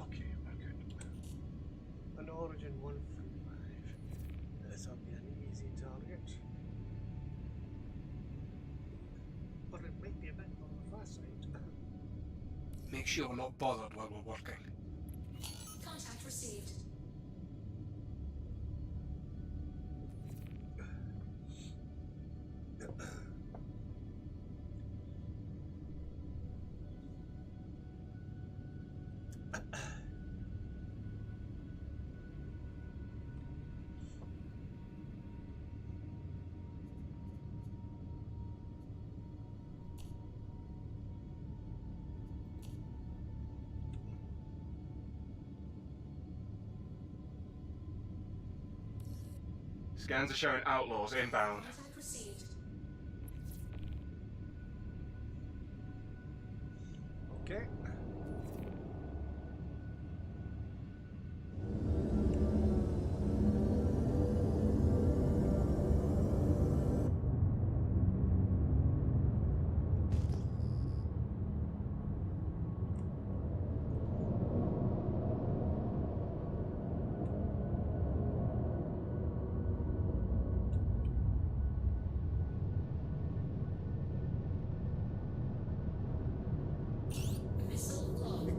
Okay, we're good. An origin 145. This'll be an easy target. But it might be a bit on the fast side. Make sure we're not bothered while we're working. Contact received. Scans are showing outlaws inbound. Contact received. Okay. Missile lock.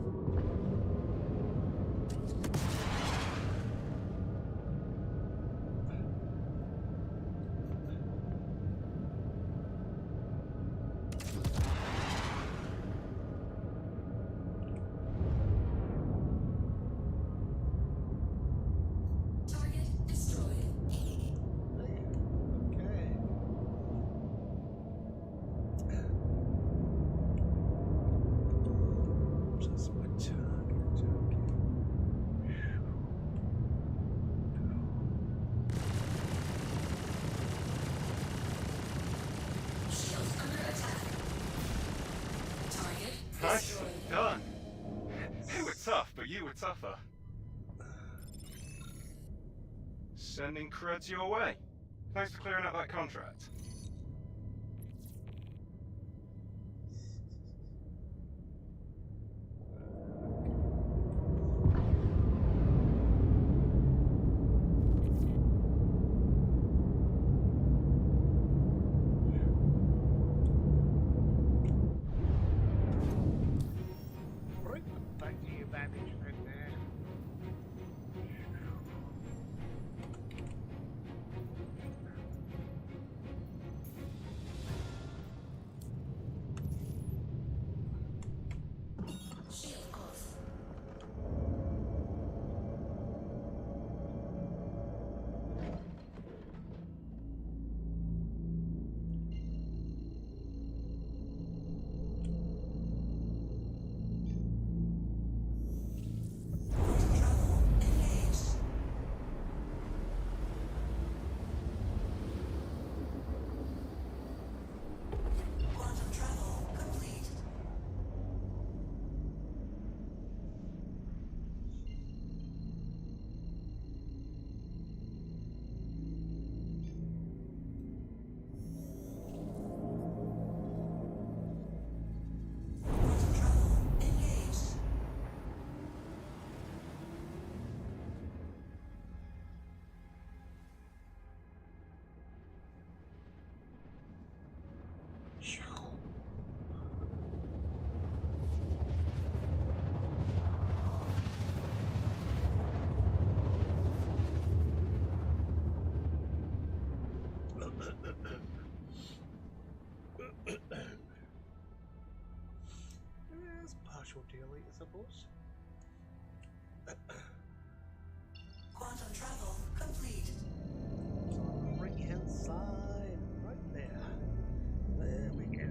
Target destroyed. Okay. Just my target. Okay. Shield under attack. Target Nice. destroyed. Done. They were tough, but you were tougher. Sending creds your way. Thanks for clearing out that contract. Right, back to you, babies, right there. Shield off. Trouble engaged. Quantum travel complete. Quantum travel engaged. It's partial daily, I suppose. Quantum travel complete. It's on the right hand side, right there. There we go.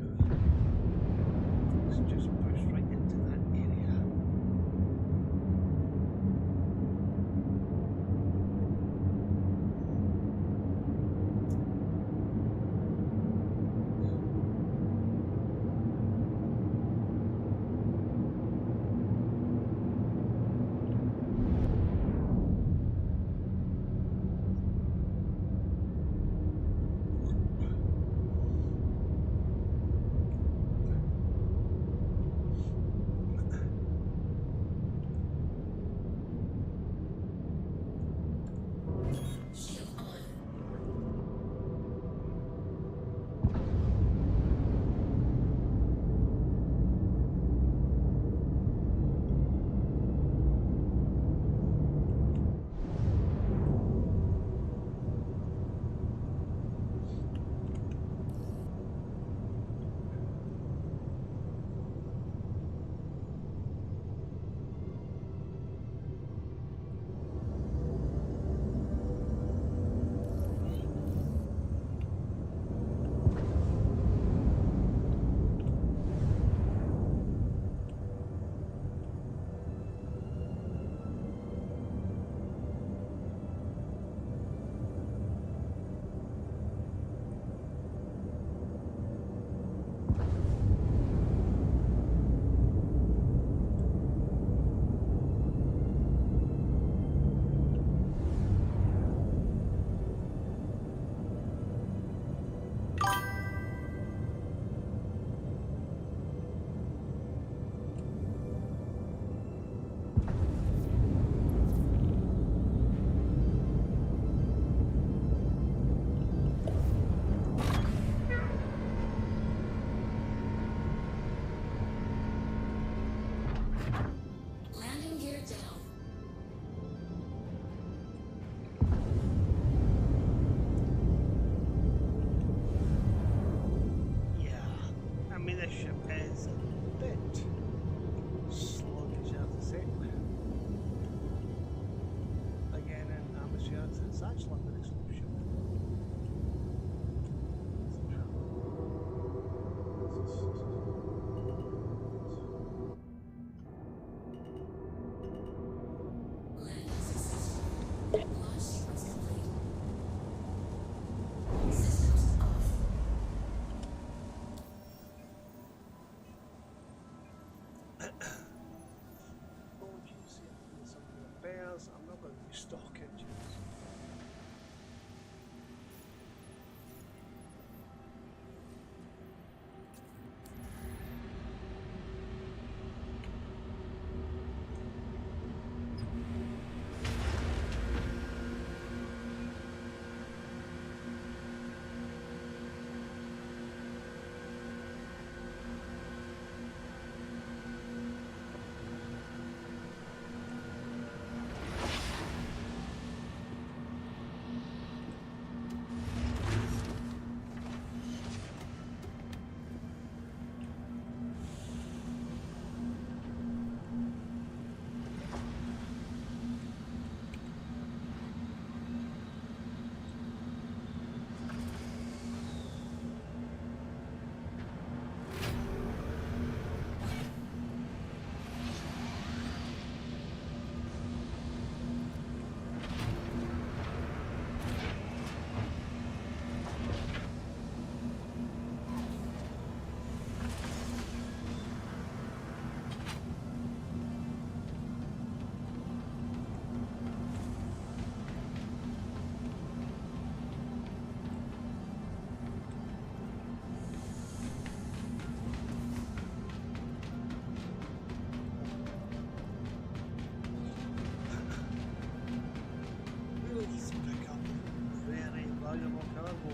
We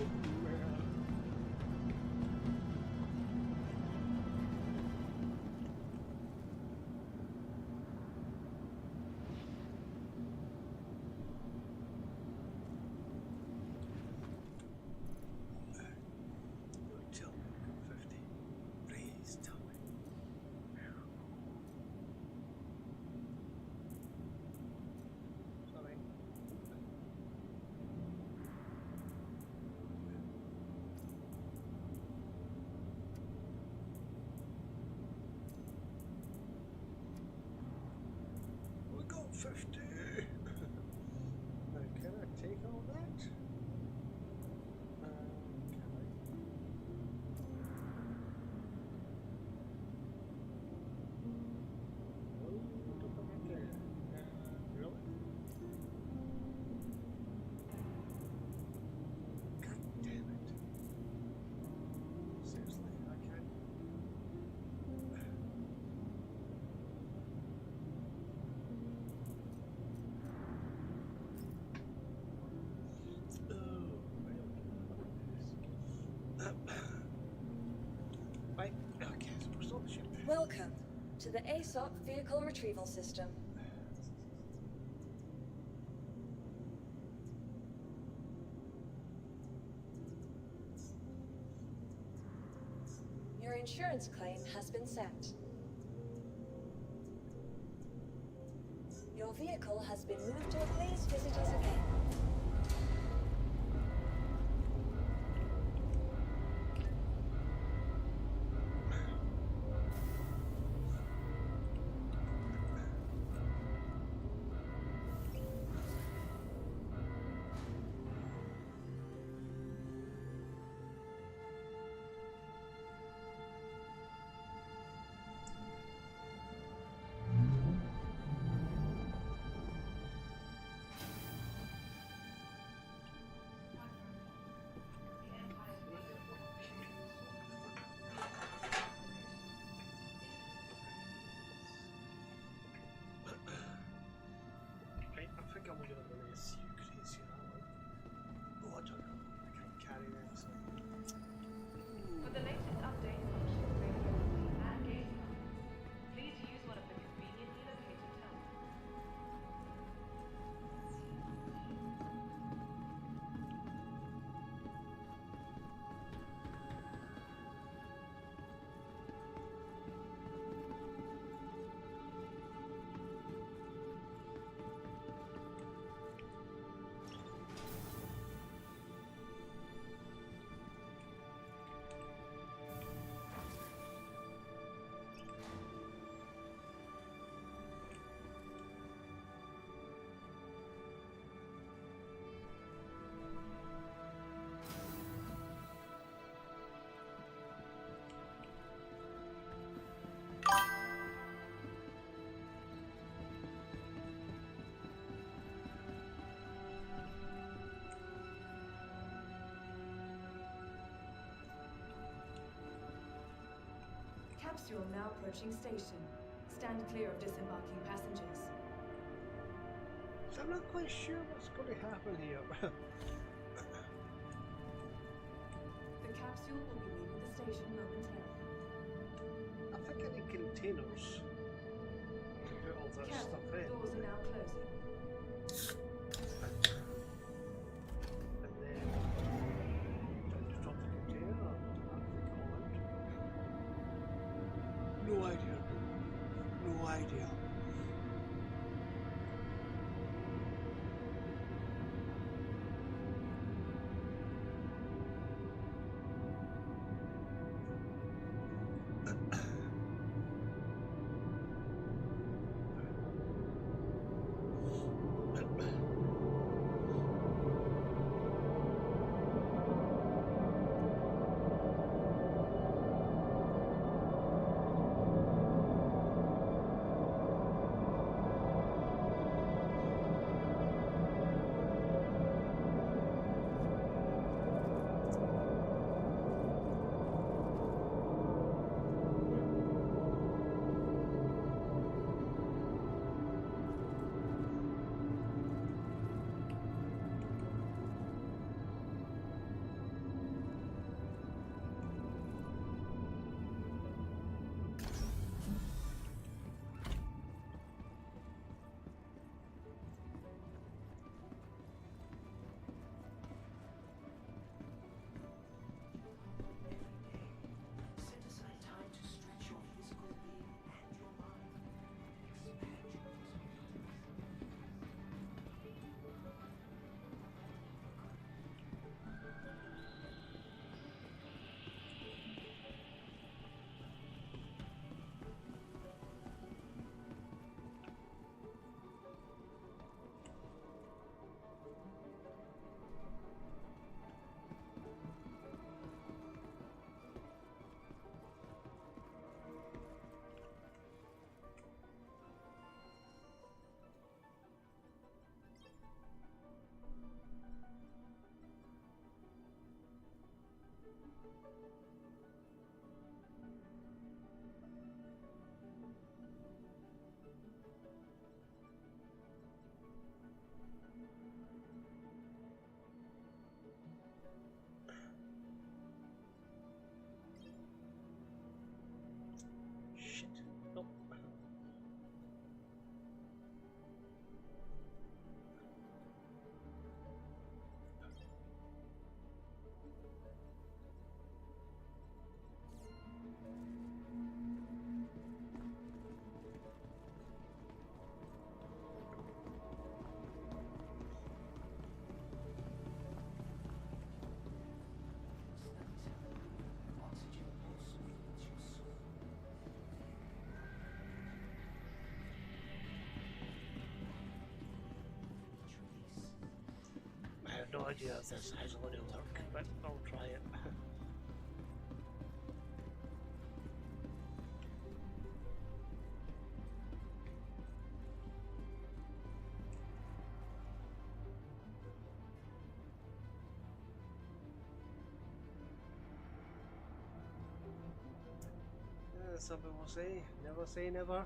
got 50. Now, can I take all that? Can I? No, I don't think I can. Really? God damn it. Seriously, I can't. Right, okay, so we're still the ship. Welcome to the ASOP Vehicle Retrieval System. Your insurance claim has been sent. Your vehicle has been moved to a please visit us again. Right, I think I'm gonna release you crazy Alan. Oh, I don't know. I can't carry this. For the latest updates on ship availability and gate time, please use one of the conveniently located terminals. Capsule now approaching station. Stand clear of disembarking passengers. So I'm not quite sure what's going to happen here. The capsule will be leaving the station momentarily. I think I need containers to put all that Careful, stuff in. doors are now closing. And then do I just drop the container or do I have to take it all out? No idea. No idea. idea if this has a lot of work, but I'll try it. Some people say never,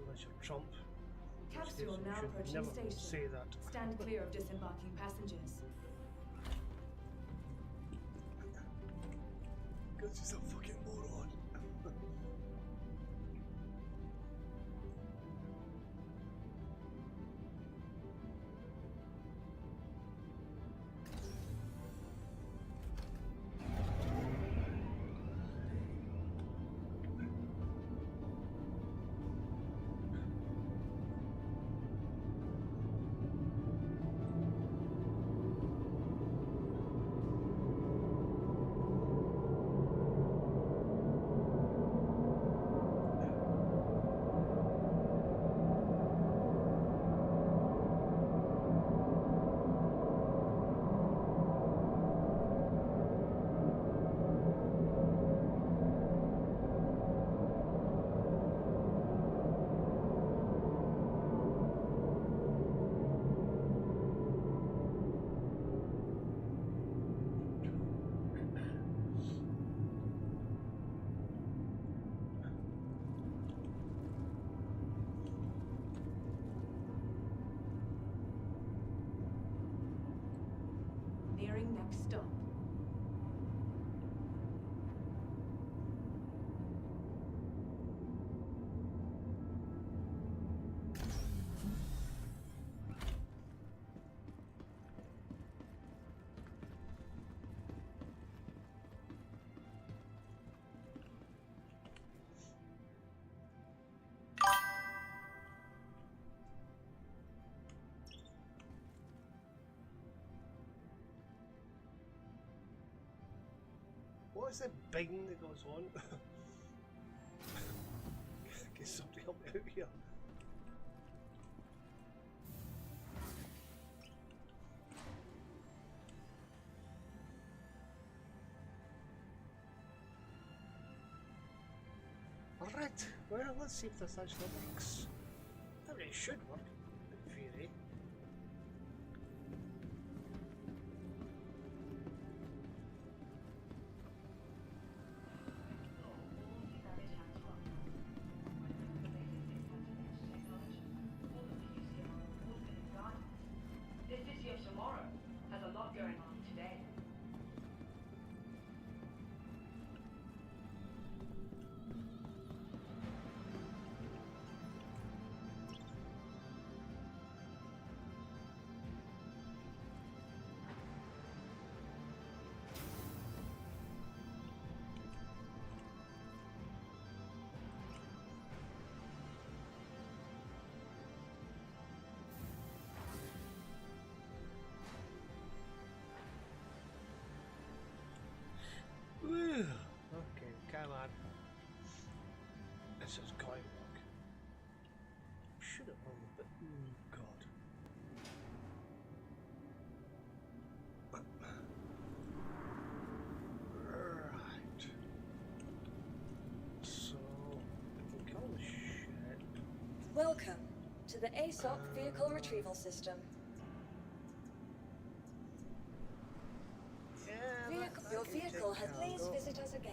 unless you're Trump. Capsule now should approaching never station. say that. Stand clear of disembarking passengers. Because he's a fucking moron. Nearing next stop. What is the bing that goes on? Can somebody help me out here? Alright, well, let's see if this actually works. That really should work, in theory. This city of tomorrow has a lot going on today. Whew. Okay, come on. This is going to work. Should have won, but God. Right. So we can call the shit. Welcome to the ASOC Vehicle Retrieval System. Your vehicle has please visit us again.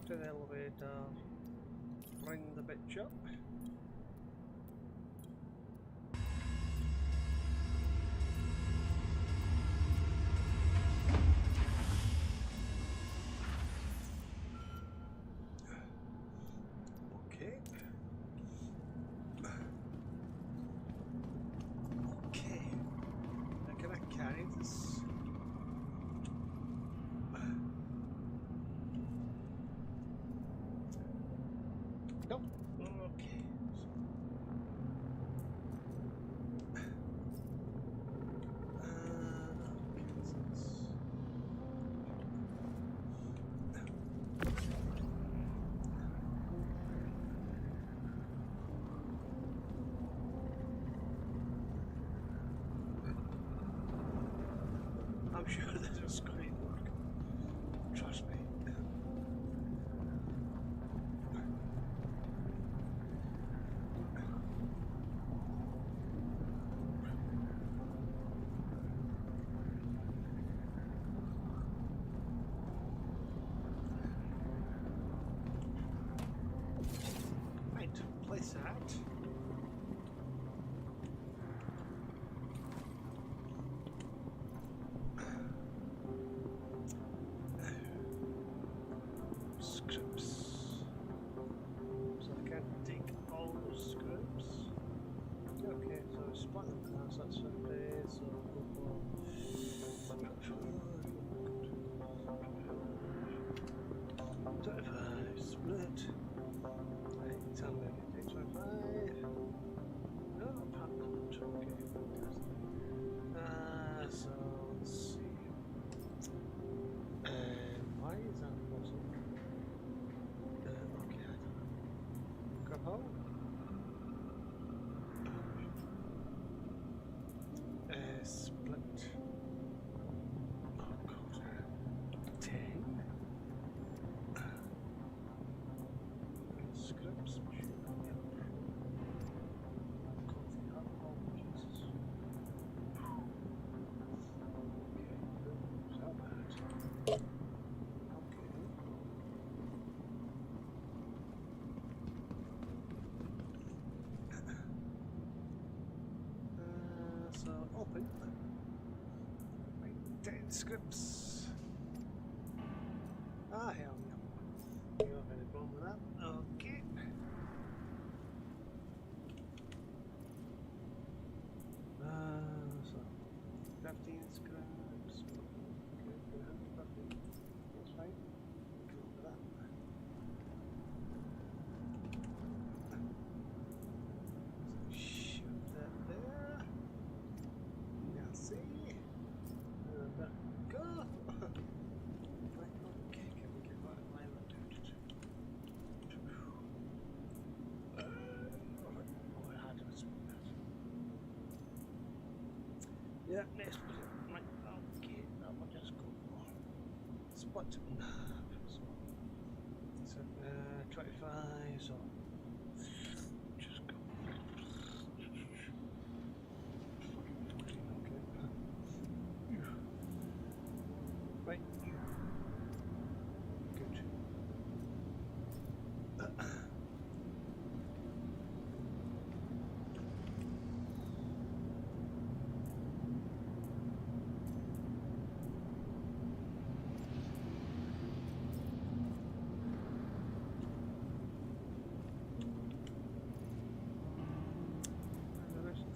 to the elevator, bring the bitch up. Okay. Okay. Now can I carry this? Nope. Okay. I'm sure this is going to work. Trust me. Right, place that. Scripts. So I can't take all those scripts. Okay, so spot them class, that's what it is. So we'll go for 25 split. Right, tell me I can take 25. No, apartment, okay. So let's see. Why is that possible? Okay, I don't know. Grab hold. Split. Oh god. 10. Scripts. Coffee hut. Oh Jesus. Okay, is that bad? Okay. So open. Right, 10 scripts. Ah, hell no. You don't have any problem with that. Okay. So 15 scripts. Okay, gonna have 15. That's fine. Go over that. Shoot that there. Merci. Back go. Right, okay, can we get out of my load? Oh, how do I spell that? Yeah, next bit. Right, okay, that will just go spot in half. So 25, so just go. Okay. Right. Good.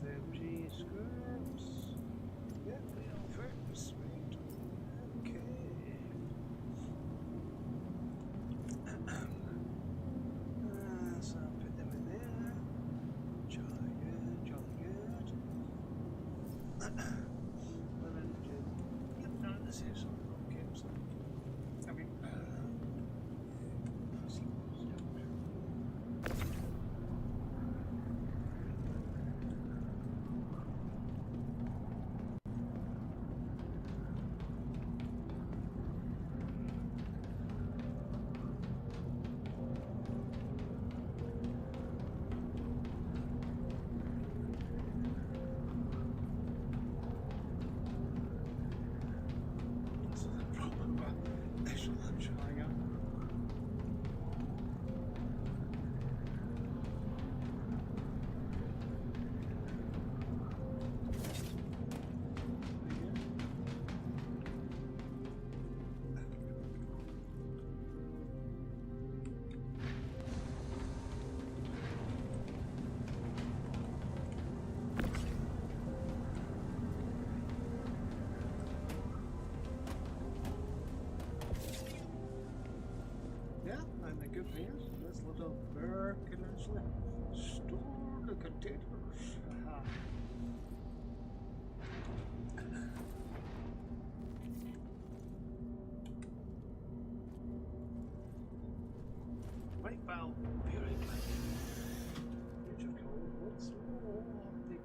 MG scripts. Yeah, they are very sweet. Okay. repairs. This little bear can actually store the containers. Aha. Right, well, be right back. Future Karl once more. Be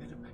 right back.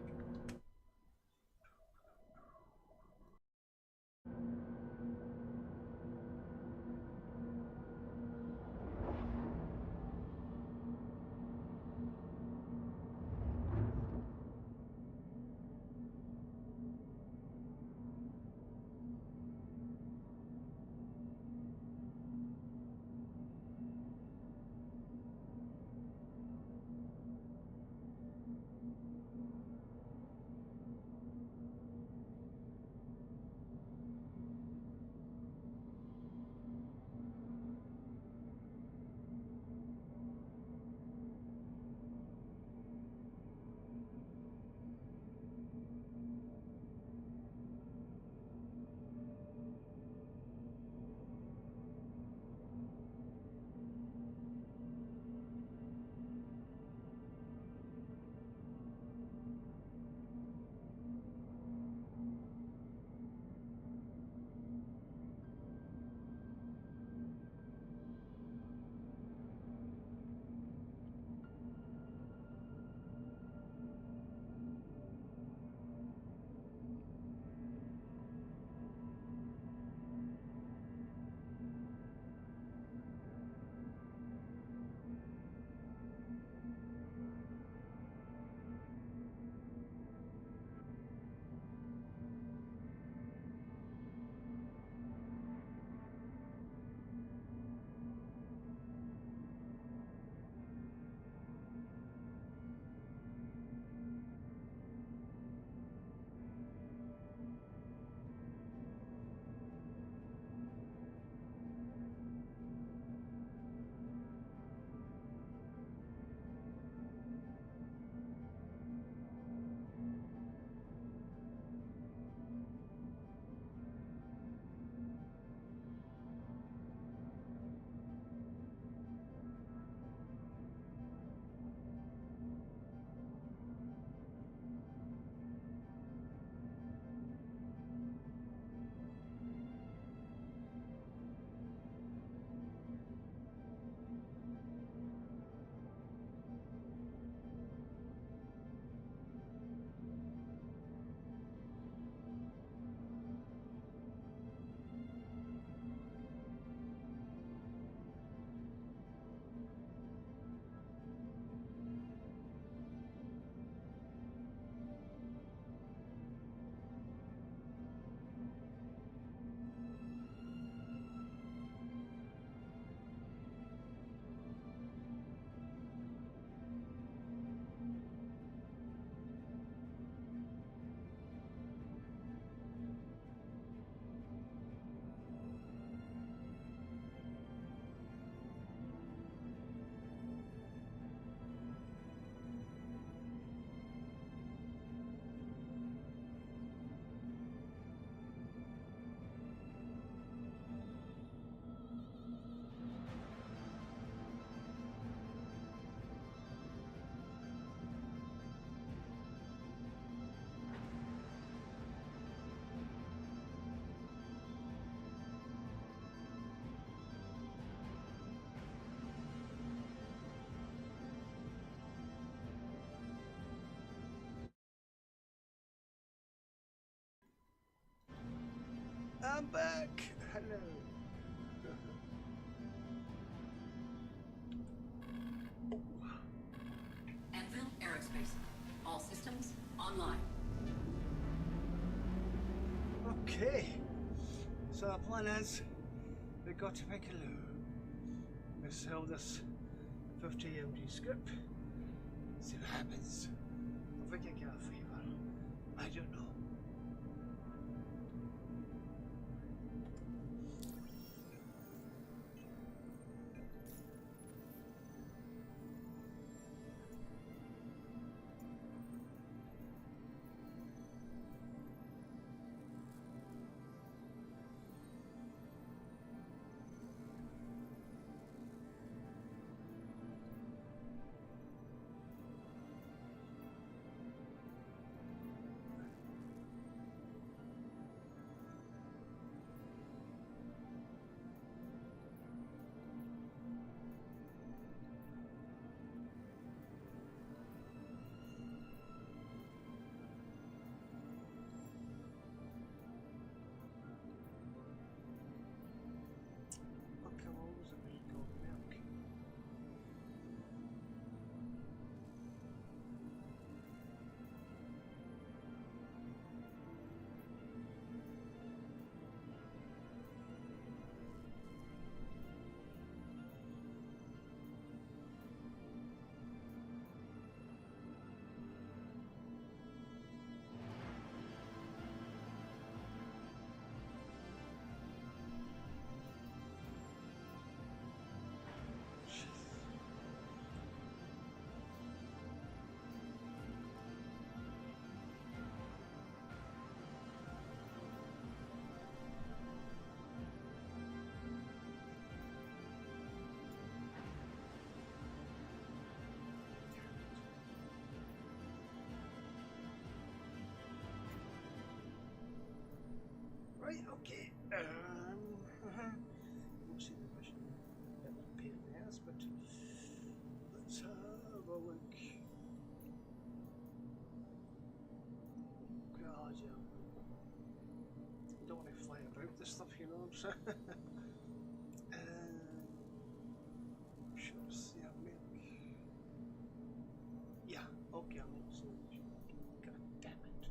I'm back. Hello. Anvil Aerospace. All systems online. Okay. So our plan is we've got to pick a loo. We sell this 50 MG script. See what happens. I think I get a favour. I don't know. God, yeah. You don't want to fly about this stuff, you know. So, sure, see, I make. Yeah, okay, I'm not so. God damn it.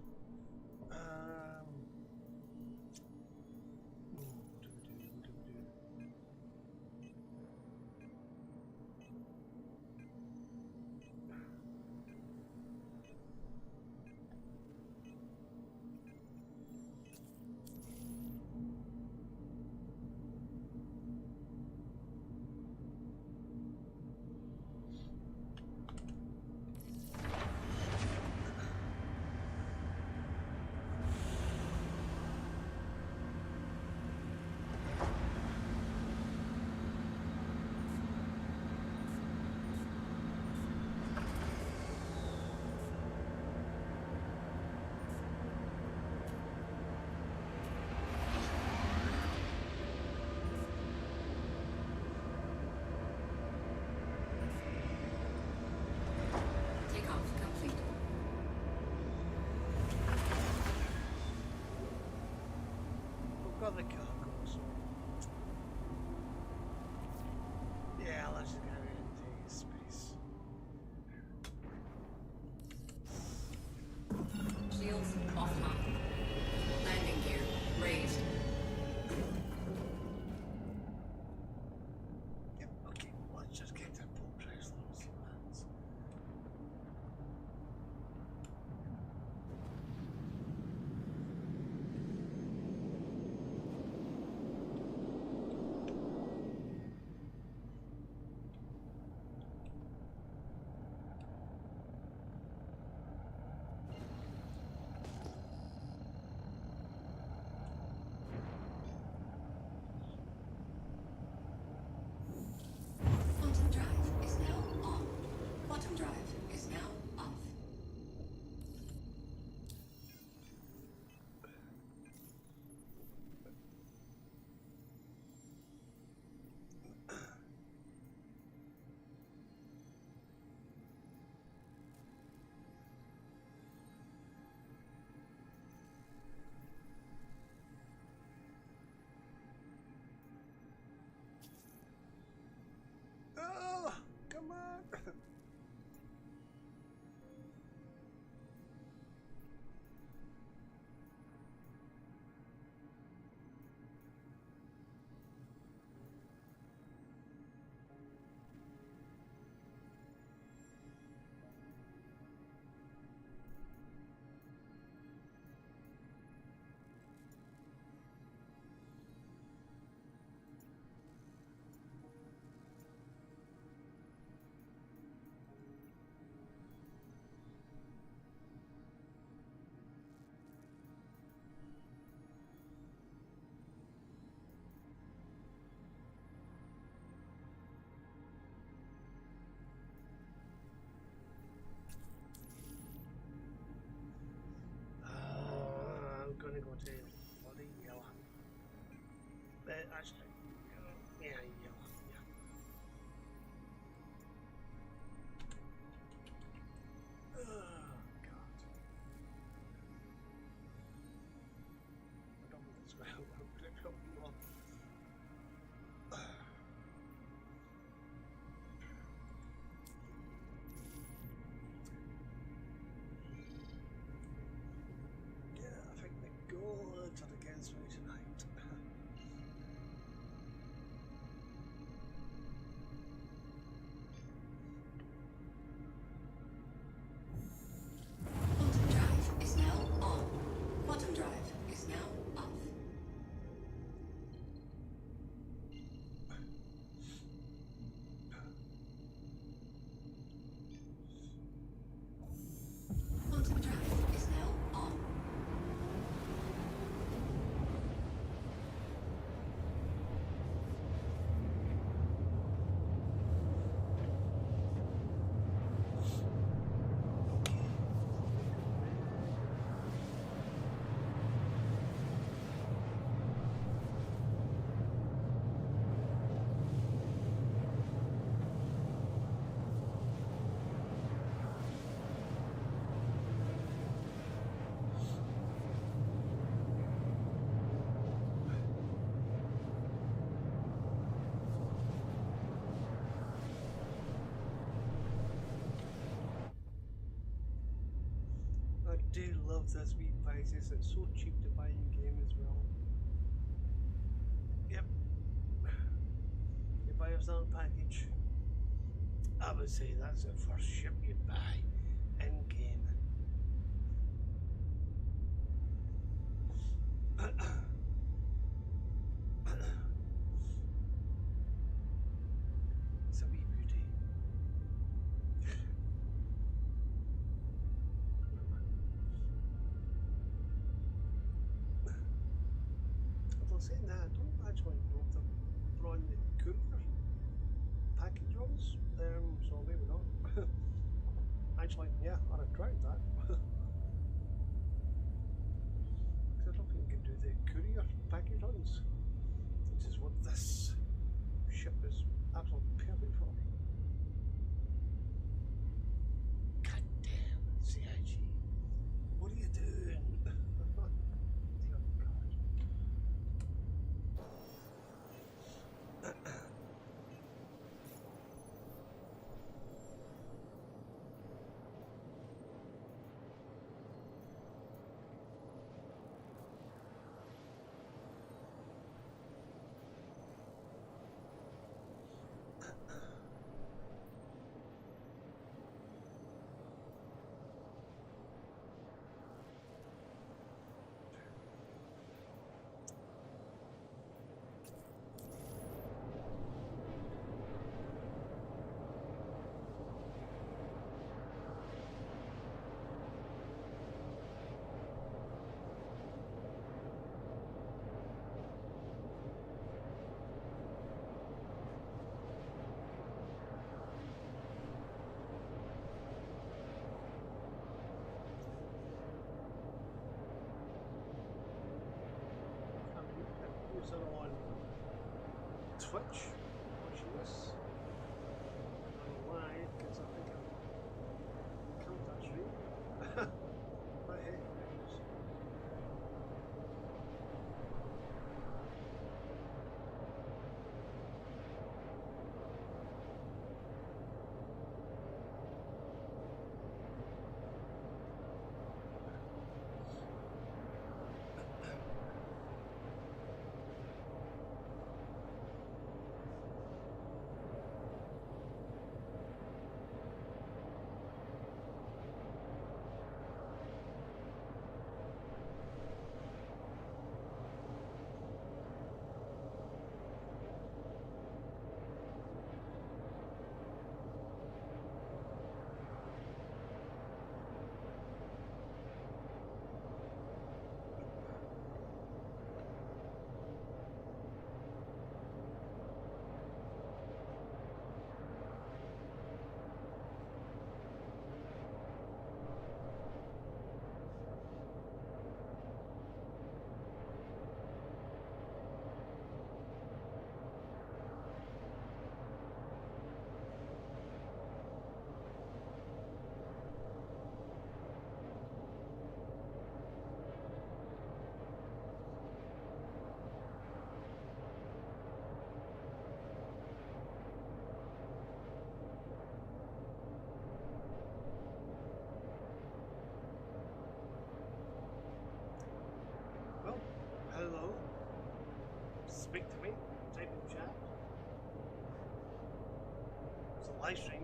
Takeoff complete. We've got the cargo, so. Yeah, let's just go into space. Shields offline. Landing gear raised. Yep, okay, let's just get that boat press. Let's see what happens. Quantum drive is now on. Quantum drive is now off. Oh, come on. I'm gonna go to bloody yellow. Actually, yeah, yellow. Yeah. Oh God. I don't know what's going on. Yeah, I think the goal love this wee prices. It's so cheap to buy in game as well. Yep. You buy a starter package. I would say that's the first ship you buy in game. It's a wee beauty. Although saying that, I don't actually know if they're throwing the courier package runs, so maybe not. Actually, yeah, I'd have tried that. Because I don't think you can do the courier package runs, which is what this ship is absolutely perfect for. God damn, CIG. What are you doing? Dear God. Who's that on Twitch? Watching this? I don't know why, because I think I can't touch me. But hey, well, hello. Speak to me. Type in chat. It's a live stream.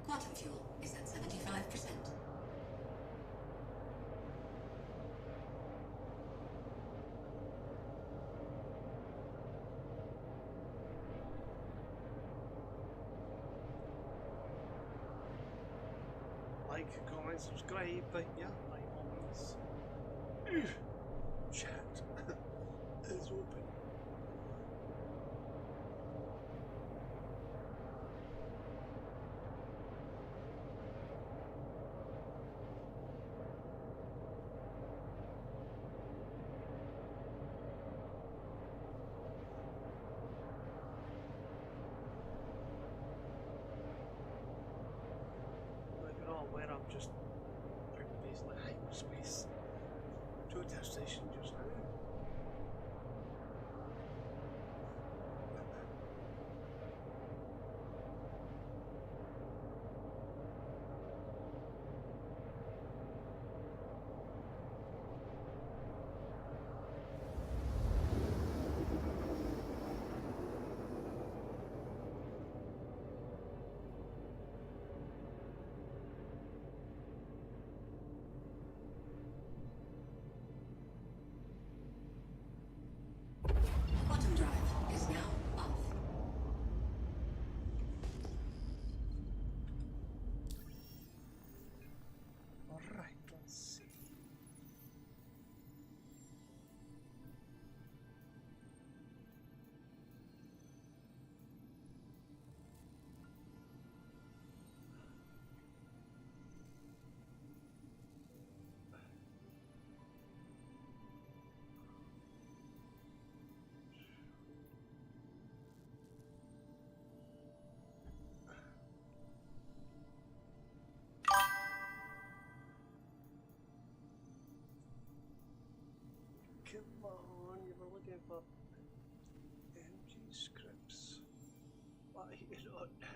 Quantum fuel is at 75%. Like, comment, subscribe, but yeah, like always. Chat is open. Like you're all aware, I'm just basically hyperspace to a destination just now. Come on, you were looking for MG scripts. Why are you not now?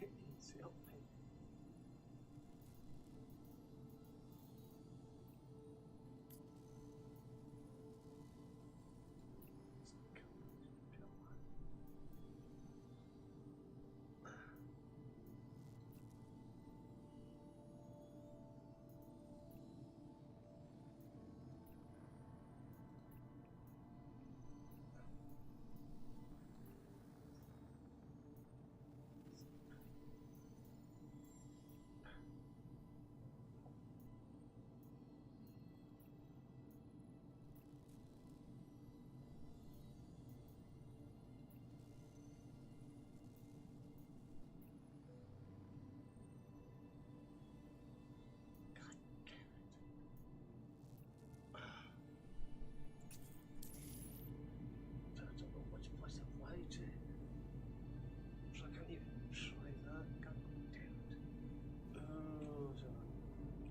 Please help me.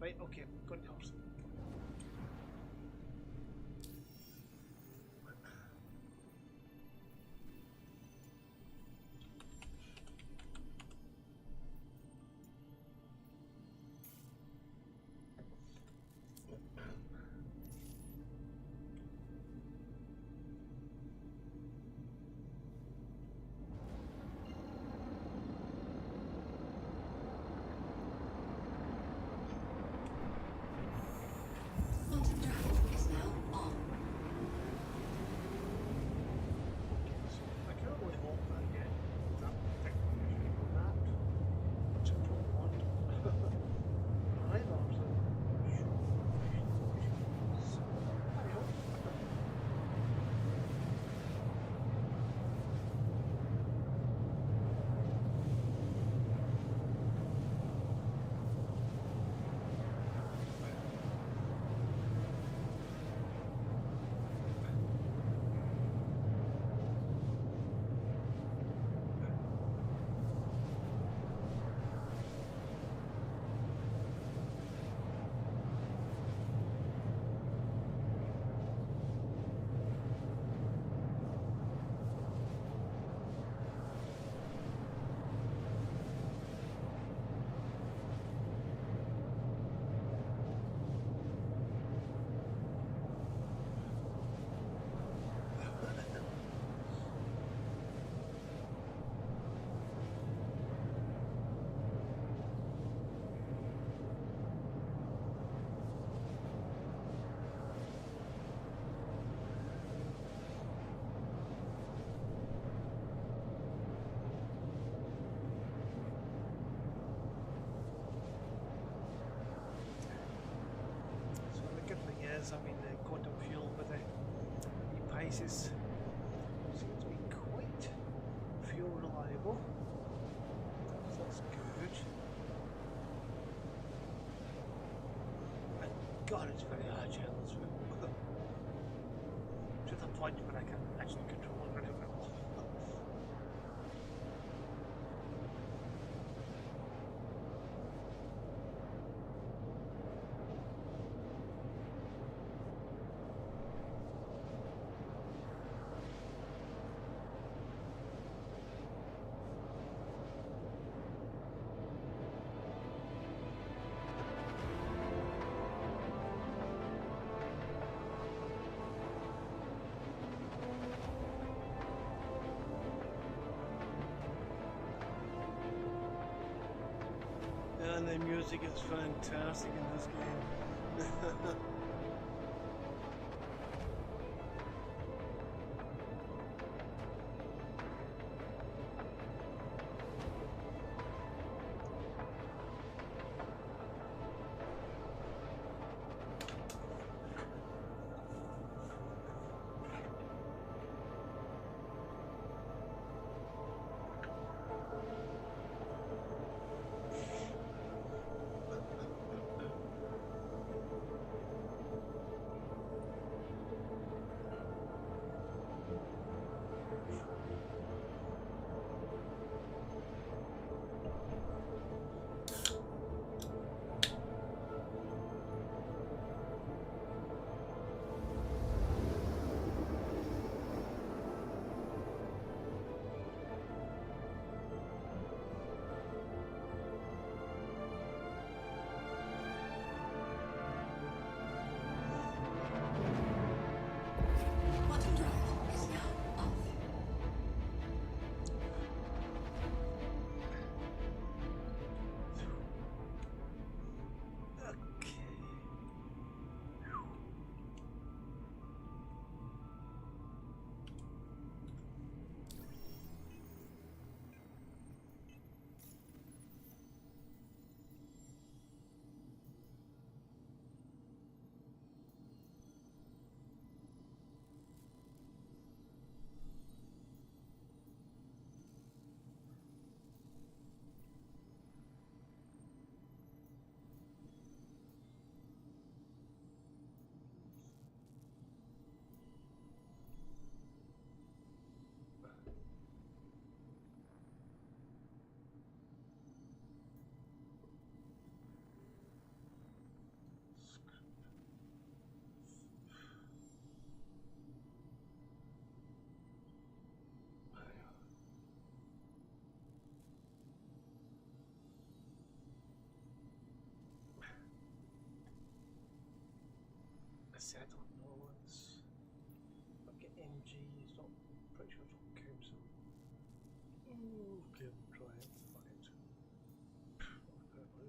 Right, okay, go to the horse. Quantum drive is now on. I can't really hope that I get that particular issue on that, which I don't want. Either, so I hope. So the good thing is, I mean, the quantum fuel with the e-Pisces seems to be quite fuel reliable. So that's good. And God, it's very agile as well. To the point where I can actually control it very well. And the music is fantastic in this game.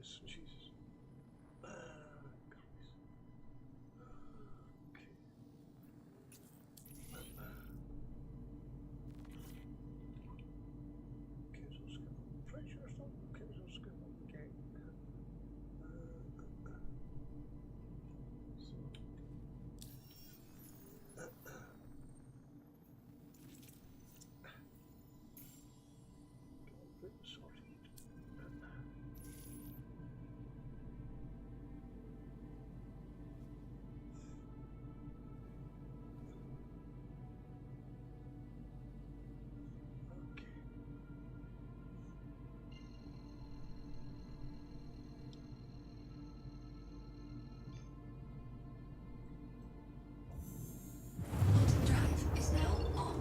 Jesus, Jesus. Christ. Okay. Cancel skill. Pretty sure it's not cancel skill. Okay. Sorted. Quantum drive is now on.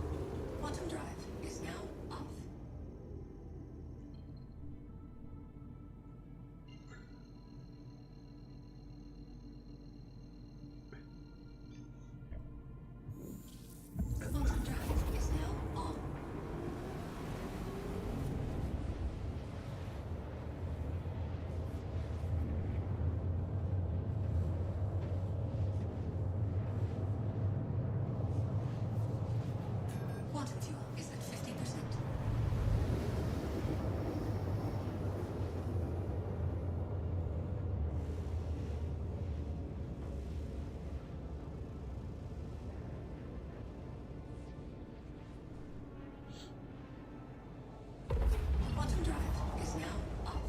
Quantum drive is now off. Quantum drive is now on. Quantum fuel is at 50%. Quantum drive is now off.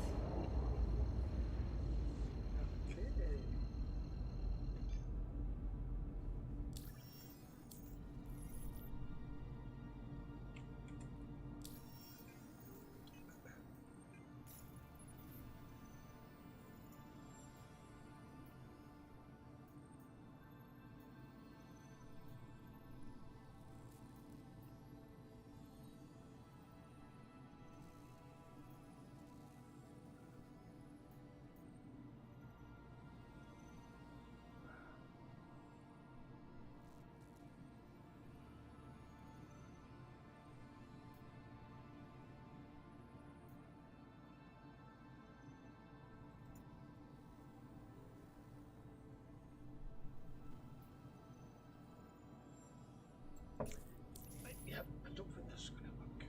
Okay. Yep, I don't think this is going to work.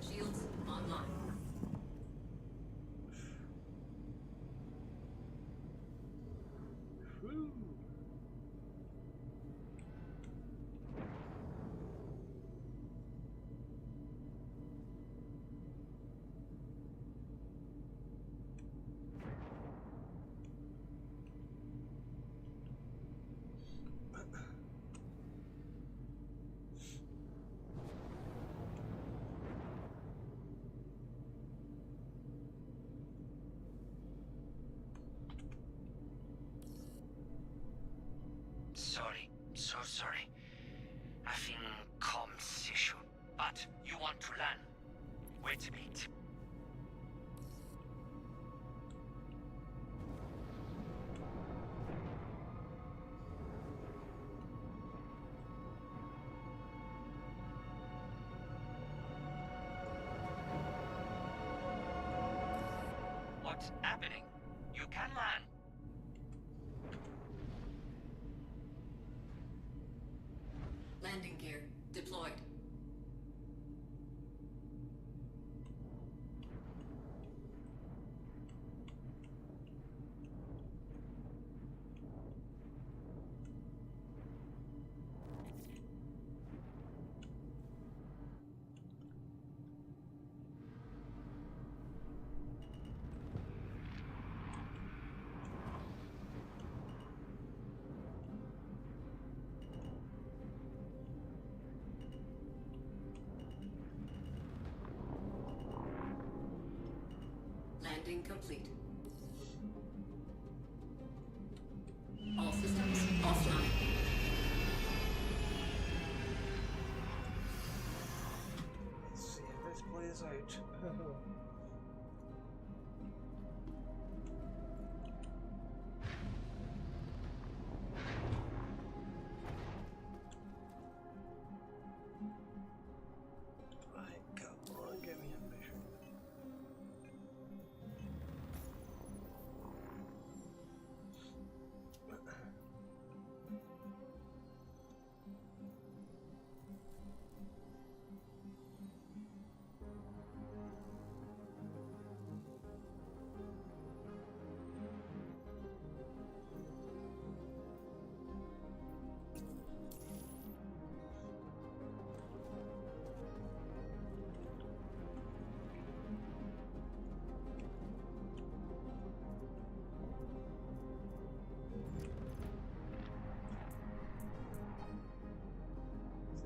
Shields online. Whew. Sorry, so sorry. Having comms issue. But you want to learn. Wait a bit. What's happening? You can learn. Landing gear deployed. Landing complete. All systems offline. out. Right, come on, give me a mission.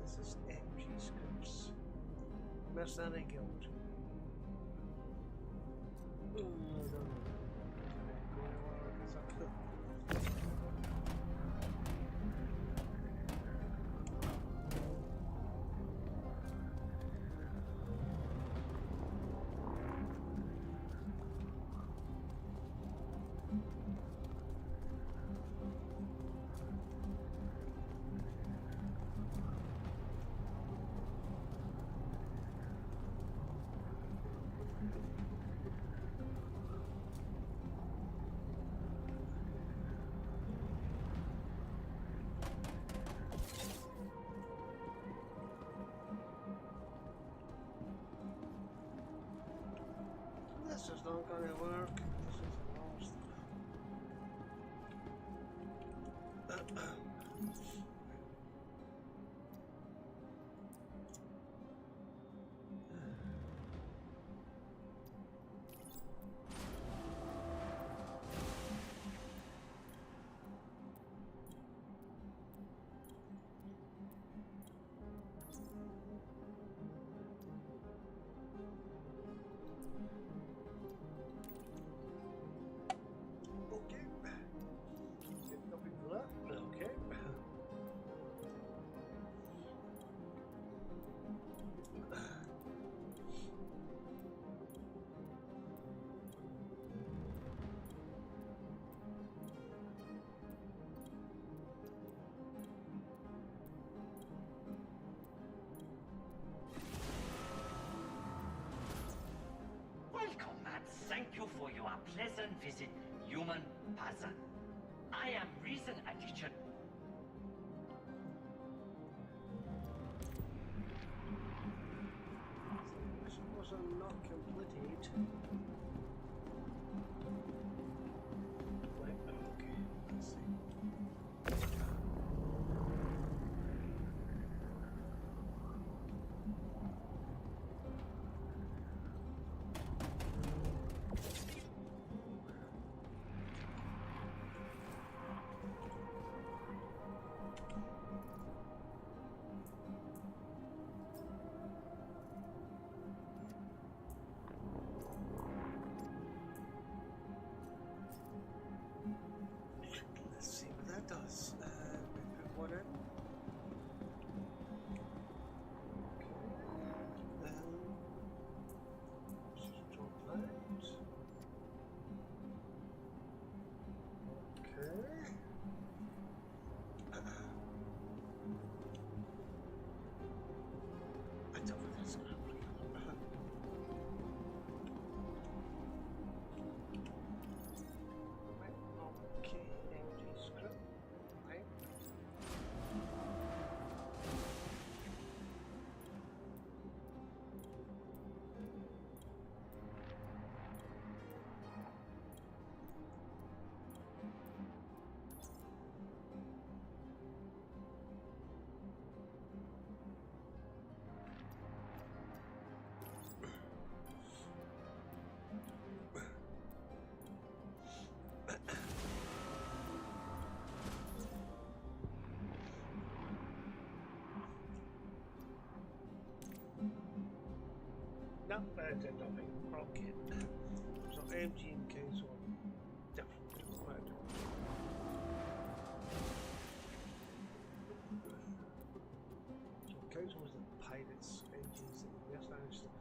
This is MG scripts. Mercenary Guild. I don't know. This is not gonna work. This is the wrong stuff. Okay. Get nothing for that. Okay. Welcome and thank you for your pleasant visit, human person. I am Reason Addiction. This was not completed. Right, okay, let's see. Let's see what that does. We put one in. Okay. Just drop that. Okay. I don't know this. Okay, empty script. Right. No, I did nothing. Okay. So MG and Council are different. Right. So Council was the pirates, MG is the mercenary stuff.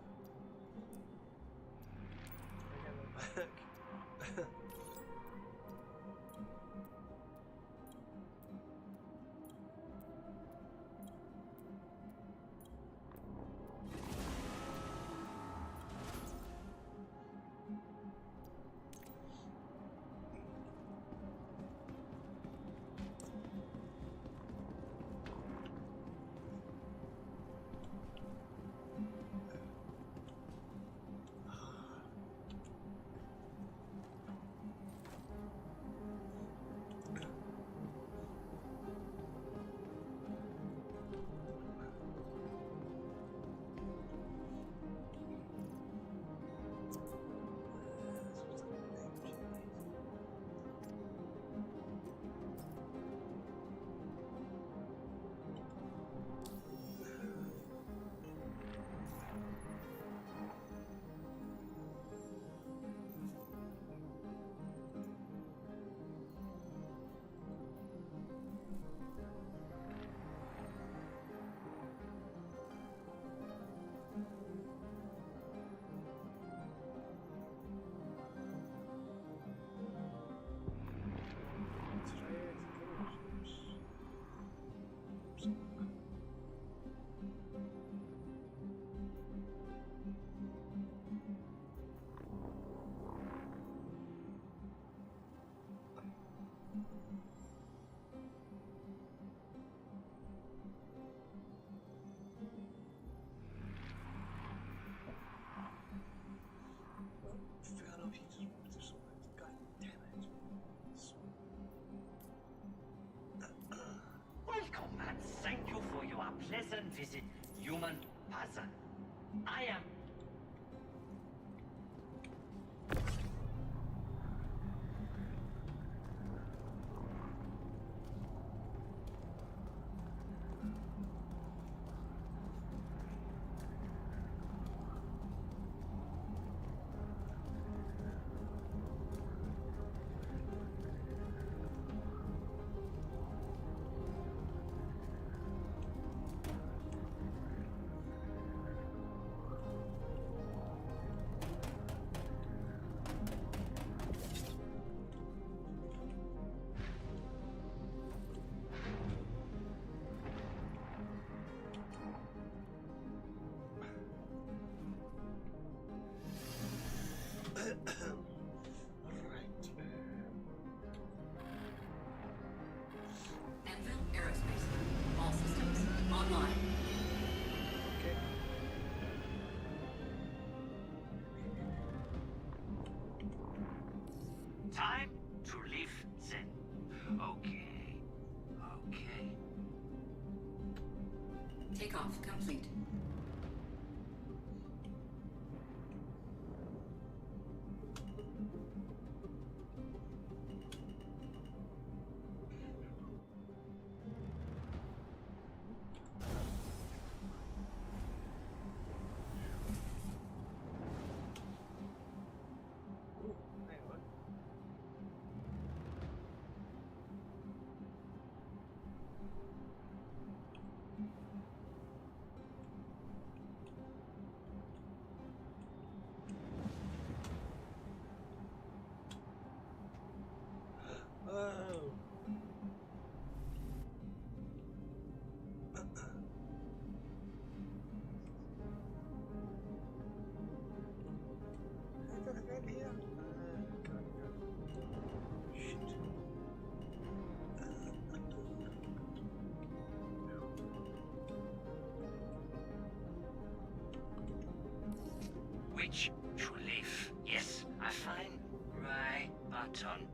Welcome and thank you for your pleasant visit, human person. I am... Anvil Aerospace. All systems online. Time to leave then. Okay. Okay. Takeoff complete. Oh. How did I get here? Shit. Which to leave? Yes, I find right button.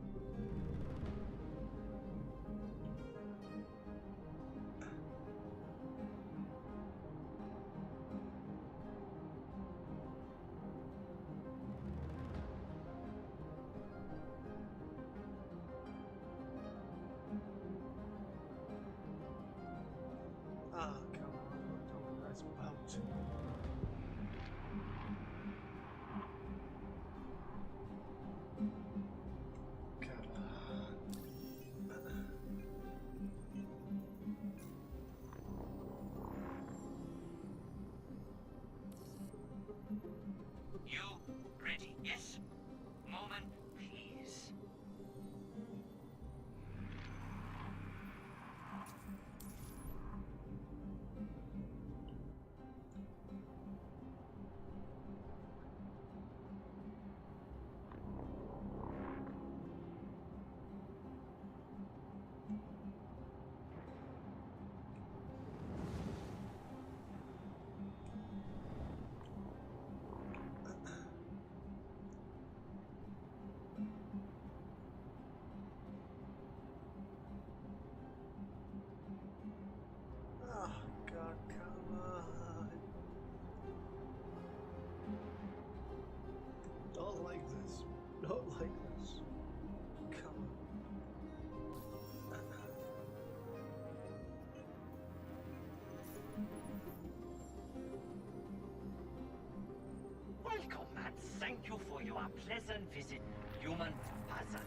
Ah, come on, what that's about. Okay. you for your pleasant visit, human person.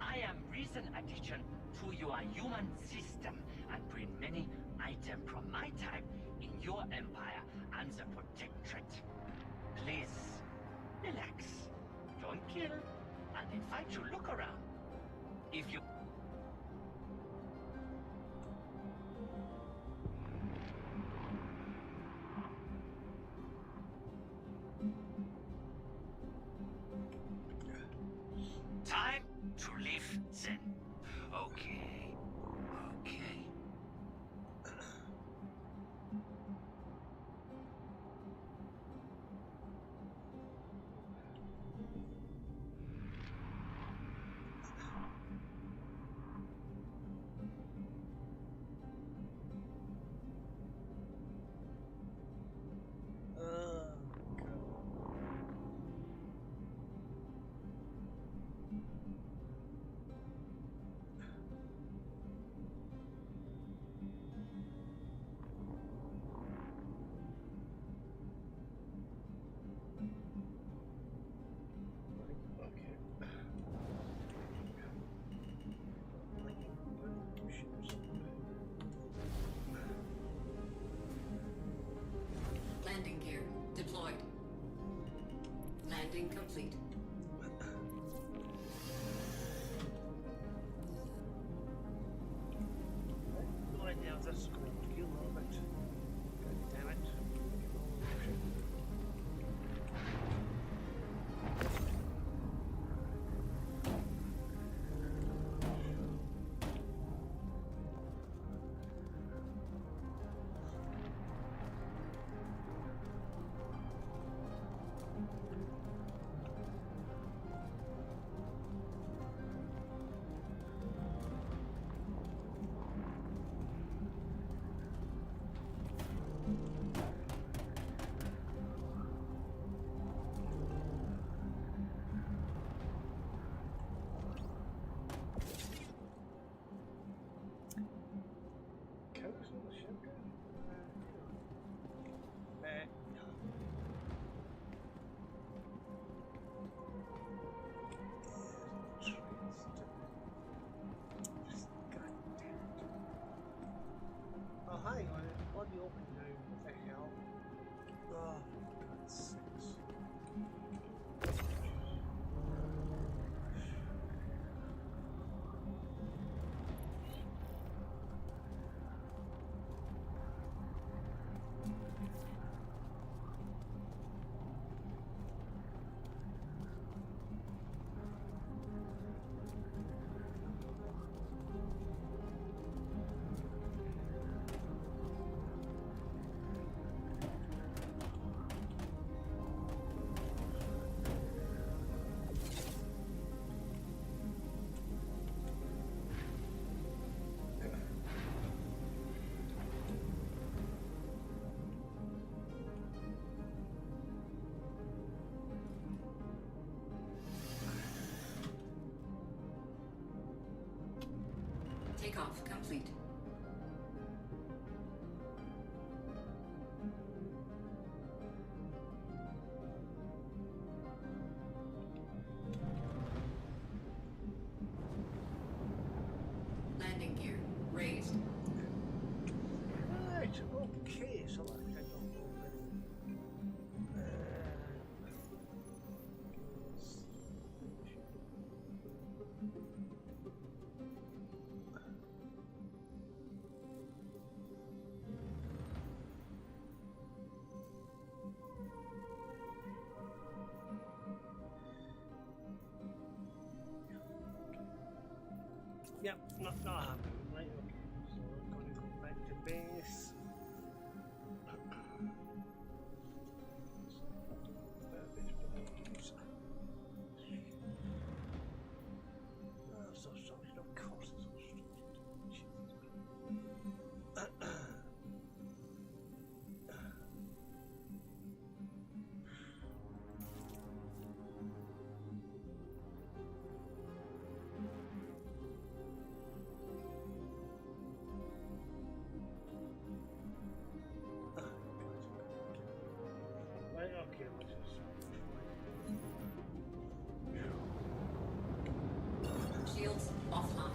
I am reason addition to your human system and bring many items from my time in your empire and the protectorate. Please, relax. Don't kill, and invite you look around. If you time to leave then. Okay. Okay. Landing gear deployed. Landing complete. No idea if this is going to kill a little bit. God damn it. Oh, hang on, it's bloody open now. What the hell? Oh, for God's sakes. Takeoff complete. Landing gear raised. Right, okay, so that kind of open. Yep, not happening. Right, okay. So we're going to go back to base. So sorry, of course it's so stupid. offline.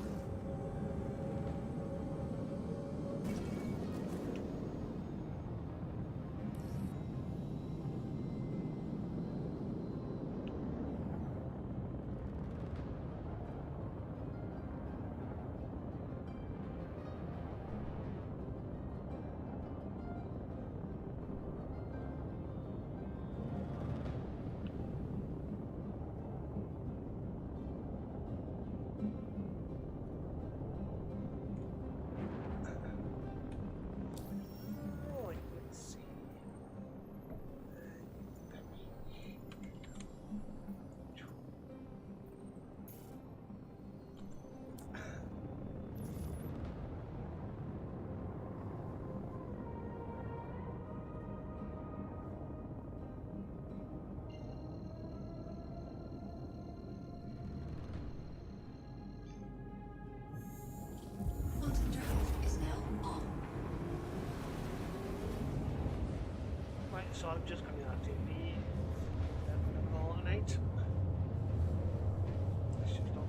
Quantum drive is now on. Right, so I'm just going to have to be going to call it a night. Let's just stop.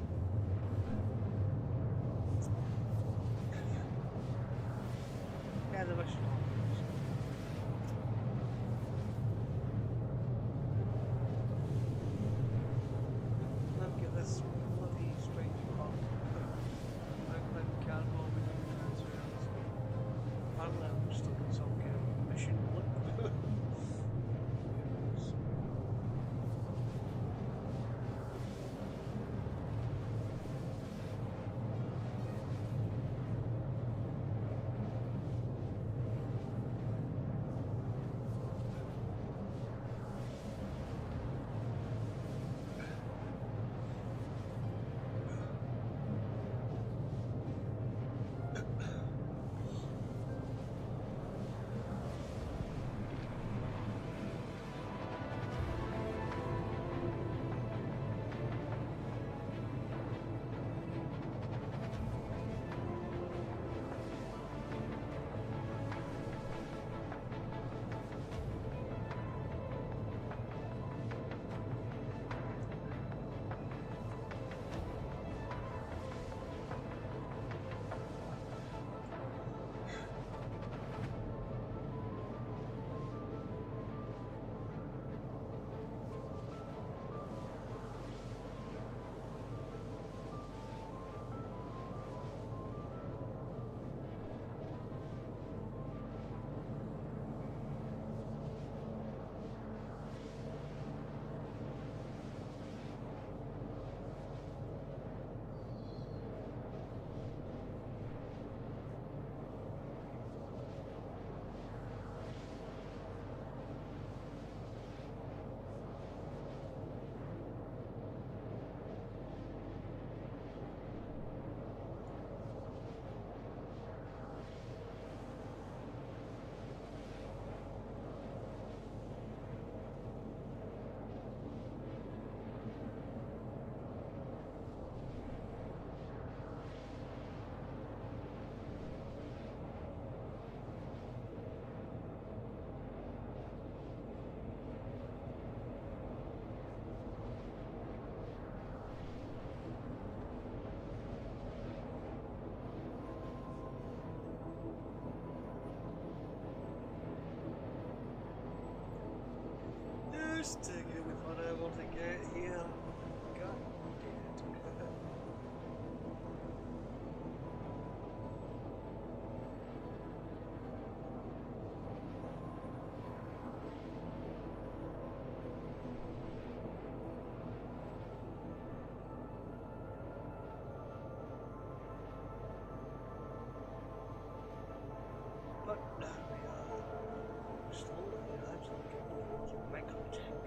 Yeah, the wish. Let me get this bloody strange clock. I can't go with the transfers. Apparently I'm stuck in some kind of mission blip. Just taking me forever to get here. God damn it. But we are slowly, actually getting towards microtech.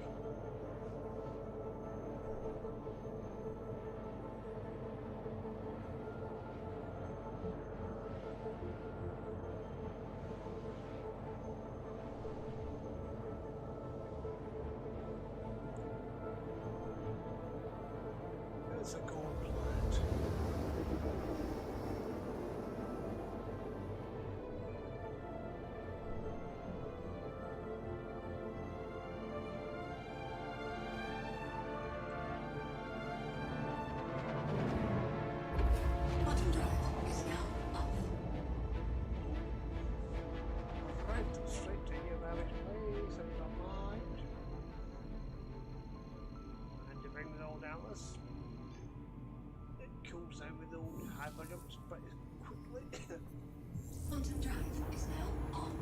cools down with the old hammer jumps pretty quickly. Quantum drive is now on.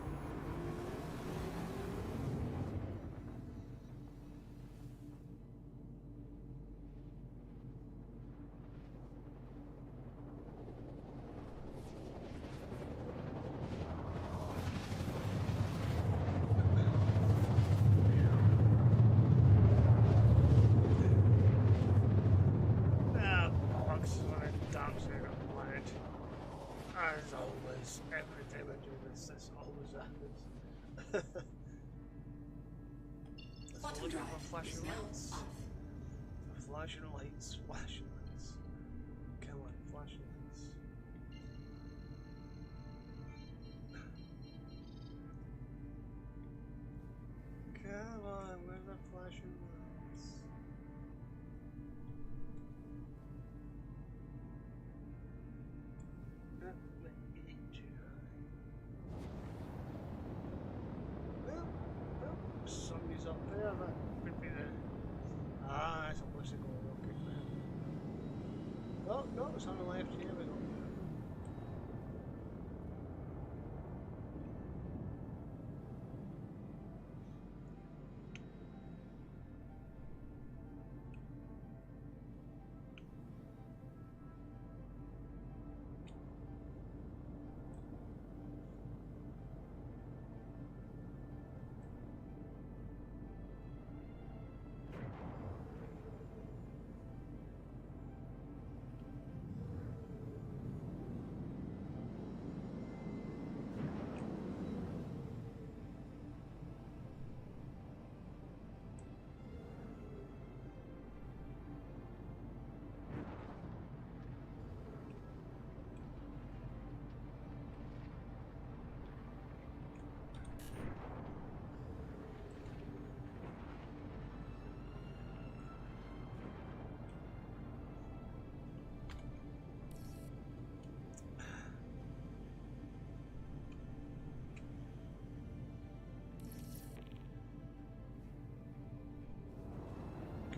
As always, every time I do this, this always happens. Quantum drive flashing is now lights. off. Flashing lights, flashing lights. Come on, flashing lights. Come on, where are the flashing lights? Somebody's up there, that would be the... Ah, it's a place to go rocket there. Oh, no, it's on the left here, we go.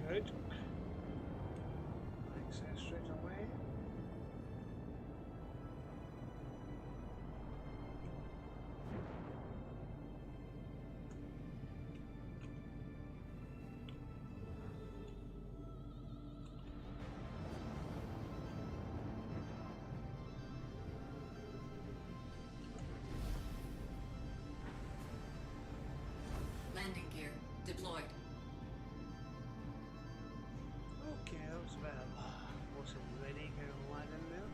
Good. Access straight away. Landing gear deployed. Okay, that was a bit of wasn't ready kind of landing there.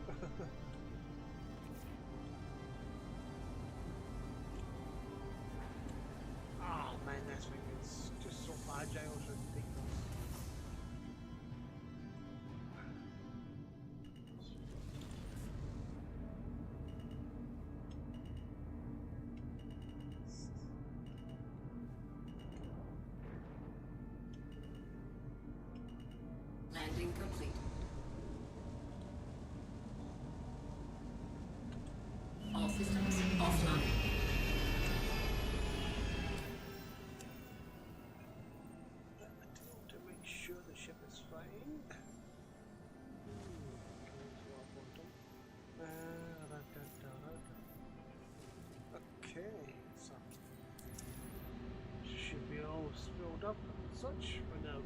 Oh man, this thing is just so fragile, it's ridiculous. Landing complete. All systems offline. To make sure the ship is fine. Okay, so should be all filled up and such for now.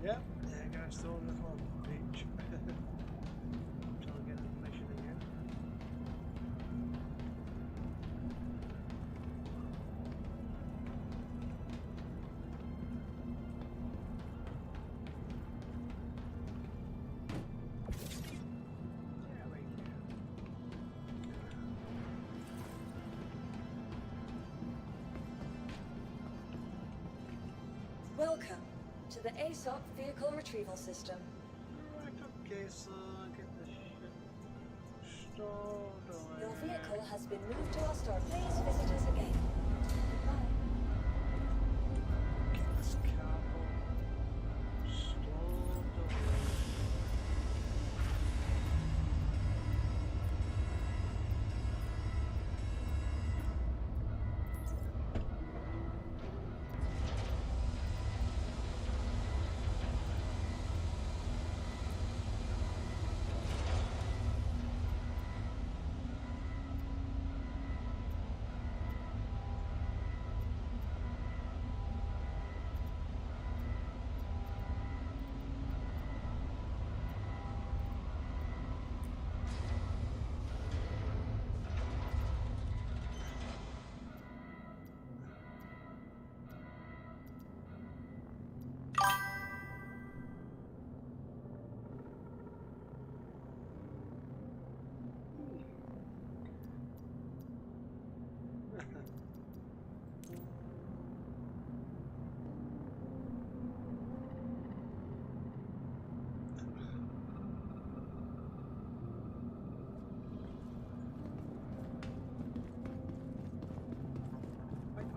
Yep, yeah, guys, still on the home page. Trying to get the mission again. Yeah, right here. Welcome to to the ASOP vehicle retrieval system. Right, okay, so get this shit stored away. Your vehicle has been moved to our store. Please visit us again. Goodbye. Get this cargo stored away.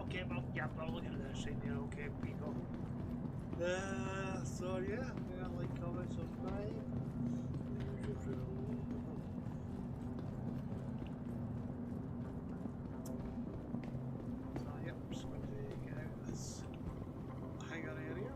Okay, well, yeah, we're looking at this right now, okay, people. So yeah, like, comment, subscribe. So yep, just going to get out of this hangar area.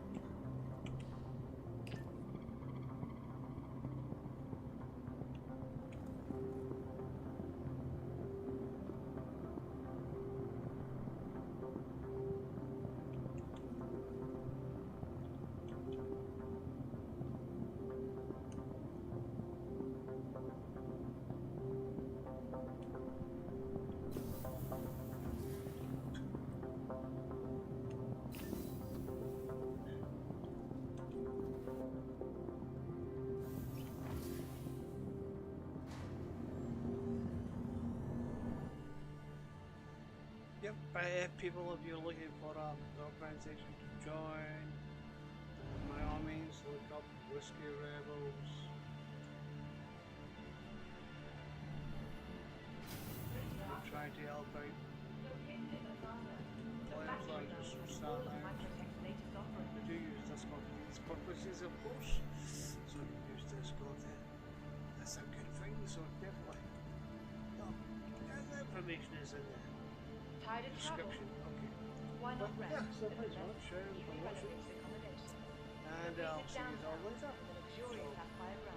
Yep, people, if you're looking for an organization to join, my armies, look up Whisky Rebels. We're trying to help out players like just start out. We do use Discord for these purposes, of course, so you use Discord there. That's a good thing, so definitely. No, the information is in there. Tired of travel? Description, okay. Why not But, rest? yeah, so thanks for Nevertheless, sharing easily for watching. renovated accommodation. And I'll see you all later. Luxurious sapphire ground.